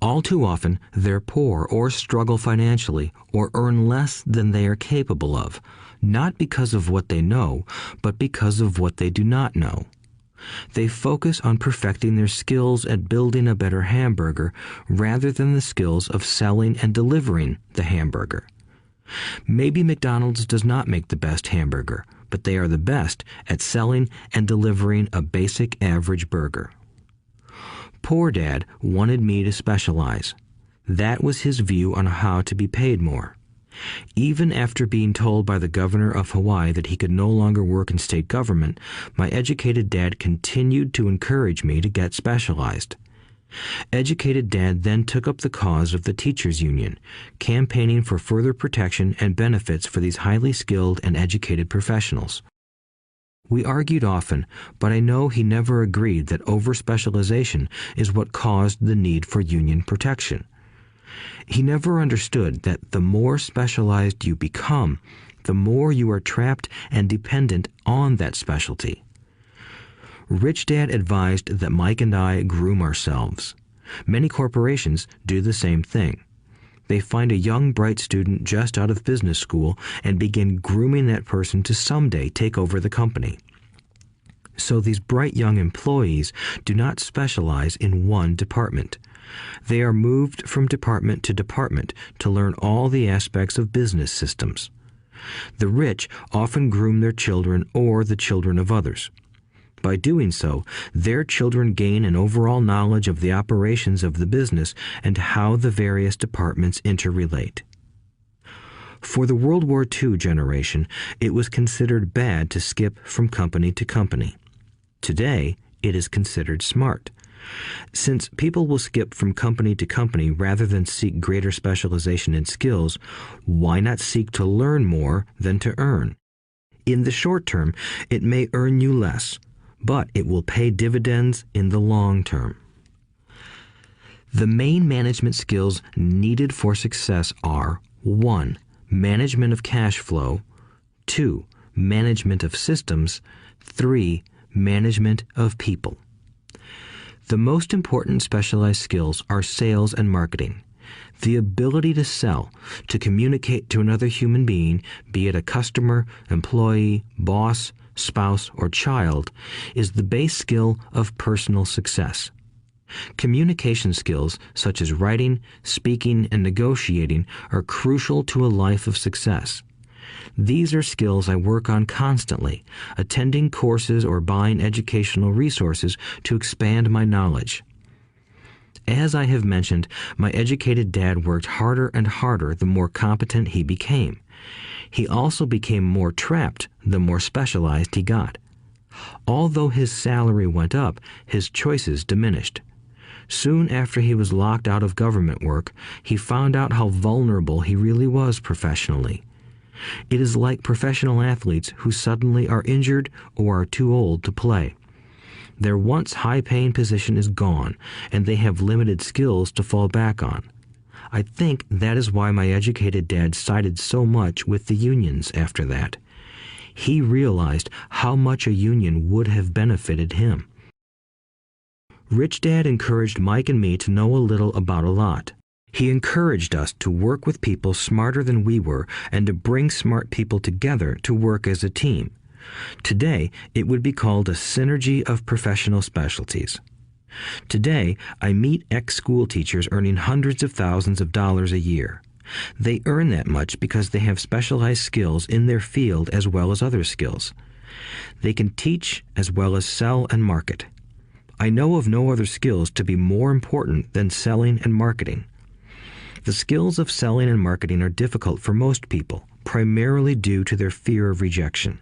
[SPEAKER 2] All too often, they're poor or struggle financially or earn less than they are capable of, not because of what they know, but because of what they do not know. They focus on perfecting their skills at building a better hamburger rather than the skills of selling and delivering the hamburger. Maybe McDonald's does not make the best hamburger, but they are the best at selling and delivering a basic average burger. Poor Dad wanted me to specialize. That was his view on how to be paid more. Even after being told by the governor of Hawaii that he could no longer work in state government, my educated dad continued to encourage me to get specialized. Educated Dad then took up the cause of the teachers' union, campaigning for further protection and benefits for these highly skilled and educated professionals. We argued often, but I know he never agreed that over-specialization is what caused the need for union protection. He never understood that the more specialized you become, the more you are trapped and dependent on that specialty. Rich Dad advised that Mike and I groom ourselves. Many corporations do the same thing. They find a young, bright student just out of business school and begin grooming that person to someday take over the company. So these bright young employees do not specialize in one department. They are moved from department to department to learn all the aspects of business systems. The rich often groom their children or the children of others. By doing so, their children gain an overall knowledge of the operations of the business and how the various departments interrelate. For the World War II generation, it was considered bad to skip from company to company. Today, it is considered smart. Since people will skip from company to company rather than seek greater specialization in skills, why not seek to learn more than to earn? In the short term, it may earn you less, but it will pay dividends in the long term. The main management skills needed for success are 1. Management of cash flow, 2. Management of systems, 3. Management of people. The most important specialized skills are sales and marketing. The ability to sell, to communicate to another human being, be it a customer, employee, boss, spouse, or child, is the base skill of personal success. Communication skills such as writing, speaking, and negotiating are crucial to a life of success. These are skills I work on constantly, attending courses or buying educational resources to expand my knowledge. As I have mentioned, my educated dad worked harder and harder the more competent he became. He also became more trapped the more specialized he got. Although his salary went up, his choices diminished. Soon after he was locked out of government work, he found out how vulnerable he really was professionally. It is like professional athletes who suddenly are injured or are too old to play. Their once high-paying position is gone, and they have limited skills to fall back on. I think that is why my educated dad sided so much with the unions after that. He realized how much a union would have benefited him. Rich Dad encouraged Mike and me to know a little about a lot. He encouraged us to work with people smarter than we were and to bring smart people together to work as a team. Today, it would be called a synergy of professional specialties. Today, I meet ex-school teachers earning hundreds of thousands of dollars a year. They earn that much because they have specialized skills in their field as well as other skills. They can teach as well as sell and market. I know of no other skills to be more important than selling and marketing. The skills of selling and marketing are difficult for most people, primarily due to their fear of rejection.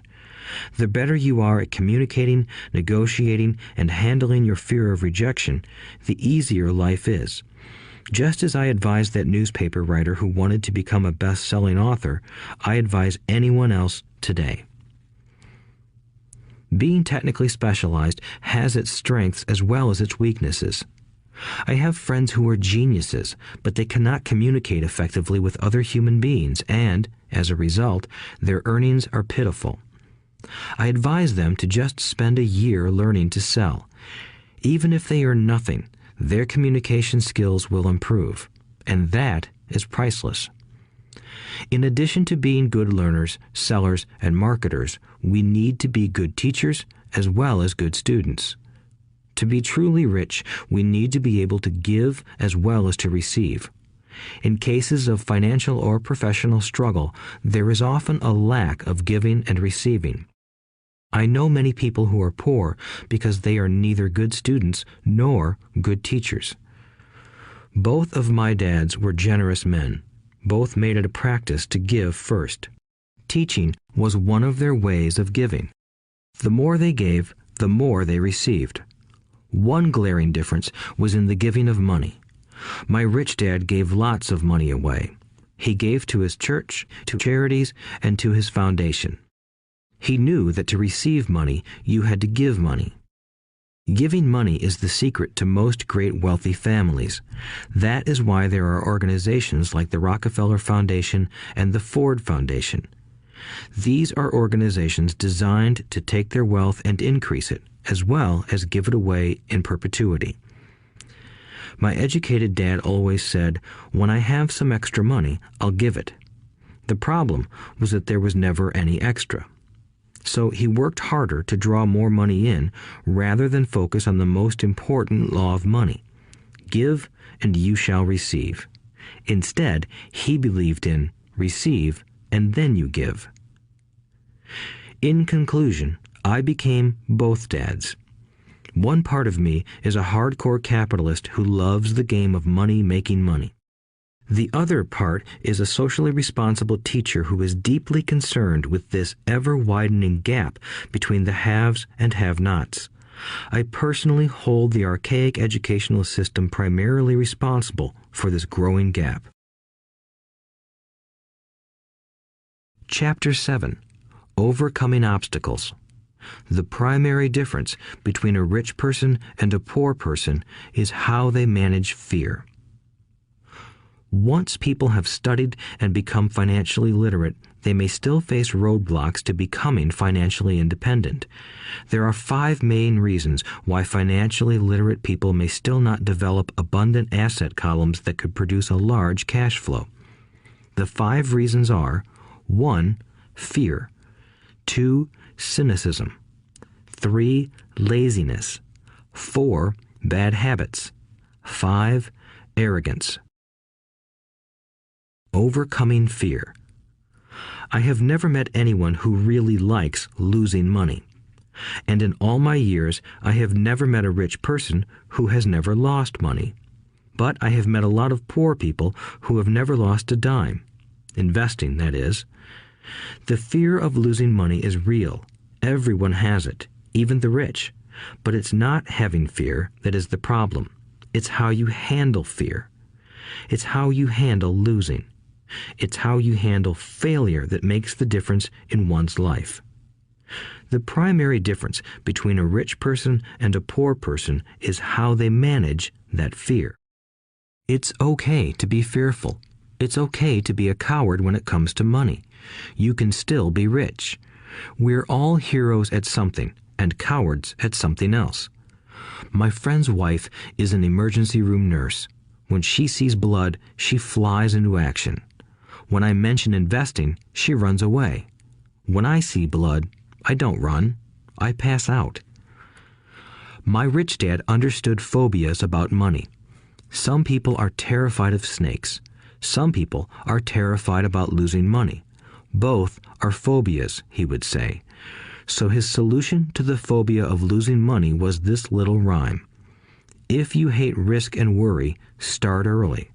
[SPEAKER 2] The better you are at communicating, negotiating, and handling your fear of rejection, the easier life is. Just as I advise that newspaper writer who wanted to become a best-selling author, I advise anyone else today. Being technically specialized has its strengths as well as its weaknesses. I have friends who are geniuses, but they cannot communicate effectively with other human beings, and, as a result, their earnings are pitiful. I advise them to just spend a year learning to sell. Even if they earn nothing, their communication skills will improve, and that is priceless. In addition to being good learners, sellers, and marketers, we need to be good teachers as well as good students. To be truly rich, we need to be able to give as well as to receive. In cases of financial or professional struggle, there is often a lack of giving and receiving. I know many people who are poor because they are neither good students nor good teachers. Both of my dads were generous men. Both made it a practice to give first. Teaching was one of their ways of giving. The more they gave, the more they received. One glaring difference was in the giving of money. My rich dad gave lots of money away. He gave to his church, to charities, and to his foundation. He knew that to receive money, you had to give money. Giving money is the secret to most great wealthy families. That is why there are organizations like the Rockefeller Foundation and the Ford Foundation. These are organizations designed to take their wealth and increase it, as well as give it away in perpetuity. My educated dad always said, "When I have some extra money, I'll give it." The problem was that there was never any extra. So he worked harder to draw more money in rather than focus on the most important law of money. Give and you shall receive. Instead, he believed in receive and then you give. In conclusion, I became both dads. One part of me is a hardcore capitalist who loves the game of money making money. The other part is a socially responsible teacher who is deeply concerned with this ever-widening gap between the haves and have-nots. I personally hold the archaic educational system primarily responsible for this growing gap. Chapter 7. Overcoming Obstacles. The primary difference between a rich person and a poor person is how they manage fear. Once people have studied and become financially literate, they may still face roadblocks to becoming financially independent. There are 5 main reasons why financially literate people may still not develop abundant asset columns that could produce a large cash flow. The 5 reasons are: 1. Fear. 2. Cynicism. 3. Laziness. 4. Bad habits. 5. Arrogance. Overcoming fear. I have never met anyone who really likes losing money. And in all my years, I have never met a rich person who has never lost money. But I have met a lot of poor people who have never lost a dime. Investing, that is. The fear of losing money is real. Everyone has it, even the rich. But it's not having fear that is the problem. It's how you handle fear. It's how you handle losing. It's how you handle failure that makes the difference in one's life. The primary difference between a rich person and a poor person is how they manage that fear. It's okay to be fearful. It's okay to be a coward when it comes to money. You can still be rich. We're all heroes at something and cowards at something else. My friend's wife is an emergency room nurse. When she sees blood, she flies into action. When I mention investing, she runs away. When I see blood, I don't run. I pass out. My rich dad understood phobias about money. Some people are terrified of snakes. Some people are terrified about losing money. Both are phobias, he would say. So his solution to the phobia of losing money was this little rhyme. If you hate risk and worry, start early.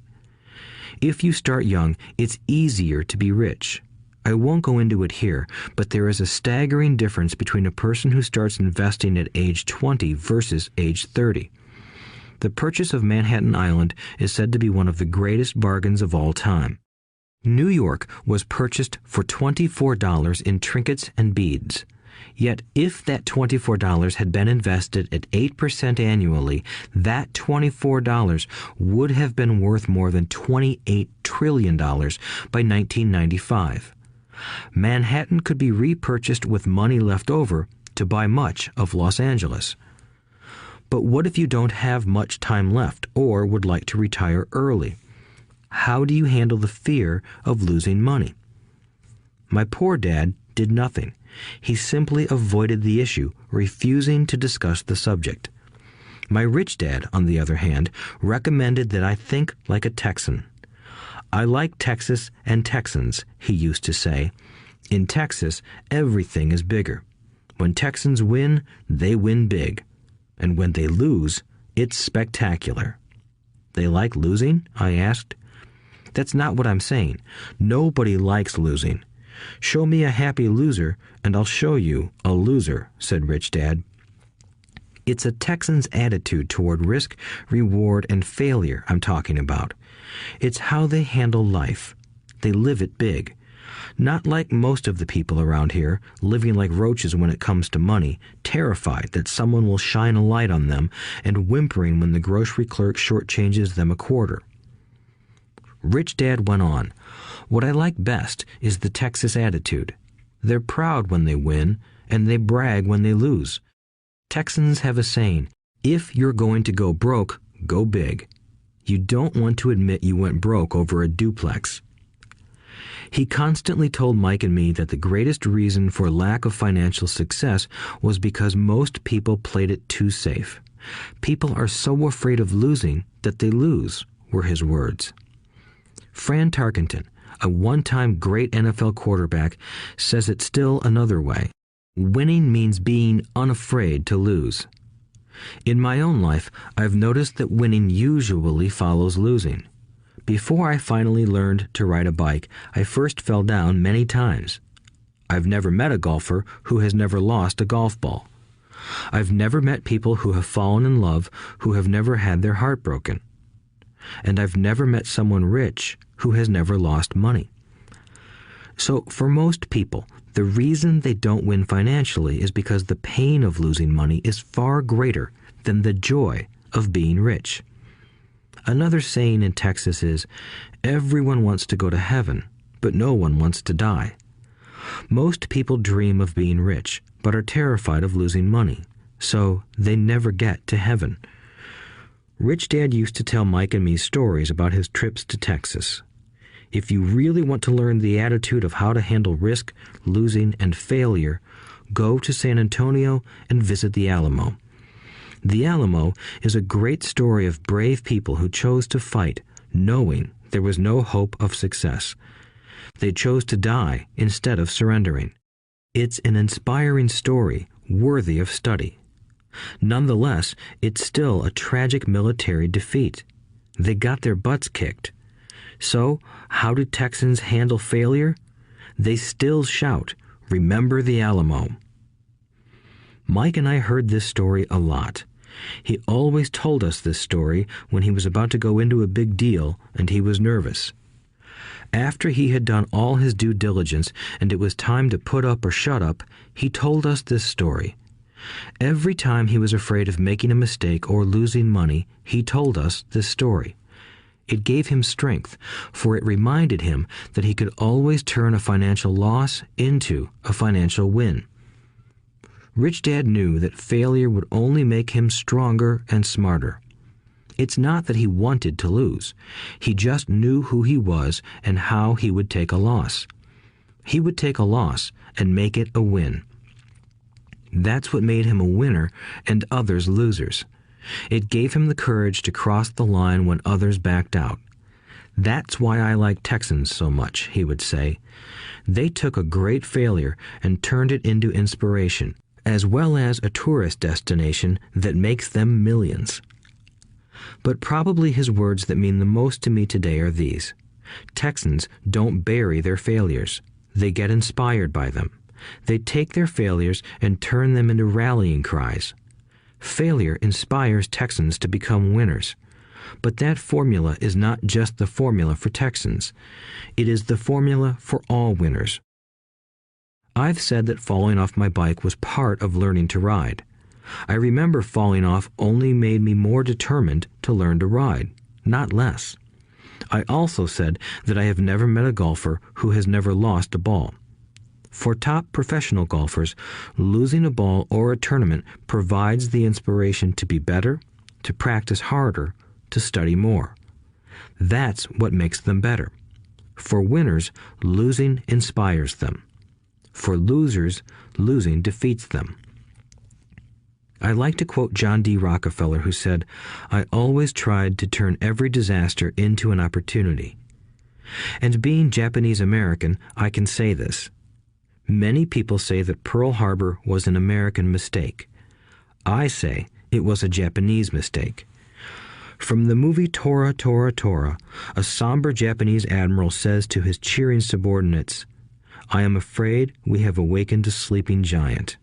[SPEAKER 2] If you start young, it's easier to be rich. I won't go into it here, but there is a staggering difference between a person who starts investing at age 20 versus age 30. The purchase of Manhattan Island is said to be one of the greatest bargains of all time. New York was purchased for $24 in trinkets and beads. Yet if that $24 had been invested at 8% annually, that $24 would have been worth more than $28 trillion by 1995. Manhattan could be repurchased with money left over to buy much of Los Angeles. But what if you don't have much time left or would like to retire early? How do you handle the fear of losing money? My poor dad did nothing. He simply avoided the issue, refusing to discuss the subject. My rich dad, on the other hand, recommended that I think like a Texan. I like Texas and Texans, he used to say. In Texas, everything is bigger. When Texans win, they win big. And when they lose, it's spectacular. They like losing? I asked. That's not what I'm saying. Nobody likes losing. Show me a happy loser, and I'll show you a loser, said Rich Dad. It's a Texan's attitude toward risk, reward, and failure I'm talking about. It's how they handle life. They live it big. Not like most of the people around here, living like roaches when it comes to money, terrified that someone will shine a light on them and whimpering when the grocery clerk shortchanges them a quarter. Rich Dad went on, "What I like best is the Texas attitude. They're proud when they win, and they brag when they lose. Texans have a saying, if you're going to go broke, go big. You don't want to admit you went broke over a duplex." He constantly told Mike and me that the greatest reason for lack of financial success was because most people played it too safe. People are so afraid of losing that they lose, were his words. Fran Tarkenton, a one-time great NFL quarterback, says it still another way. Winning means being unafraid to lose. In my own life, I've noticed that winning usually follows losing. Before I finally learned to ride a bike, I first fell down many times. I've never met a golfer who has never lost a golf ball. I've never met people who have fallen in love who have never had their heart broken. And I've never met someone rich who has never lost money. So for most people, the reason they don't win financially is because the pain of losing money is far greater than the joy of being rich. Another saying in Texas is, everyone wants to go to heaven, but no one wants to die. Most people dream of being rich, but are terrified of losing money, so they never get to heaven. Rich Dad used to tell Mike and me stories about his trips to Texas. If you really want to learn the attitude of how to handle risk, losing, and failure, go to San Antonio and visit the Alamo. The Alamo is a great story of brave people who chose to fight, knowing there was no hope of success. They chose to die instead of surrendering. It's an inspiring story worthy of study. Nonetheless, it's still a tragic military defeat. They got their butts kicked. So, how do Texans handle failure? They still shout, "Remember the Alamo." Mike and I heard this story a lot. He always told us this story when he was about to go into a big deal and he was nervous. After he had done all his due diligence and it was time to put up or shut up, he told us this story. Every time he was afraid of making a mistake or losing money, he told us this story. It gave him strength, for it reminded him that he could always turn a financial loss into a financial win. Rich Dad knew that failure would only make him stronger and smarter. It's not that he wanted to lose. He just knew who he was and how he would take a loss. He would take a loss and make it a win. That's what made him a winner and others losers. It gave him the courage to cross the line when others backed out. That's why I like Texans so much, he would say. They took a great failure and turned it into inspiration, as well as a tourist destination that makes them millions. But probably his words that mean the most to me today are these. Texans don't bury their failures. They get inspired by them. They take their failures and turn them into rallying cries. Failure inspires Texans to become winners. But that formula is not just the formula for Texans. It is the formula for all winners. I've said that falling off my bike was part of learning to ride. I remember falling off only made me more determined to learn to ride, not less. I also said that I have never met a golfer who has never lost a ball. For top professional golfers, losing a ball or a tournament provides the inspiration to be better, to practice harder, to study more. That's what makes them better. For winners, losing inspires them. For losers, losing defeats them. I like to quote John D. Rockefeller, who said, "I always tried to turn every disaster into an opportunity." And being Japanese American, I can say this. Many people say that Pearl Harbor was an American mistake. I say it was a Japanese mistake. From the movie Tora, Tora, Tora, a somber Japanese admiral says to his cheering subordinates, "I am afraid we have awakened a sleeping giant."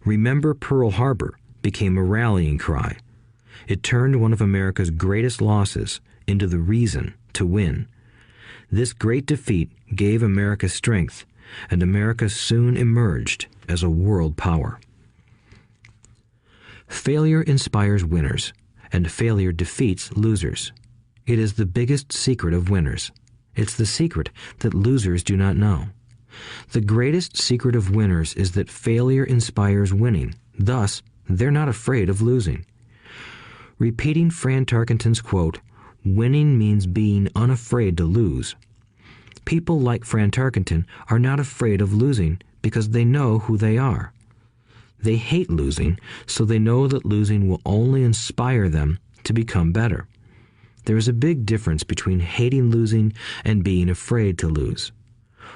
[SPEAKER 2] Remember Pearl Harbor became a rallying cry. It turned one of America's greatest losses into the reason to win. This great defeat gave America strength, and America soon emerged as a world power. Failure inspires winners, and failure defeats losers. It is the biggest secret of winners. It's the secret that losers do not know. The greatest secret of winners is that failure inspires winning. Thus, they're not afraid of losing. Repeating Fran Tarkenton's quote, "Winning means being unafraid to lose." People like Fran Tarkenton are not afraid of losing because they know who they are. They hate losing, so they know that losing will only inspire them to become better. There is a big difference between hating losing and being afraid to lose.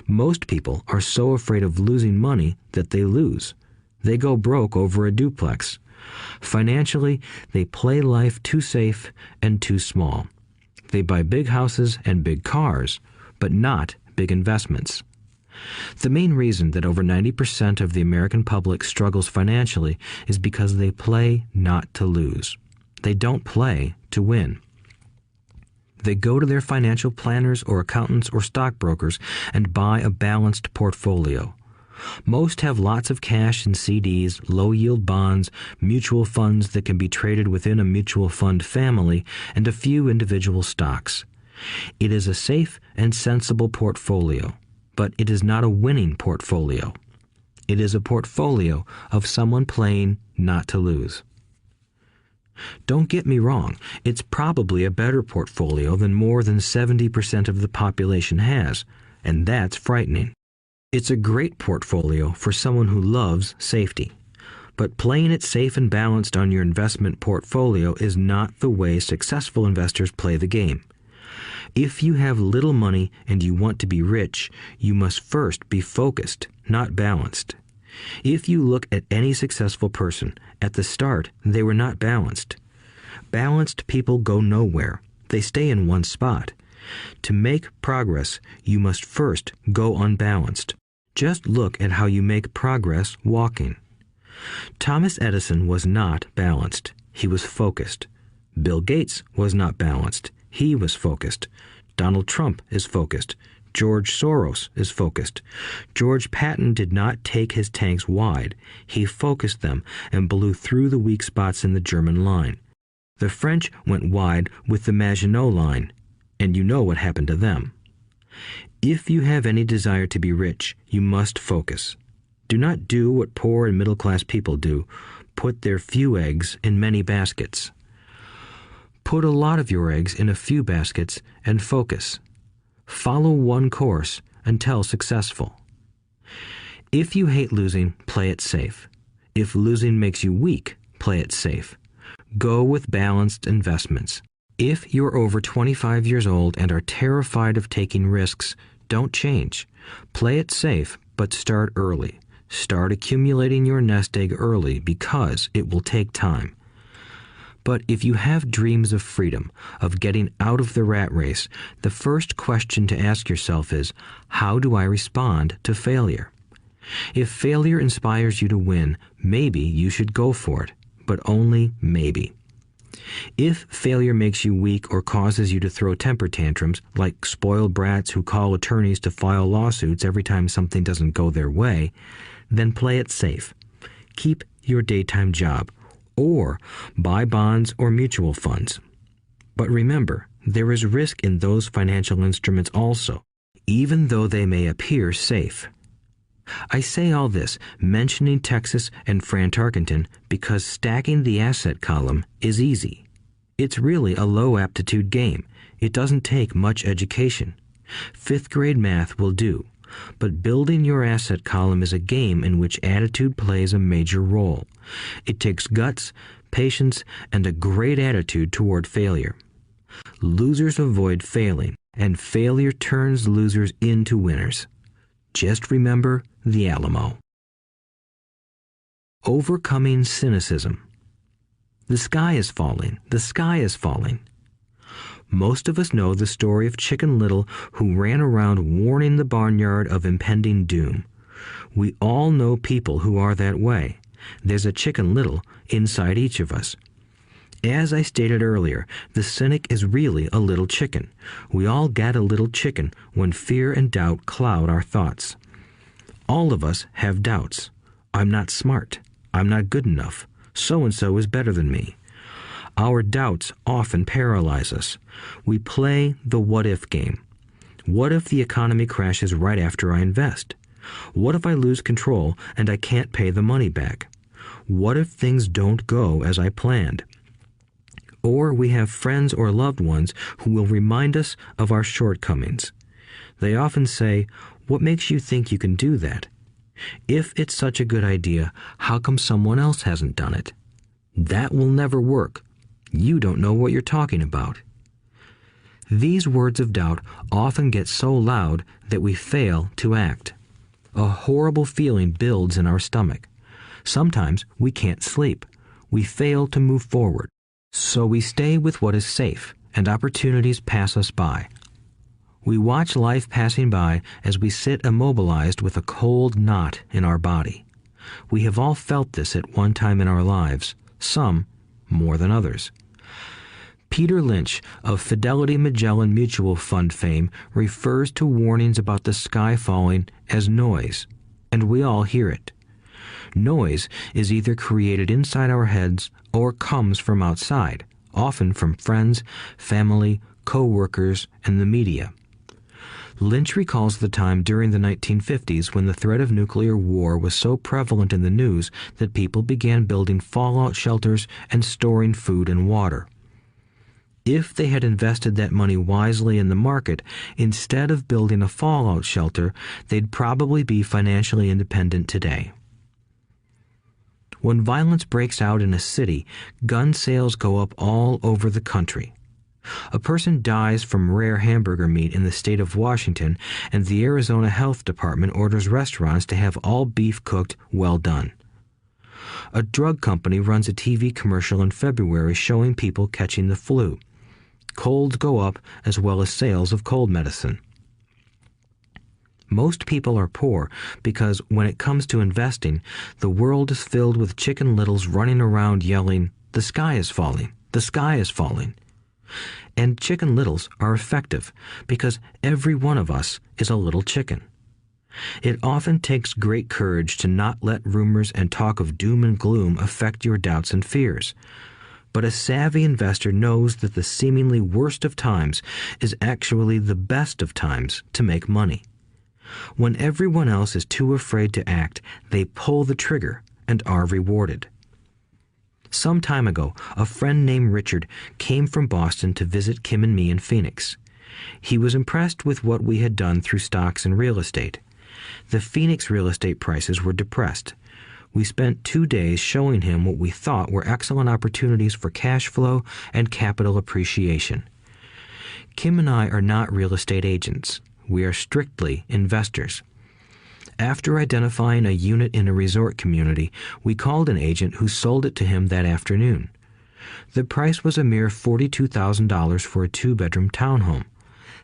[SPEAKER 2] Most people are so afraid of losing money that they lose. They go broke over a duplex. Financially, they play life too safe and too small. They buy big houses and big cars, but not big investments. The main reason that over 90% of the American public struggles financially is because they play not to lose. They don't play to win. They go to their financial planners or accountants or stockbrokers and buy a balanced portfolio. Most have lots of cash in CDs, low-yield bonds, mutual funds that can be traded within a mutual fund family, and a few individual stocks. It is a safe and sensible portfolio, but it is not a winning portfolio. It is a portfolio of someone playing not to lose. Don't get me wrong, it's probably a better portfolio than more than 70% of the population has, and that's frightening. It's a great portfolio for someone who loves safety. But playing it safe and balanced on your investment portfolio is not the way successful investors play the game. If you have little money and you want to be rich, you must first be focused, not balanced. If you look at any successful person, at the start, they were not balanced. Balanced people go nowhere. They stay in one spot. To make progress, you must first go unbalanced. Just look at how you make progress walking. Thomas Edison was not balanced. He was focused. Bill Gates was not balanced. He was focused. Donald Trump is focused. George Soros is focused. George Patton did not take his tanks wide. He focused them and blew through the weak spots in the German line. The French went wide with the Maginot Line, and you know what happened to them. If you have any desire to be rich, you must focus. Do not do what poor and middle-class people do, put their few eggs in many baskets. Put a lot of your eggs in a few baskets and focus. Follow one course until successful. If you hate losing, play it safe. If losing makes you weak, play it safe. Go with balanced investments. If you're over 25 years old and are terrified of taking risks, don't change. Play it safe, but start early. Start accumulating your nest egg early because it will take time. But if you have dreams of freedom, of getting out of the rat race, the first question to ask yourself is, how do I respond to failure? If failure inspires you to win, maybe you should go for it, but only maybe. If failure makes you weak or causes you to throw temper tantrums, like spoiled brats who call attorneys to file lawsuits every time something doesn't go their way, then play it safe. Keep your daytime job, or buy bonds or mutual funds. But remember, there is risk in those financial instruments also, even though they may appear safe. I say all this, mentioning Texas and Fran Tarkenton, because stacking the asset column is easy. It's really a low-aptitude game. It doesn't take much education. Fifth-grade math will do. But building your asset column is a game in which attitude plays a major role. It takes guts, patience, and a great attitude toward failure. Losers avoid failing, and failure turns losers into winners. Just remember the Alamo. Overcoming cynicism. The sky is falling. The sky is falling. Most of us know the story of Chicken Little, who ran around warning the barnyard of impending doom. We all know people who are that way. There's a Chicken Little inside each of us. As I stated earlier, the cynic is really a little chicken. We all get a little chicken when fear and doubt cloud our thoughts. All of us have doubts. I'm not smart. I'm not good enough. So-and-so is better than me. Our doubts often paralyze us. We play the what-if game. What if the economy crashes right after I invest? What if I lose control and I can't pay the money back? What if things don't go as I planned? Or we have friends or loved ones who will remind us of our shortcomings. They often say, "What makes you think you can do that? If it's such a good idea, how come someone else hasn't done it? That will never work. You don't know what you're talking about." These words of doubt often get so loud that we fail to act. A horrible feeling builds in our stomach. Sometimes we can't sleep. We fail to move forward. So we stay with what is safe, and opportunities pass us by. We watch life passing by as we sit immobilized with a cold knot in our body. We have all felt this at one time in our lives, some more than others. Peter Lynch of Fidelity Magellan Mutual Fund fame refers to warnings about the sky falling as noise, and we all hear it. Noise is either created inside our heads or comes from outside, often from friends, family, co-workers, and the media. Lynch recalls the time during the 1950s when the threat of nuclear war was so prevalent in the news that people began building fallout shelters and storing food and water. If they had invested that money wisely in the market, instead of building a fallout shelter, they'd probably be financially independent today. When violence breaks out in a city, gun sales go up all over the country. A person dies from rare hamburger meat in the state of Washington, and the Arizona Health Department orders restaurants to have all beef cooked well done. A drug company runs a TV commercial in February showing people catching the flu. Colds go up as well as sales of cold medicine. Most people are poor because when it comes to investing, the world is filled with Chicken Littles running around yelling, "The sky is falling, the sky is falling." And Chicken Littles are effective because every one of us is a little chicken. It often takes great courage to not let rumors and talk of doom and gloom affect your doubts and fears. But a savvy investor knows that the seemingly worst of times is actually the best of times to make money. When everyone else is too afraid to act, they pull the trigger and are rewarded. Some time ago, a friend named Richard came from Boston to visit Kim and me in Phoenix. He was impressed with what we had done through stocks and real estate. The Phoenix real estate prices were depressed. We spent 2 days showing him what we thought were excellent opportunities for cash flow and capital appreciation. Kim and I are not real estate agents. We are strictly investors. After identifying a unit in a resort community, we called an agent who sold it to him that afternoon. The price was a mere $42,000 for a 2-bedroom townhome.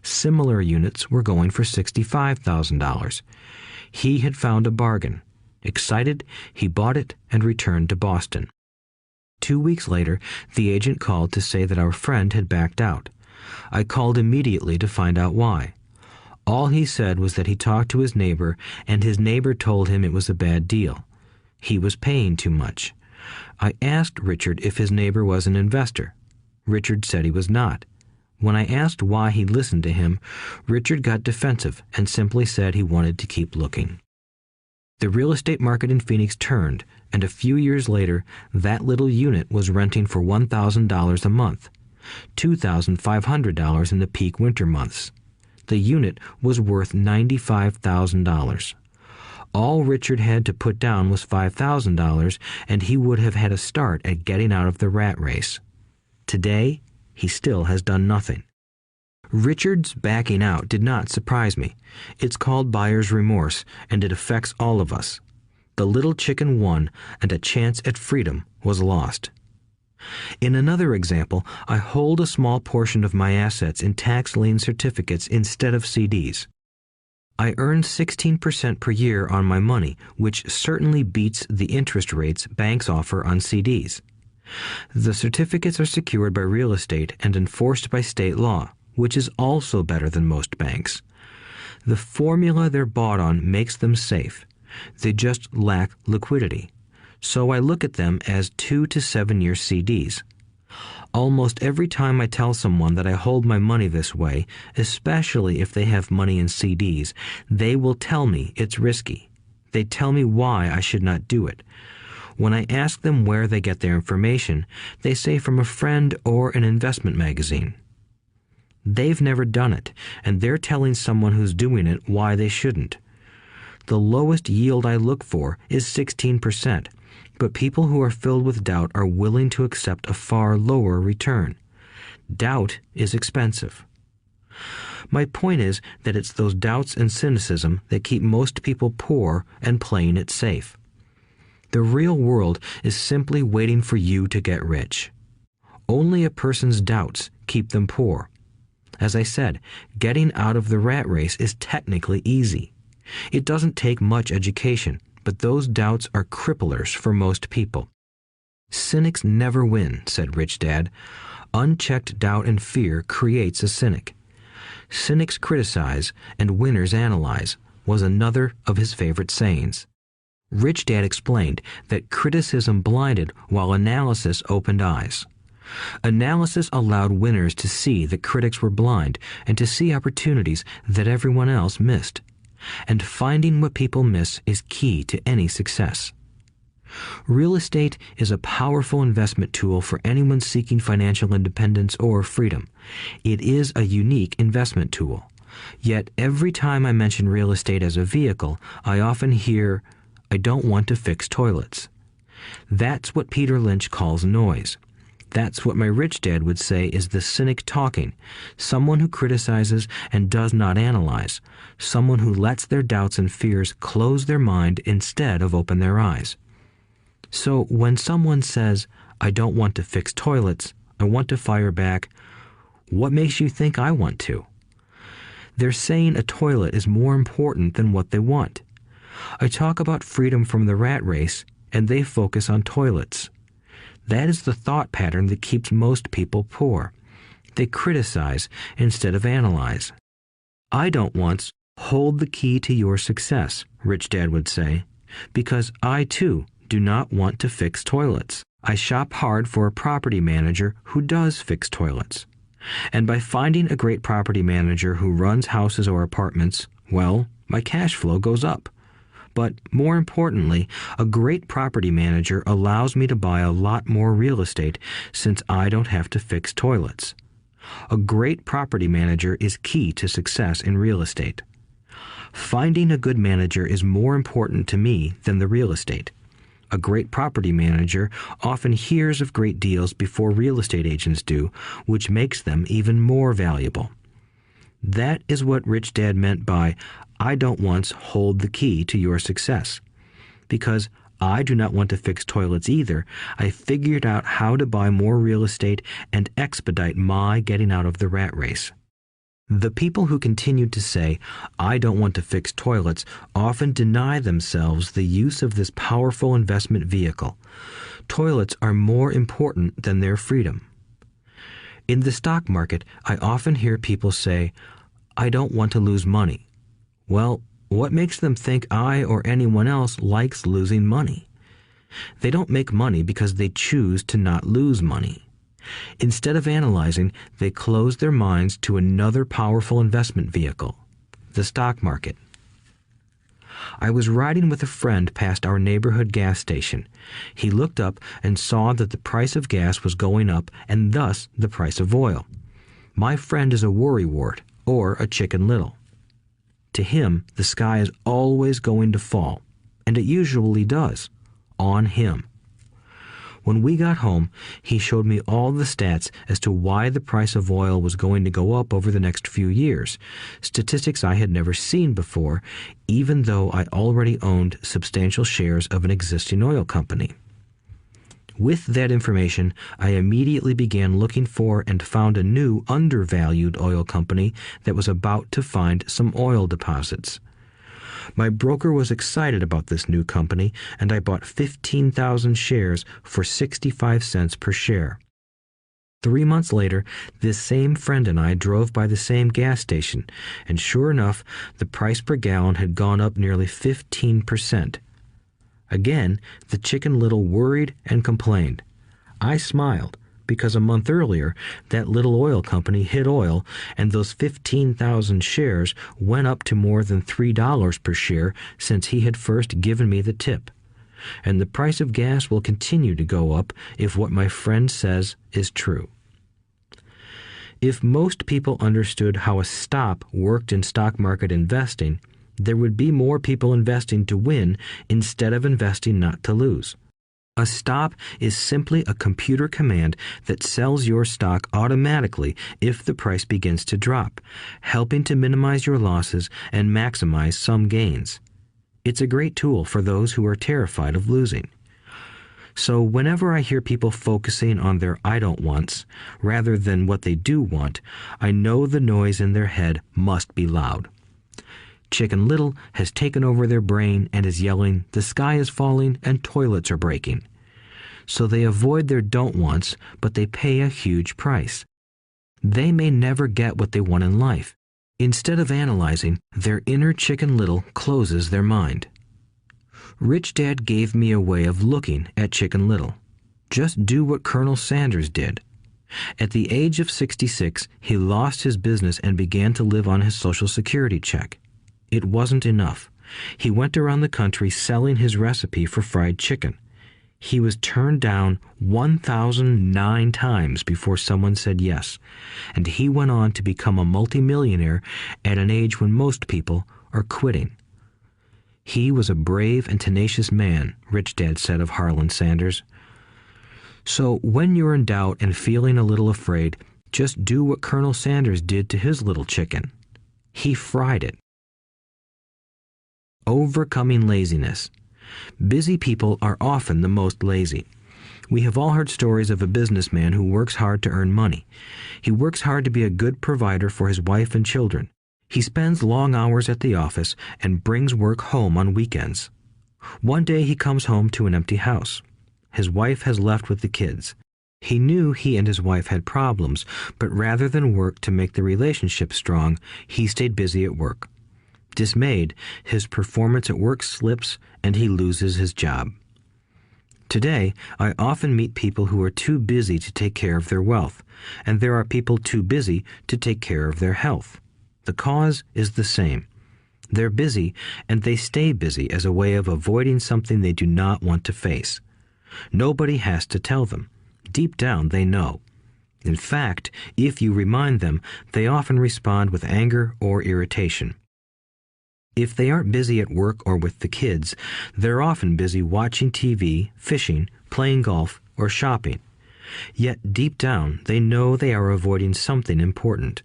[SPEAKER 2] Similar units were going for $65,000. He had found a bargain. Excited, he bought it and returned to Boston. 2 weeks later, the agent called to say that our friend had backed out. I called immediately to find out why. All he said was that he talked to his neighbor, and his neighbor told him it was a bad deal. He was paying too much. I asked Richard if his neighbor was an investor. Richard said he was not. When I asked why he listened to him, Richard got defensive and simply said he wanted to keep looking. The real estate market in Phoenix turned, and a few years later, that little unit was renting for $1,000 a month, $2,500 in the peak winter months. The unit was worth $95,000. All Richard had to put down was $5,000, and he would have had a start at getting out of the rat race. Today, he still has done nothing. Richard's backing out did not surprise me. It's called buyer's remorse, and it affects all of us. The little chicken won, and a chance at freedom was lost. In another example, I hold a small portion of my assets in tax lien certificates instead of CDs. I earn 16% per year on my money, which certainly beats the interest rates banks offer on CDs. The certificates are secured by real estate and enforced by state law, which is also better than most banks. The formula they're bought on makes them safe. They just lack liquidity. So I look at them as 2 to 7 year CDs. Almost every time I tell someone that I hold my money this way, especially if they have money in CDs, they will tell me it's risky. They tell me why I should not do it. When I ask them where they get their information, they say from a friend or an investment magazine. They've never done it, and they're telling someone who's doing it why they shouldn't. The lowest yield I look for is 16%, but people who are filled with doubt are willing to accept a far lower return. Doubt is expensive. My point is that it's those doubts and cynicism that keep most people poor and playing it safe. The real world is simply waiting for you to get rich. Only a person's doubts keep them poor. As I said, getting out of the rat race is technically easy. It doesn't take much education, but those doubts are cripplers for most people. Cynics never win, said Rich Dad. Unchecked doubt and fear creates a cynic. Cynics criticize and winners analyze was another of his favorite sayings. Rich Dad explained that criticism blinded while analysis opened eyes. Analysis allowed winners to see that critics were blind and to see opportunities that everyone else missed. And finding what people miss is key to any success. Real estate is a powerful investment tool for anyone seeking financial independence or freedom. It is a unique investment tool. Yet every time I mention real estate as a vehicle, I often hear, "I don't want to fix toilets." That's what Peter Lynch calls noise. That's what my rich dad would say is the cynic talking, someone who criticizes and does not analyze, someone who lets their doubts and fears close their mind instead of open their eyes. So when someone says, "I don't want to fix toilets, I want to fire back," what makes you think I want to? They're saying a toilet is more important than what they want. I talk about freedom from the rat race, and they focus on toilets. That is the thought pattern that keeps most people poor. They criticize instead of analyze. I don't once hold the key to your success, Rich Dad would say, because I too do not want to fix toilets. I shop hard for a property manager who does fix toilets. And by finding a great property manager who runs houses or apartments, well, my cash flow goes up. But more importantly, a great property manager allows me to buy a lot more real estate since I don't have to fix toilets. A great property manager is key to success in real estate. Finding a good manager is more important to me than the real estate. A great property manager often hears of great deals before real estate agents do, which makes them even more valuable. That is what Rich Dad meant by, I don't once hold the key to your success. Because I do not want to fix toilets either, I figured out how to buy more real estate and expedite my getting out of the rat race. The people who continue to say, I don't want to fix toilets, often deny themselves the use of this powerful investment vehicle. Toilets are more important than their freedom. In the stock market, I often hear people say, I don't want to lose money. Well, what makes them think I or anyone else likes losing money? They don't make money because they choose to not lose money. Instead of analyzing, they close their minds to another powerful investment vehicle, the stock market. I was riding with a friend past our neighborhood gas station. He looked up and saw that the price of gas was going up and thus the price of oil. My friend is a worrywart, or a Chicken Little. To him, the sky is always going to fall, and it usually does, on him. When we got home, he showed me all the stats as to why the price of oil was going to go up over the next few years, statistics I had never seen before, even though I already owned substantial shares of an existing oil company. With that information, I immediately began looking for and found a new undervalued oil company that was about to find some oil deposits. My broker was excited about this new company, and I bought 15,000 shares for 65 cents per share. 3 months later, this same friend and I drove by the same gas station, and sure enough, the price per gallon had gone up nearly 15%. Again, the Chicken Little worried and complained. I smiled, because a month earlier, that little oil company hit oil, and those 15,000 shares went up to more than $3 per share since he had first given me the tip. And the price of gas will continue to go up if what my friend says is true. If most people understood how a stop worked in stock market investing, there would be more people investing to win instead of investing not to lose. A stop is simply a computer command that sells your stock automatically if the price begins to drop, helping to minimize your losses and maximize some gains. It's a great tool for those who are terrified of losing. So whenever I hear people focusing on their I don't wants rather than what they do want, I know the noise in their head must be loud. Chicken Little has taken over their brain and is yelling, the sky is falling and toilets are breaking. So they avoid their don't wants, but they pay a huge price. They may never get what they want in life. Instead of analyzing, their inner Chicken Little closes their mind. Rich Dad gave me a way of looking at Chicken Little. Just do what Colonel Sanders did. At the age of 66, he lost his business and began to live on his Social Security check. It wasn't enough. He went around the country selling his recipe for fried chicken. He was turned down 1,009 times before someone said yes, and he went on to become a multimillionaire at an age when most people are quitting. He was a brave and tenacious man, Rich Dad said of Harlan Sanders. So when you're in doubt and feeling a little afraid, just do what Colonel Sanders did to his little chicken. He fried it. Overcoming laziness. Busy people are often the most lazy. We have all heard stories of a businessman who works hard to earn money. He works hard to be a good provider for his wife and children. He spends long hours at the office and brings work home on weekends. One day he comes home to an empty house. His wife has left with the kids. He knew he and his wife had problems, but rather than work to make the relationship strong, he stayed busy at work. Dismayed, his performance at work slips and he loses his job. Today, I often meet people who are too busy to take care of their wealth, and there are people too busy to take care of their health. The cause is the same. They're busy, and they stay busy as a way of avoiding something they do not want to face. Nobody has to tell them. Deep down, they know. In fact, if you remind them, they often respond with anger or irritation. If they aren't busy at work or with the kids, they're often busy watching TV, fishing, playing golf, or shopping. Yet deep down, they know they are avoiding something important.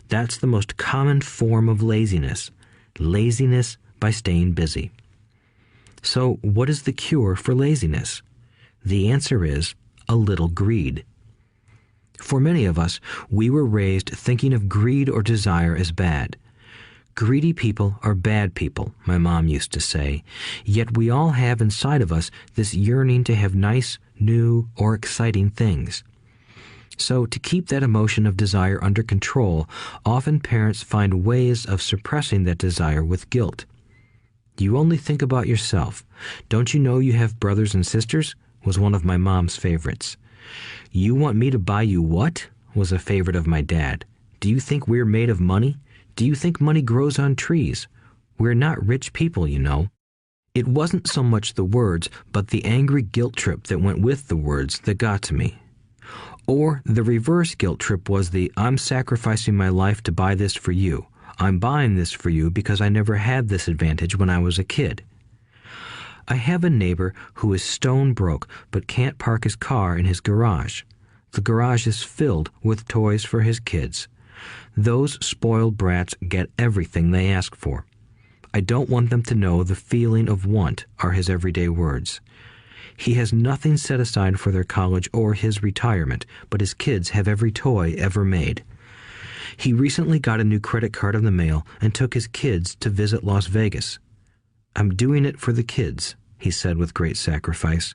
[SPEAKER 2] That's the most common form of laziness. Laziness by staying busy. So, what is the cure for laziness? The answer is a little greed. For many of us, we were raised thinking of greed or desire as bad. Greedy people are bad people, my mom used to say, yet we all have inside of us this yearning to have nice, new, or exciting things. So, to keep that emotion of desire under control, often parents find ways of suppressing that desire with guilt. You only think about yourself. Don't you know you have brothers and sisters? Was one of my mom's favorites. You want me to buy you what? Was a favorite of my dad. Do you think we're made of money? Do you think money grows on trees? We're not rich people, you know. It wasn't so much the words, but the angry guilt trip that went with the words that got to me. Or the reverse guilt trip was the, I'm sacrificing my life to buy this for you. I'm buying this for you because I never had this advantage when I was a kid. I have a neighbor who is stone broke but can't park his car in his garage. The garage is filled with toys for his kids. Those spoiled brats get everything they ask for. I don't want them to know the feeling of want are his everyday words. He has nothing set aside for their college or his retirement, but his kids have every toy ever made. He recently got a new credit card in the mail and took his kids to visit Las Vegas. I'm doing it for the kids, he said with great sacrifice.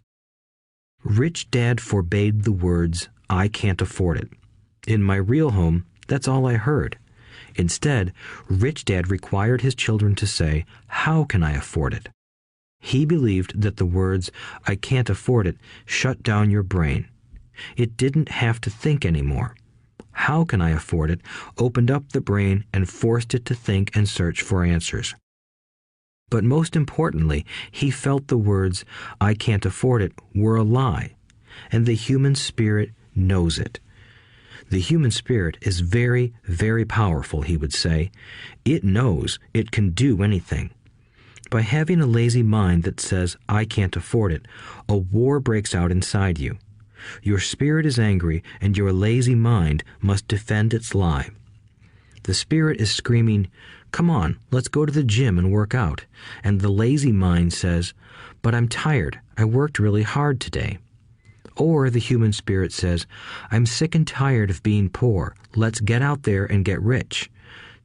[SPEAKER 2] Rich Dad forbade the words, I can't afford it. In my real home, that's all I heard. Instead, Rich Dad required his children to say, how can I afford it? He believed that the words, I can't afford it, shut down your brain. It didn't have to think anymore. How can I afford it opened up the brain and forced it to think and search for answers. But most importantly, he felt the words, I can't afford it, were a lie, and the human spirit knows it. The human spirit is very, very powerful, he would say. It knows it can do anything. By having a lazy mind that says, I can't afford it, a war breaks out inside you. Your spirit is angry, and your lazy mind must defend its lie. The spirit is screaming, come on, let's go to the gym and work out. And the lazy mind says, but I'm tired. I worked really hard today. Or the human spirit says, I'm sick and tired of being poor. Let's get out there and get rich.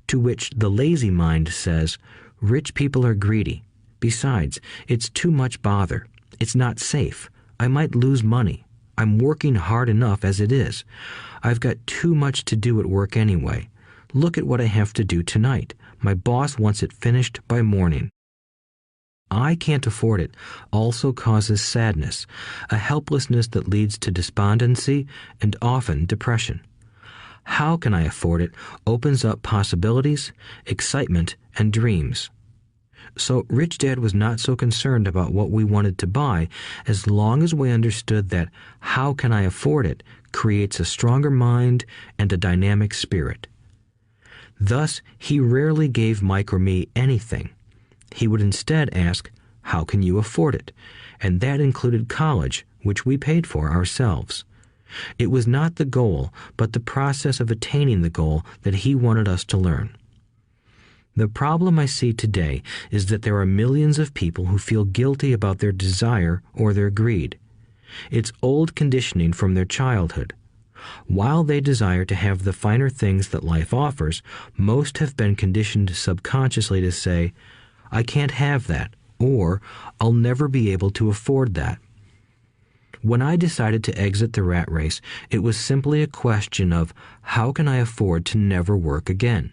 [SPEAKER 2] To which the lazy mind says, rich people are greedy. Besides, it's too much bother. It's not safe. I might lose money. I'm working hard enough as it is. I've got too much to do at work anyway. Look at what I have to do tonight. My boss wants it finished by morning. I can't afford it also causes sadness, a helplessness that leads to despondency and often depression. How can I afford it opens up possibilities, excitement, and dreams. So Rich Dad was not so concerned about what we wanted to buy as long as we understood that how can I afford it creates a stronger mind and a dynamic spirit. Thus, he rarely gave Mike or me anything. He would instead ask, how can you afford it? And that included college, which we paid for ourselves. It was not the goal, but the process of attaining the goal that he wanted us to learn. The problem I see today is that there are millions of people who feel guilty about their desire or their greed. It's old conditioning from their childhood. While they desire to have the finer things that life offers, most have been conditioned subconsciously to say, I can't have that, or I'll never be able to afford that. When I decided to exit the rat race, it was simply a question of how can I afford to never work again?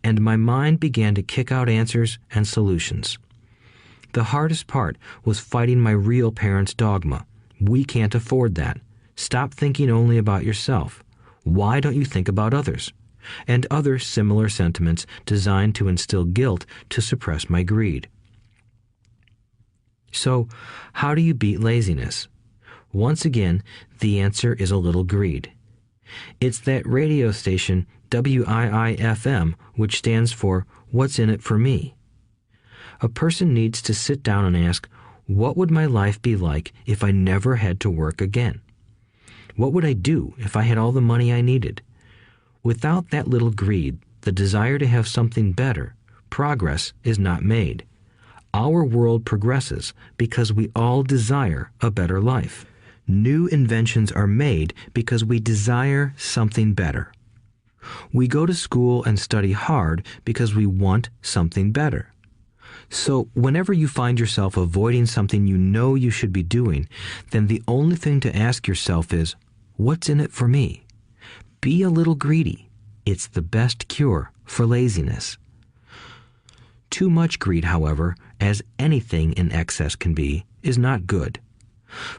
[SPEAKER 2] And my mind began to kick out answers and solutions. The hardest part was fighting my real parents' dogma. We can't afford that. Stop thinking only about yourself. Why don't you think about others? And other similar sentiments designed to instill guilt to suppress my greed. So, how do you beat laziness? Once again, the answer is a little greed. It's that radio station WIIFM, which stands for What's in it for me? A person needs to sit down and ask, what would my life be like if I never had to work again? What would I do if I had all the money I needed? Without that little greed, the desire to have something better, progress is not made. Our world progresses because we all desire a better life. New inventions are made because we desire something better. We go to school and study hard because we want something better. So whenever you find yourself avoiding something you know you should be doing, then the only thing to ask yourself is, what's in it for me? Be a little greedy. It's the best cure for laziness. Too much greed, however, as anything in excess can be, is not good.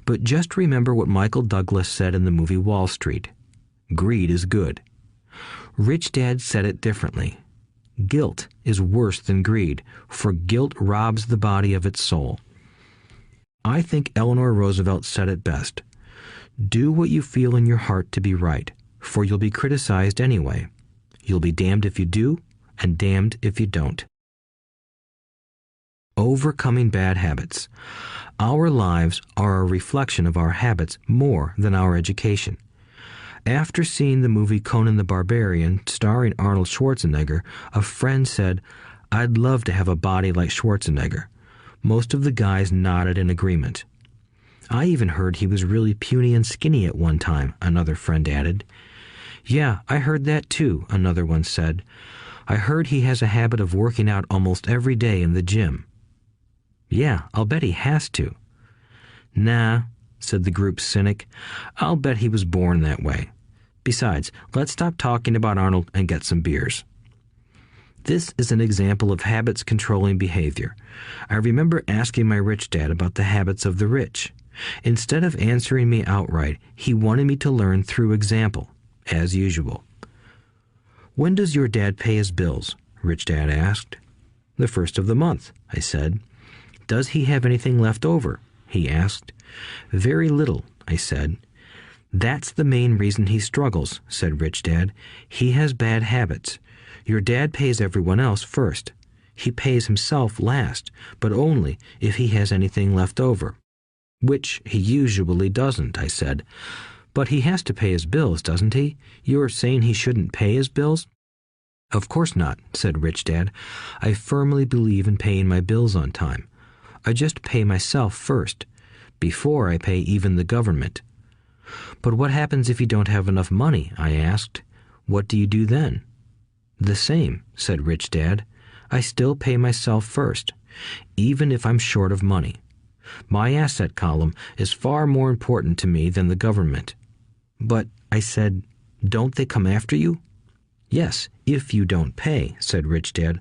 [SPEAKER 2] But just remember what Michael Douglas said in the movie Wall Street. Greed is good. Rich Dad said it differently. Guilt is worse than greed, for guilt robs the body of its soul. I think Eleanor Roosevelt said it best. Do what you feel in your heart to be right, for you'll be criticized anyway. You'll be damned if you do, and damned if you don't. Overcoming bad habits. Our lives are a reflection of our habits more than our education. After seeing the movie Conan the Barbarian, starring Arnold Schwarzenegger, a friend said, "I'd love to have a body like Schwarzenegger." Most of the guys nodded in agreement. "I even heard he was really puny and skinny at one time," another friend added. "Yeah, I heard that too," another one said. "I heard he has a habit of working out almost every day in the gym." "Yeah, I'll bet he has to." "Nah," said the group's cynic. "I'll bet he was born that way. Besides, let's stop talking about Arnold and get some beers." This is an example of habits controlling behavior. I remember asking my rich dad about the habits of the rich. Instead of answering me outright, he wanted me to learn through example, as usual. "When does your dad pay his bills?" Rich Dad asked. "The first of the month," I said. "Does he have anything left over?" he asked. "Very little," I said. "That's the main reason he struggles," said Rich Dad. "He has bad habits. Your dad pays everyone else first. He pays himself last, but only if he has anything left over." "Which he usually doesn't," I said. "But he has to pay his bills, doesn't he? You're saying he shouldn't pay his bills?" "Of course not," said Rich Dad. "I firmly believe in paying my bills on time. I just pay myself first, before I pay even the government." "But what happens if you don't have enough money?" I asked. "What do you do then?" "The same," said Rich Dad. "I still pay myself first, even if I'm short of money. My asset column is far more important to me than the government." "But," I said, "don't they come after you?" "Yes, if you don't pay," said Rich Dad.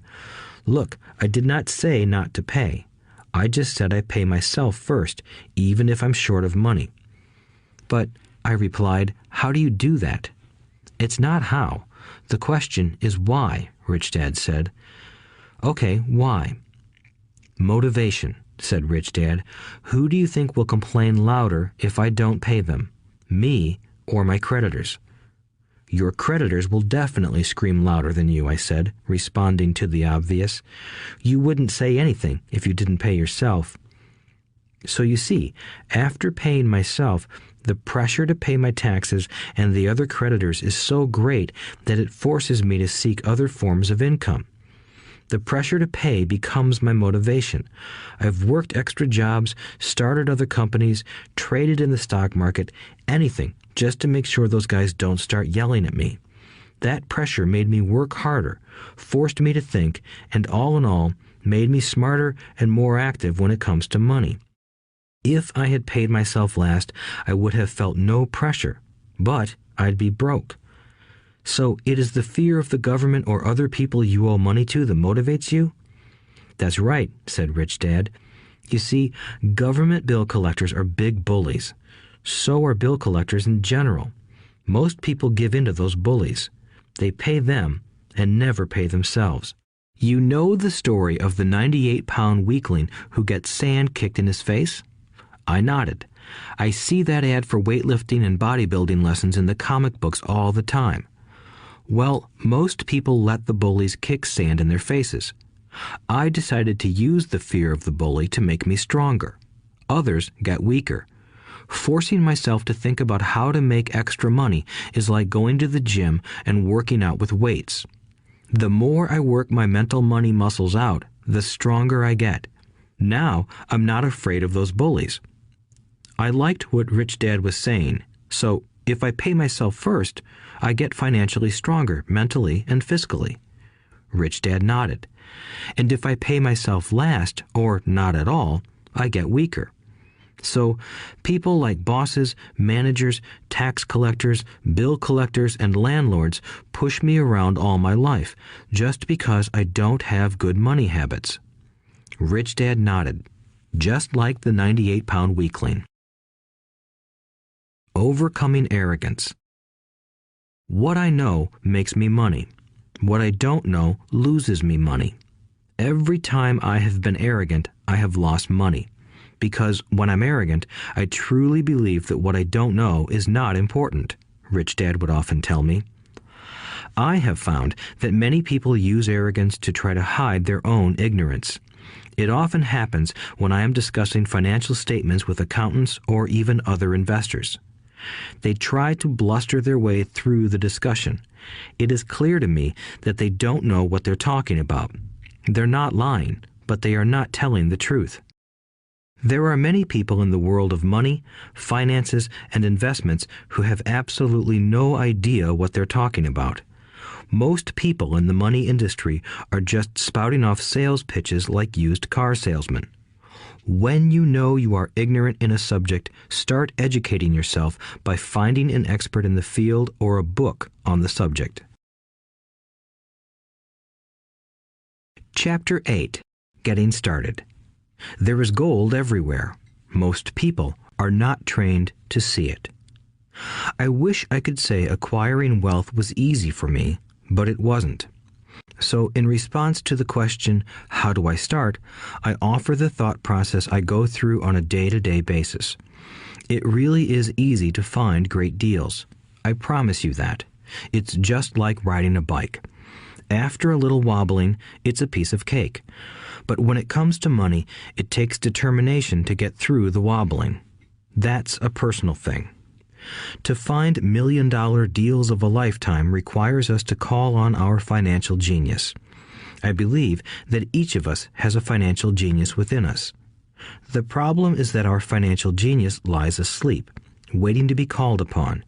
[SPEAKER 2] "Look, I did not say not to pay. I just said I pay myself first, even if I'm short of money." "But," I replied, "how do you do that?" "It's not how. The question is why," Rich Dad said. "Okay, why?" "Motivation," said Rich Dad. "Who do you think will complain louder if I don't pay them? Me or my creditors?" "Your creditors will definitely scream louder than you," I said, responding to the obvious. "You wouldn't say anything if you didn't pay yourself." So you see, after paying myself, the pressure to pay my taxes and the other creditors is so great that it forces me to seek other forms of income. The pressure to pay becomes my motivation. I've worked extra jobs, started other companies, traded in the stock market, anything, just to make sure those guys don't start yelling at me. That pressure made me work harder, forced me to think, and all in all, made me smarter and more active when it comes to money. If I had paid myself last, I would have felt no pressure, but I'd be broke. So it is the fear of the government or other people you owe money to that motivates you? "That's right," said Rich Dad. You see, government bill collectors are big bullies. So are bill collectors in general. Most people give in to those bullies. They pay them and never pay themselves. You know the story of the 98-pound weakling who gets sand kicked in his face? I nodded. I see that ad for weightlifting and bodybuilding lessons in the comic books all the time. Well, most people let the bullies kick sand in their faces. I decided to use the fear of the bully to make me stronger. Others got weaker. Forcing myself to think about how to make extra money is like going to the gym and working out with weights. The more I work my mental money muscles out, the stronger I get. Now I'm not afraid of those bullies. I liked what Rich Dad was saying, so if I pay myself first, I get financially stronger mentally and fiscally. Rich Dad nodded. And if I pay myself last, or not at all, I get weaker. So people like bosses, managers, tax collectors, bill collectors, and landlords push me around all my life just because I don't have good money habits. Rich Dad nodded, just like the 98-pound weakling. Overcoming arrogance. What I know makes me money. What I don't know loses me money. Every time I have been arrogant, I have lost money. Because when I'm arrogant, I truly believe that what I don't know is not important, Rich Dad would often tell me. I have found that many people use arrogance to try to hide their own ignorance. It often happens when I am discussing financial statements with accountants or even other investors. They try to bluster their way through the discussion. It is clear to me that they don't know what they're talking about. They're not lying, but they are not telling the truth. There are many people in the world of money, finances, and investments who have absolutely no idea what they're talking about. Most people in the money industry are just spouting off sales pitches like used car salesmen. When you know you are ignorant in a subject, start educating yourself by finding an expert in the field or a book on the subject. Chapter 8. Getting Started. There is gold everywhere. Most people are not trained to see it. I wish I could say acquiring wealth was easy for me, but it wasn't. So in response to the question, how do I start, I offer the thought process I go through on a day-to-day basis. It really is easy to find great deals. I promise you that. It's just like riding a bike. After a little wobbling, it's a piece of cake. But when it comes to money, it takes determination to get through the wobbling. That's a personal thing. To find million-dollar deals of a lifetime requires us to call on our financial genius. I believe that each of us has a financial genius within us. The problem is that our financial genius lies asleep, waiting to be called upon.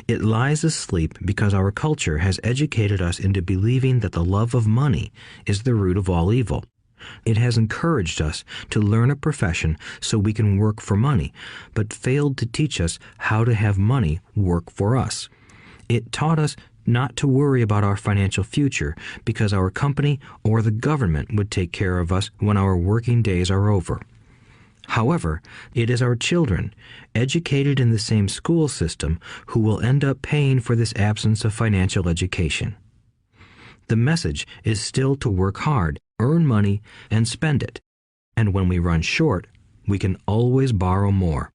[SPEAKER 2] It lies asleep because our culture has educated us into believing that the love of money is the root of all evil. It has encouraged us to learn a profession so we can work for money, but failed to teach us how to have money work for us. It taught us not to worry about our financial future because our company or the government would take care of us when our working days are over. However, it is our children, educated in the same school system, who will end up paying for this absence of financial education. The message is still to work hard, earn money, and spend it. And when we run short, we can always borrow more.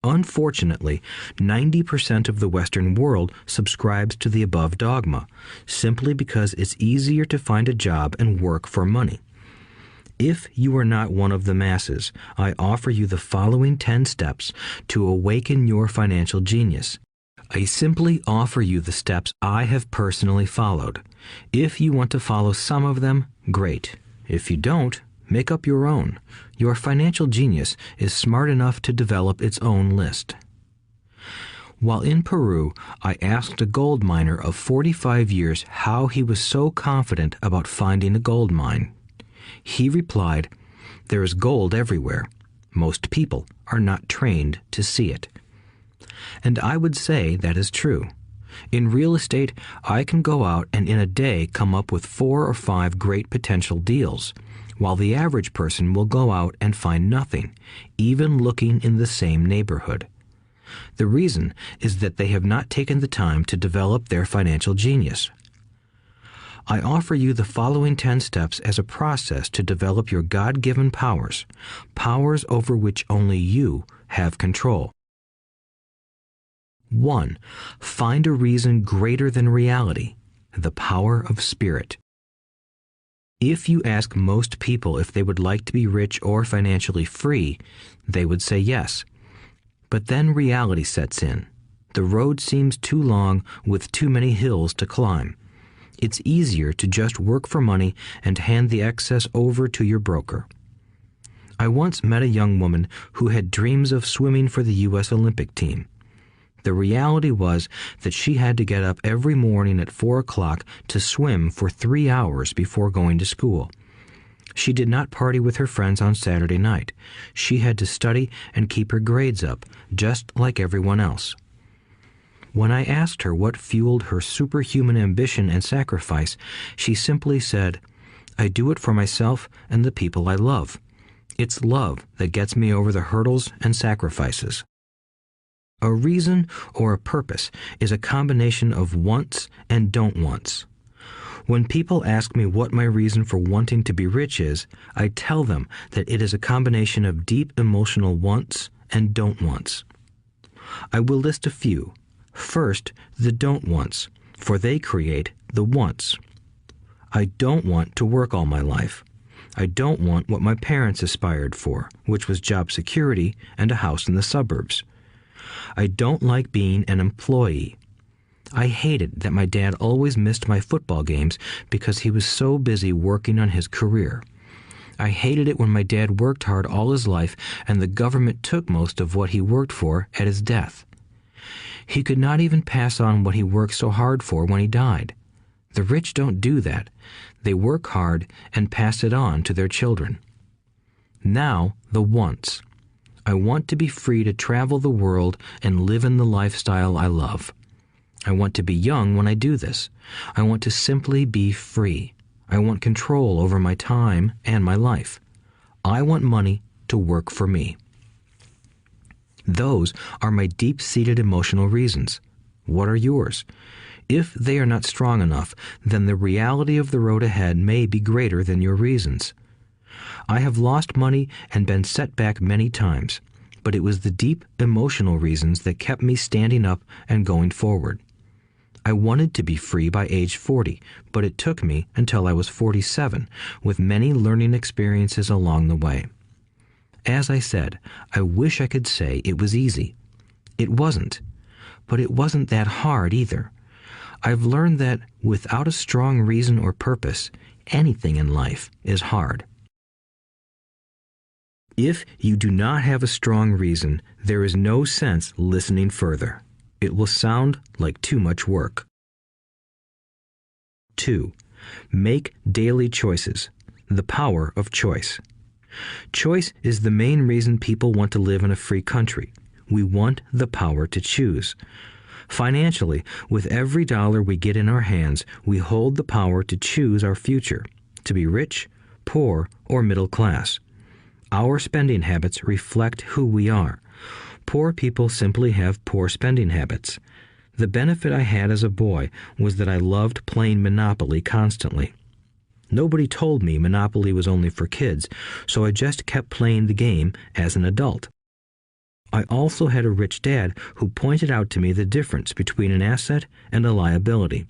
[SPEAKER 2] Unfortunately, 90% of the Western world subscribes to the above dogma, simply because it's easier to find a job and work for money. If you are not one of the masses, I offer you the following 10 steps to awaken your financial genius. I simply offer you the steps I have personally followed. If you want to follow some of them, great. If you don't, make up your own. Your financial genius is smart enough to develop its own list. While in Peru, I asked a gold miner of 45 years how he was so confident about finding a gold mine. He replied, "There is gold everywhere. Most people are not trained to see it." And I would say that is true. In real estate, I can go out and in a day come up with 4 or 5 great potential deals. while the average person will go out and find nothing, even looking in the same neighborhood. The reason is that they have not taken the time to develop their financial genius. I offer you the following 10 steps as a process to develop your God-given powers, powers over which only you have control. 1. Find a reason greater than reality, the power of spirit. If you ask most people if they would like to be rich or financially free, they would say yes. But then reality sets in. The road seems too long with too many hills to climb. It's easier to just work for money and hand the excess over to your broker. I once met a young woman who had dreams of swimming for the U.S. Olympic team. The reality was that she had to get up every morning at 4 o'clock to swim for 3 hours before going to school. She did not party with her friends on Saturday night. She had to study and keep her grades up, just like everyone else. When I asked her what fueled her superhuman ambition and sacrifice, she simply said, "I do it for myself and the people I love. It's love that gets me over the hurdles and sacrifices." A reason or a purpose is a combination of wants and don't wants. When people ask me what my reason for wanting to be rich is, I tell them that it is a combination of deep emotional wants and don't wants. I will list a few. First, the don't wants, for they create the wants. I don't want to work all my life. I don't want what my parents aspired for, which was job security and a house in the suburbs. I don't like being an employee. I hated that my dad always missed my football games because he was so busy working on his career. I hated it when my dad worked hard all his life and the government took most of what he worked for at his death. He could not even pass on what he worked so hard for when he died. The rich don't do that. They work hard and pass it on to their children. Now, the wants. I want to be free to travel the world and live in the lifestyle I love. I want to be young when I do this. I want to simply be free. I want control over my time and my life. I want money to work for me. Those are my deep-seated emotional reasons. What are yours? If they are not strong enough, then the reality of the road ahead may be greater than your reasons. I have lost money and been set back many times, but it was the deep emotional reasons that kept me standing up and going forward. I wanted to be free by age 40, but it took me until I was 47, with many learning experiences along the way. As I said, I wish I could say it was easy. It wasn't, but it wasn't that hard either. I've learned that without a strong reason or purpose, anything in life is hard. If you do not have a strong reason, there is no sense listening further. It will sound like too much work. 2. Make daily choices. The power of choice. Choice is the main reason people want to live in a free country. We want the power to choose. Financially, with every dollar we get in our hands, we hold the power to choose our future, to be rich, poor, or middle class. Our spending habits reflect who we are. Poor people simply have poor spending habits. The benefit I had as a boy was that I loved playing Monopoly constantly. Nobody told me Monopoly was only for kids, so I just kept playing the game as an adult. I also had a rich dad who pointed out to me the difference between an asset and a liability.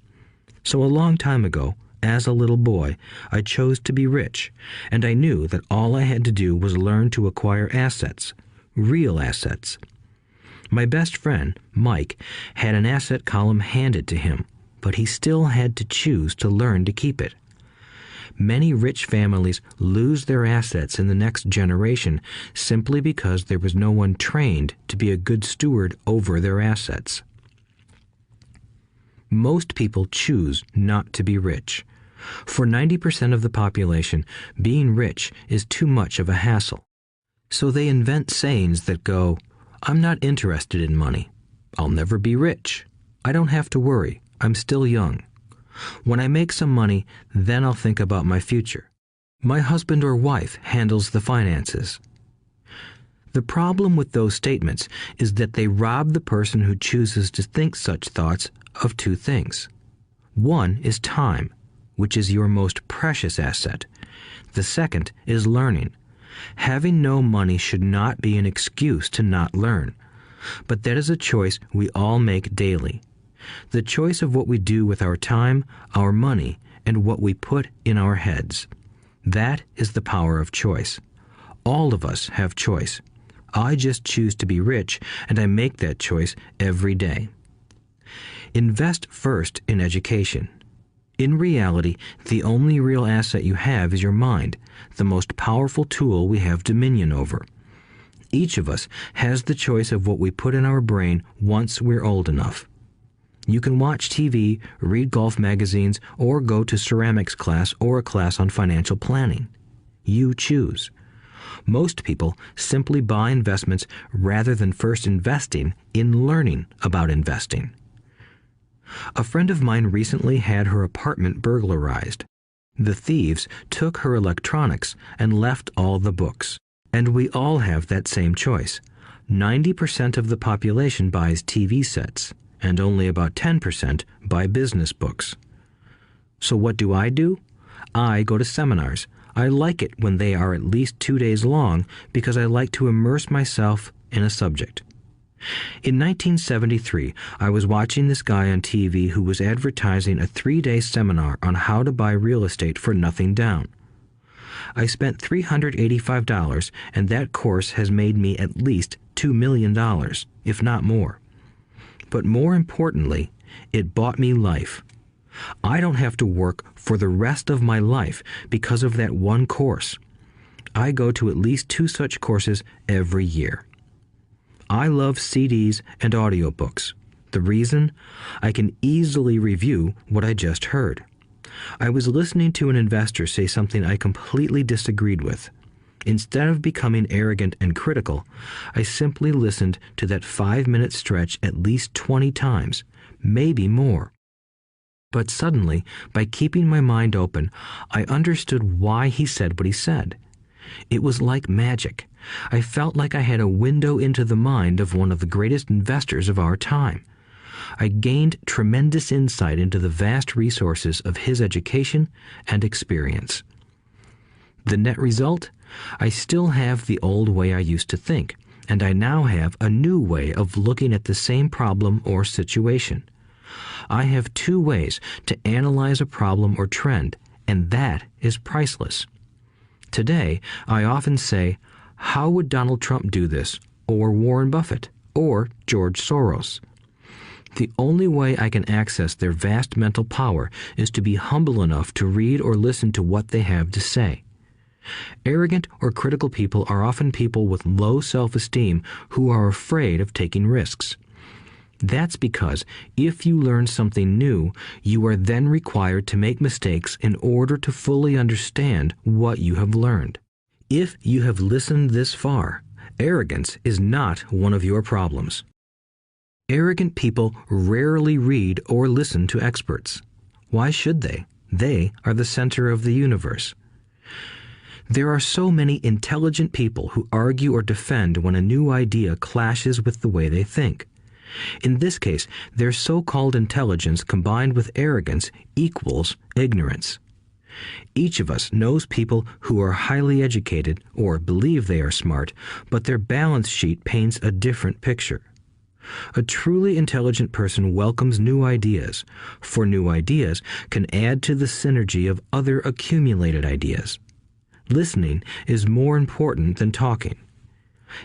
[SPEAKER 2] So a long time ago, as a little boy, I chose to be rich, and I knew that all I had to do was learn to acquire assets, real assets. My best friend, Mike, had an asset column handed to him, but he still had to choose to learn to keep it. Many rich families lose their assets in the next generation simply because there was no one trained to be a good steward over their assets. Most people choose not to be rich. For 90% of the population, being rich is too much of a hassle. So they invent sayings that go, "I'm not interested in money. I'll never be rich. I don't have to worry. I'm still young. When I make some money, then I'll think about my future." My husband or wife handles the finances. The problem with those statements is that they rob the person who chooses to think such thoughts of two things. One is time, which is your most precious asset. The second is learning. Having no money should not be an excuse to not learn, but that is a choice we all make daily. The choice of what we do with our time, our money, and what we put in our heads. That is the power of choice. All of us have choice. I just choose to be rich, and I make that choice every day. Invest first in education. In reality, the only real asset you have is your mind, the most powerful tool we have dominion over. Each of us has the choice of what we put in our brain once we're old enough. You can watch TV, read golf magazines, or go to ceramics class or a class on financial planning. You choose. Most people simply buy investments rather than first investing in learning about investing. A friend of mine recently had her apartment burglarized. The thieves took her electronics and left all the books. And we all have that same choice. 90% of the population buys TV sets, and only about 10% buy business books. So what do? I go to seminars. I like it when they are at least 2 days long because I like to immerse myself in a subject. In 1973, I was watching this guy on TV who was advertising a 3-day seminar on how to buy real estate for nothing down. I spent $385, and that course has made me at least $2 million, if not more. But more importantly, it bought me life. I don't have to work for the rest of my life because of that one course. I go to at least 2 such courses every year. I love CDs and audiobooks. The reason? I can easily review what I just heard. I was listening to an investor say something I completely disagreed with. Instead of becoming arrogant and critical, I simply listened to that 5-minute stretch at least 20 times, maybe more. But suddenly, by keeping my mind open, I understood why he said what he said. It was like magic. I felt like I had a window into the mind of one of the greatest investors of our time. I gained tremendous insight into the vast resources of his education and experience. The net result? I still have the old way I used to think, and I now have a new way of looking at the same problem or situation. I have 2 ways to analyze a problem or trend, and that is priceless. Today, I often say, how would Donald Trump do this, or Warren Buffett, or George Soros? The only way I can access their vast mental power is to be humble enough to read or listen to what they have to say. Arrogant or critical people are often people with low self-esteem who are afraid of taking risks. That's because if you learn something new, you are then required to make mistakes in order to fully understand what you have learned. If you have listened this far, arrogance is not one of your problems. Arrogant people rarely read or listen to experts. Why should they? They are the center of the universe. There are so many intelligent people who argue or defend when a new idea clashes with the way they think. In this case, their so-called intelligence combined with arrogance equals ignorance. Each of us knows people who are highly educated or believe they are smart, but their balance sheet paints a different picture. A truly intelligent person welcomes new ideas, for new ideas can add to the synergy of other accumulated ideas. Listening is more important than talking.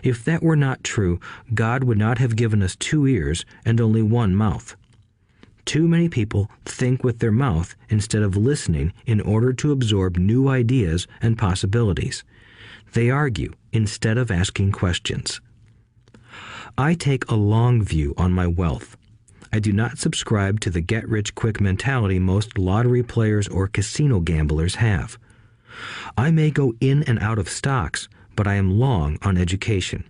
[SPEAKER 2] If that were not true, God would not have given us 2 ears and only 1 mouth. Too many people think with their mouth instead of listening in order to absorb new ideas and possibilities. They argue instead of asking questions. I take a long view on my wealth. I do not subscribe to the get-rich-quick mentality most lottery players or casino gamblers have. I may go in and out of stocks, but I am long on education.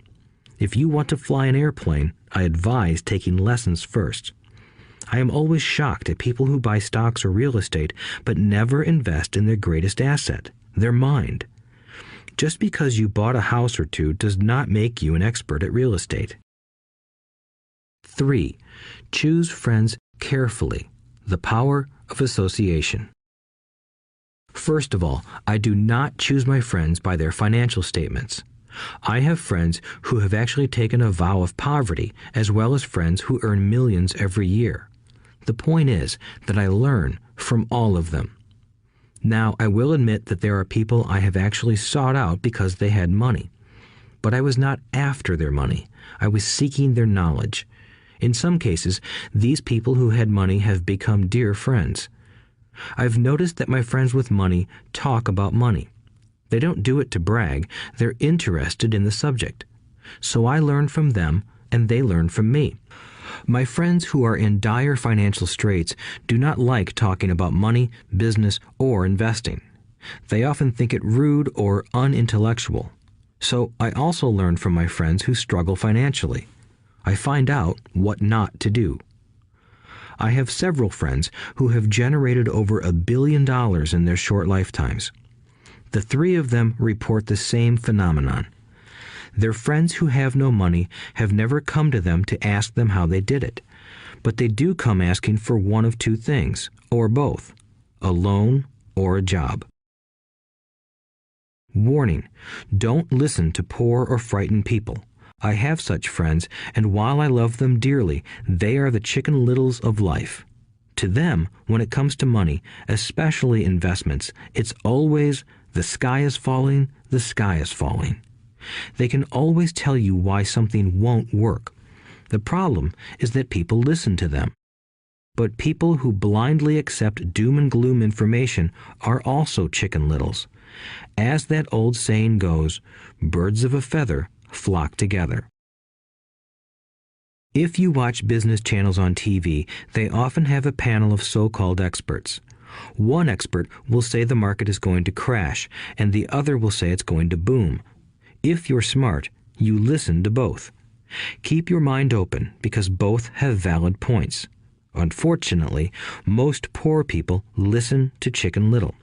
[SPEAKER 2] If you want to fly an airplane, I advise taking lessons first. I am always shocked at people who buy stocks or real estate but never invest in their greatest asset, their mind. Just because you bought a house or two does not make you an expert at real estate. 3. Choose friends carefully. The power of association. First of all, I do not choose my friends by their financial statements. I have friends who have actually taken a vow of poverty, as well as friends who earn millions every year. The point is that I learn from all of them. Now, I will admit that there are people I have actually sought out because they had money. But I was not after their money. I was seeking their knowledge. In some cases, these people who had money have become dear friends. I've noticed that my friends with money talk about money. They don't do it to brag. They're interested in the subject. So I learn from them, and they learn from me. My friends who are in dire financial straits do not like talking about money, business, or investing. They often think it rude or unintellectual. So I also learn from my friends who struggle financially. I find out what not to do. I have several friends who have generated over $1 billion in their short lifetimes. The 3 of them report the same phenomenon. Their friends who have no money have never come to them to ask them how they did it, but they do come asking for one of 2 things, or both, a loan or a job. Warning: don't listen to poor or frightened people. I have such friends, and while I love them dearly, they are the Chicken Littles of life. To them, when it comes to money, especially investments, it's always the sky is falling, the sky is falling. They can always tell you why something won't work. The problem is that people listen to them. But people who blindly accept doom and gloom information are also Chicken Littles. As that old saying goes, birds of a feather flock together. If you watch business channels on TV, they often have a panel of so-called experts. One expert will say the market is going to crash, and the other will say it's going to boom. If you're smart, you listen to both. Keep your mind open because both have valid points. Unfortunately, most poor people listen to Chicken Little.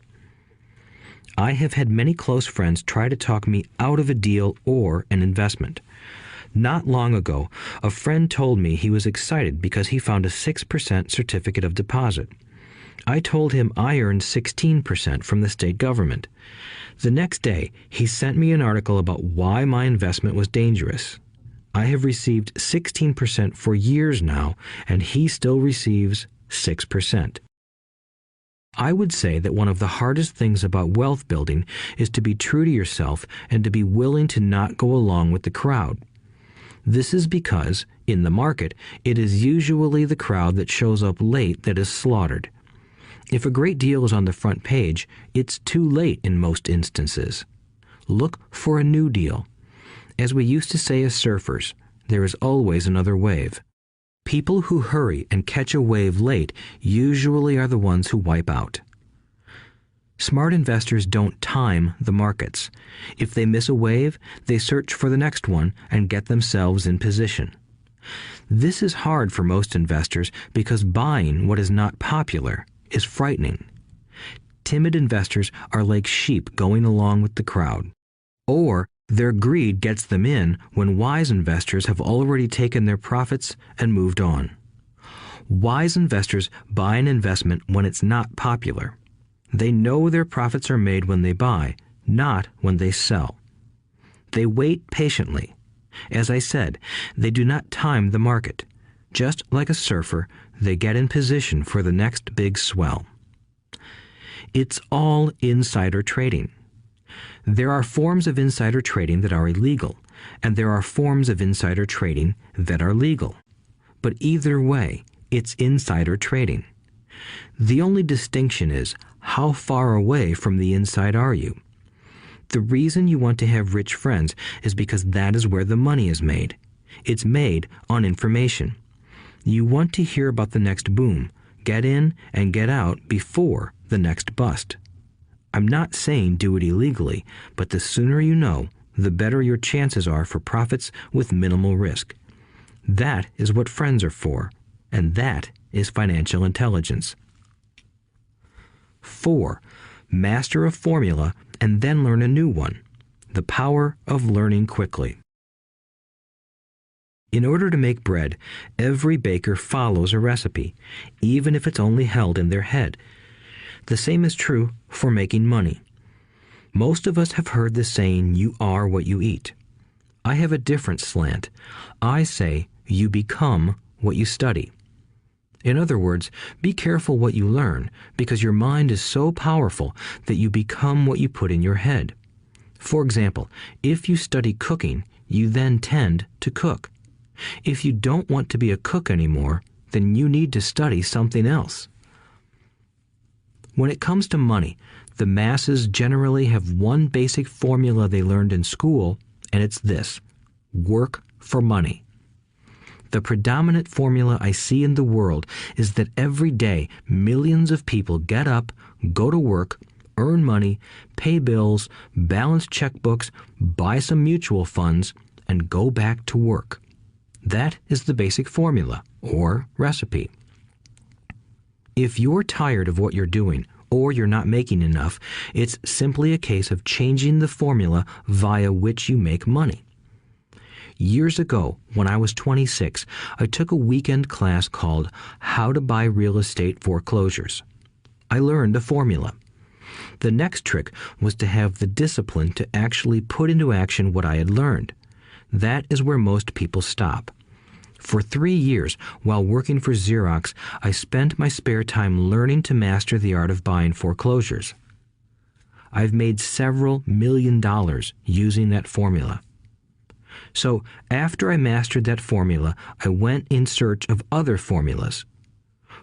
[SPEAKER 2] I have had many close friends try to talk me out of a deal or an investment. Not long ago, a friend told me he was excited because he found a 6% certificate of deposit. I told him I earned 16% from the state government. The next day, he sent me an article about why my investment was dangerous. I have received 16% for years now, and he still receives 6%. I would say that one of the hardest things about wealth building is to be true to yourself and to be willing to not go along with the crowd. This is because, in the market, it is usually the crowd that shows up late that is slaughtered. If a great deal is on the front page, it's too late in most instances. Look for a new deal. As we used to say as surfers, there is always another wave. People who hurry and catch a wave late usually are the ones who wipe out. Smart investors don't time the markets. If they miss a wave, they search for the next one and get themselves in position. This is hard for most investors because buying what is not popular is frightening. Timid investors are like sheep going along with the crowd. Or their greed gets them in when wise investors have already taken their profits and moved on. Wise investors buy an investment when it's not popular. They know their profits are made when they buy, not when they sell. They wait patiently. As I said, they do not time the market. Just like a surfer, they get in position for the next big swell. It's all insider trading. There are forms of insider trading that are illegal, and there are forms of insider trading that are legal. But either way, it's insider trading. The only distinction is how far away from the inside are you? The reason you want to have rich friends is because that is where the money is made. It's made on information. You want to hear about the next boom, get in and get out before the next bust. I'm not saying do it illegally, but the sooner you know, the better your chances are for profits with minimal risk. That is what friends are for, and that is financial intelligence. 4. Master a formula and then learn a new one. The power of learning quickly. In order to make bread, every baker follows a recipe, even if it's only held in their head. The same is true for making money. Most of us have heard the saying, "You are what you eat." I have a different slant. I say, "You become what you study." In other words, be careful what you learn, because your mind is so powerful that you become what you put in your head. For example, if you study cooking, you then tend to cook. If you don't want to be a cook anymore, then you need to study something else. When it comes to money, the masses generally have one basic formula they learned in school, and it's this: work for money. The predominant formula I see in the world is that every day millions of people get up, go to work, earn money, pay bills, balance checkbooks, buy some mutual funds, and go back to work. That is the basic formula, or recipe. If you're tired of what you're doing, or you're not making enough, it's simply a case of changing the formula via which you make money. Years ago, when I was 26, I took a weekend class called How to Buy Real Estate Foreclosures. I learned a formula. The next trick was to have the discipline to actually put into action what I had learned. That is where most people stop. For 3 years, while working for Xerox, I spent my spare time learning to master the art of buying foreclosures. I've made several $1,000,000 using that formula. So, after I mastered that formula, I went in search of other formulas.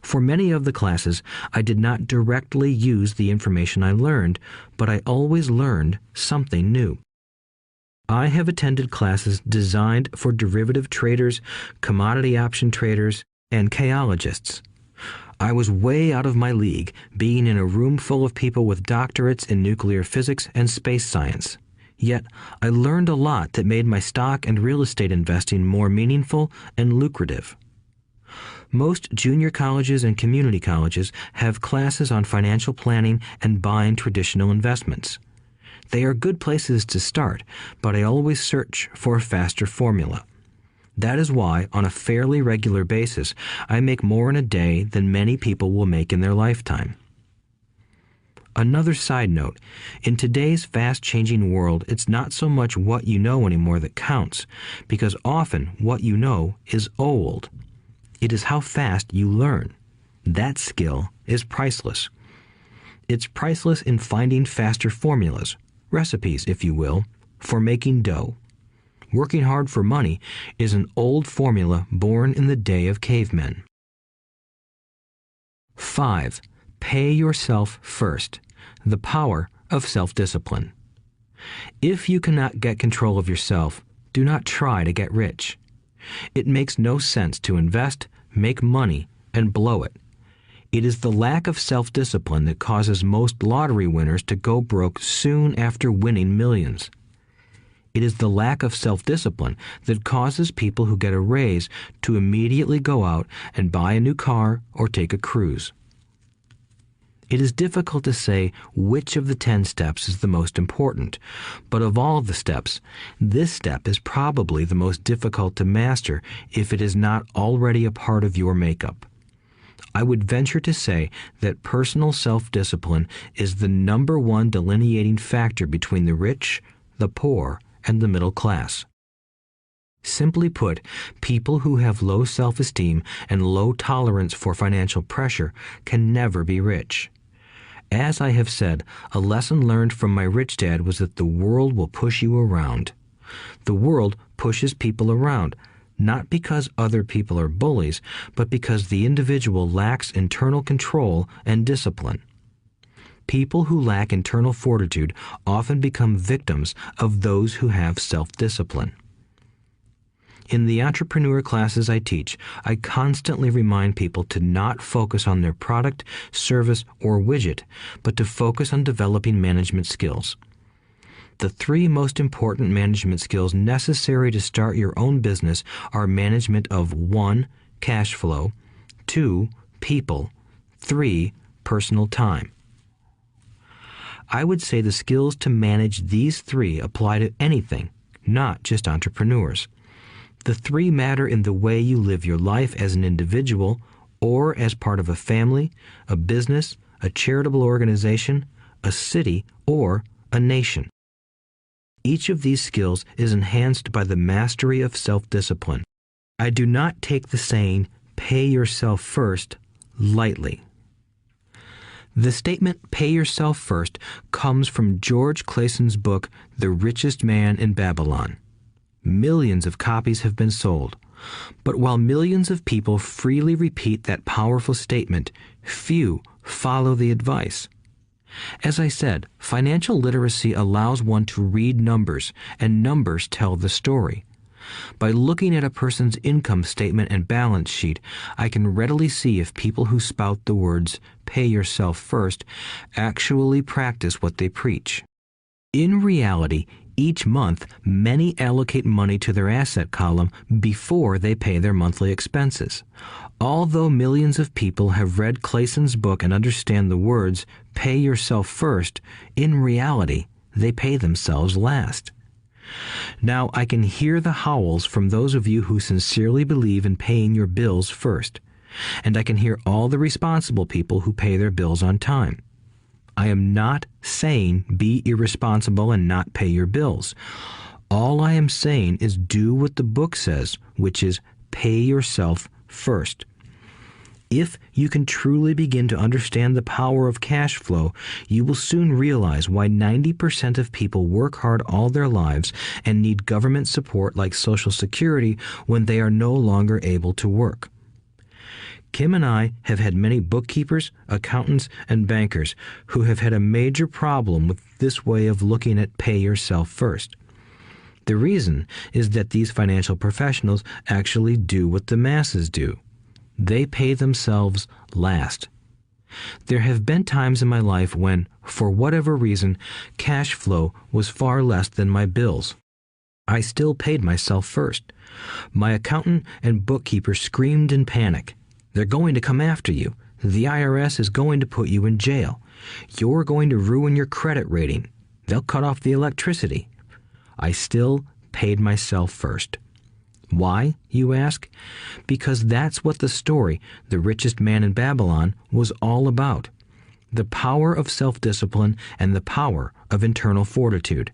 [SPEAKER 2] For many of the classes, I did not directly use the information I learned, but I always learned something new. I have attended classes designed for derivative traders, commodity option traders, and chaologists. I was way out of my league, being in a room full of people with doctorates in nuclear physics and space science. Yet, I learned a lot that made my stock and real estate investing more meaningful and lucrative. Most junior colleges and community colleges have classes on financial planning and buying traditional investments. They are good places to start, but I always search for a faster formula. That is why, on a fairly regular basis, I make more in a day than many people will make in their lifetime. Another side note, in today's fast-changing world, it's not so much what you know anymore that counts, because often what you know is old. It is how fast you learn. That skill is priceless. It's priceless in finding faster formulas, recipes, if you will, for making dough. Working hard for money is an old formula born in the day of cavemen. 5. Pay yourself first. The power of self-discipline. If you cannot get control of yourself, do not try to get rich. It makes no sense to invest, make money, and blow it. It is the lack of self-discipline that causes most lottery winners to go broke soon after winning millions. It is the lack of self-discipline that causes people who get a raise to immediately go out and buy a new car or take a cruise. It is difficult to say which of the 10 steps is the most important, but of all the steps, this step is probably the most difficult to master if it is not already a part of your makeup. I would venture to say that personal self-discipline is the number one delineating factor between the rich, the poor, and the middle class. Simply put, people who have low self-esteem and low tolerance for financial pressure can never be rich. As I have said, a lesson learned from my rich dad was that the world will push you around. The world pushes people around, not because other people are bullies, but because the individual lacks internal control and discipline. People who lack internal fortitude often become victims of those who have self-discipline. In the entrepreneur classes I teach, I constantly remind people to not focus on their product, service, or widget, but to focus on developing management skills. The 3 most important management skills necessary to start your own business are management of 1. Cash flow, 2. People, 3. Personal time. I would say the skills to manage these three apply to anything, not just entrepreneurs. The three matter in the way you live your life as an individual or as part of a family, a business, a charitable organization, a city, or a nation. Each of these skills is enhanced by the mastery of self-discipline. I do not take the saying, "pay yourself first," lightly. The statement, "pay yourself first," comes from George Clayson's book, The Richest Man in Babylon. Millions of copies have been sold. But while millions of people freely repeat that powerful statement, few follow the advice. As I said, financial literacy allows one to read numbers, and numbers tell the story. By looking at a person's income statement and balance sheet, I can readily see if people who spout the words, "pay yourself first," actually practice what they preach. In reality, each month, many allocate money to their asset column before they pay their monthly expenses. Although millions of people have read Clayson's book and understand the words, "pay yourself first," in reality, they pay themselves last. Now, I can hear the howls from those of you who sincerely believe in paying your bills first, and I can hear all the responsible people who pay their bills on time. I am not saying be irresponsible and not pay your bills. All I am saying is do what the book says, which is pay yourself first. If you can truly begin to understand the power of cash flow, you will soon realize why 90% of people work hard all their lives and need government support like Social Security when they are no longer able to work. Kim and I have had many bookkeepers, accountants, and bankers who have had a major problem with this way of looking at pay yourself first. The reason is that these financial professionals actually do what the masses do. They pay themselves last. There have been times in my life when, for whatever reason, cash flow was far less than my bills. I still paid myself first. My accountant and bookkeeper screamed in panic. "They're going to come after you. The IRS is going to put you in jail. You're going to ruin your credit rating. They'll cut off the electricity." I still paid myself first. Why, you ask? Because that's what the story, The Richest Man in Babylon, was all about. The power of self-discipline and the power of internal fortitude.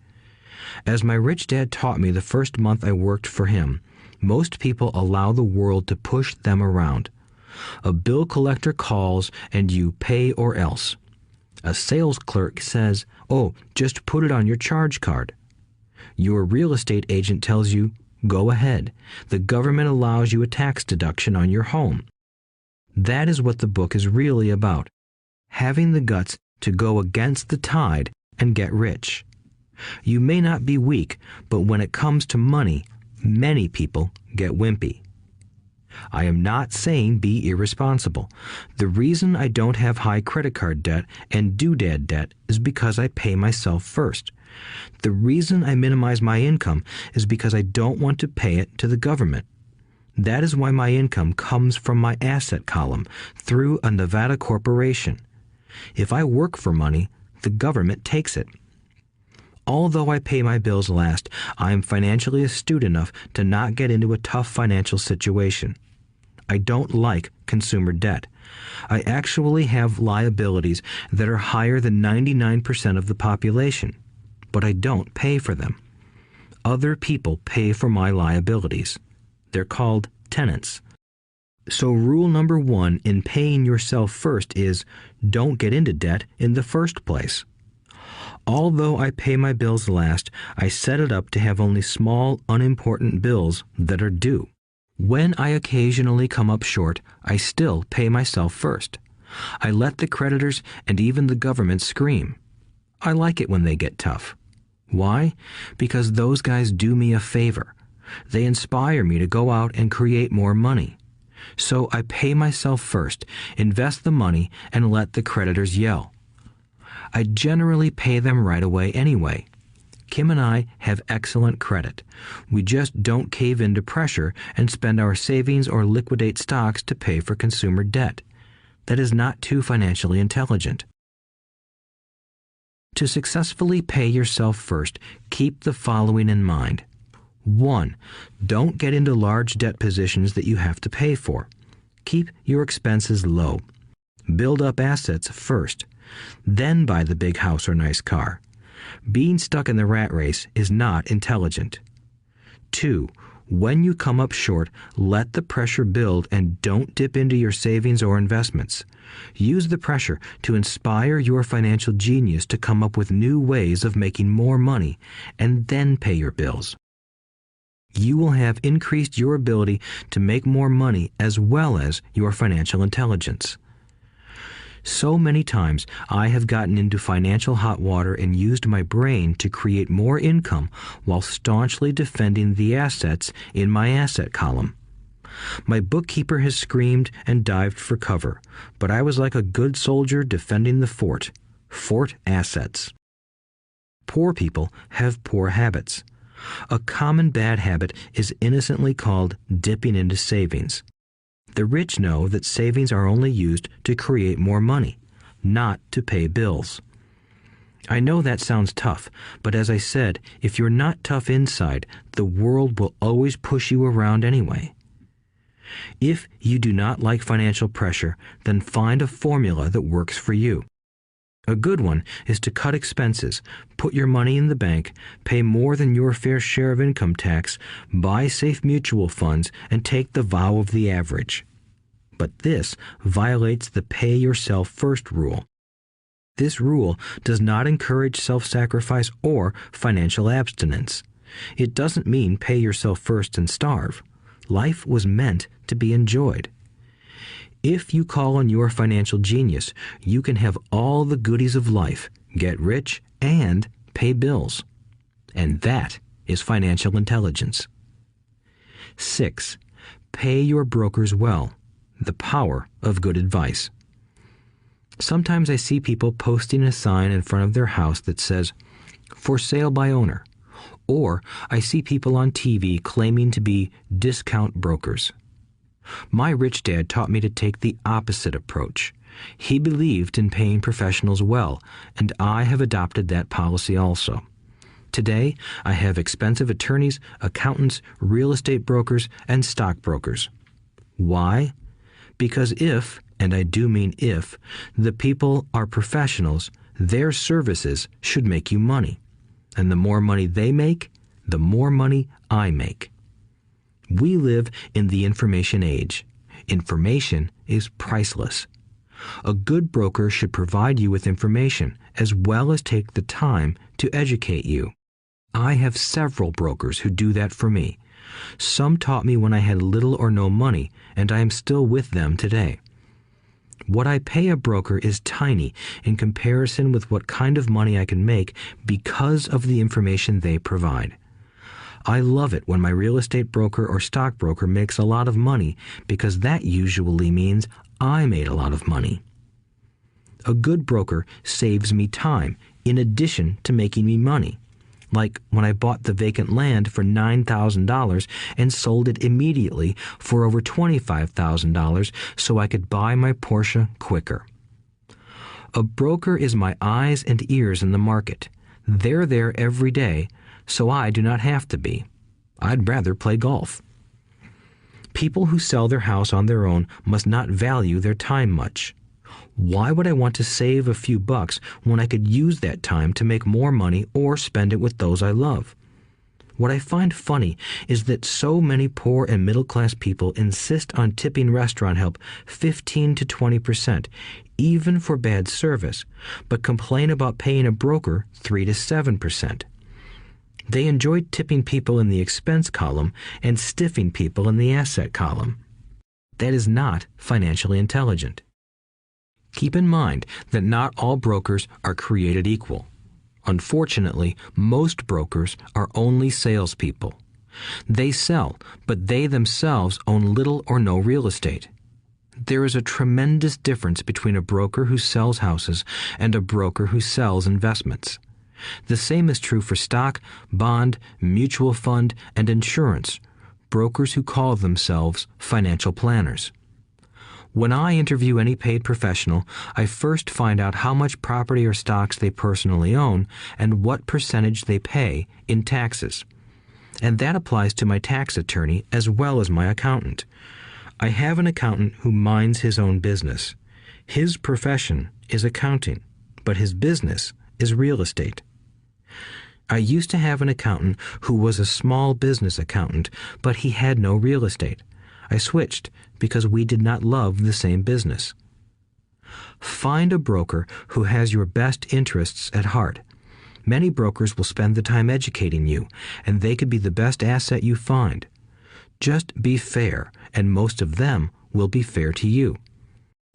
[SPEAKER 2] As my rich dad taught me the first month I worked for him, most people allow the world to push them around. A bill collector calls and you pay or else. A sales clerk says, "Oh, just put it on your charge card." Your real estate agent tells you, "Go ahead. The government allows you a tax deduction on your home." That is what the book is really about. Having the guts to go against the tide and get rich. You may not be weak, but when it comes to money, many people get wimpy. I am not saying be irresponsible. The reason I don't have high credit card debt and doodad debt is because I pay myself first. The reason I minimize my income is because I don't want to pay it to the government. That is why my income comes from my asset column through a Nevada corporation. If I work for money, the government takes it. Although I pay my bills last, I am financially astute enough to not get into a tough financial situation. I don't like consumer debt. I actually have liabilities that are higher than 99% of the population, but I don't pay for them. Other people pay for my liabilities. They're called tenants. So rule number 1 in paying yourself first is don't get into debt in the first place. Although I pay my bills last, I set it up to have only small, unimportant bills that are due. When I occasionally come up short, I still pay myself first. I let the creditors and even the government scream. I like it when they get tough. Why? Because those guys do me a favor. They inspire me to go out and create more money. So I pay myself first, invest the money, and let the creditors yell. I generally pay them right away anyway. Kim and I have excellent credit. We just don't cave into pressure and spend our savings or liquidate stocks to pay for consumer debt. That is not too financially intelligent. To successfully pay yourself first, keep the following in mind. 1. Don't get into large debt positions that you have to pay for. Keep your expenses low. Build up assets first. Then buy the big house or nice car. Being stuck in the rat race is not intelligent. 2. When you come up short, let the pressure build and don't dip into your savings or investments. Use the pressure to inspire your financial genius to come up with new ways of making more money and then pay your bills. You will have increased your ability to make more money as well as your financial intelligence. So many times I have gotten into financial hot water and used my brain to create more income while staunchly defending the assets in my asset column. My bookkeeper has screamed and dived for cover, but I was like a good soldier defending the fort. Fort assets. Poor people have poor habits. A common bad habit is innocently called dipping into savings. The rich know that savings are only used to create more money, not to pay bills. I know that sounds tough, but as I said, if you're not tough inside, the world will always push you around anyway. If you do not like financial pressure, then find a formula that works for you. A good one is to cut expenses, put your money in the bank, pay more than your fair share of income tax, buy safe mutual funds, and take the vow of the average. But this violates the pay yourself first rule. This rule does not encourage self-sacrifice or financial abstinence. It doesn't mean pay yourself first and starve. Life was meant to be enjoyed. If you call on your financial genius, you can have all the goodies of life, get rich, and pay bills. And that is financial intelligence. 6. Pay your brokers well. The power of good advice. Sometimes I see people posting a sign in front of their house that says, "For sale by owner." Or I see people on TV claiming to be discount brokers. My rich dad taught me to take the opposite approach. He believed in paying professionals well, and I have adopted that policy also. Today, I have expensive attorneys, accountants, real estate brokers, and stockbrokers. Why? Because if, and I do mean if, the people are professionals, their services should make you money. And the more money they make, the more money I make. We live in the information age. Information is priceless. A good broker should provide you with information as well as take the time to educate you. I have several brokers who do that for me. Some taught me when I had little or no money, and I am still with them today. What I pay a broker is tiny in comparison with what kind of money I can make because of the information they provide. I love it when my real estate broker or stockbroker makes a lot of money because that usually means I made a lot of money. A good broker saves me time in addition to making me money. Like when I bought the vacant land for $9,000 and sold it immediately for over $25,000 so I could buy my Porsche quicker. A broker is my eyes and ears in the market. They're there every day, so I do not have to be. I'd rather play golf. People who sell their house on their own must not value their time much. Why would I want to save a few bucks when I could use that time to make more money or spend it with those I love? What I find funny is that so many poor and middle-class people insist on tipping restaurant help 15 to 20%, even for bad service, but complain about paying a broker 3 to 7%. They enjoy tipping people in the expense column and stiffing people in the asset column. That is not financially intelligent. Keep in mind that not all brokers are created equal. Unfortunately, most brokers are only salespeople. They sell, but they themselves own little or no real estate. There is a tremendous difference between a broker who sells houses and a broker who sells investments. The same is true for stock, bond, mutual fund, and insurance, brokers who call themselves financial planners. When I interview any paid professional, I first find out how much property or stocks they personally own and what percentage they pay in taxes. And that applies to my tax attorney as well as my accountant. I have an accountant who minds his own business. His profession is accounting, but his business is real estate. I used to have an accountant who was a small business accountant, but he had no real estate. I switched because we did not love the same business. Find a broker who has your best interests at heart. Many brokers will spend the time educating you, and they could be the best asset you find. Just be fair, and most of them will be fair to you.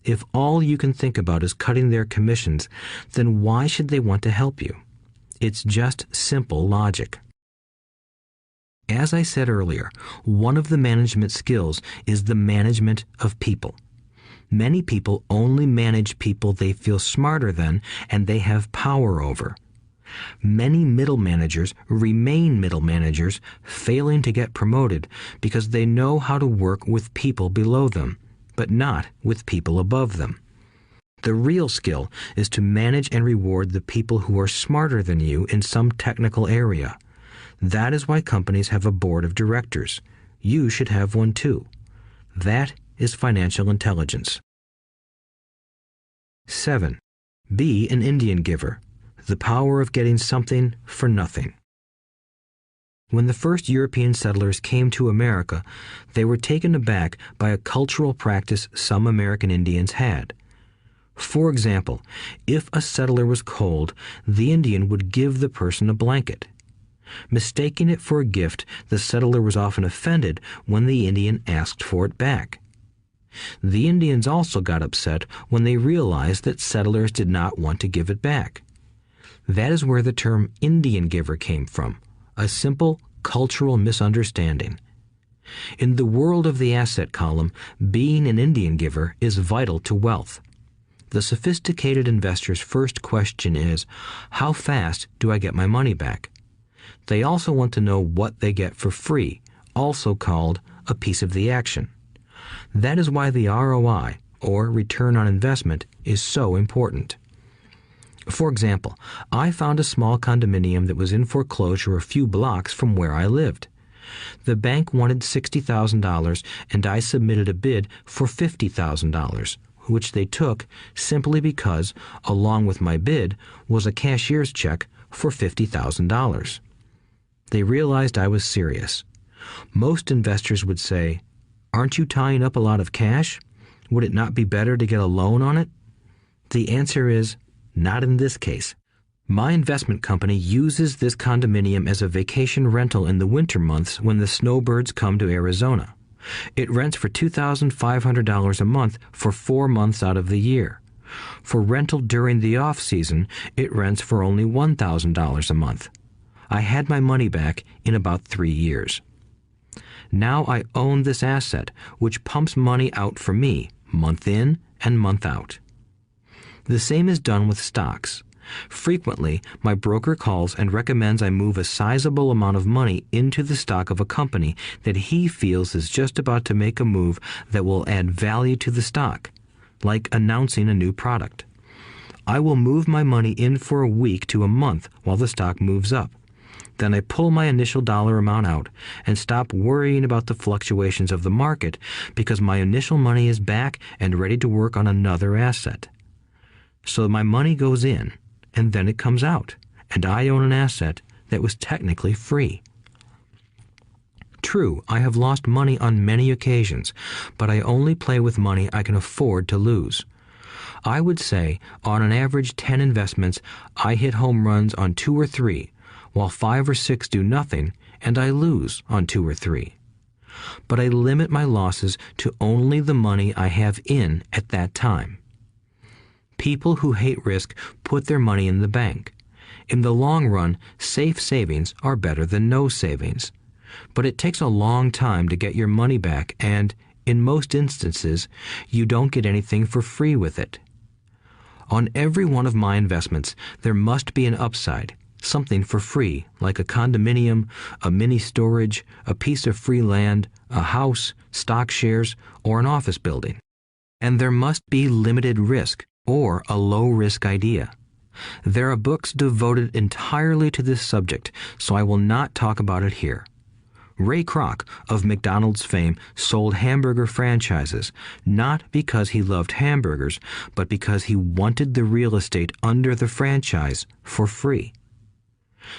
[SPEAKER 2] If all you can think about is cutting their commissions, then why should they want to help you? It's just simple logic. As I said earlier, one of the management skills is the management of people. Many people only manage people they feel smarter than and they have power over. Many middle managers remain middle managers, failing to get promoted because they know how to work with people below them, but not with people above them. The real skill is to manage and reward the people who are smarter than you in some technical area. That is why companies have a board of directors. You should have one too. That is financial intelligence. 7. Be an Indian giver. The power of getting something for nothing. When the first European settlers came to America, they were taken aback by a cultural practice some American Indians had. For example, if a settler was cold, the Indian would give the person a blanket. Mistaking it for a gift, the settler was often offended when the Indian asked for it back. The Indians also got upset when they realized that settlers did not want to give it back. That is where the term Indian giver came from, a simple cultural misunderstanding. In the world of the asset column, being an Indian giver is vital to wealth. The sophisticated investor's first question is, how fast do I get my money back? They also want to know what they get for free, also called a piece of the action. That is why the ROI, or return on investment, is so important. For example, I found a small condominium that was in foreclosure a few blocks from where I lived. The bank wanted $60,000 and I submitted a bid for $50,000, which they took simply because, along with my bid, was a cashier's check for $50,000. They realized I was serious. Most investors would say, "Aren't you tying up a lot of cash? Would it not be better to get a loan on it?" The answer is, not in this case. My investment company uses this condominium as a vacation rental in the winter months when the snowbirds come to Arizona. It rents for $2,500 a month for 4 months out of the year. For rental during the off-season, it rents for only $1,000 a month. I had my money back in about 3 years. Now I own this asset, which pumps money out for me, month in and month out. The same is done with stocks. Frequently, my broker calls and recommends I move a sizable amount of money into the stock of a company that he feels is just about to make a move that will add value to the stock, like announcing a new product. I will move my money in for a week to a month while the stock moves up. Then I pull my initial dollar amount out and stop worrying about the fluctuations of the market because my initial money is back and ready to work on another asset. So my money goes in, and then it comes out, and I own an asset that was technically free. True, I have lost money on many occasions, but I only play with money I can afford to lose. I would say, on an average 10 investments, I hit home runs on 2 or 3, while 5 or 6 do nothing, and I lose on 2 or 3. But I limit my losses to only the money I have in at that time. People who hate risk put their money in the bank. In the long run, safe savings are better than no savings. But it takes a long time to get your money back, and, in most instances, you don't get anything for free with it. On every one of my investments, there must be an upside, something for free, like a condominium, a mini storage, a piece of free land, a house, stock shares, or an office building. And there must be limited risk or a low-risk idea. There are books devoted entirely to this subject, so I will not talk about it here. Ray Kroc, of McDonald's fame, sold hamburger franchises, not because he loved hamburgers, but because he wanted the real estate under the franchise for free.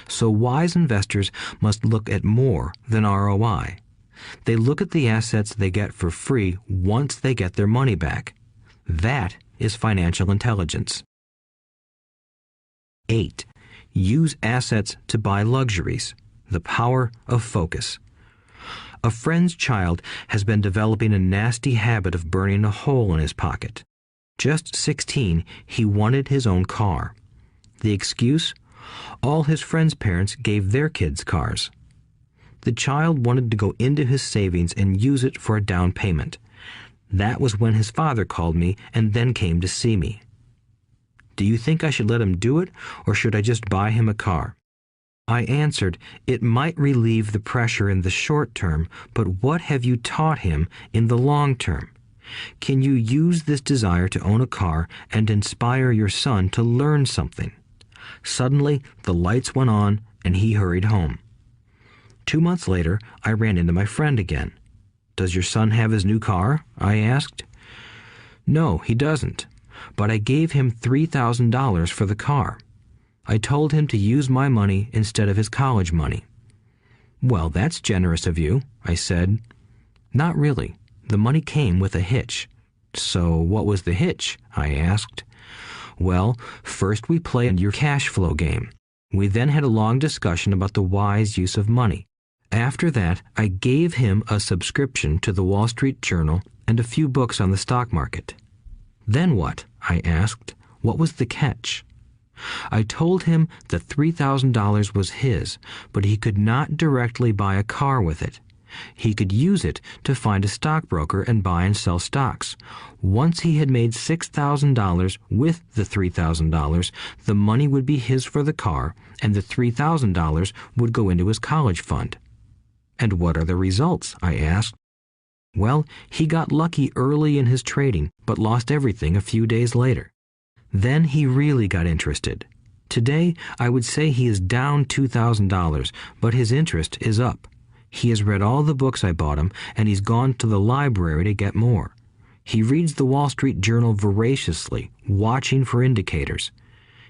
[SPEAKER 2] So wise investors must look at more than ROI. They look at the assets they get for free once they get their money back. That is financial intelligence. 8. Use assets to buy luxuries. The power of focus. A friend's child has been developing a nasty habit of burning a hole in his pocket. Just 16, he wanted his own car. The excuse? All his friends' parents gave their kids cars. The child wanted to go into his savings and use it for a down payment. That was when his father called me and then came to see me. Do you think I should let him do it, or should I just buy him a car? I answered, it might relieve the pressure in the short term, but what have you taught him in the long term? Can you use this desire to own a car and inspire your son to learn something? Suddenly, the lights went on and he hurried home. 2 months later, I ran into my friend again. Does your son have his new car? I asked. No, he doesn't, but I gave him $3,000 for the car. I told him to use my money instead of his college money. Well, that's generous of you, I said. Not really. The money came with a hitch. So what was the hitch? I asked. Well, first we played your cash flow game. We then had a long discussion about the wise use of money. After that, I gave him a subscription to the Wall Street Journal and a few books on the stock market. Then what? I asked. What was the catch? I told him the $3,000 was his, but he could not directly buy a car with it. He could use it to find a stockbroker and buy and sell stocks. Once he had made $6,000 with the $3,000, the money would be his for the car, and the $3,000 would go into his college fund. And what are the results? I asked. Well, he got lucky early in his trading, but lost everything a few days later. Then he really got interested. Today, I would say he is down $2,000, but his interest is up. He has read all the books I bought him, and he's gone to the library to get more. He reads the Wall Street Journal voraciously, watching for indicators.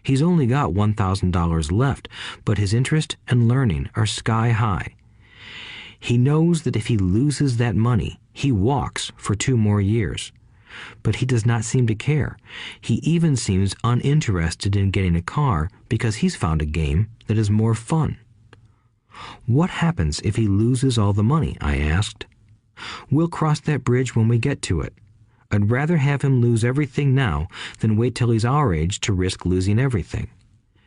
[SPEAKER 2] He's only got $1,000 left, but his interest and learning are sky high. He knows that if he loses that money, he walks for 2 more years. But he does not seem to care. He even seems uninterested in getting a car because he's found a game that is more fun. What happens if he loses all the money? I asked. We'll cross that bridge when we get to it. I'd rather have him lose everything now than wait till he's our age to risk losing everything.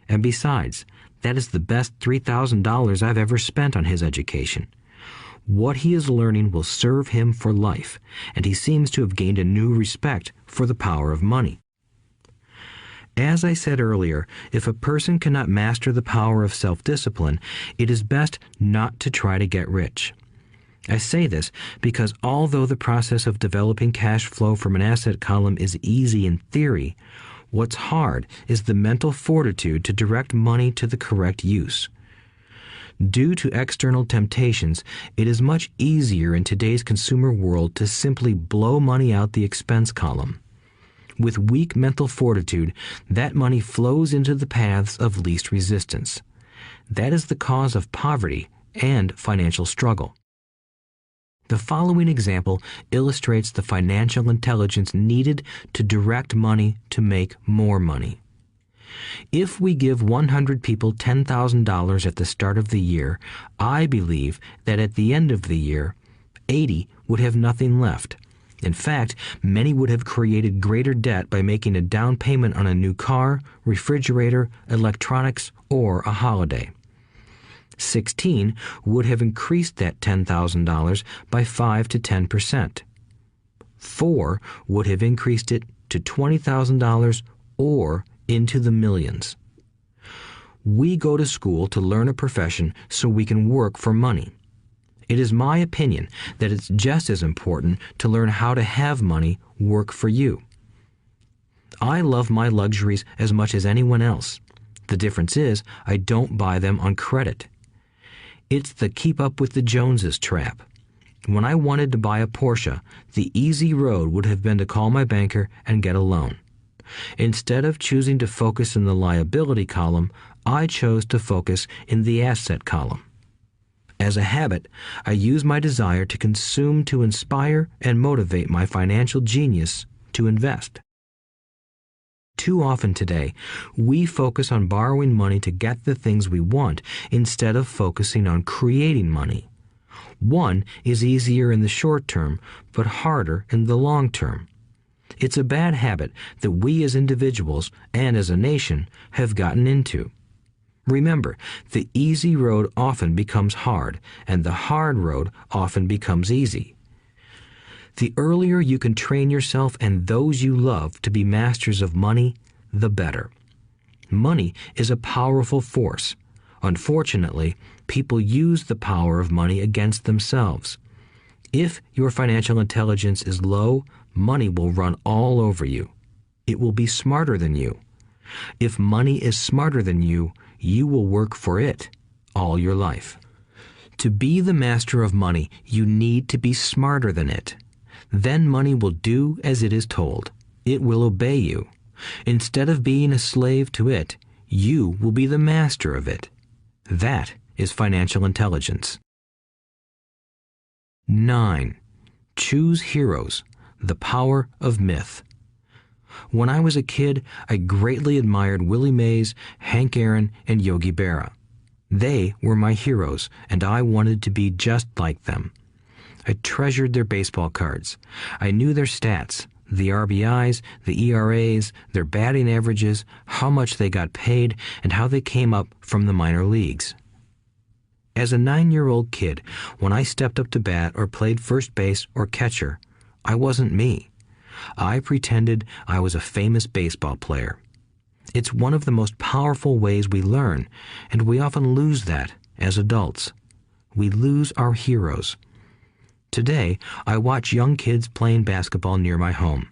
[SPEAKER 2] And besides, that is the best $3,000 I've ever spent on his education. What he is learning will serve him for life, and he seems to have gained a new respect for the power of money. As I said earlier, if a person cannot master the power of self-discipline, it is best not to try to get rich. I say this because although the process of developing cash flow from an asset column is easy in theory, what's hard is the mental fortitude to direct money to the correct use. Due to external temptations, it is much easier in today's consumer world to simply blow money out the expense column. With weak mental fortitude, that money flows into the paths of least resistance. That is the cause of poverty and financial struggle. The following example illustrates the financial intelligence needed to direct money to make more money. If we give 100 people $10,000 at the start of the year, I believe that at the end of the year, 80 would have nothing left. In fact, many would have created greater debt by making a down payment on a new car, refrigerator, electronics, or a holiday. 16 would have increased that $10,000 by 5 to 10%. 4 would have increased it to $20,000 or into the millions. We go to school to learn a profession so we can work for money. It is my opinion that it's just as important to learn how to have money work for you. I love my luxuries as much as anyone else. The difference is I don't buy them on credit. It's the keep up with the Joneses trap. When I wanted to buy a Porsche, the easy road would have been to call my banker and get a loan. Instead of choosing to focus in the liability column, I chose to focus in the asset column. As a habit, I use my desire to consume to inspire and motivate my financial genius to invest. Too often today, we focus on borrowing money to get the things we want instead of focusing on creating money. One is easier in the short term, but harder in the long term. It's a bad habit that we as individuals and as a nation have gotten into. Remember, the easy road often becomes hard, and the hard road often becomes easy. The earlier you can train yourself and those you love to be masters of money, the better. Money is a powerful force. Unfortunately, people use the power of money against themselves. If your financial intelligence is low, money will run all over you. It will be smarter than you. If money is smarter than you will work for it all your life. To be the master of money, you need to be smarter than it. Then money will do as it is told. It will obey you. Instead of being a slave to it, you will be the master of it. That is financial intelligence. 9. Choose heroes. The power of myth. When I was a kid, I greatly admired Willie Mays, Hank Aaron, and Yogi Berra. They were my heroes, and I wanted to be just like them. I treasured their baseball cards. I knew their stats, the RBIs, the ERAs, their batting averages, how much they got paid, and how they came up from the minor leagues. As a 9-year-old kid, when I stepped up to bat or played first base or catcher, I wasn't me. I pretended I was a famous baseball player. It's one of the most powerful ways we learn, and we often lose that as adults. We lose our heroes. Today, I watch young kids playing basketball near my home.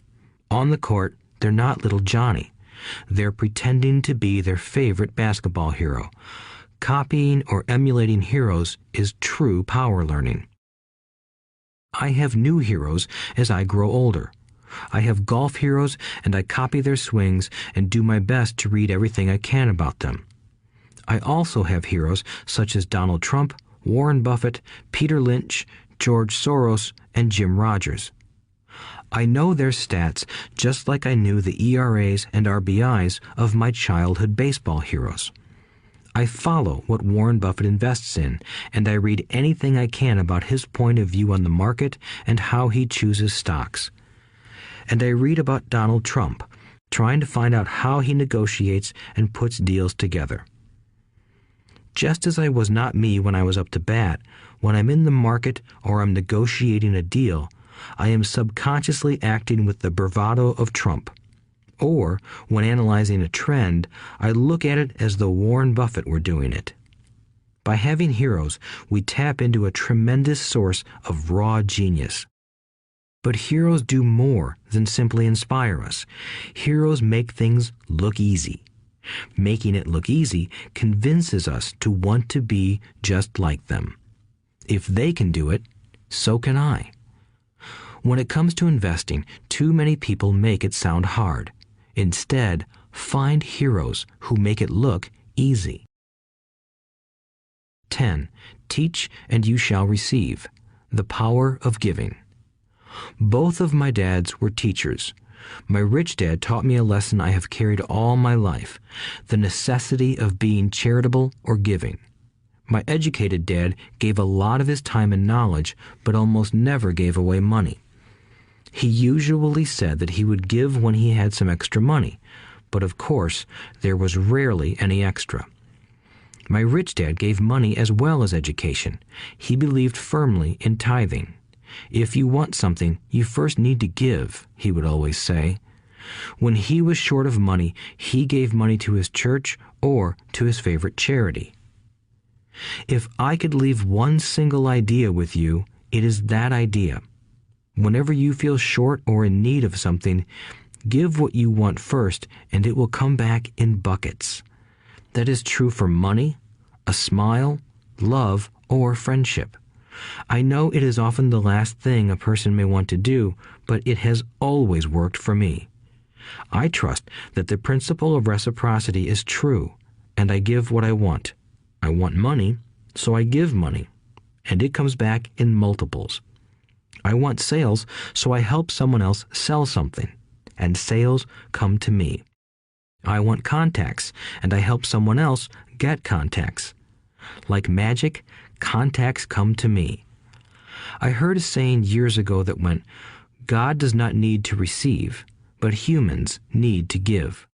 [SPEAKER 2] On the court, they're not little Johnny. They're pretending to be their favorite basketball hero. Copying or emulating heroes is true power learning. I have new heroes as I grow older. I have golf heroes, and I copy their swings and do my best to read everything I can about them. I also have heroes such as Donald Trump, Warren Buffett, Peter Lynch, George Soros, and Jim Rogers. I know their stats just like I knew the ERAs and RBIs of my childhood baseball heroes. I follow what Warren Buffett invests in, and I read anything I can about his point of view on the market and how he chooses stocks. And I read about Donald Trump, trying to find out how he negotiates and puts deals together. Just as I was not me when I was up to bat, when I'm in the market or I'm negotiating a deal, I am subconsciously acting with the bravado of Trump. Or, when analyzing a trend, I look at it as though Warren Buffett were doing it. By having heroes, we tap into a tremendous source of raw genius. But heroes do more than simply inspire us. Heroes make things look easy. Making it look easy convinces us to want to be just like them. If they can do it, so can I. When it comes to investing, too many people make it sound hard. Instead, find heroes who make it look easy. 10. Teach and you shall receive. The power of giving. Both of my dads were teachers. My rich dad taught me a lesson I have carried all my life, the necessity of being charitable or giving. My educated dad gave a lot of his time and knowledge, but almost never gave away money. He usually said that he would give when he had some extra money, but of course, there was rarely any extra. My rich dad gave money as well as education. He believed firmly in tithing. If you want something, you first need to give, he would always say. When he was short of money, he gave money to his church or to his favorite charity. If I could leave one single idea with you, it is that idea. Whenever you feel short or in need of something, give what you want first, and it will come back in buckets. That is true for money, a smile, love, or friendship. I know it is often the last thing a person may want to do, but it has always worked for me. I trust that the principle of reciprocity is true, and I give what I want. I want money, so I give money, and it comes back in multiples. I want sales, so I help someone else sell something, and sales come to me. I want contacts, and I help someone else get contacts. Like magic, contacts come to me. I heard a saying years ago that went, "God does not need to receive, but humans need to give."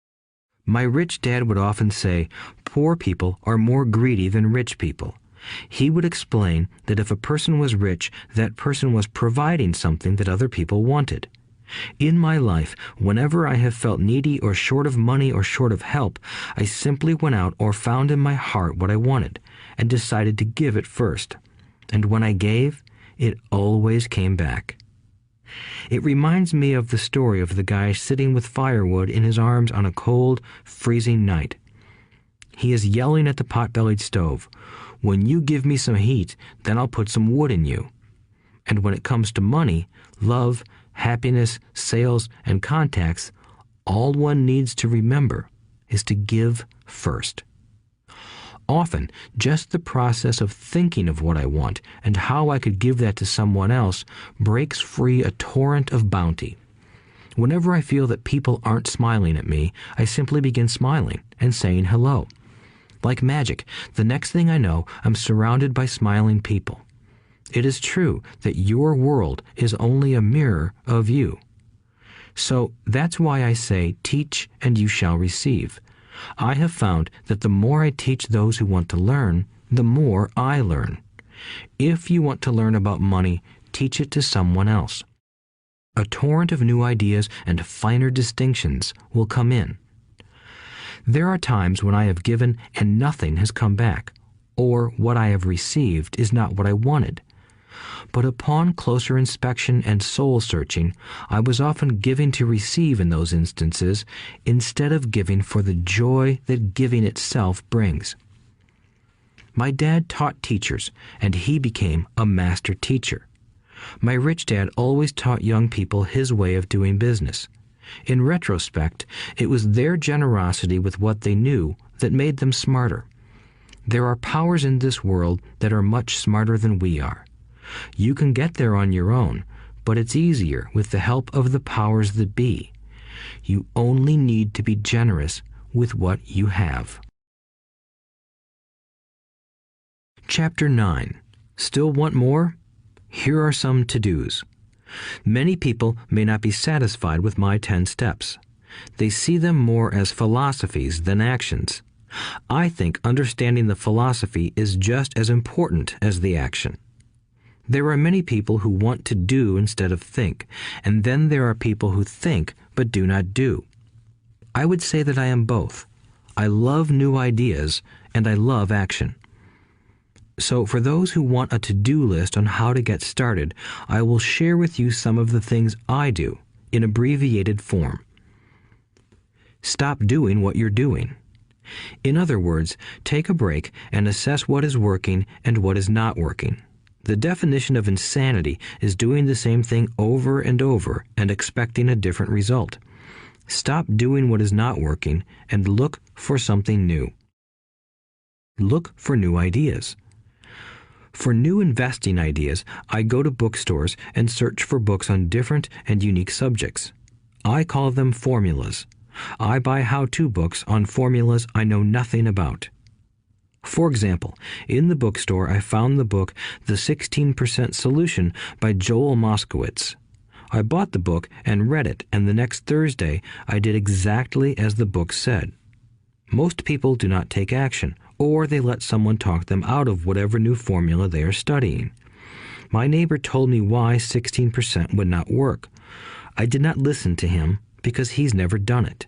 [SPEAKER 2] My rich dad would often say, poor people are more greedy than rich people. He would explain that if a person was rich, that person was providing something that other people wanted. In my life, whenever I have felt needy or short of money or short of help, I simply went out or found in my heart what I wanted and decided to give it first. And when I gave, it always came back. It reminds me of the story of the guy sitting with firewood in his arms on a cold, freezing night. He is yelling at the pot-bellied stove, "When you give me some heat, then I'll put some wood in you." And when it comes to money, love, happiness, sales, and contacts, all one needs to remember is to give first. Often, just the process of thinking of what I want and how I could give that to someone else breaks free a torrent of bounty. Whenever I feel that people aren't smiling at me, I simply begin smiling and saying hello. Like magic, the next thing I know, I'm surrounded by smiling people. It is true that your world is only a mirror of you. So that's why I say, teach and you shall receive. I have found that the more I teach those who want to learn, the more I learn. If you want to learn about money, teach it to someone else. A torrent of new ideas and finer distinctions will come in. There are times when I have given and nothing has come back, or what I have received is not what I wanted. But upon closer inspection and soul-searching, I was often giving to receive in those instances, instead of giving for the joy that giving itself brings. My dad taught teachers, and he became a master teacher. My rich dad always taught young people his way of doing business. In retrospect, it was their generosity with what they knew that made them smarter. There are powers in this world that are much smarter than we are. You can get there on your own, but it's easier with the help of the powers that be. You only need to be generous with what you have. Chapter 9. Still want more? Here are some to-dos. Many people may not be satisfied with my 10 steps. They see them more as philosophies than actions. I think understanding the philosophy is just as important as the action. There are many people who want to do instead of think, and then there are people who think but do not do. I would say that I am both. I love new ideas, and I love action. So for those who want a to-do list on how to get started, I will share with you some of the things I do in abbreviated form. Stop doing what you're doing. In other words, take a break and assess what is working and what is not working. The definition of insanity is doing the same thing over and over and expecting a different result. Stop doing what is not working and look for something new. Look for new ideas. For new investing ideas, I go to bookstores and search for books on different and unique subjects. I call them formulas. I buy how-to books on formulas I know nothing about. For example, in the bookstore I found the book The 16% Solution by Joel Moskowitz. I bought the book and read it, and the next Thursday I did exactly as the book said. Most people do not take action, or they let someone talk them out of whatever new formula they are studying. My neighbor told me why 16% would not work. I did not listen to him because he's never done it.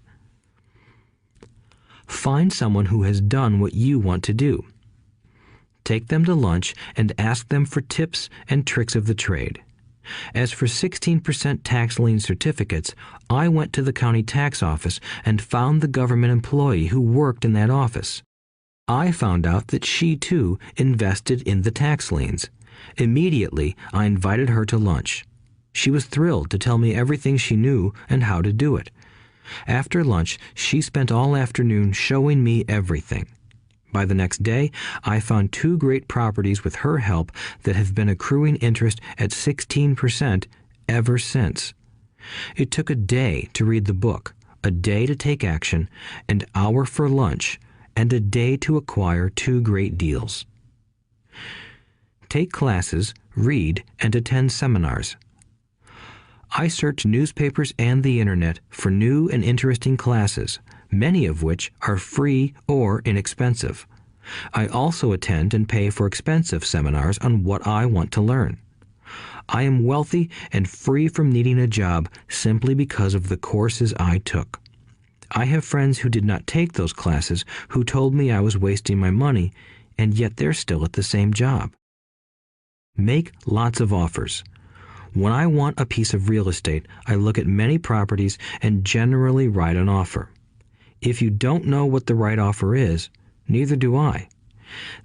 [SPEAKER 2] Find someone who has done what you want to do. take them to lunch, and ask them for tips and tricks of the trade. As for 16% tax lien certificates, I went to the county tax office and found the government employee who worked in that office. I found out that she, too, invested in the tax liens. Immediately, I invited her to lunch. She was thrilled to tell me everything she knew and how to do it. After lunch, she spent all afternoon showing me everything. By the next day, I found 2 great properties with her help that have been accruing interest at 16% ever since. It took a day to read the book, a day to take action, an hour for lunch, and a day to acquire 2 great deals. Take classes, read, and attend seminars. I search newspapers and the internet for new and interesting classes, many of which are free or inexpensive. I also attend and pay for expensive seminars on what I want to learn. I am wealthy and free from needing a job simply because of the courses I took. I have friends who did not take those classes who told me I was wasting my money, and yet they're still at the same job. Make lots of offers. When I want a piece of real estate, I look at many properties and generally write an offer. If you don't know what the right offer is, neither do I.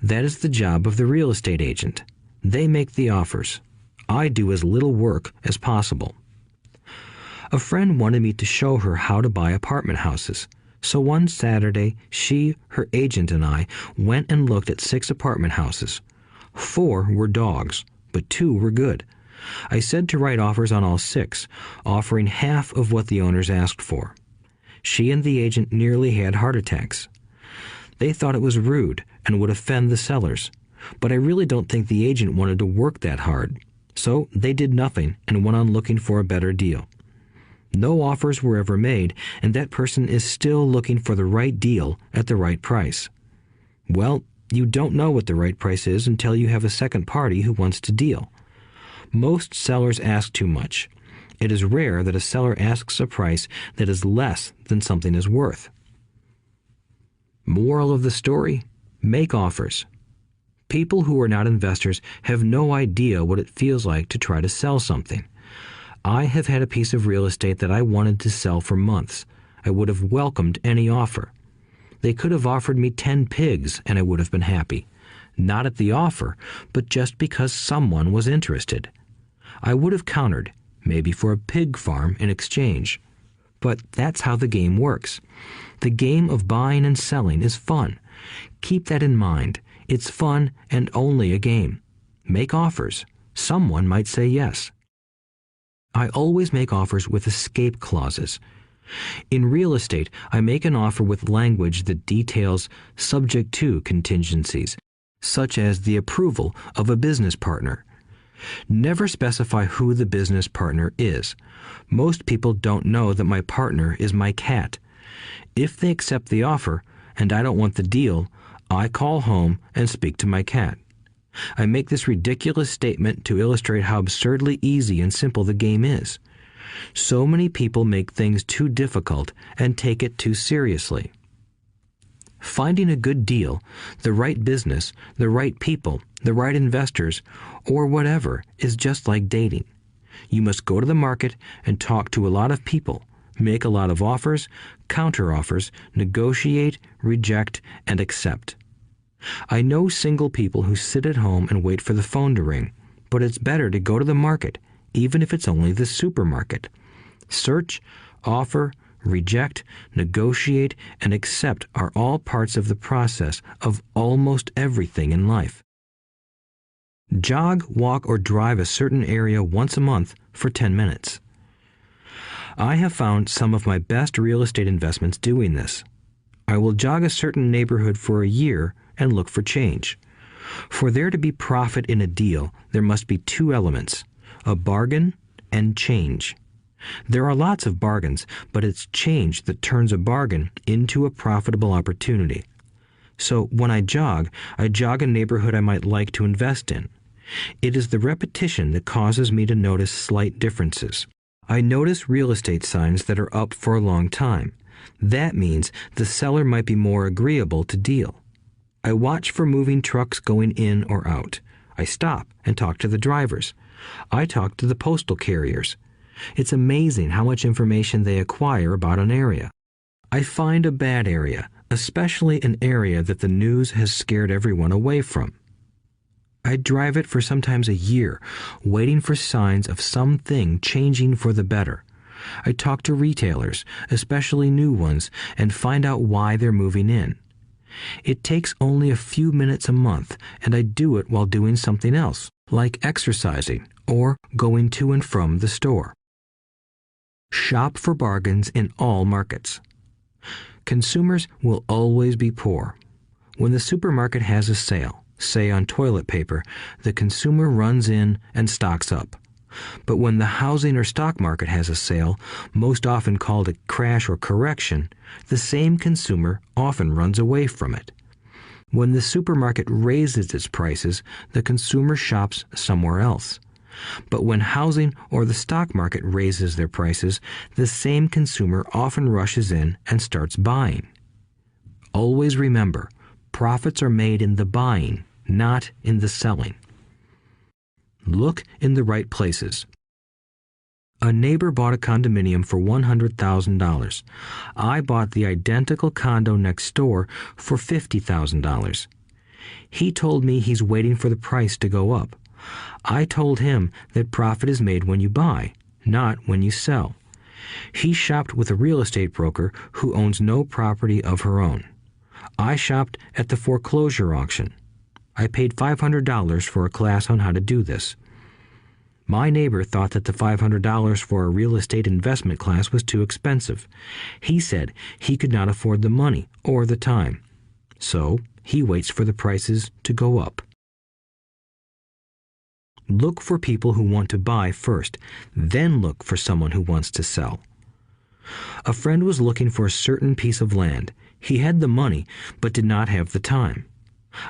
[SPEAKER 2] That is the job of the real estate agent. They make the offers. I do as little work as possible. A friend wanted me to show her how to buy apartment houses. So one Saturday, she, her agent, and I went and looked at 6 apartment houses. 4 were dogs, but 2 were good. I said to write offers on all 6, offering half of what the owners asked for. She and the agent nearly had heart attacks. They thought it was rude and would offend the sellers, but I really don't think the agent wanted to work that hard. So they did nothing and went on looking for a better deal. No offers were ever made, and that person is still looking for the right deal at the right price. Well, you don't know what the right price is until you have a second party who wants to deal. Most sellers ask too much. It is rare that a seller asks a price that is less than something is worth. Moral of the story: make offers. People who are not investors have no idea what it feels like to try to sell something. I have had a piece of real estate that I wanted to sell for months. I would have welcomed any offer. They could have offered me 10 pigs and I would have been happy. Not at the offer, but just because someone was interested. I would have countered, maybe for a pig farm in exchange. But that's how the game works. The game of buying and selling is fun. Keep that in mind. It's fun and only a game. Make offers. Someone might say yes. I always make offers with escape clauses. In real estate, I make an offer with language that details subject to contingencies, such as the approval of a business partner. Never specify who the business partner is. Most people don't know that my partner is my cat. If they accept the offer and I don't want the deal, I call home and speak to my cat. I make this ridiculous statement to illustrate how absurdly easy and simple the game is. So many people make things too difficult and take it too seriously. Finding a good deal, the right business, the right people, the right investors, or whatever is just like dating. You must go to the market and talk to a lot of people, make a lot of offers, counter-offers, negotiate, reject, and accept. I know single people who sit at home and wait for the phone to ring, but it's better to go to the market, even if it's only the supermarket. Search, offer, reject, negotiate, and accept are all parts of the process of almost everything in life. Jog, walk, or drive a certain area once a month for 10 minutes. I have found some of my best real estate investments doing this. I will jog a certain neighborhood for a year and look for change. For there to be profit in a deal, there must be 2 elements: a bargain and change. There are lots of bargains, but it's change that turns a bargain into a profitable opportunity. So when I jog a neighborhood I might like to invest in. It is the repetition that causes me to notice slight differences. I notice real estate signs that are up for a long time. That means the seller might be more agreeable to deal. I watch for moving trucks going in or out. I stop and talk to the drivers. I talk to the postal carriers. It's amazing how much information they acquire about an area. I find a bad area, especially an area that the news has scared everyone away from. I drive it for sometimes a year, waiting for signs of something changing for the better. I talk to retailers, especially new ones, and find out why they're moving in. It takes only a few minutes a month, and I do it while doing something else, like exercising or going to and from the store. Shop for bargains in all markets. Consumers will always be poor. When the supermarket has a sale, say on toilet paper, the consumer runs in and stocks up. But when the housing or stock market has a sale, most often called a crash or correction, the same consumer often runs away from it. When the supermarket raises its prices, the consumer shops somewhere else. But when housing or the stock market raises their prices, the same consumer often rushes in and starts buying. Always remember, profits are made in the buying, not in the selling. Look in the right places. A neighbor bought a condominium for $100,000. I bought the identical condo next door for $50,000. He told me he's waiting for the price to go up. I told him that profit is made when you buy, not when you sell. He shopped with a real estate broker who owns no property of her own. I shopped at the foreclosure auction. I paid $500 for a class on how to do this. My neighbor thought that the $500 for a real estate investment class was too expensive. He said he could not afford the money or the time. So he waits for the prices to go up. Look for people who want to buy first, then look for someone who wants to sell. A friend was looking for a certain piece of land. He had the money, but did not have the time.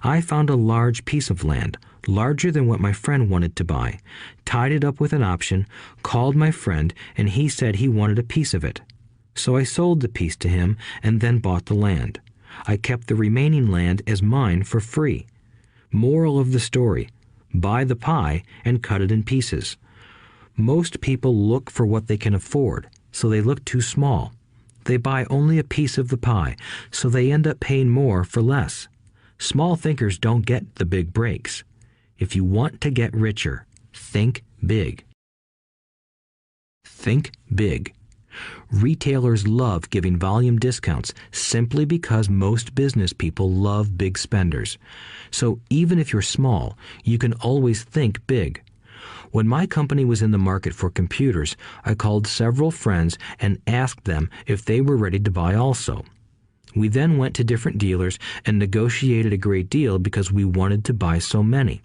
[SPEAKER 2] I found a large piece of land, larger than what my friend wanted to buy, tied it up with an option, called my friend, and he said he wanted a piece of it. So I sold the piece to him and then bought the land. I kept the remaining land as mine for free. Moral of the story: buy the pie and cut it in pieces. Most people look for what they can afford, so they look too small. They buy only a piece of the pie, so they end up paying more for less. Small thinkers don't get the big breaks. If you want to get richer, think big. Think big. Retailers love giving volume discounts simply because most business people love big spenders. So even if you're small, you can always think big. When my company was in the market for computers, I called several friends and asked them if they were ready to buy also. We then went to different dealers and negotiated a great deal because we wanted to buy so many.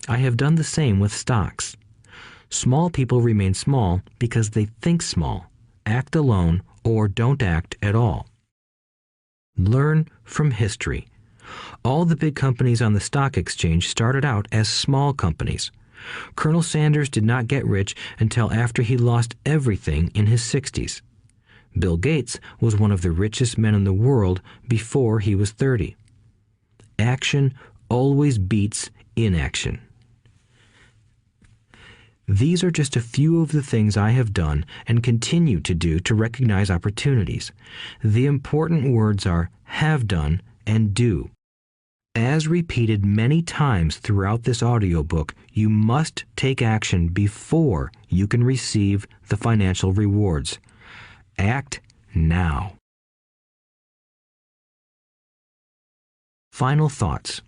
[SPEAKER 2] I have done the same with stocks. Small people remain small because they think small, act alone, or don't act at all. Learn from history. All the big companies on the stock exchange started out as small companies. Colonel Sanders did not get rich until after he lost everything in his 60s. Bill Gates was one of the richest men in the world before he was 30. Action always beats inaction. These are just a few of the things I have done and continue to do to recognize opportunities. The important words are have done and do. As repeated many times throughout this audiobook, you must take action before you can receive the financial rewards. Act now. Final thoughts.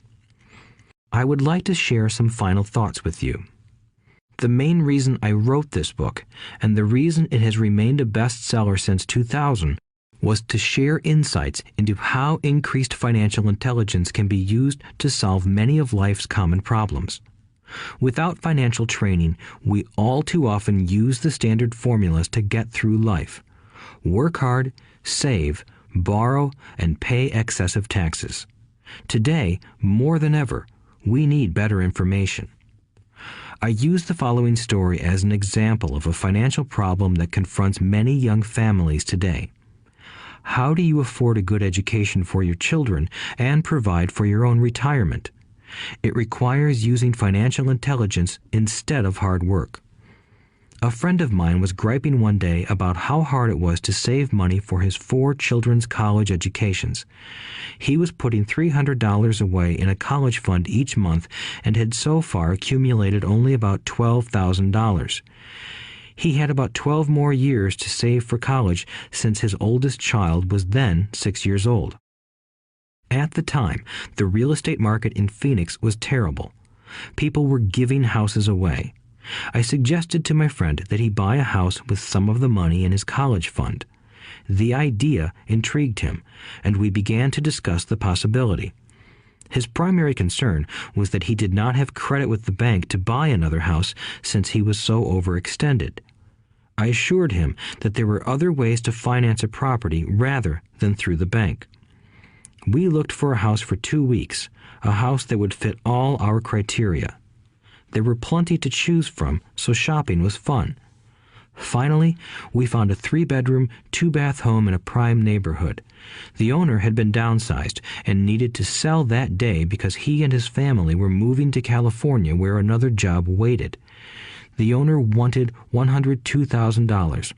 [SPEAKER 2] I would like to share some final thoughts with you. The main reason I wrote this book, and the reason it has remained a bestseller since 2000, was to share insights into how increased financial intelligence can be used to solve many of life's common problems. Without financial training, we all too often use the standard formulas to get through life. Work hard, save, borrow, and pay excessive taxes. Today, more than ever, we need better information. I use the following story as an example of a financial problem that confronts many young families today. How do you afford a good education for your children and provide for your own retirement? It requires using financial intelligence instead of hard work. A friend of mine was griping one day about how hard it was to save money for his 4 children's college educations. He was putting $300 away in a college fund each month and had so far accumulated only about $12,000. He had about 12 more years to save for college since his oldest child was then 6 years old. At the time, the real estate market in Phoenix was terrible. People were giving houses away. I suggested to my friend that he buy a house with some of the money in his college fund. The idea intrigued him, and we began to discuss the possibility. His primary concern was that he did not have credit with the bank to buy another house since he was so overextended. I assured him that there were other ways to finance a property rather than through the bank. We looked for a house for 2 weeks, a house that would fit all our criteria. There were plenty to choose from, so shopping was fun. Finally, we found a 3-bedroom, 2-bath home in a prime neighborhood. The owner had been downsized and needed to sell that day because he and his family were moving to California where another job waited. The owner wanted $102,000,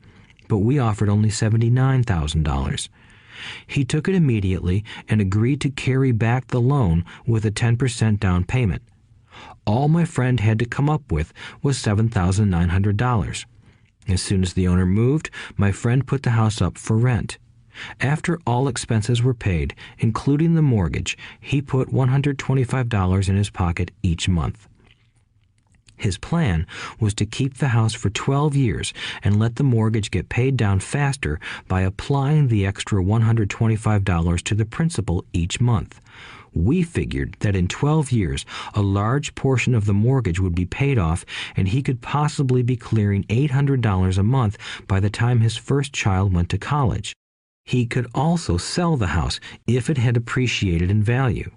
[SPEAKER 2] but we offered only $79,000. He took it immediately and agreed to carry back the loan with a 10% down payment. All my friend had to come up with was $7,900. As soon as the owner moved, my friend put the house up for rent. After all expenses were paid, including the mortgage, he put $125 in his pocket each month. His plan was to keep the house for 12 years and let the mortgage get paid down faster by applying the extra $125 to the principal each month. We figured that in 12 years, a large portion of the mortgage would be paid off and he could possibly be clearing $800 a month by the time his first child went to college. He could also sell the house if it had appreciated in value.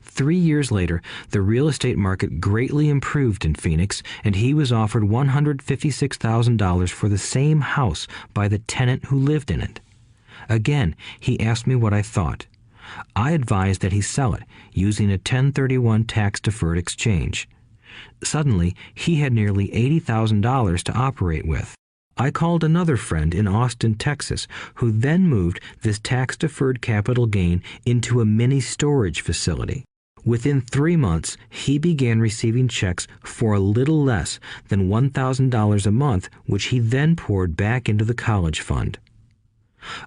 [SPEAKER 2] 3 years later, the real estate market greatly improved in Phoenix, and he was offered $156,000 for the same house by the tenant who lived in it. Again, he asked me what I thought. I advised that he sell it, using a 1031 tax-deferred exchange. Suddenly, he had nearly $80,000 to operate with. I called another friend in Austin, Texas, who then moved this tax-deferred capital gain into a mini storage facility. Within 3 months, he began receiving checks for a little less than $1,000 a month, which he then poured back into the college fund.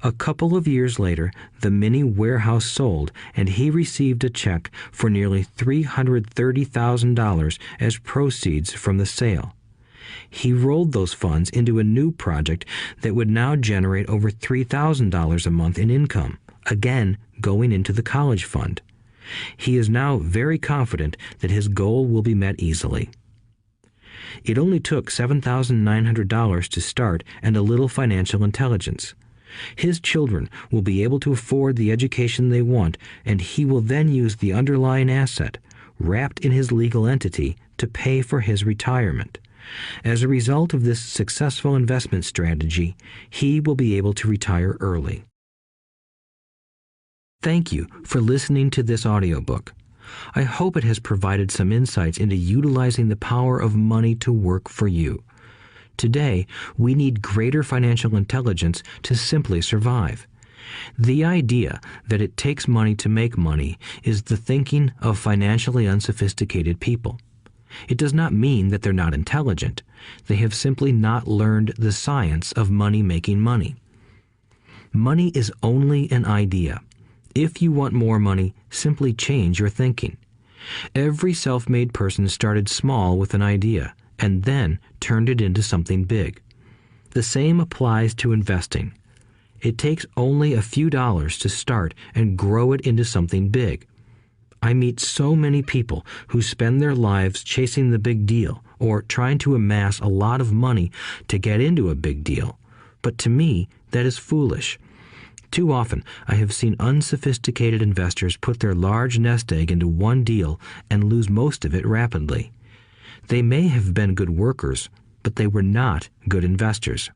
[SPEAKER 2] A couple of years later, the mini warehouse sold, and he received a check for nearly $330,000 as proceeds from the sale. He rolled those funds into a new project that would now generate over $3,000 a month in income, again going into the college fund. He is now very confident that his goal will be met easily. It only took $7,900 to start and a little financial intelligence. His children will be able to afford the education they want, and he will then use the underlying asset, wrapped in his legal entity, to pay for his retirement. As a result of this successful investment strategy, he will be able to retire early. Thank you for listening to this audiobook. I hope it has provided some insights into utilizing the power of money to work for you. Today, we need greater financial intelligence to simply survive. The idea that it takes money to make money is the thinking of financially unsophisticated people. It does not mean that they're not intelligent. They have simply not learned the science of money making money. Money is only an idea. If you want more money, simply change your thinking. Every self-made person started small with an idea and then turned it into something big. The same applies to investing. It takes only a few dollars to start and grow it into something big. I meet so many people who spend their lives chasing the big deal or trying to amass a lot of money to get into a big deal. But to me, that is foolish. Too often, I have seen unsophisticated investors put their large nest egg into one deal and lose most of it rapidly. They may have been good workers, but they were not good investors.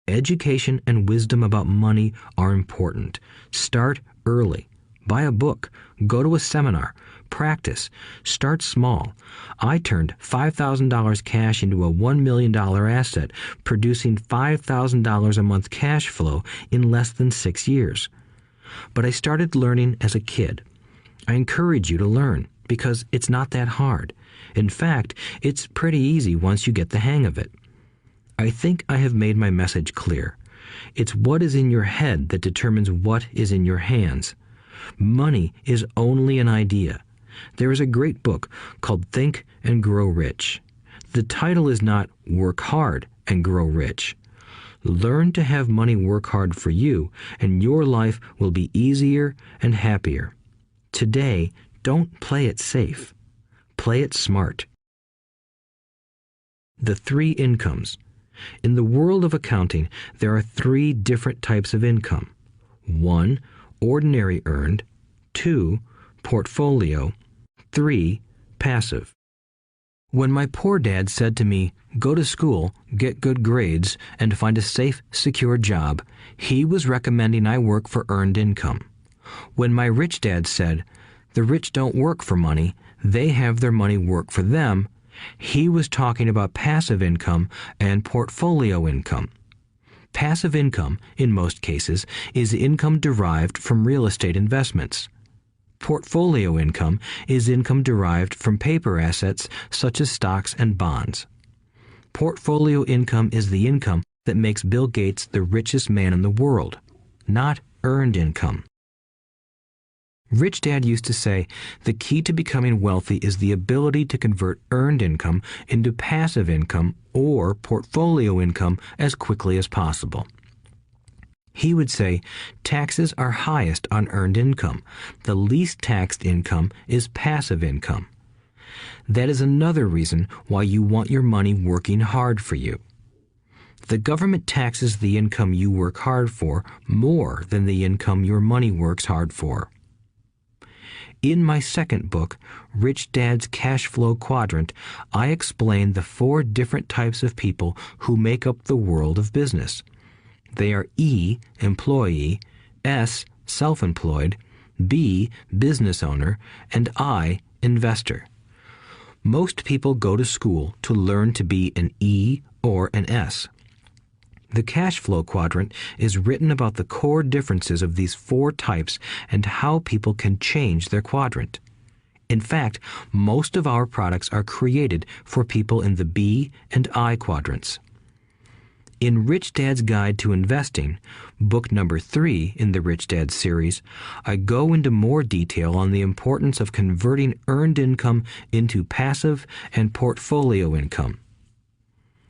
[SPEAKER 2] Education and wisdom about money are important. Start early. Buy a book. Go to a seminar. Practice. Start small. I turned $5,000 cash into a $1 million asset, producing $5,000 a month cash flow in less than 6 years. But I started learning as a kid. I encourage you to learn because it's not that hard. In fact, it's pretty easy once you get the hang of it. I think I have made my message clear. It's what is in your head that determines what is in your hands. Money is only an idea. There is a great book called Think and Grow Rich. The title is not Work Hard and Grow Rich. Learn to have money work hard for you, and your life will be easier and happier. Today, don't play it safe. Play it smart. The 3 incomes. In the world of accounting, there are 3 different types of income. 1, ordinary earned. 2, portfolio. 3, passive. When my poor dad said to me, "Go to school, get good grades, and find a safe, secure job," he was recommending I work for earned income. When my rich dad said, "The rich don't work for money, they have their money work for them," he was talking about passive income and portfolio income. Passive income, in most cases, is income derived from real estate investments. Portfolio income is income derived from paper assets such as stocks and bonds. Portfolio income is the income that makes Bill Gates the richest man in the world, not earned income. Rich Dad used to say, the key to becoming wealthy is the ability to convert earned income into passive income or portfolio income as quickly as possible. He would say, taxes are highest on earned income. The least taxed income is passive income. That is another reason why you want your money working hard for you. The government taxes the income you work hard for more than the income your money works hard for. In my second book, Rich Dad's Cash Flow Quadrant, I explain the 4 different types of people who make up the world of business. They are E, employee, S, self-employed, B, business owner, and I, investor. Most people go to school to learn to be an E or an S. The cash flow quadrant is written about the core differences of these 4 types and how people can change their quadrant. In fact, most of our products are created for people in the B and I quadrants. In Rich Dad's Guide to Investing, book number 3 in the Rich Dad series, I go into more detail on the importance of converting earned income into passive and portfolio income.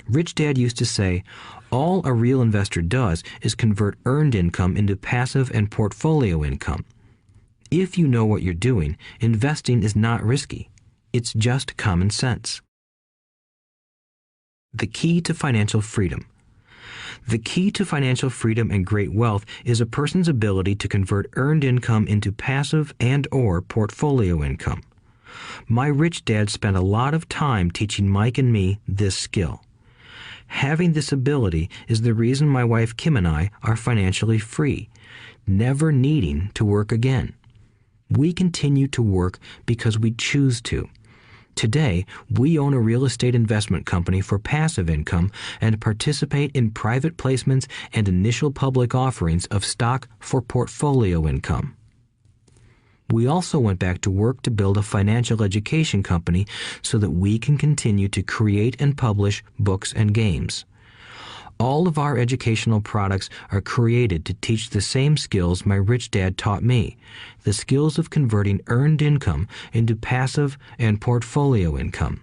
[SPEAKER 2] Rich Dad used to say, all a real investor does is convert earned income into passive and portfolio income. If you know what you're doing, investing is not risky. It's just common sense. The key to financial freedom. The key to financial freedom and great wealth is a person's ability to convert earned income into passive and/or portfolio income. My rich dad spent a lot of time teaching Mike and me this skill. Having this ability is the reason my wife Kim and I are financially free, never needing to work again. We continue to work because we choose to. Today, we own a real estate investment company for passive income and participate in private placements and initial public offerings of stock for portfolio income. We also went back to work to build a financial education company so that we can continue to create and publish books and games. All of our educational products are created to teach the same skills my rich dad taught me, the skills of converting earned income into passive and portfolio income.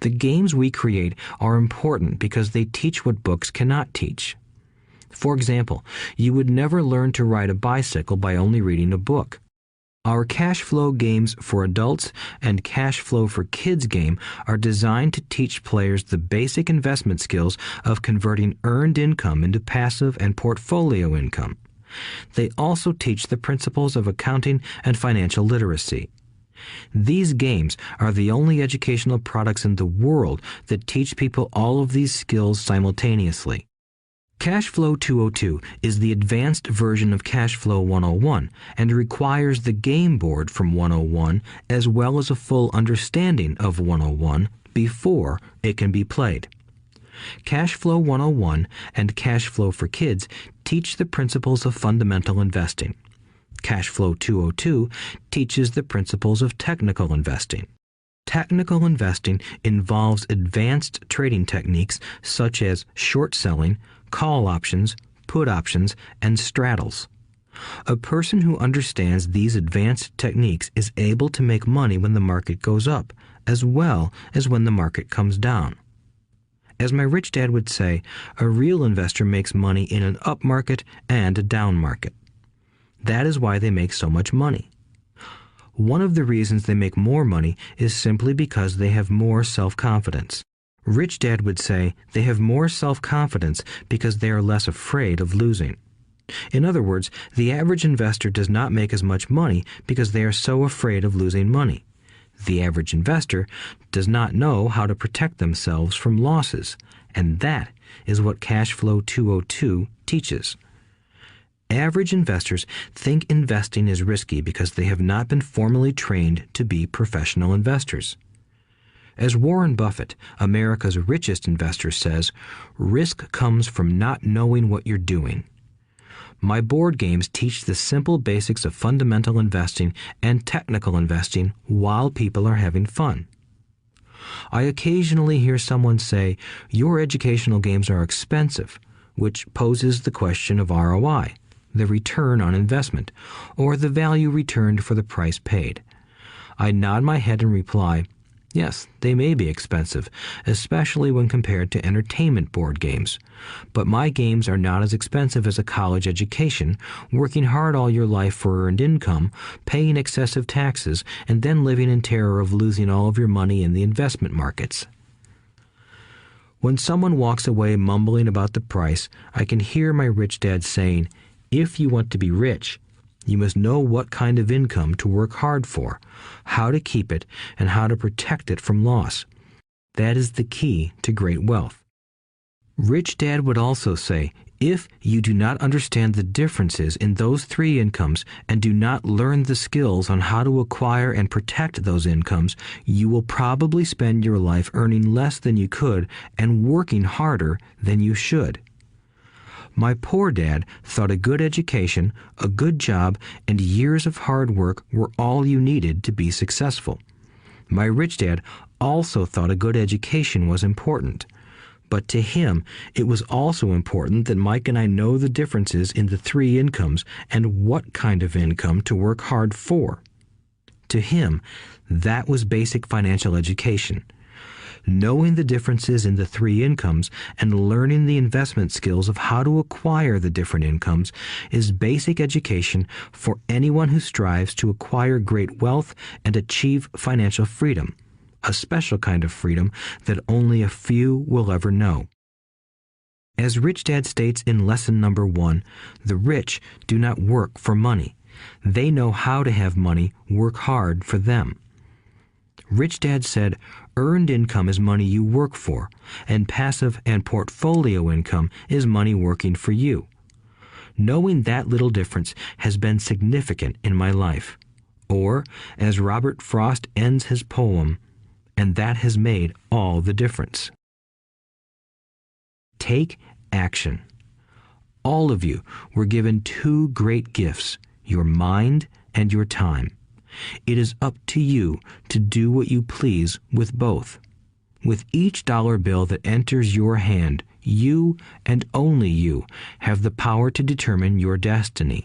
[SPEAKER 2] The games we create are important because they teach what books cannot teach. For example, you would never learn to ride a bicycle by only reading a book. Our cash flow games for adults and cash flow for kids game are designed to teach players the basic investment skills of converting earned income into passive and portfolio income. They also teach the principles of accounting and financial literacy. These games are the only educational products in the world that teach people all of these skills simultaneously. Cash Flow 202 is the advanced version of Cash Flow 101 and requires the game board from 101 as well as a full understanding of 101 before it can be played. Cash Flow 101 and Cash Flow for Kids teach the principles of fundamental investing. Cash Flow 202 teaches the principles of technical investing. Technical investing involves advanced trading techniques such as short selling, call options, put options, and straddles. A person who understands these advanced techniques is able to make money when the market goes up, as well as when the market comes down. As my rich dad would say, a real investor makes money in an up market and a down market. That is why they make so much money. One of the reasons they make more money is simply because they have more self-confidence. Rich Dad would say they have more self-confidence because they are less afraid of losing. In other words, the average investor does not make as much money because they are so afraid of losing money. The average investor does not know how to protect themselves from losses, and that is what Cash Flow 202 teaches. Average investors think investing is risky because they have not been formally trained to be professional investors. As Warren Buffett, America's richest investor, says, risk comes from not knowing what you're doing. My board games teach the simple basics of fundamental investing and technical investing while people are having fun. I occasionally hear someone say, your educational games are expensive, which poses the question of ROI, the return on investment, or the value returned for the price paid. I nod my head and reply, yes, they may be expensive, especially when compared to entertainment board games. But my games are not as expensive as a college education, working hard all your life for earned income, paying excessive taxes, and then living in terror of losing all of your money in the investment markets. When someone walks away mumbling about the price, I can hear my rich dad saying, if you want to be rich, you must know what kind of income to work hard for, how to keep it, and how to protect it from loss. That is the key to great wealth. Rich Dad would also say, if you do not understand the differences in those three incomes and do not learn the skills on how to acquire and protect those incomes, you will probably spend your life earning less than you could and working harder than you should. My poor dad thought a good education, a good job, and years of hard work were all you needed to be successful. My rich dad also thought a good education was important. But to him, it was also important that Mike and I know the differences in the three incomes and what kind of income to work hard for. To him, that was basic financial education. Knowing the differences in the three incomes and learning the investment skills of how to acquire the different incomes is basic education for anyone who strives to acquire great wealth and achieve financial freedom, a special kind of freedom that only a few will ever know. As Rich Dad states in lesson number 1, the rich do not work for money. They know how to have money work hard for them. Rich Dad said, earned income is money you work for, and passive and portfolio income is money working for you. Knowing that little difference has been significant in my life. Or, as Robert Frost ends his poem, and that has made all the difference. Take action. All of you were given two great gifts, your mind and your time. It is up to you to do what you please with both. With each dollar bill that enters your hand, you and only you have the power to determine your destiny.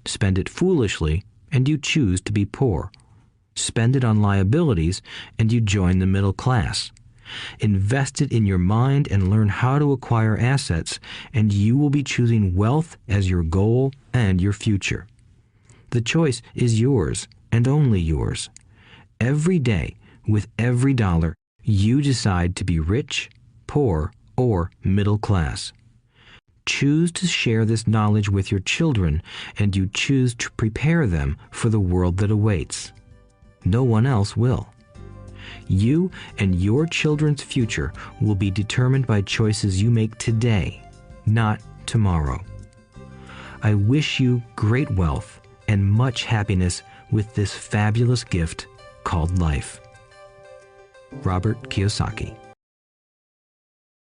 [SPEAKER 2] Spend it foolishly, and you choose to be poor. Spend it on liabilities, and you join the middle class. Invest it in your mind and learn how to acquire assets, and you will be choosing wealth as your goal and your future. The choice is yours and only yours. Every day, with every dollar, you decide to be rich, poor, or middle class. Choose to share this knowledge with your children, and you choose to prepare them for the world that awaits. No one else will. You and your children's future will be determined by choices you make today. not tomorrow. I wish you great wealth and much happiness with this fabulous gift called life. Robert Kiyosaki.